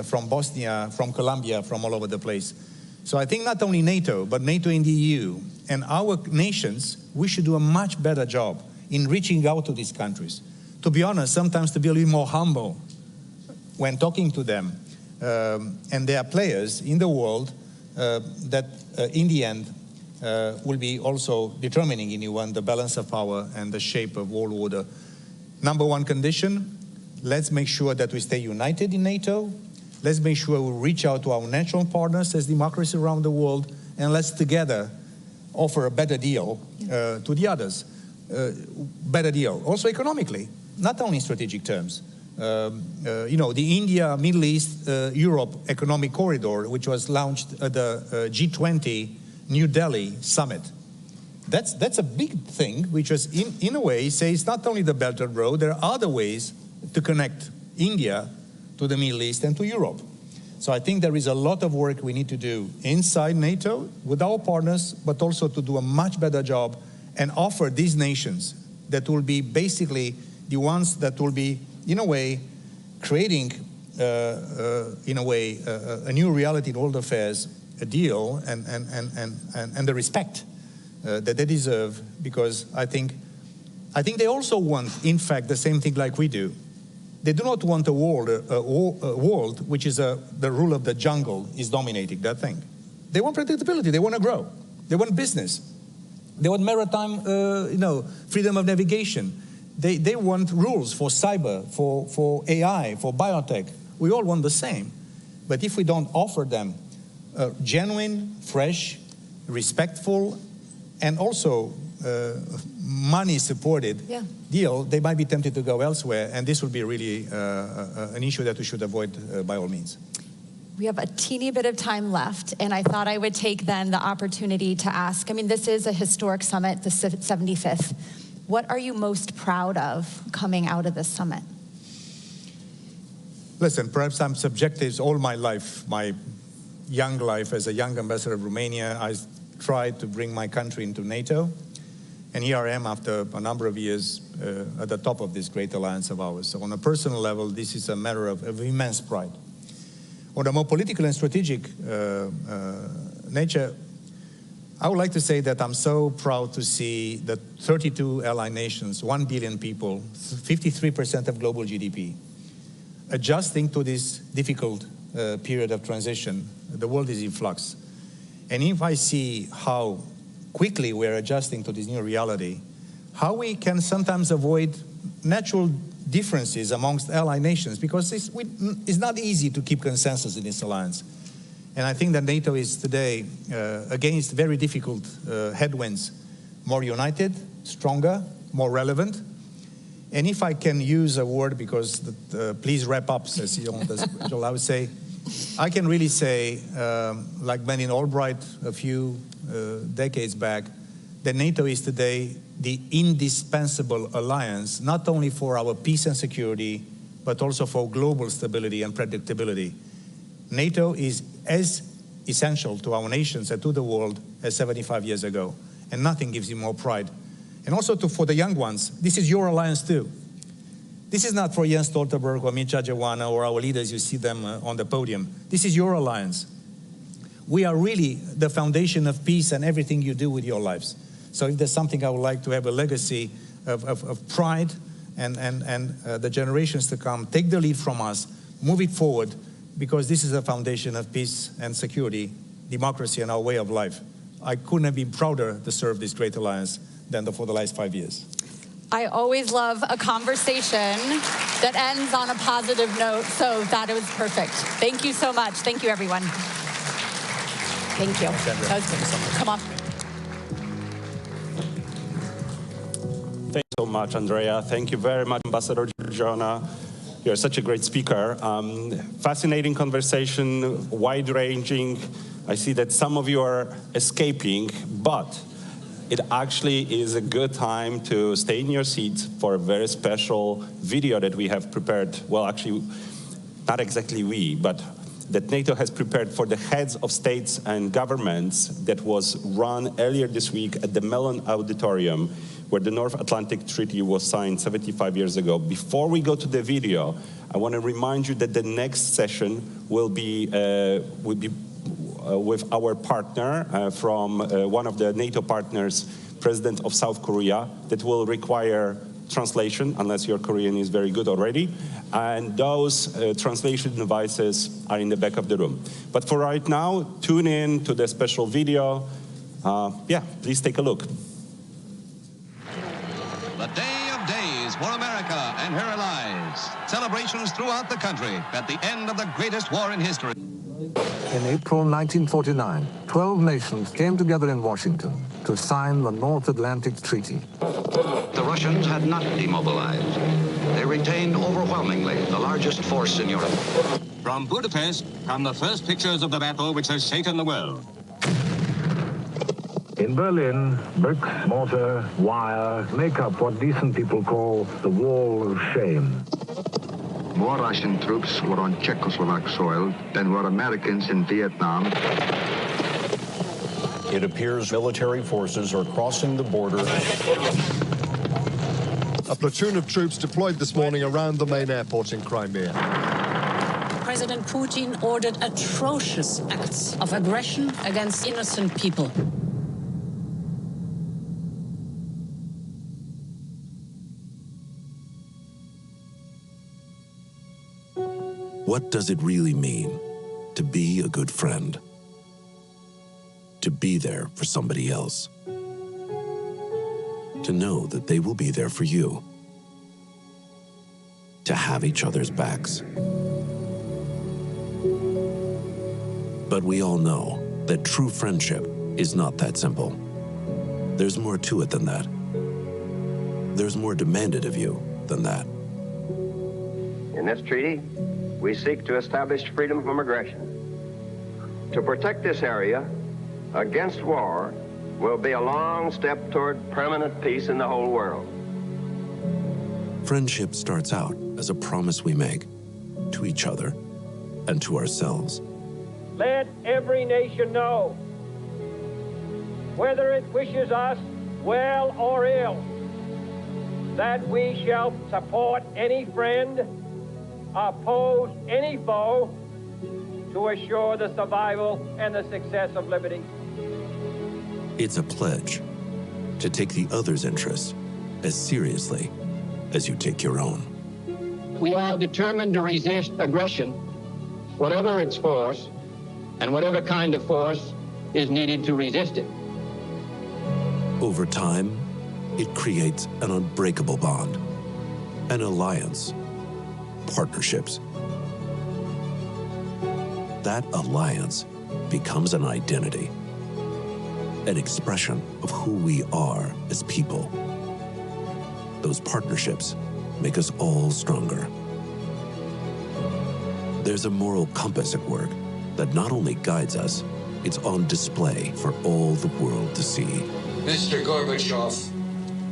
from Bosnia, from Colombia, from all over the place. So I think not only NATO, but NATO and the EU and our nations, we should do a much better job in reaching out to these countries. To be honest, sometimes to be a little more humble when talking to them. And there are players in the world that in the end will be also determining in you the balance of power and the shape of world order. Number one condition, let's make sure that we stay united in NATO. Let's make sure we reach out to our natural partners as democracies around the world, and let's together offer a better deal to the others. Better deal, also economically, not only in strategic terms. The India, Middle East, Europe economic corridor, which was launched at the G20 New Delhi summit. That's a big thing, which was in a way says not only the Belt and Road, there are other ways to connect India to the Middle East and to Europe. So I think there is a lot of work we need to do inside NATO with our partners, but also to do a much better job and offer these nations that will be basically the ones that will be, in a way, creating, a new reality in world affairs, a deal, and the respect that they deserve, because I think they also want, in fact, the same thing like we do. They do not want a world which is the rule of the jungle is dominating that thing. They want predictability. They want to grow. They want business. They want maritime, freedom of navigation. They want rules for cyber, for AI, for biotech. We all want the same. But if we don't offer them a genuine, fresh, respectful, and also money-supported deal, they might be tempted to go elsewhere, and this will be really an issue that we should avoid by all means. We have a teeny bit of time left, and I thought I would take then the opportunity to ask, this is a historic summit, the 75th. What are you most proud of coming out of this summit? Listen, perhaps I'm subjective all my life, my young life as a young ambassador of Romania. I tried to bring my country into NATO. And here I am after a number of years at the top of this great alliance of ours. So on a personal level, this is a matter of immense pride. On a more political and strategic nature, I would like to say that I'm so proud to see that 32 allied nations, 1 billion people, 53% of global GDP, adjusting to this difficult period of transition. The world is in flux. And if I see how quickly we're adjusting to this new reality, how we can sometimes avoid natural differences amongst allied nations, because it's not easy to keep consensus in this alliance. And I think that NATO is today, against very difficult headwinds, more united, stronger, more relevant. And if I can use a word, because please wrap up, says Joel, I would say, I can really say, like Madeleine Albright a few decades back, that NATO is today the indispensable alliance, not only for our peace and security, but also for global stability and predictability. NATO is as essential to our nations and to the world as 75 years ago, and nothing gives you more pride. And also for the young ones, this is your alliance too. This is not for Jens Stoltenberg or Mircea Joana or our leaders, you see them on the podium. This is your alliance. We are really the foundation of peace and everything you do with your lives. So if there's something I would like to have a legacy of pride and the generations to come, take the lead from us, move it forward, because this is a foundation of peace and security, democracy, and our way of life. I couldn't have been prouder to serve this great alliance than for the last 5 years. I always love a conversation that ends on a positive note, so that was perfect. Thank you so much. Thank you, everyone. Thank you. That was good. Come on. Thank you so much, Andrea. Thank you very much, Ambassador Georgiana. You're such a great speaker. Fascinating conversation, wide-ranging. I see that some of you are escaping, but it actually is a good time to stay in your seats for a very special video that we have prepared. Well, actually, not exactly we, but that NATO has prepared for the heads of states and governments that was run earlier this week at the Mellon Auditorium, where the North Atlantic Treaty was signed 75 years ago. Before we go to the video, I want to remind you that the next session will be with our partner from one of the NATO partners, President of South Korea, that will require translation, unless your Korean is very good already. And those translation devices are in the back of the room. But for right now, tune in to the special video. Yeah, please take a look. The day of days for America and her allies. Celebrations throughout the country at the end of the greatest war in history. In April 1949, 12 nations came together in Washington to sign the North Atlantic Treaty. The Russians had not demobilized. They retained overwhelmingly the largest force in Europe. From Budapest come the first pictures of the battle which has shaken the world. In Berlin, bricks, mortar, wire make up what decent people call the Wall of Shame. More Russian troops were on Czechoslovak soil than were Americans in Vietnam. It appears military forces are crossing the border. A platoon of troops deployed this morning around the main airport in Crimea. President Putin ordered atrocious acts of aggression against innocent people. What does it really mean to be a good friend? To be there for somebody else? To know that they will be there for you? To have each other's backs? But we all know that true friendship is not that simple. There's more to it than that. There's more demanded of you than that. In this treaty, we seek to establish freedom from aggression. To protect this area against war will be a long step toward permanent peace in the whole world. Friendship starts out as a promise we make to each other and to ourselves. Let every nation know, whether it wishes us well or ill, that we shall support any friend, oppose any foe, to assure the survival and the success of liberty. It's a pledge to take the other's interests as seriously as you take your own. We are determined to resist aggression, whatever its force, and whatever kind of force is needed to resist it. Over time, it creates an unbreakable bond, an alliance, partnerships. That alliance becomes an identity, an expression of who we are as people. Those partnerships make us all stronger. There's a moral compass at work that not only guides us, it's on display for all the world to see. Mr. Gorbachev,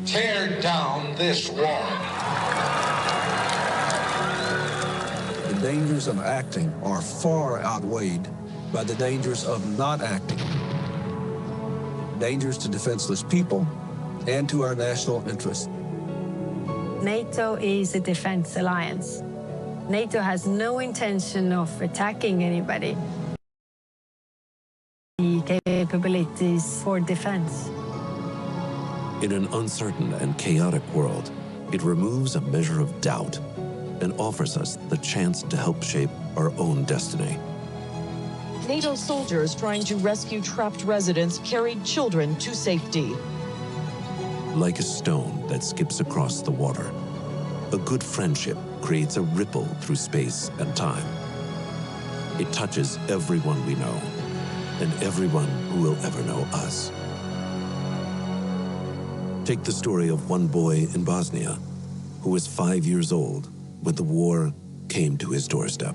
tear down this wall. The dangers of acting are far outweighed by the dangers of not acting. Dangers to defenseless people and to our national interests. NATO is a defense alliance. NATO has no intention of attacking anybody. The capabilities for defense. In an uncertain and chaotic world, it removes a measure of doubt and offers us the chance to help shape our own destiny. NATO soldiers trying to rescue trapped residents carried children to safety. Like a stone that skips across the water, a good friendship creates a ripple through space and time. It touches everyone we know and everyone who will ever know us. Take the story of one boy in Bosnia who was 5 years old when the war came to his doorstep.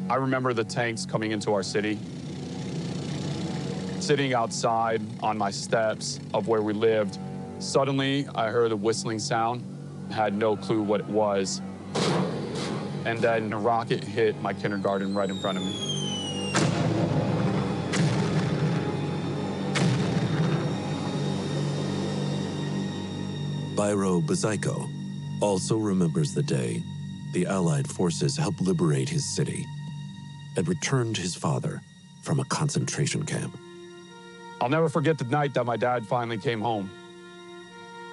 I remember the tanks coming into our city. Sitting outside on my steps of where we lived, suddenly I heard a whistling sound, had no clue what it was. And then a rocket hit my kindergarten right in front of me. Byro Bazaiko also remembers the day the Allied forces helped liberate his city and returned his father from a concentration camp. I'll never forget the night that my dad finally came home.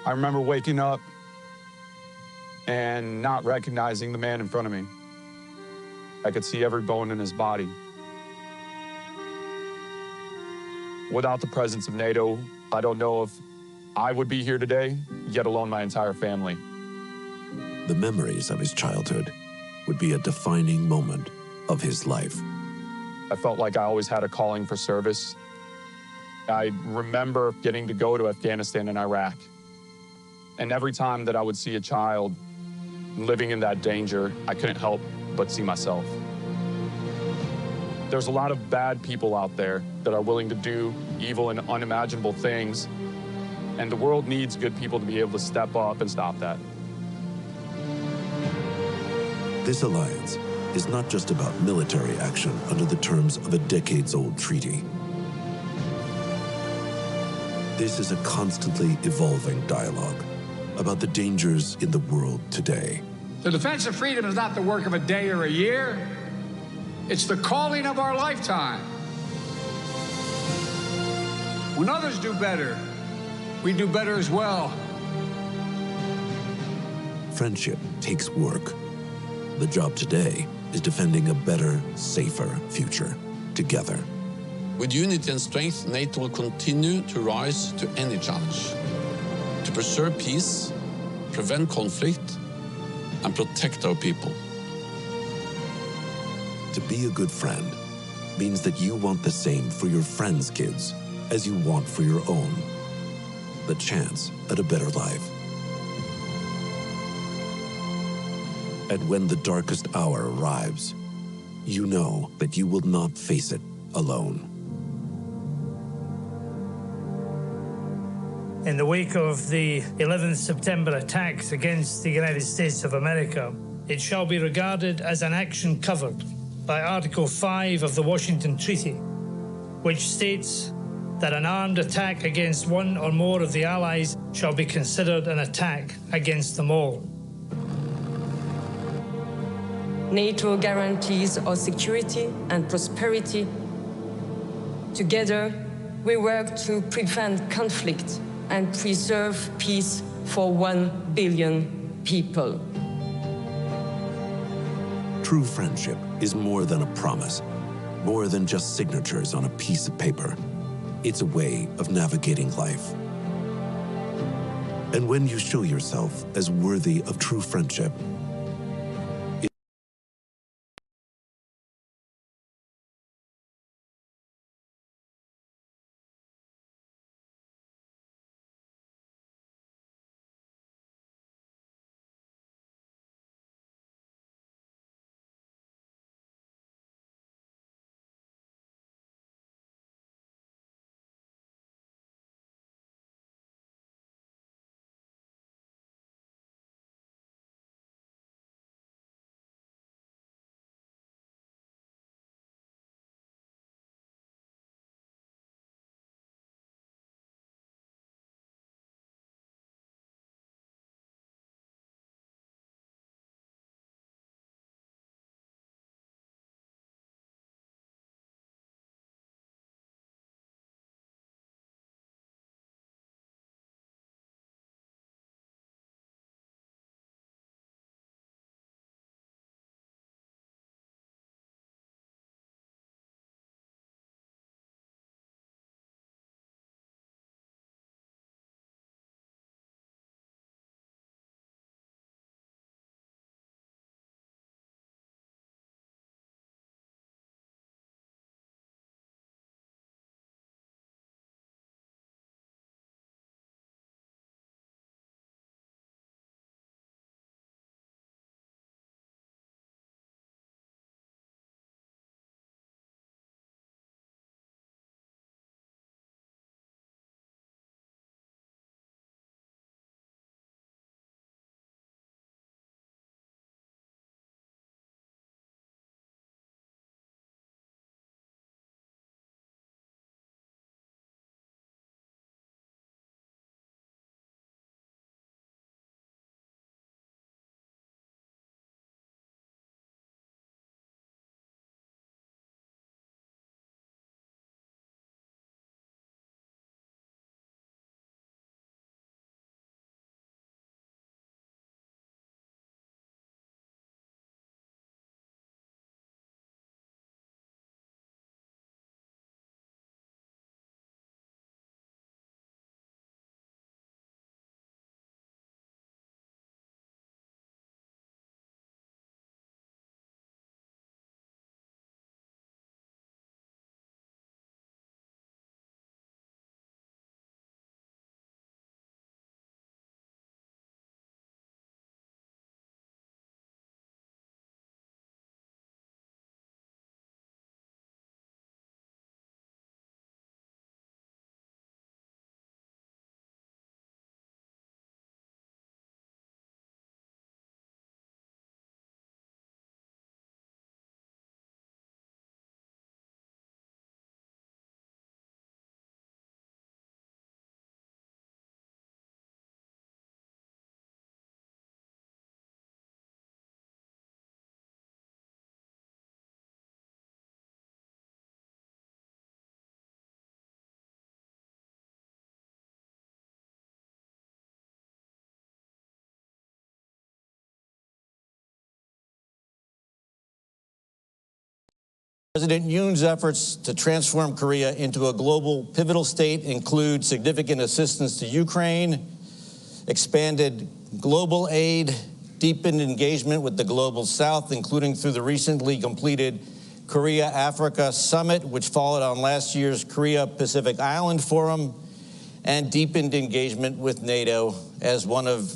I remember waking up and not recognizing the man in front of me. I could see every bone in his body. Without the presence of NATO, I don't know if I would be here today, yet alone my entire family. The memories of his childhood would be a defining moment of his life. I felt like I always had a calling for service. I remember getting to go to Afghanistan and Iraq. And every time that I would see a child living in that danger, I couldn't help but see myself. There's a lot of bad people out there that are willing to do evil and unimaginable things, and the world needs good people to be able to step up and stop that. This alliance is not just about military action under the terms of a decades-old treaty. This is a constantly evolving dialogue about the dangers in the world today. The defense of freedom is not the work of a day or a year. It's the calling of our lifetime. When others do better, we do better as well. Friendship takes work. The job today is defending a better, safer future together. With unity and strength, NATO will continue to rise to any challenge, to preserve peace, prevent conflict, and protect our people. To be a good friend means that you want the same for your friends' kids as you want for your own. The chance at a better life. And when the darkest hour arrives, you know that you will not face it alone. In the wake of the 11th September attacks against the United States of America, it shall be regarded as an action covered by Article 5 of the Washington Treaty, which states that an armed attack against one or more of the allies shall be considered an attack against them all. NATO guarantees our security and prosperity. Together, we work to prevent conflict and preserve peace for 1 billion people. True friendship is more than a promise, more than just signatures on a piece of paper. It's a way of navigating life. And when you show yourself as worthy of true friendship, President Yoon's efforts to transform Korea into a global pivotal state include significant assistance to Ukraine, expanded global aid, deepened engagement with the global South, including through the recently completed Korea-Africa Summit, which followed on last year's Korea-Pacific Island Forum, and deepened engagement with NATO as one of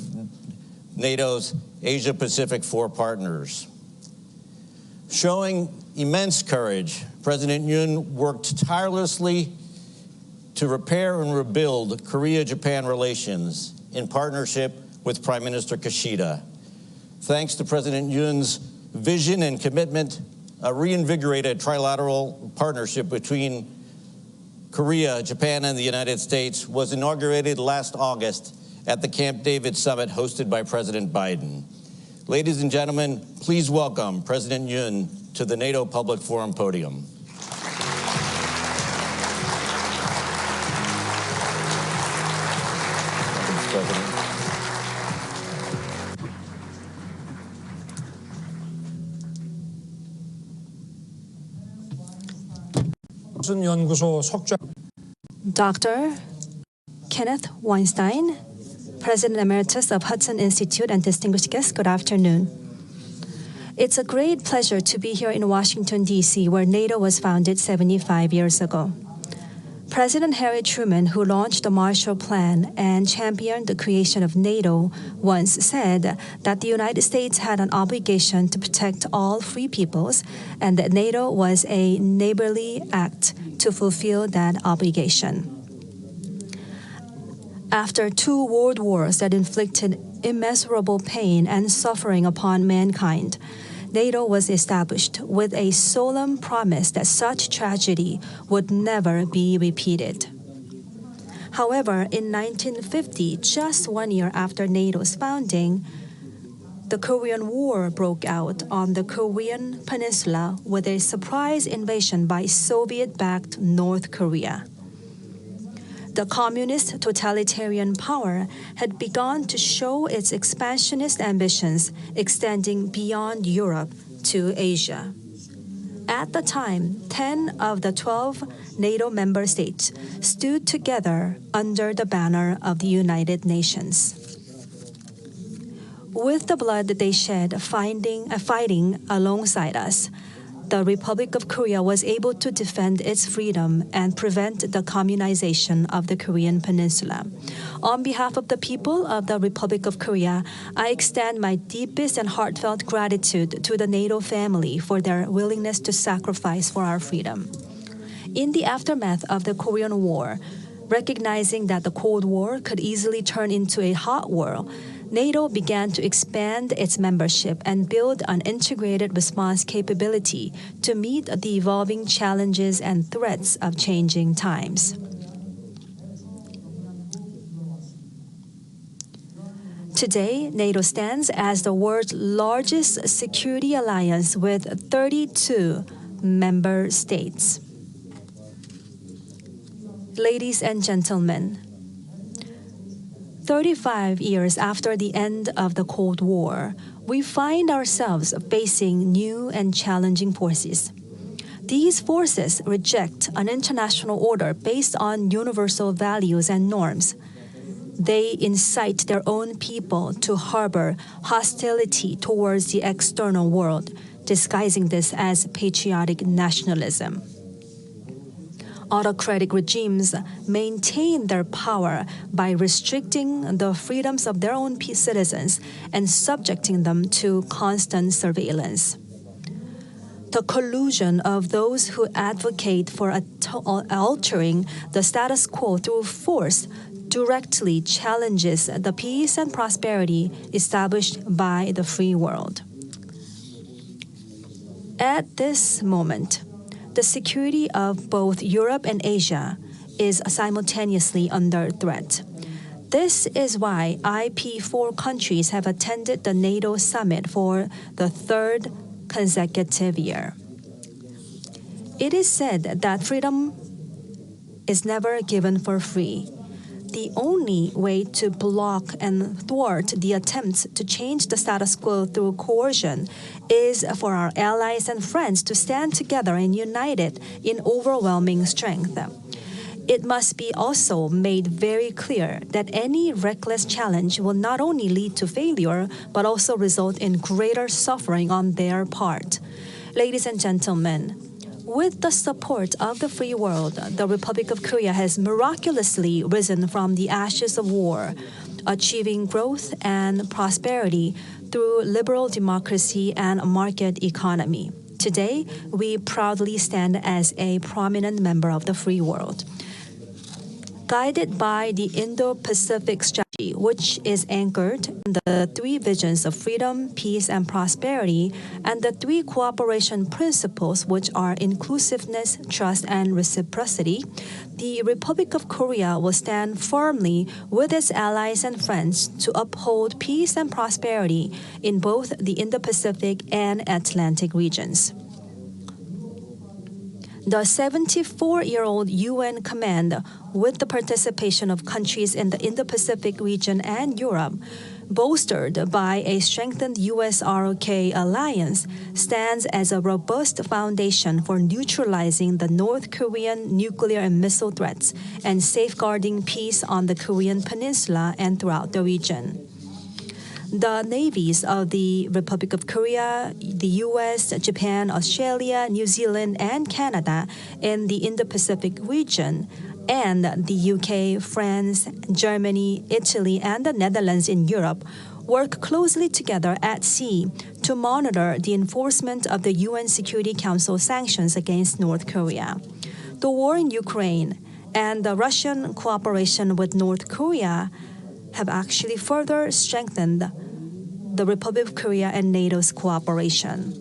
NATO's Asia-Pacific 4 partners. Showing immense courage, President Yoon worked tirelessly to repair and rebuild Korea-Japan relations in partnership with Prime Minister Kishida. Thanks to President Yoon's vision and commitment, a reinvigorated trilateral partnership between Korea, Japan, and the United States was inaugurated last August at the Camp David summit hosted by President Biden. Ladies and gentlemen, please welcome President Yoon to the NATO Public Forum podium. Dr. Kenneth Weinstein, President Emeritus of Hudson Institute, and distinguished guests, good afternoon. It's a great pleasure to be here in Washington, D.C., where NATO was founded 75 years ago. President Harry Truman, who launched the Marshall Plan and championed the creation of NATO, once said that the United States had an obligation to protect all free peoples and that NATO was a neighborly act to fulfill that obligation. After 2 world wars that inflicted immeasurable pain and suffering upon mankind, NATO was established with a solemn promise that such tragedy would never be repeated. However, in 1950, just 1 year after NATO's founding, the Korean War broke out on the Korean Peninsula with a surprise invasion by Soviet-backed North Korea. The communist totalitarian power had begun to show its expansionist ambitions extending beyond Europe to Asia. At the time, 10 of the 12 NATO member states stood together under the banner of the United Nations. With the blood they shed fighting alongside us, the Republic of Korea was able to defend its freedom and prevent the communization of the Korean Peninsula. On behalf of the people of the Republic of Korea, I extend my deepest and heartfelt gratitude to the NATO family for their willingness to sacrifice for our freedom. In the aftermath of the Korean War, recognizing that the Cold War could easily turn into a hot war, NATO began to expand its membership and build an integrated response capability to meet the evolving challenges and threats of changing times. Today, NATO stands as the world's largest security alliance with 32 member states. Ladies and gentlemen, 35 years after the end of the Cold War, we find ourselves facing new and challenging forces. These forces reject an international order based on universal values and norms. They incite their own people to harbor hostility towards the external world, disguising this as patriotic nationalism. Autocratic regimes maintain their power by restricting the freedoms of their own citizens and subjecting them to constant surveillance. The collusion of those who advocate for altering the status quo through force directly challenges the peace and prosperity established by the free world. At this moment, the security of both Europe and Asia is simultaneously under threat. This is why IP4 countries have attended the NATO summit for the 3rd consecutive year. It is said that freedom is never given for free. The only way to block and thwart the attempts to change the status quo through coercion is for our allies and friends to stand together and united in overwhelming strength. It must be also made very clear that any reckless challenge will not only lead to failure, but also result in greater suffering on their part. Ladies and gentlemen, with the support of the free world, the Republic of Korea has miraculously risen from the ashes of war, achieving growth and prosperity through liberal democracy and market economy. Today, we proudly stand as a prominent member of the free world. Guided by the Indo-Pacific strategy which is anchored in the three visions of freedom, peace, and prosperity, and the three cooperation principles, which are inclusiveness, trust, and reciprocity, the Republic of Korea will stand firmly with its allies and friends to uphold peace and prosperity in both the Indo-Pacific and Atlantic regions. The 74-year-old UN command, with the participation of countries in the Indo-Pacific region and Europe, bolstered by a strengthened US-ROK alliance, stands as a robust foundation for neutralizing the North Korean nuclear and missile threats and safeguarding peace on the Korean Peninsula and throughout the region. The navies of the Republic of Korea, the US, Japan, Australia, New Zealand, and Canada in the Indo-Pacific region, and the UK, France, Germany, Italy, and the Netherlands in Europe work closely together at sea to monitor the enforcement of the UN Security Council sanctions against North Korea. The war in Ukraine and the Russian cooperation with North Korea have actually further strengthened the Republic of Korea and NATO's cooperation.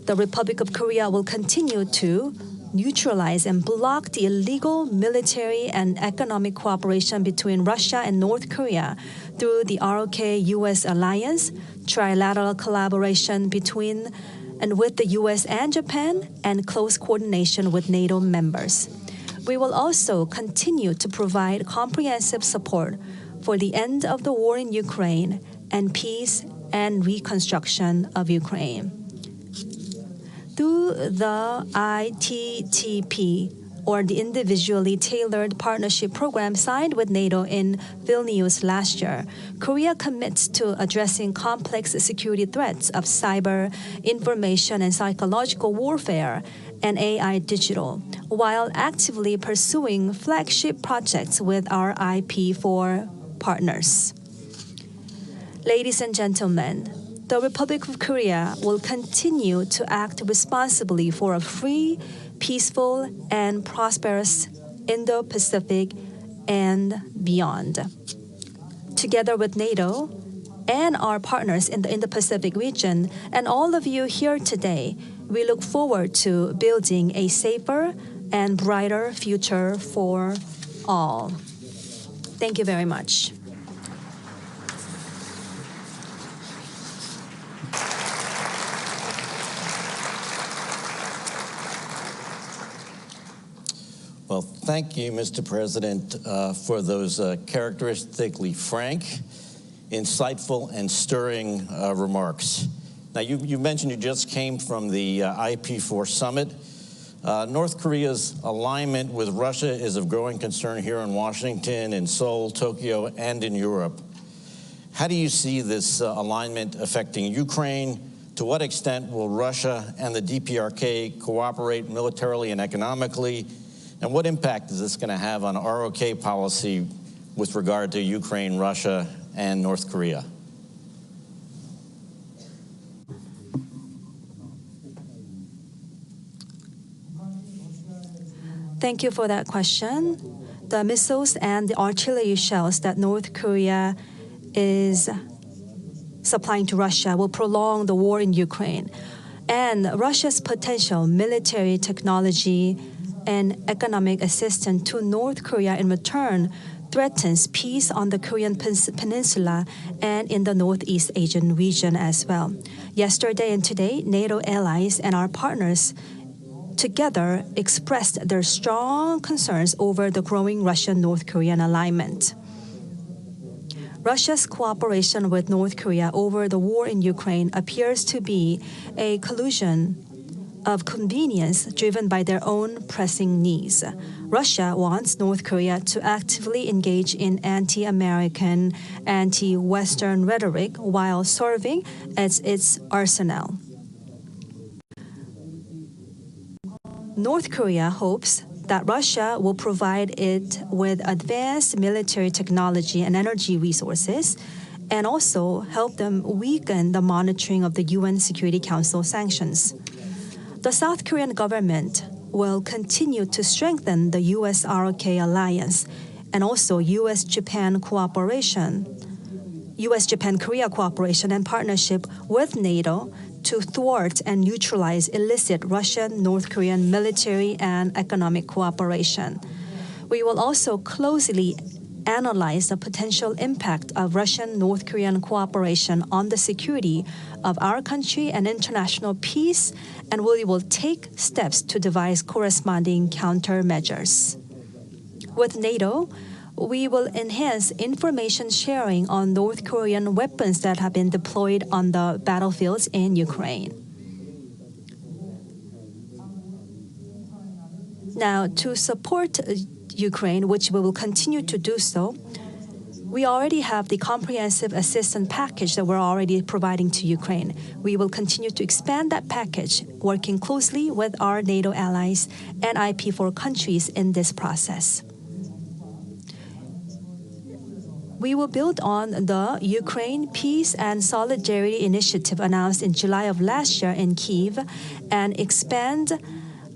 The Republic of Korea will continue to neutralize and block the illegal military and economic cooperation between Russia and North Korea through the ROK-US alliance, trilateral collaboration between and with the US and Japan, and close coordination with NATO members. We will also continue to provide comprehensive support for the end of the war in Ukraine and peace and reconstruction of Ukraine. Through the ITTP, or the Individually Tailored Partnership Program signed with NATO in Vilnius last year, Korea commits to addressing complex security threats of cyber, information, and psychological warfare and AI digital, while actively pursuing flagship projects with our IP4 partners. Ladies and gentlemen, the Republic of Korea will continue to act responsibly for a free, peaceful, and prosperous Indo-Pacific and beyond. Together with NATO and our partners in the Indo-Pacific region and all of you here today, we look forward to building a safer and brighter future for all. Thank you very much. Well, thank you, Mr. President, for those characteristically frank, insightful, and stirring remarks. Now, you mentioned you just came from the IP4 summit. North Korea's alignment with Russia is of growing concern here in Washington, in Seoul, Tokyo, and in Europe. How do you see this alignment affecting Ukraine? To what extent will Russia and the DPRK cooperate militarily and economically? And what impact is this going to have on ROK policy with regard to Ukraine, Russia, and North Korea? Thank you for that question. The missiles and the artillery shells that North Korea is supplying to Russia will prolong the war in Ukraine. And Russia's potential military technology and economic assistance to North Korea in return threatens peace on the Korean Peninsula and in the Northeast Asian region as well. Yesterday and today, NATO allies and our partners together expressed their strong concerns over the growing Russian-North Korean alignment. Russia's cooperation with North Korea over the war in Ukraine appears to be a collusion of convenience driven by their own pressing needs. Russia wants North Korea to actively engage in anti-American, anti-Western rhetoric while serving as its arsenal. North Korea hopes that Russia will provide it with advanced military technology and energy resources, and also help them weaken the monitoring of the UN Security Council sanctions. The South Korean government will continue to strengthen the US-ROK alliance and also U.S.-Japan cooperation, U.S.-Japan-Korea cooperation and partnership with NATO to thwart and neutralize illicit Russian, North Korean military and economic cooperation. We will also closely analyze the potential impact of Russian, North Korean cooperation on the security of our country and international peace, and we will take steps to devise corresponding countermeasures. With NATO, we will enhance information sharing on North Korean weapons that have been deployed on the battlefields in Ukraine. Now, to support Ukraine, which we will continue to do so, we already have the comprehensive assistance package that we're already providing to Ukraine. We will continue to expand that package, working closely with our NATO allies and IP4 countries in this process. We will build on the Ukraine Peace and Solidarity Initiative announced in July of last year in Kyiv and expand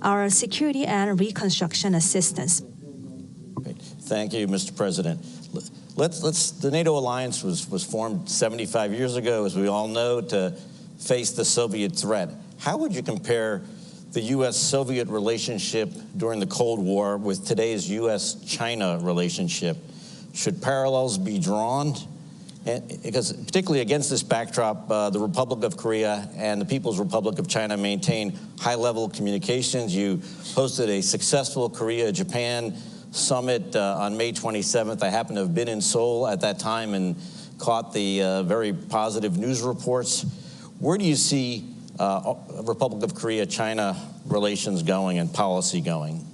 our security and reconstruction assistance. Great. Thank you, Mr. President. The NATO alliance was formed 75 years ago, as we all know, to face the Soviet threat. How would you compare the U.S.-Soviet relationship during the Cold War with today's U.S.-China relationship? Should parallels be drawn? Because particularly against this backdrop, the Republic of Korea and the People's Republic of China maintain high-level communications. You hosted a successful Korea-Japan summit on May 27th. I happened to have been in Seoul at that time and caught the very positive news reports. Where do you see Republic of Korea-China relations going and policy going?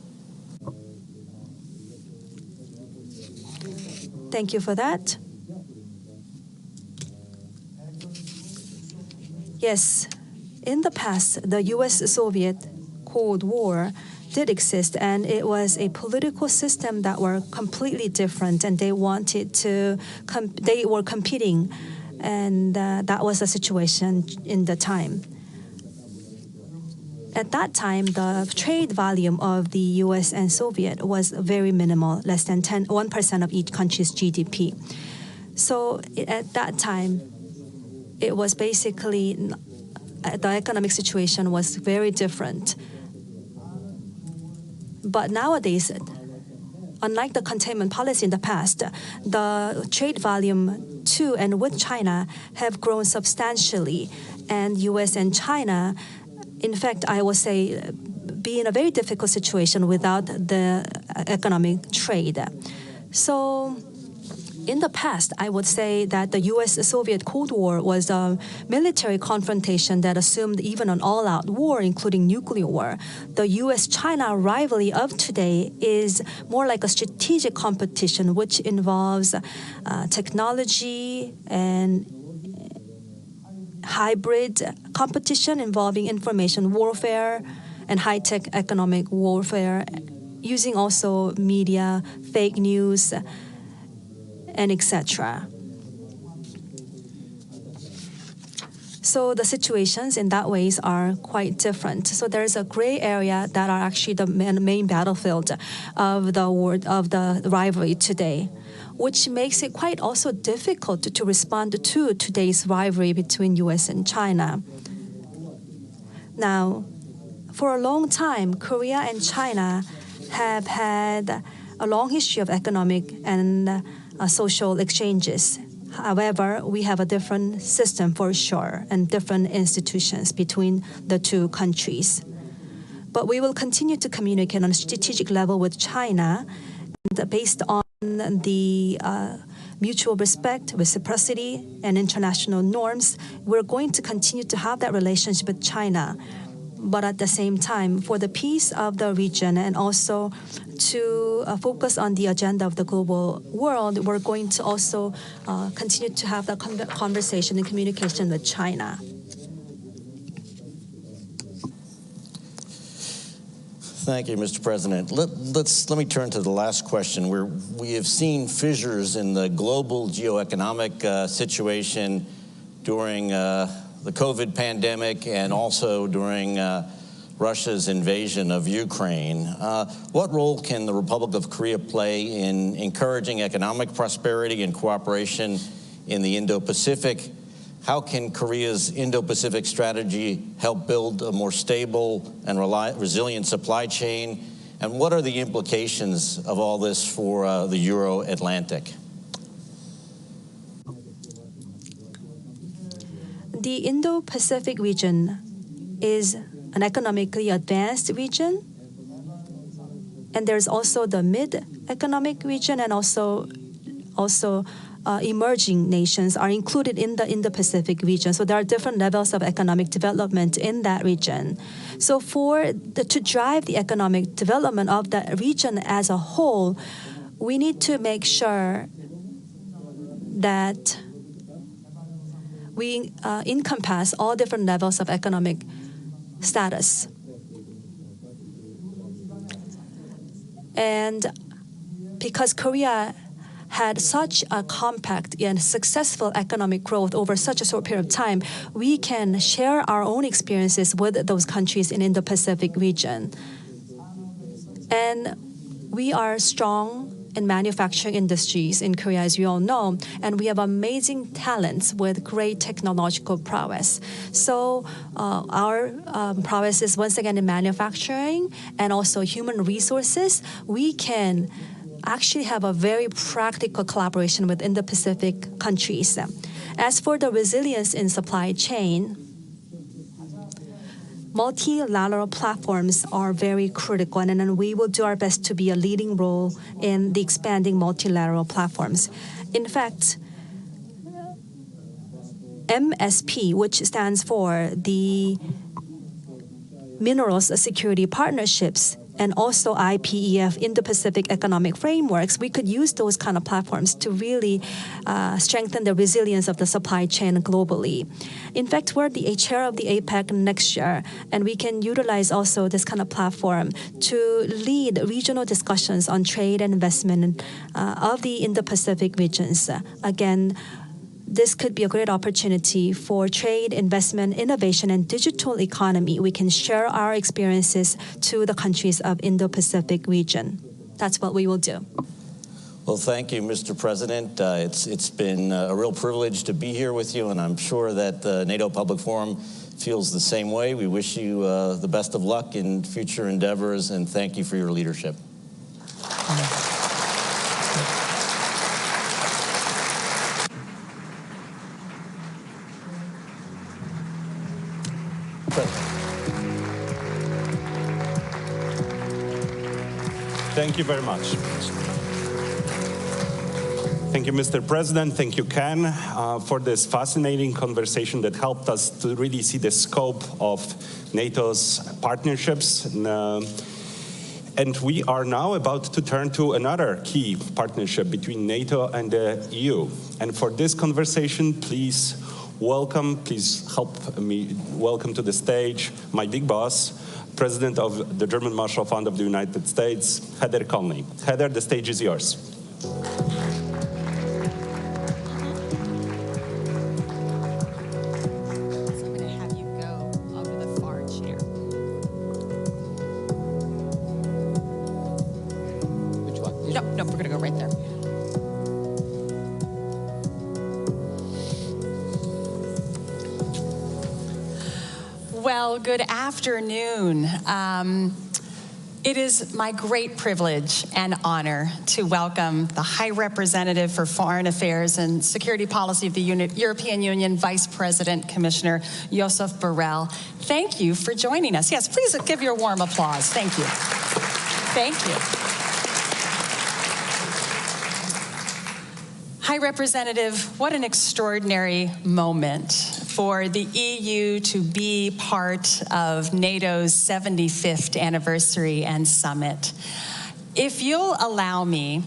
Thank you for that. Yes, in the past, the U.S.-Soviet Cold War did exist, and it was a political system that were completely different, and they wanted to, they were competing, and that was the situation in the time. At that time, the trade volume of the U.S. and Soviet was very minimal, less than 1% of each country's GDP. So at that time, it was basically, the economic situation was very different. But nowadays, unlike the containment policy in the past, the trade volume to and with China have grown substantially, and U.S. and China, in fact, I would say, be in a very difficult situation without the economic trade. So in the past, I would say that the U.S.-Soviet Cold War was a military confrontation that assumed even an all-out war, including nuclear war. The U.S.-China rivalry of today is more like a strategic competition, which involves technology and hybrid competition involving information warfare and high-tech economic warfare, using also media, fake news, and etc. So the situations in that ways are quite different. So there's a gray area that are actually the main battlefield of the rivalry today, which makes it quite also difficult to respond to today's rivalry between U.S. and China. Now, for a long time, Korea and China have had a long history of economic and social exchanges. However, we have a different system for sure and different institutions between the two countries. But we will continue to communicate on a strategic level with China, and based on the mutual respect, reciprocity, and international norms, we're going to continue to have that relationship with China. But at the same time, for the peace of the region and also to focus on the agenda of the global world, we're going to also continue to have that conversation and communication with China. Thank you, Mr. President. Let me turn to the last question, where we have seen fissures in the global geoeconomic situation during the COVID pandemic and also during Russia's invasion of Ukraine. What role can the Republic of Korea play in encouraging economic prosperity and cooperation in the Indo-Pacific? How can Korea's Indo-Pacific strategy help build a more stable and resilient supply chain? And what are the implications of all this for the Euro-Atlantic? The Indo-Pacific region is an economically advanced region, and there's also the mid-economic region, and also emerging nations are included in the Indo-Pacific region. So there are different levels of economic development in that region. So to drive the economic development of the region as a whole, we need to make sure that we encompass all different levels of economic status. And because Korea had such a compact and successful economic growth over such a short period of time, we can share our own experiences with those countries in the Pacific region. And we are strong in manufacturing industries in Korea, as you all know, and we have amazing talents with great technological prowess. So our prowess is once again in manufacturing and also human resources. We can actually have a very practical collaboration within the Pacific countries. As for the resilience in supply chain, multilateral platforms are very critical, and we will do our best to be a leading role in the expanding multilateral platforms. In fact, MSP, which stands for the Minerals Security Partnerships, and also IPEF, Indo-Pacific Economic Frameworks, we could use those kind of platforms to really strengthen the resilience of the supply chain globally. In fact, we're the chair of the APEC next year, and we can utilize also this kind of platform to lead regional discussions on trade and investment of the Indo-Pacific regions. Again, this could be a great opportunity for trade, investment, innovation, and digital economy. We can share our experiences to the countries of Indo-Pacific region. That's what we will do. Well, thank you, Mr. President. It's been a real privilege to be here with you, and I'm sure that the NATO Public Forum feels the same way. We wish you the best of luck in future endeavors, and thank you for your leadership. Thank you very much. Thank you, Mr. President. Thank you, Ken, for this fascinating conversation that helped us to really see the scope of NATO's partnerships. And we are now about to turn to another key partnership between NATO and the EU. And for this conversation, please help me welcome to the stage my big boss, President of the German Marshall Fund of the United States, Heather Conley. Heather, the stage is yours. No, we're going to go right there. Well, good afternoon. It is my great privilege and honor to welcome the High Representative for Foreign Affairs and Security Policy of the European Union, Vice President Commissioner Josep Borrell. Thank you for joining us. Yes, please give your warm applause. Thank you. Thank you. High Representative, what an extraordinary moment for the EU to be part of NATO's 75th anniversary and summit. If you'll allow me,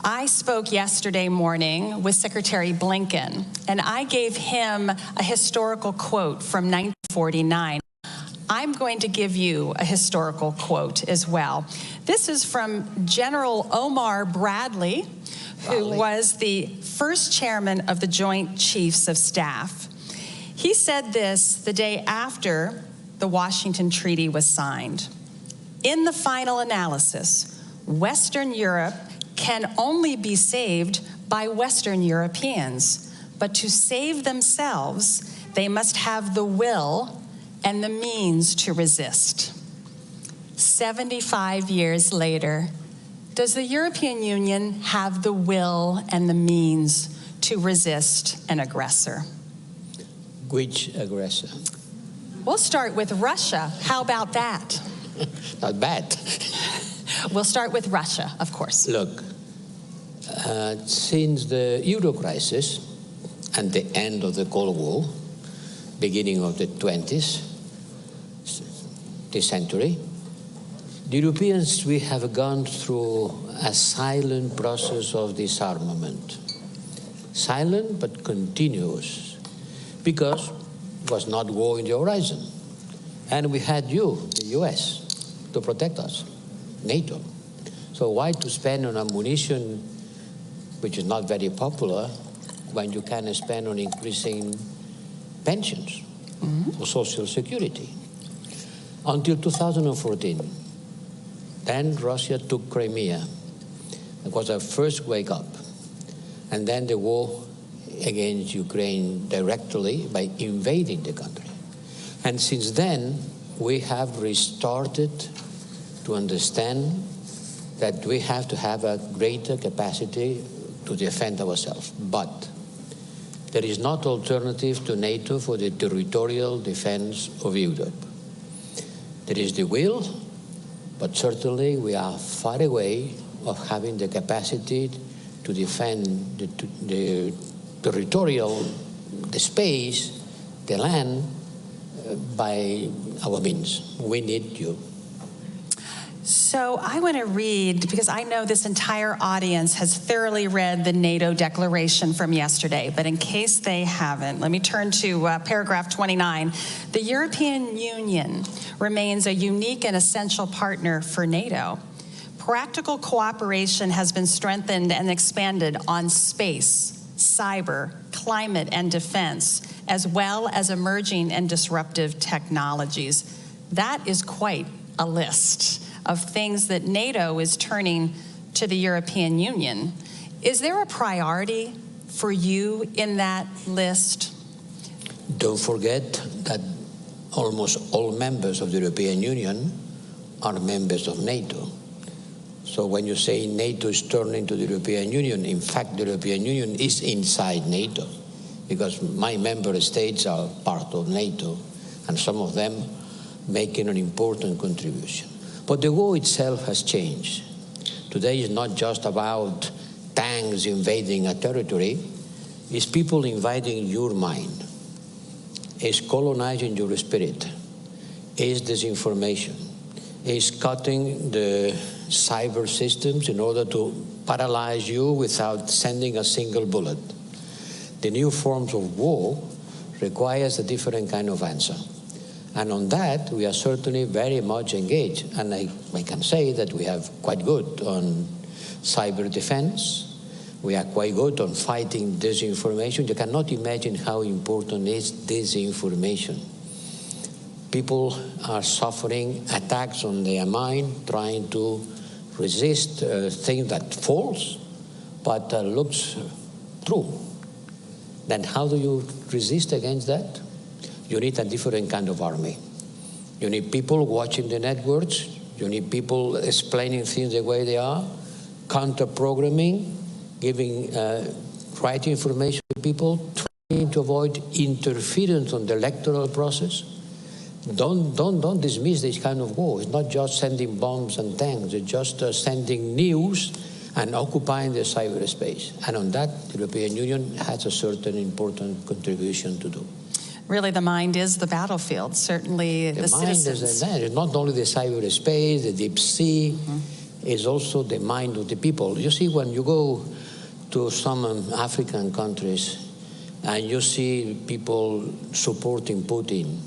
I spoke yesterday morning with Secretary Blinken, and I gave him a historical quote from 1949. I'm going to give you a historical quote as well. This is from General Omar Bradley, who was the first chairman of the Joint Chiefs of Staff. He said this the day after the Washington Treaty was signed. In the final analysis, Western Europe can only be saved by Western Europeans, but to save themselves, they must have the will and the means to resist. 75 years later, does the European Union have the will and the means to resist an aggressor? Which aggressor? We'll start with Russia. How about that? Not bad. We'll start with Russia, of course. Look, since the Euro crisis and the end of the Cold War, beginning of the 20th, this century, the Europeans, we have gone through a silent process of disarmament. Silent but continuous, because it was not war in the horizon. And we had you, the US, to protect us, NATO. So why to spend on ammunition, which is not very popular, when you can spend on increasing pensions or social security? Until 2014, then Russia took Crimea. It was our first wake up. And then the war against Ukraine directly by invading the country. And since then, we have restarted to understand that we have to have a greater capacity to defend ourselves. But there is not alternative to NATO for the territorial defense of Europe. There is the will, but certainly we are far away of having the capacity to defend the territorial, the space, the land, by our means. We need you. So I want to read, because I know this entire audience has thoroughly read the NATO declaration from yesterday, but in case they haven't, let me turn to paragraph 29. The European Union remains a unique and essential partner for NATO. Practical cooperation has been strengthened and expanded on space, cyber, climate, and defense, as well as emerging and disruptive technologies. That is quite a list of things that NATO is turning to the European Union. Is there a priority for you in that list? Don't forget that almost all members of the European Union are members of NATO. So when you say NATO is turning to the European Union, in fact, the European Union is inside NATO, because my member states are part of NATO, and some of them making an important contribution. But the war itself has changed. Today is not just about tanks invading a territory, it's people invading your mind. It's colonizing your spirit. It's disinformation. It's cutting the cyber systems in order to paralyze you without sending a single bullet. The new forms of war requires a different kind of answer. And on that, we are certainly very much engaged. And I can say that we are quite good on cyber defense. We are quite good on fighting disinformation. You cannot imagine how important is disinformation. People are suffering attacks on their mind, trying to resist things that false, but looks true. Then how do you resist against that? You need a different kind of army. You need people watching the networks. You need people explaining things the way they are, counter-programming, giving right information to people, trying to avoid interference on the electoral process. Don't dismiss this kind of war. It's not just sending bombs and tanks. It's just sending news and occupying the cyberspace. And on that, the European Union has a certain important contribution to do. Really, the mind is the battlefield, certainly the citizens. It's not only the cyberspace, the deep sea, it's also the mind of the people. You see, when you go to some African countries and you see people supporting Putin,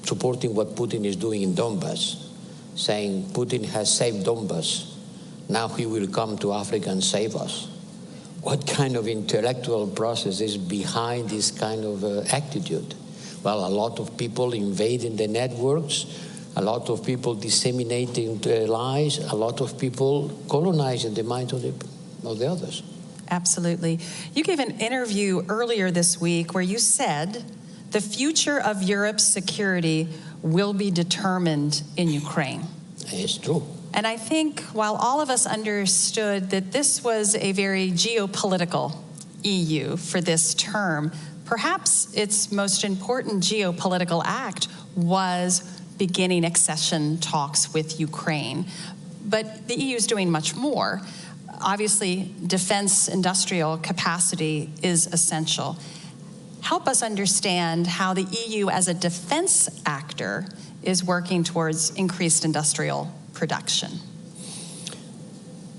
supporting what Putin is doing in Donbass, saying Putin has saved Donbass, now he will come to Africa and save us. What kind of intellectual process is behind this kind of attitude? Well, a lot of people invading the networks, a lot of people disseminating lies, a lot of people colonizing the minds of the others. Absolutely. You gave an interview earlier this week where you said the future of Europe's security will be determined in Ukraine. It's true. And I think while all of us understood that this was a very geopolitical EU for this term, perhaps its most important geopolitical act was beginning accession talks with Ukraine. But the EU is doing much more. Obviously, defense industrial capacity is essential. Help us understand how the EU as a defense actor is working towards increased industrial production.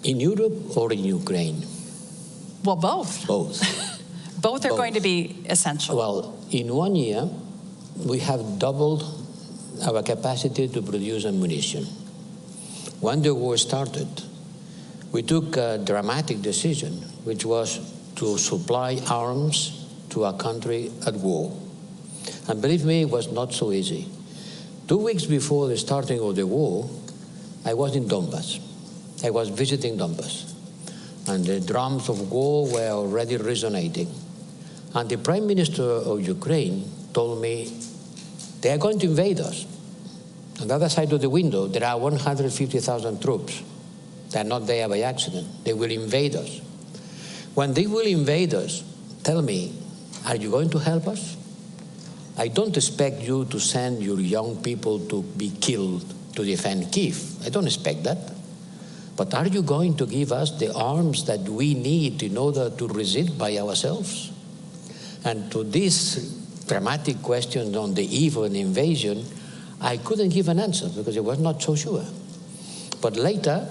In Europe or in Ukraine? Well, both. Both. Both are going to be essential. Well, in 1 year, we have doubled our capacity to produce ammunition. When the war started, we took a dramatic decision, which was to supply arms to a country at war. And believe me, it was not so easy. 2 weeks before the starting of the war, I was in Donbass. I was visiting Donbass. And the drums of war were already resonating. And the Prime Minister of Ukraine told me, they are going to invade us. On the other side of the window, there are 150,000 troops. They are not there by accident. They will invade us. When they will invade us, tell me, are you going to help us? I don't expect you to send your young people to be killed to defend Kyiv. I don't expect that. But are you going to give us the arms that we need in order to resist by ourselves? And to this dramatic question on the eve of an invasion, I couldn't give an answer because I was not so sure. But later,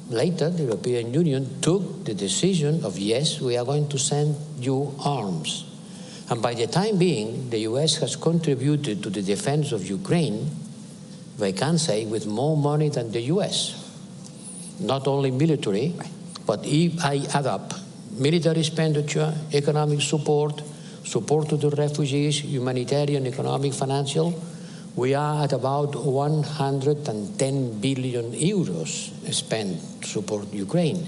the European Union took the decision of, yes, we are going to send you arms. And by the time being, the US has contributed to the defense of Ukraine, if I can say, with more money than the US. Not only military, but if I add up military expenditure, economic support, support to the refugees, humanitarian, economic, financial, we are at about 110 billion euros spent to support Ukraine.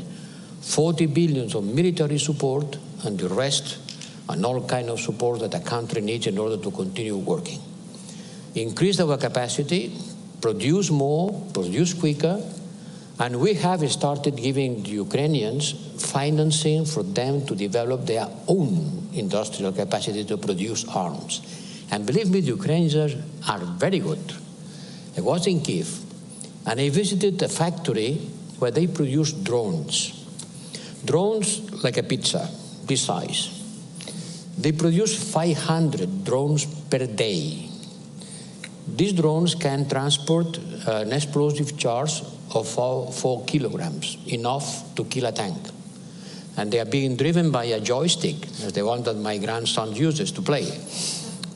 40 billion of military support and the rest and all kind of support that a country needs in order to continue working. Increase our capacity, produce more, produce quicker, and we have started giving the Ukrainians financing for them to develop their own industrial capacity to produce arms. And believe me, the Ukrainians are very good. I was in Kyiv, and I visited a factory where they produce drones. Drones like a pizza, this size. They produce 500 drones per day. These drones can transport an explosive charge of 4 kilograms, enough to kill a tank. And they are being driven by a joystick, the one that my grandson uses to play.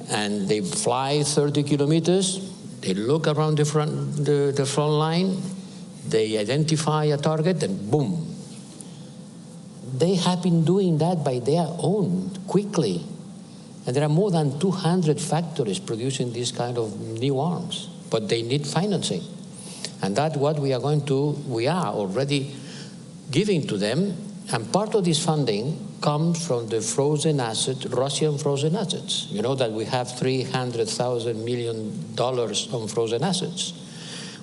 And they fly 30 kilometers, they look around the front line, they identify a target, and boom. They have been doing that by their own, quickly. And there are more than 200 factories producing this kind of new arms, but they need financing. And that's what we are already giving to them. And part of this funding comes from the frozen assets, Russian frozen assets. You know that we have $300 million on frozen assets.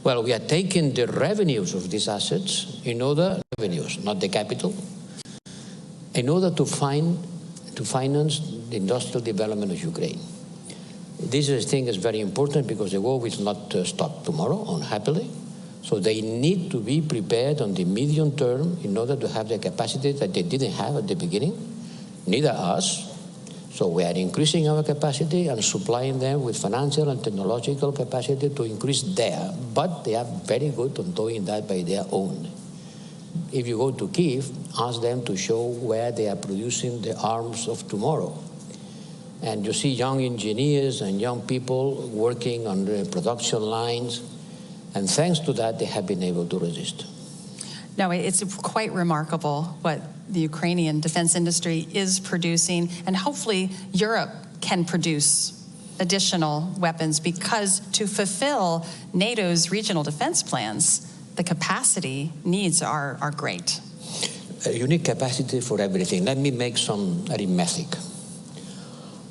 Well, we are taking the revenues of these assets in order, revenues, not the capital, in order to finance the industrial development of Ukraine. This, I think, is very important because the war will not stop tomorrow, unhappily. So they need to be prepared on the medium term in order to have the capacity that they didn't have at the beginning, neither us. So we are increasing our capacity and supplying them with financial and technological capacity to increase there. But they are very good on doing that by their own. If you go to Kyiv, ask them to show where they are producing the arms of tomorrow. And you see young engineers and young people working on the production lines. And thanks to that, they have been able to resist. No, it's quite remarkable what the Ukrainian defense industry is producing, and hopefully Europe can produce additional weapons because to fulfill NATO's regional defense plans, the capacity needs are great. You need capacity for everything. Let me make some arithmetic.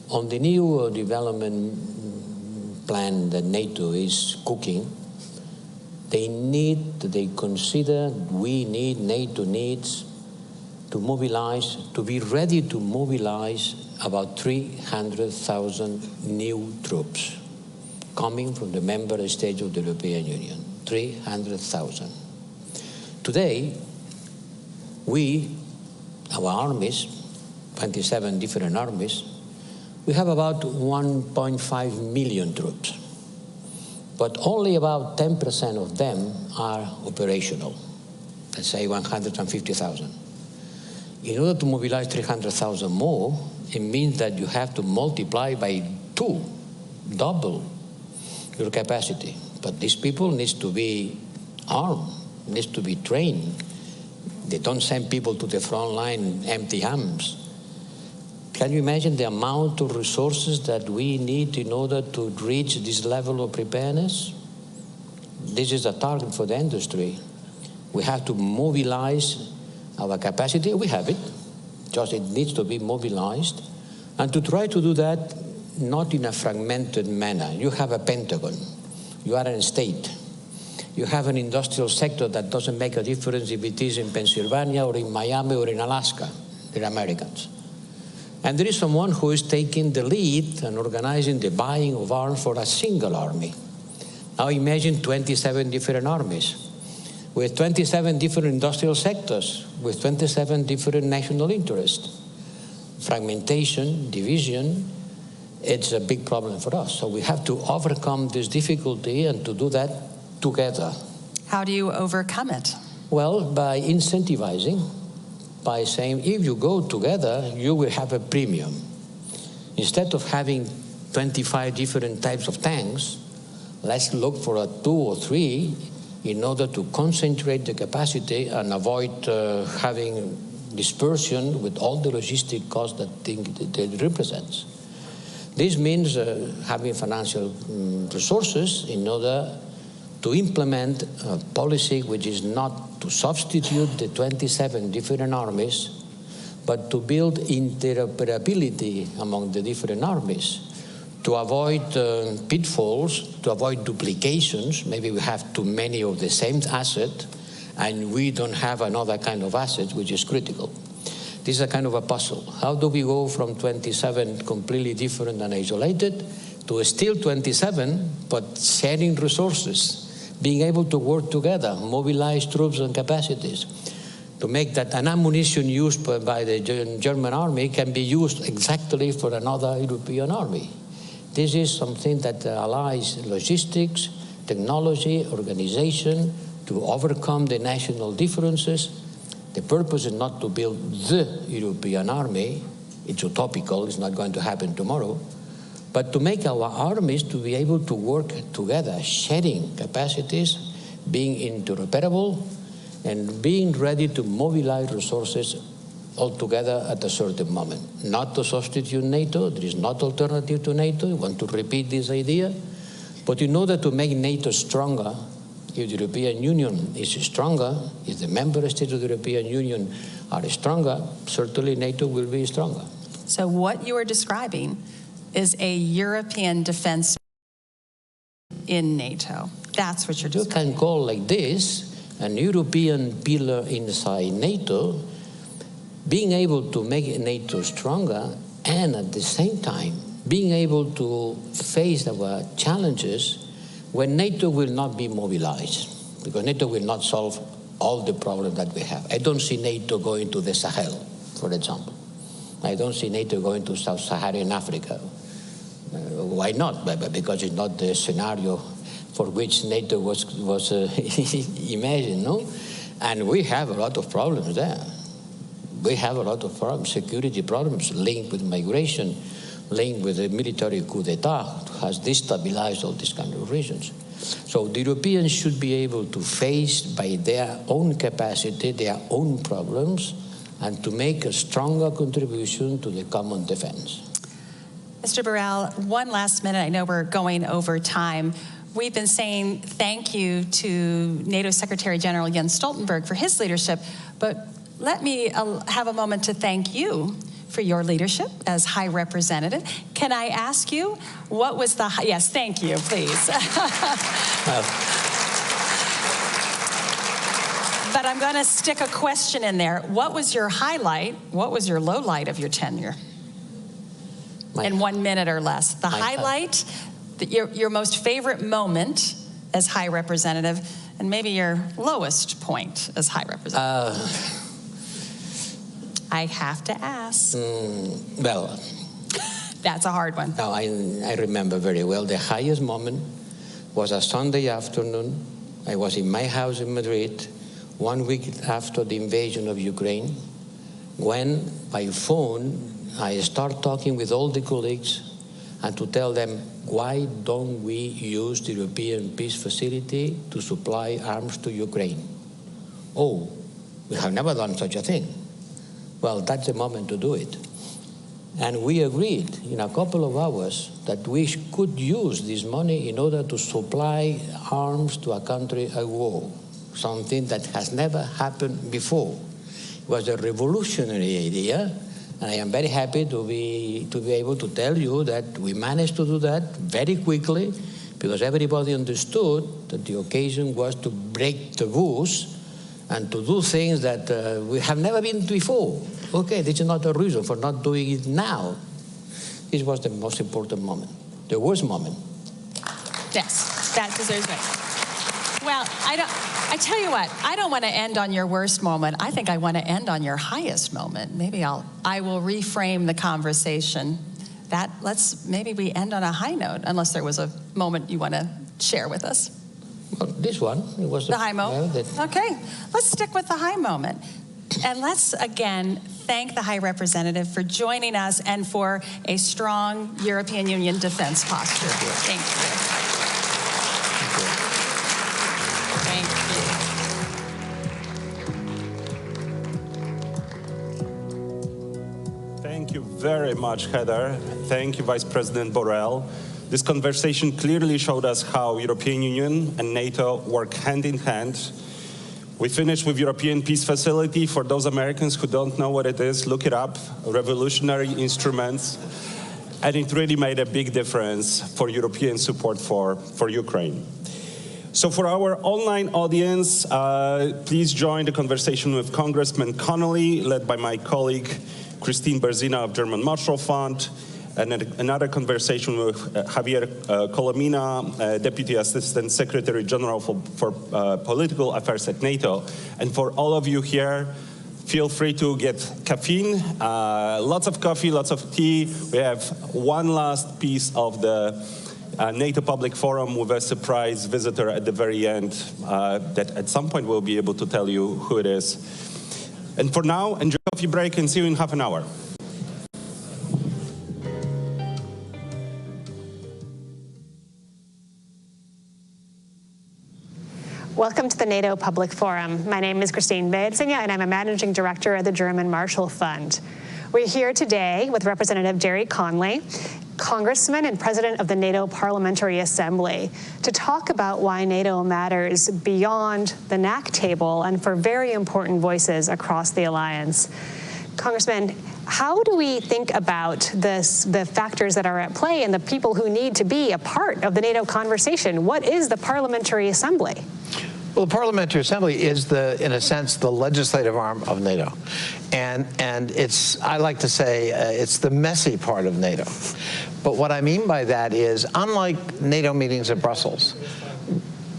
On the new development plan that NATO is cooking, NATO needs to mobilize, to be ready to mobilize about 300,000 new troops coming from the member states of the European Union. 300,000. Today, our armies, 27 different armies, we have about 1.5 million troops. But only about 10% of them are operational. Let's say 150,000. In order to mobilize 300,000 more, it means that you have to multiply by 2, double your capacity. But these people need to be armed, need to be trained. They don't send people to the front line empty hands. Can you imagine the amount of resources that we need in order to reach this level of preparedness? This is a target for the industry. We have to mobilize our capacity. We have it, just it needs to be mobilized. And to try to do that, not in a fragmented manner. You have a Pentagon. You are a state. You have an industrial sector that doesn't make a difference if it is in Pennsylvania or in Miami or in Alaska. They're Americans. And there is someone who is taking the lead and organizing the buying of arms for a single army. Now imagine 27 different armies with 27 different industrial sectors, with 27 different national interests. Fragmentation, division, it's a big problem for us. So we have to overcome this difficulty and to do that together. How do you overcome it? Well, by incentivizing, by saying, if you go together, you will have a premium. Instead of having 25 different types of tanks, let's look for 2 or 3 in order to concentrate the capacity and avoid having dispersion with all the logistic costs that it represents. This means having financial resources in order to implement a policy which is not to substitute the 27 different armies, but to build interoperability among the different armies, to avoid pitfalls, to avoid duplications. Maybe we have too many of the same asset, and we don't have another kind of asset, which is critical. This is a kind of a puzzle. How do we go from 27 completely different and isolated to still 27, but sharing resources, being able to work together, mobilize troops and capacities, to make that an ammunition used by the German army can be used exactly for another European army. This is something that allies logistics, technology, organization, to overcome the national differences. The purpose is not to build the European army. It's utopical, it's not going to happen tomorrow. But to make our armies to be able to work together, sharing capacities, being interoperable, and being ready to mobilize resources all together at a certain moment. Not to substitute NATO, there is not alternative to NATO, I want to repeat this idea. But in order to make NATO stronger, if the European Union is stronger, if the member states of the European Union are stronger, certainly NATO will be stronger. So what you are describing is a European defense in NATO. That's what you're describing. You can call like this an European pillar inside NATO, being able to make NATO stronger and at the same time being able to face our challenges when NATO will not be mobilized, because NATO will not solve all the problems that we have. I don't see NATO going to the Sahel, for example. I don't see NATO going to Sub-Saharan Africa. Why not? Because it's not the scenario for which NATO was imagined, no? And we have a lot of problems there. We have a lot of problems, security problems linked with migration, linked with the military coup d'etat, has destabilized all these kind of regions. So the Europeans should be able to face by their own capacity, their own problems, and to make a stronger contribution to the common defense. Mr. Borrell, one last minute. I know we're going over time. We've been saying thank you to NATO Secretary General Jens Stoltenberg for his leadership, but let me have a moment to thank you for your leadership as High Representative. Can I ask you, what was the, yes, thank you, please. But I'm going to stick a question in there. What was your highlight, what was your low light of your tenure? In 1 minute or less. The highlight, your most favorite moment as High Representative, and maybe your lowest point as High Representative. I have to ask. Well, that's a hard one. No, I remember very well. The highest moment was a Sunday afternoon. I was in my house in Madrid, 1 week after the invasion of Ukraine, when by phone I start talking with all the colleagues and to tell them, why don't we use the European Peace Facility to supply arms to Ukraine? Oh, we have never done such a thing. Well, that's the moment to do it. And we agreed in a couple of hours that we could use this money in order to supply arms to a country at war, something that has never happened before. It was a revolutionary idea, and I am very happy to be able to tell you that we managed to do that very quickly, because everybody understood that the occasion was to break taboos and to do things that we have never been before. Okay, this is not a reason for not doing it now. This was the most important moment, the worst moment. Yes, that deserves it. Well, I tell you what, I don't want to end on your worst moment. I think I want to end on your highest moment. Maybe I will reframe the conversation. Maybe we end on a high note, unless there was a moment you want to share with us. Well, this one, it was the high moment. Okay, let's stick with the high moment. And let's again thank the High Representative for joining us and for a strong European Union defense posture. Thank you. Thank you very much, Heather. Thank you, Vice President Borrell. This conversation clearly showed us how European Union and NATO work hand in hand. We finished with European Peace Facility. For those Americans who don't know what it is, look it up, revolutionary instruments. And it really made a big difference for European support for Ukraine. So for our online audience, please join the conversation with Congressman Connolly, led by my colleague, Christine Berzina of German Marshall Fund, and another conversation with Javier Colomina, Deputy Assistant Secretary General for Political Affairs at NATO. And for all of you here, feel free to get caffeine, lots of coffee, lots of tea. We have one last piece of the NATO Public Forum with a surprise visitor at the very end that at some point we'll be able to tell you who it is. And for now, enjoy a coffee break and see you in half an hour. Welcome to the NATO Public Forum. My name is Christine Berzina, and I'm a Managing Director at the German Marshall Fund. We're here today with Representative Gerry Conley, Congressman and President of the NATO Parliamentary Assembly, to talk about why NATO matters beyond the NAC table and for very important voices across the alliance. Congressman, how do we think about the factors that are at play and the people who need to be a part of the NATO conversation? What is the Parliamentary Assembly? Well, the Parliamentary Assembly is in a sense, the legislative arm of NATO. And it's, I like to say, it's the messy part of NATO. But what I mean by that is, unlike NATO meetings in Brussels,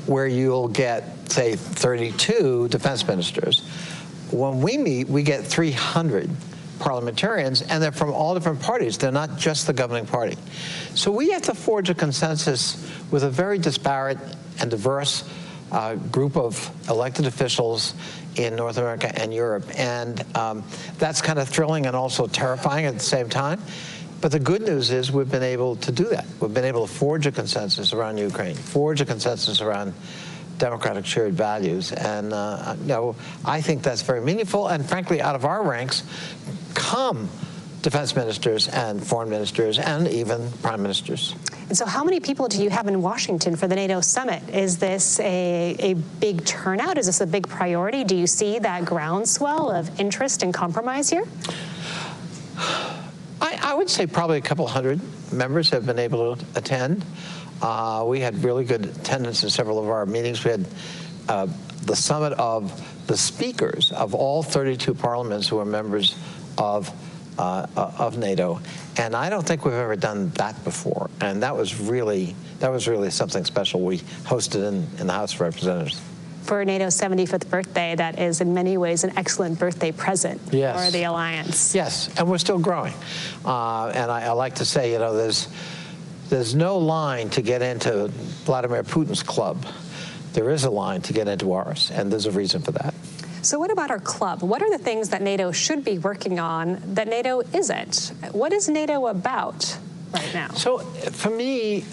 where you'll get, say, 32 defense ministers, when we meet, we get 300 parliamentarians, and they're from all different parties. They're not just the governing party. So we have to forge a consensus with a very disparate and diverse group of elected officials in North America and Europe. And that's kind of thrilling and also terrifying at the same time. But the good news is we've been able to do that. We've been able to forge a consensus around Ukraine, forge a consensus around democratic shared values. And you know, I think that's very meaningful. And frankly, out of our ranks come defense ministers and foreign ministers and even prime ministers. And so how many people do you have in Washington for the NATO summit? Is this a big turnout? Is this a big priority? Do you see that groundswell of interest and compromise here? I would say probably a couple hundred members have been able to attend. We had really good attendance in several of our meetings. We had the summit of the speakers of all 32 parliaments who are members of NATO, and I don't think we've ever done that before. And that was really something special. We hosted in the House of Representatives. For NATO's 75th birthday, that is in many ways an excellent birthday present for the alliance. Yes, and we're still growing. And I like to say, you know, there's no line to get into Vladimir Putin's club. There is a line to get into ours, and there's a reason for that. So what about our club? What are the things that NATO should be working on that NATO isn't? What is NATO about right now? So for me,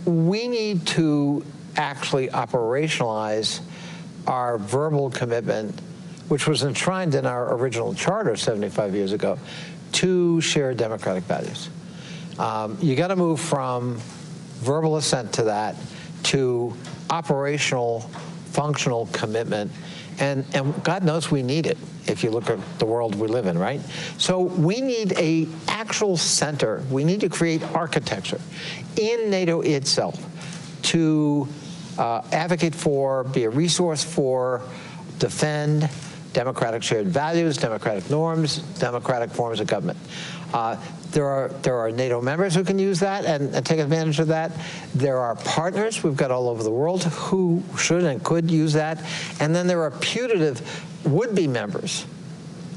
we need to actually operationalize our verbal commitment, which was enshrined in our original charter 75 years ago, to shared democratic values. You got to move from verbal assent to that to operational, functional commitment. And God knows we need it if you look at the world we live in, right? So we need an actual center. We need to create architecture in NATO itself to advocate for, be a resource for, defend democratic shared values, democratic norms, democratic forms of government. There are NATO members who can use that and take advantage of that. There are partners we've got all over the world who should and could use that. And then there are putative would-be members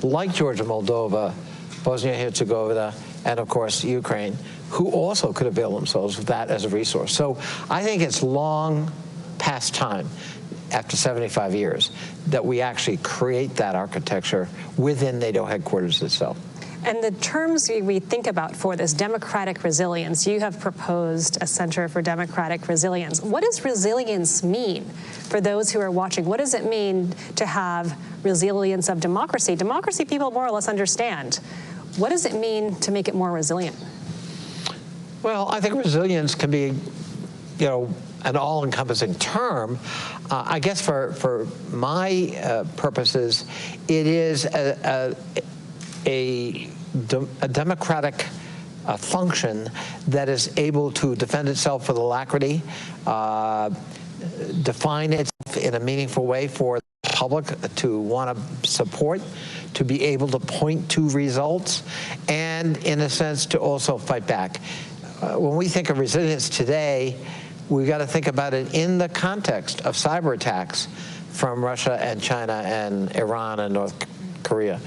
like Georgia, Moldova, Bosnia-Herzegovina, and of course Ukraine, who also could avail themselves of that as a resource. So I think it's long past time, after 75 years, that we actually create that architecture within NATO headquarters itself. And the terms we think about for this democratic resilience, you have proposed a Center for Democratic Resilience. What does resilience mean for those who are watching? What does it mean to have resilience of democracy? Democracy people more or less understand. What does it mean to make it more resilient? Well, I think resilience can be, you know, an all-encompassing term. I guess for my purposes, it is a democratic function that is able to defend itself with alacrity, define itself in a meaningful way for the public to want to support, to be able to point to results, and in a sense to also fight back. When we think of resilience today, we've got to think about it in the context of cyber attacks from Russia and China and Iran and North Korea.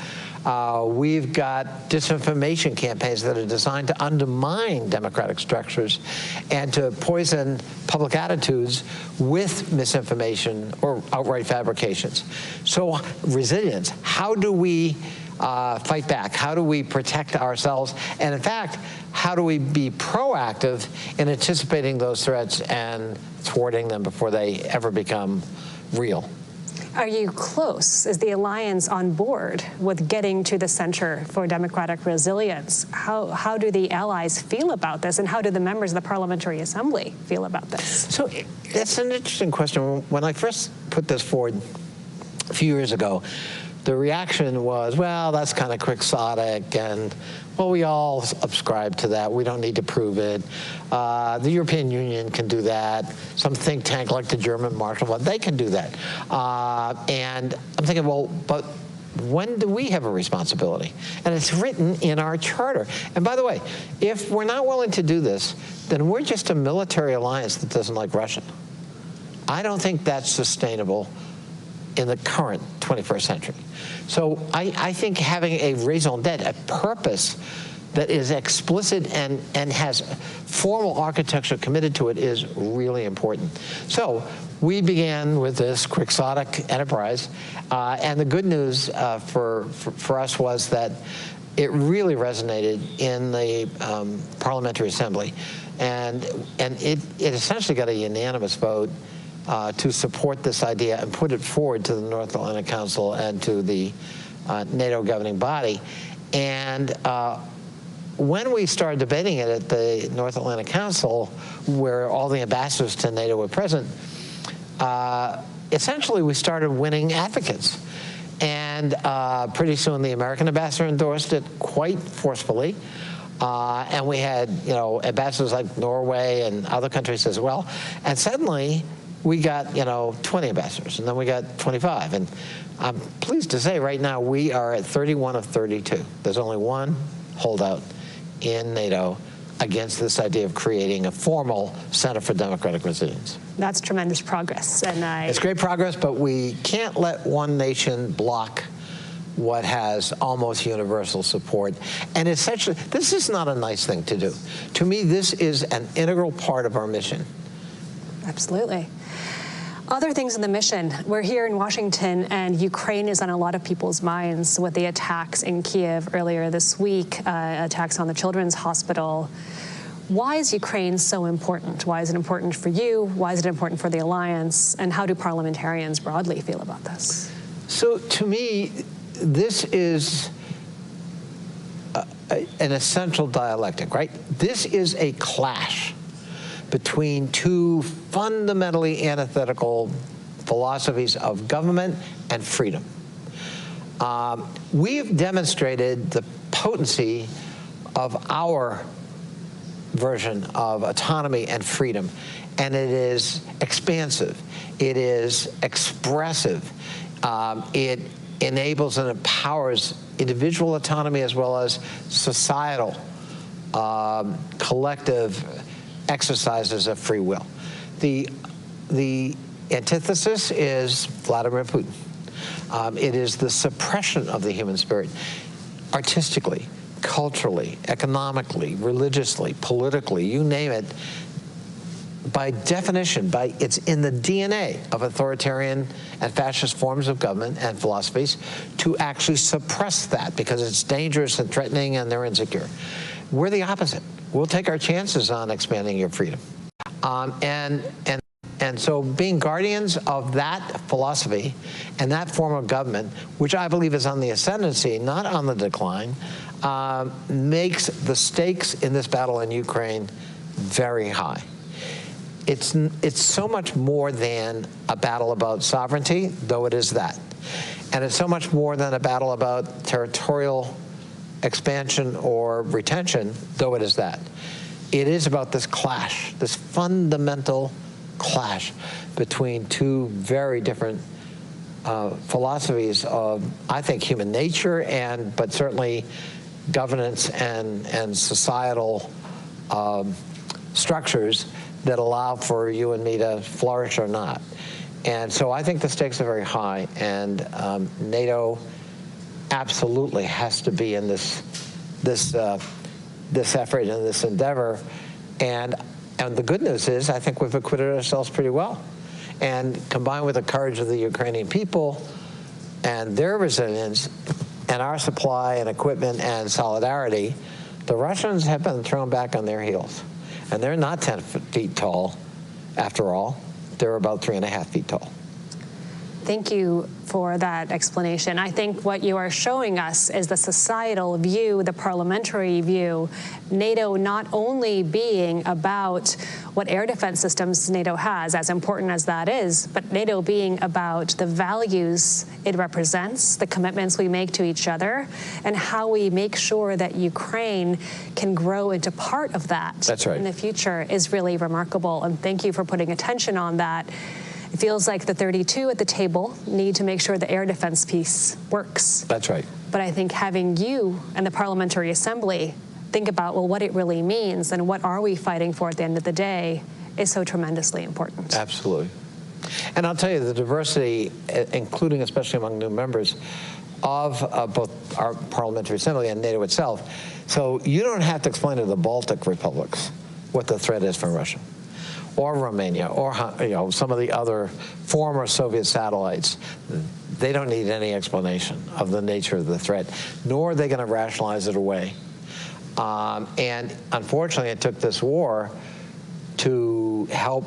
We've got disinformation campaigns that are designed to undermine democratic structures and to poison public attitudes with misinformation or outright fabrications. So resilience, how do we fight back? How do we protect ourselves? And in fact, how do we be proactive in anticipating those threats and thwarting them before they ever become real? Are you close? Is the alliance on board with getting to the Center for Democratic Resilience? How do the allies feel about this, and how do the members of the Parliamentary Assembly feel about this? So it's an interesting question. When I first put this forward a few years ago, the reaction was, well, that's kind of quixotic, and, well, we all subscribe to that. We don't need to prove it. The European Union can do that. Some think tank like the German Marshall Fund, they can do that. And I'm thinking, well, but when do we have a responsibility? And it's written in our charter. And by the way, if we're not willing to do this, then we're just a military alliance that doesn't like Russia. I don't think that's sustainable in the current 21st century. So I think having a raison d'etre, a purpose that is explicit and has formal architecture committed to it, is really important. So we began with this quixotic enterprise, and the good news for us was that it really resonated in the Parliamentary Assembly, and it essentially got a unanimous vote to support this idea and put it forward to the North Atlantic Council and to the NATO governing body. And when we started debating it at the North Atlantic Council, where all the ambassadors to NATO were present, essentially we started winning advocates. And pretty soon the American ambassador endorsed it quite forcefully. And we had, ambassadors like Norway and other countries as well. And suddenly we got, 20 ambassadors, and then we got 25. And I'm pleased to say right now we are at 31 of 32. There's only one holdout in NATO against this idea of creating a formal Center for Democratic Resilience. That's tremendous progress. And it's great progress, but we can't let one nation block what has almost universal support. And essentially, this is not a nice thing to do. To me, this is an integral part of our mission. Absolutely. Other things in the mission. We're here in Washington, and Ukraine is on a lot of people's minds with the attacks in Kiev earlier this week, attacks on the Children's Hospital. Why is Ukraine so important? Why is it important for you? Why is it important for the alliance? And how do parliamentarians broadly feel about this? So to me, this is an essential dialectic, right? This is a clash between two fundamentally antithetical philosophies of government and freedom. We've demonstrated the potency of our version of autonomy and freedom, and it is expansive, it is expressive, it enables and empowers individual autonomy as well as societal, collective exercises of free will. The antithesis is Vladimir Putin. It is the suppression of the human spirit, artistically, culturally, economically, religiously, politically, you name it. By definition, it's in the DNA of authoritarian and fascist forms of government and philosophies to actually suppress that because it's dangerous and threatening and they're insecure. We're the opposite. We'll take our chances on expanding your freedom. And so being guardians of that philosophy and that form of government, which I believe is on the ascendancy, not on the decline, makes the stakes in this battle in Ukraine very high. It's so much more than a battle about sovereignty, though it is that. And it's so much more than a battle about territorial expansion or retention, though it is that. It is about this clash, this fundamental clash between two very different philosophies of, I think, human nature but certainly governance and societal structures that allow for you and me to flourish or not. And so I think the stakes are very high, and NATO absolutely has to be in this effort and this endeavor. And the good news is I think we've acquitted ourselves pretty well. And combined with the courage of the Ukrainian people and their resilience and our supply and equipment and solidarity, the Russians have been thrown back on their heels. And they're not 10 feet tall, after all. They're about 3.5 feet tall. Thank you for that explanation. I think what you are showing us is the societal view, the parliamentary view, NATO not only being about what air defense systems NATO has, as important as that is, but NATO being about the values it represents, the commitments we make to each other, and how we make sure that Ukraine can grow into part of that. That's right. In the future is really remarkable. And thank you for putting attention on that. It feels like the 32 at the table need to make sure the air defense piece works. That's right. But I think having you and the Parliamentary Assembly think about, well, what it really means and what are we fighting for at the end of the day is so tremendously important. Absolutely. And I'll tell you, the diversity, including especially among new members, of both our Parliamentary Assembly and NATO itself. So you don't have to explain to the Baltic republics what the threat is from Russia, or Romania, or some of the other former Soviet satellites. They don't need any explanation of the nature of the threat, nor are they going to rationalize it away. And unfortunately, it took this war to help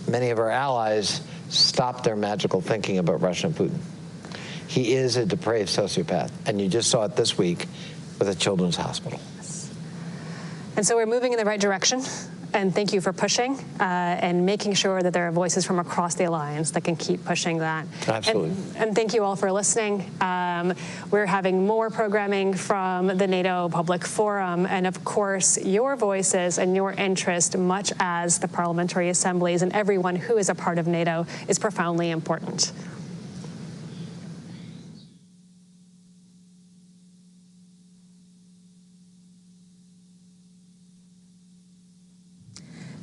many of our allies stop their magical thinking about Russia and Putin. He is a depraved sociopath, and you just saw it this week with a children's hospital. And so we're moving in the right direction. And thank you for pushing and making sure that there are voices from across the alliance that can keep pushing that. Absolutely. And thank you all for listening. We're having more programming from the NATO Public Forum, and of course, your voices and your interest, much as the parliamentary assemblies and everyone who is a part of NATO, is profoundly important.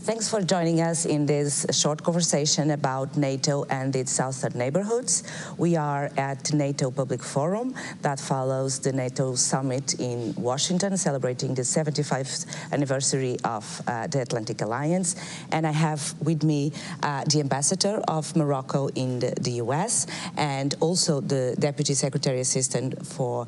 Thanks for joining us in this short conversation about NATO and its southern neighborhoods. We are at NATO Public Forum that follows the NATO summit in Washington, celebrating the 75th anniversary of the Atlantic Alliance. And I have with me the ambassador of Morocco in the US, and also the Deputy Secretary Assistant for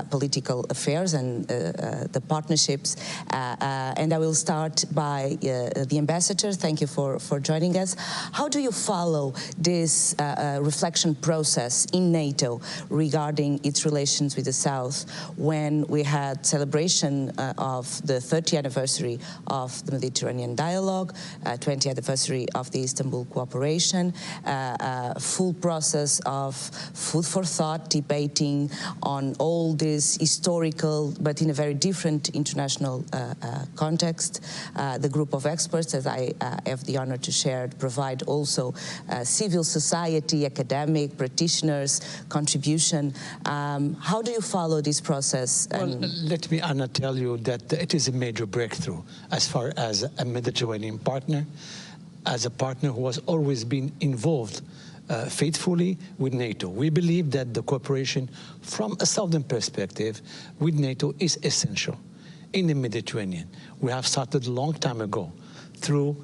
Political Affairs and the partnerships. And I will start by the ambassador. Thank you for joining us. How do you follow this reflection process in NATO regarding its relations with the South when we had celebration of the 30th anniversary of the Mediterranean Dialogue, 20th anniversary of the Istanbul Cooperation, full process of food for thought, debating on all this historical but in a very different international context. The group of experts, as I have the honor to share, provide also civil society, academic, practitioners, contribution. How do you follow this process? Well, let me, Anna, tell you that it is a major breakthrough as far as a Mediterranean partner, as a partner who has always been involved faithfully with NATO. We believe that the cooperation from a southern perspective with NATO is essential in the Mediterranean. We have started a long time ago through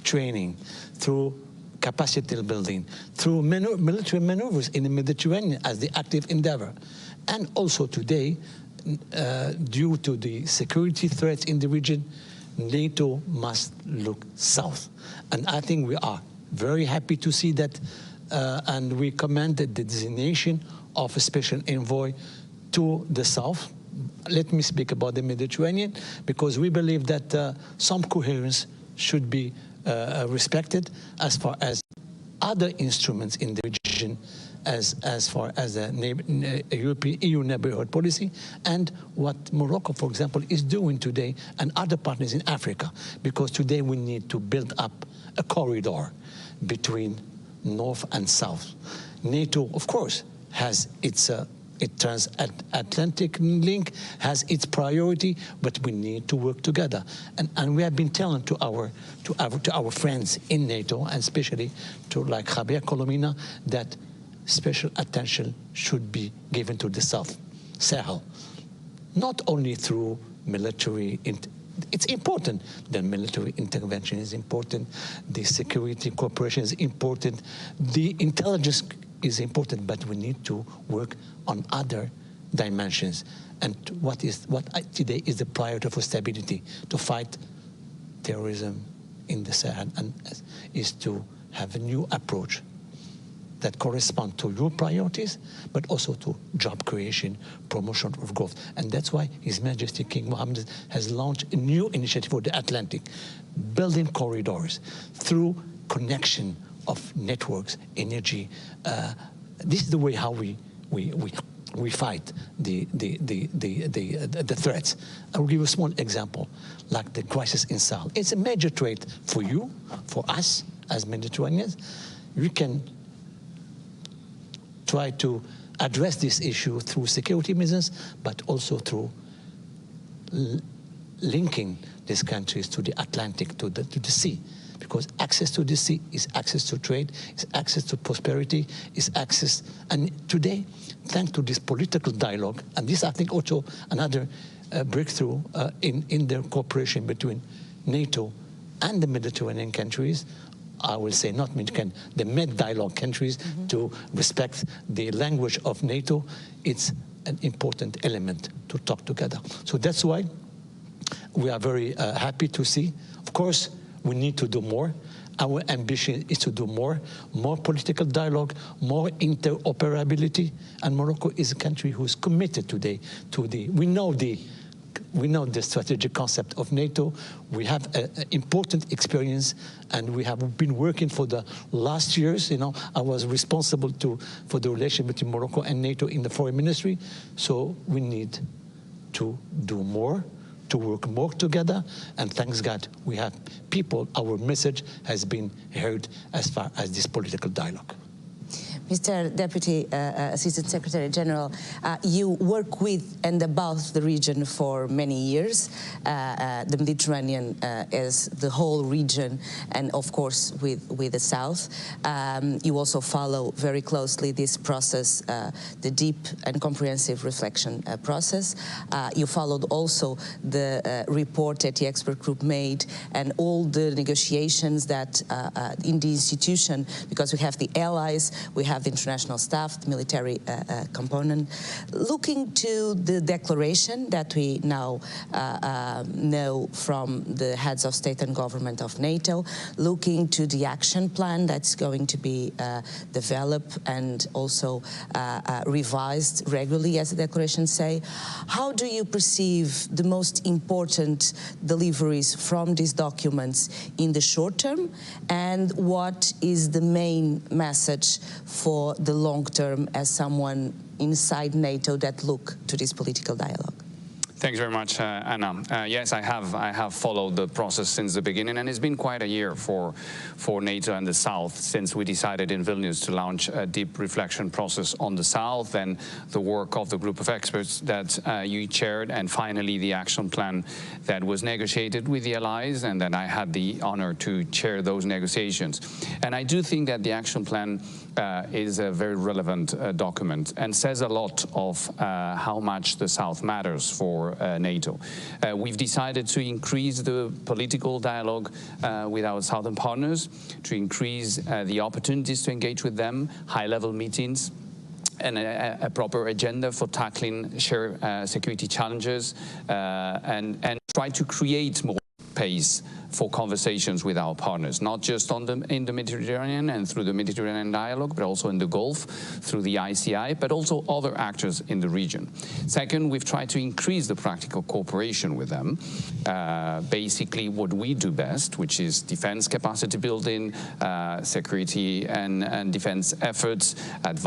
training, through capacity building, through military maneuvers in the Mediterranean as the active endeavor. And also today, due to the security threats in the region, NATO must look south. And I think we are very happy to see that, and we commend the designation of a special envoy to the south. Let me speak about the Mediterranean, because we believe that some coherence should be respected as far as other instruments in the region, as far as the European EU neighborhood policy, and what Morocco, for example, is doing today, and other partners in Africa, because today we need to build up a corridor between north and south. NATO, of course, has its transatlantic link, has its priority, but we need to work together. And we have been telling to our friends in NATO, and especially to like Javier Colomina, that special attention should be given to the South Sahel, not only through military. It's important. The military intervention is important. The security cooperation is important. The intelligence is important, but we need to work on other dimensions. And what today is the priority for stability, to fight terrorism in the Sahel, and is to have a new approach that corresponds to your priorities, but also to job creation, promotion of growth. And that's why His Majesty King Mohammed has launched a new initiative for the Atlantic, building corridors through connection of networks, energy. This is the way how we fight the threats. I will give you a small example, like the crisis in Sahel. It's a major threat for you, for us as Mediterraneans. We can try to address this issue through security measures, but also through linking these countries to the Atlantic, to the sea. Because access to the sea is access to trade, is access to prosperity, is access. And today, thanks to this political dialogue, and this I think also another breakthrough in the cooperation between NATO and the Mediterranean countries, I will say not Mediterranean, the Med-dialogue countries, to respect the language of NATO, it's an important element to talk together. So that's why we are very happy to see. Of course, we need to do more. Our ambition is to do more political dialogue, more interoperability, and Morocco is a country who is committed today to we know the strategic concept of NATO. We have an important experience, and we have been working for the last years. You know, I was responsible for the relation between Morocco and NATO in the foreign ministry. So we need to do more, to work more together, and thanks God we have people, our message has been heard as far as this political dialogue. Mr. Deputy Assistant Secretary General, you work with and about the region for many years. The Mediterranean is the whole region, and of course with the South. You also follow very closely this process, the deep and comprehensive reflection process. You followed also the report that the expert group made and all the negotiations that in the institution, because we have the allies, we have the international staff, the military component. Looking to the declaration that we now know from the heads of state and government of NATO, looking to the action plan that's going to be developed and also revised regularly, as the declarations say, how do you perceive the most important deliveries from these documents in the short term, and what is the main message for the long term as someone inside NATO that look to this political dialogue? Thanks very much, Anna. Yes, I have followed the process since the beginning, and it's been quite a year for NATO and the South since we decided in Vilnius to launch a deep reflection process on the South, and the work of the group of experts that you chaired, and finally the action plan that was negotiated with the allies, and then I had the honor to chair those negotiations. And I do think that the action plan is a very relevant document and says a lot of how much the South matters for NATO. We've decided to increase the political dialogue with our southern partners, to increase the opportunities to engage with them, high-level meetings, and a proper agenda for tackling shared security challenges, and try to create more space for conversations with our partners, not just in the Mediterranean and through the Mediterranean dialogue, but also in the Gulf through the ICI, but also other actors in the region. Second, we've tried to increase the practical cooperation with them, basically what we do best, which is defense capacity building, security and defense efforts, advice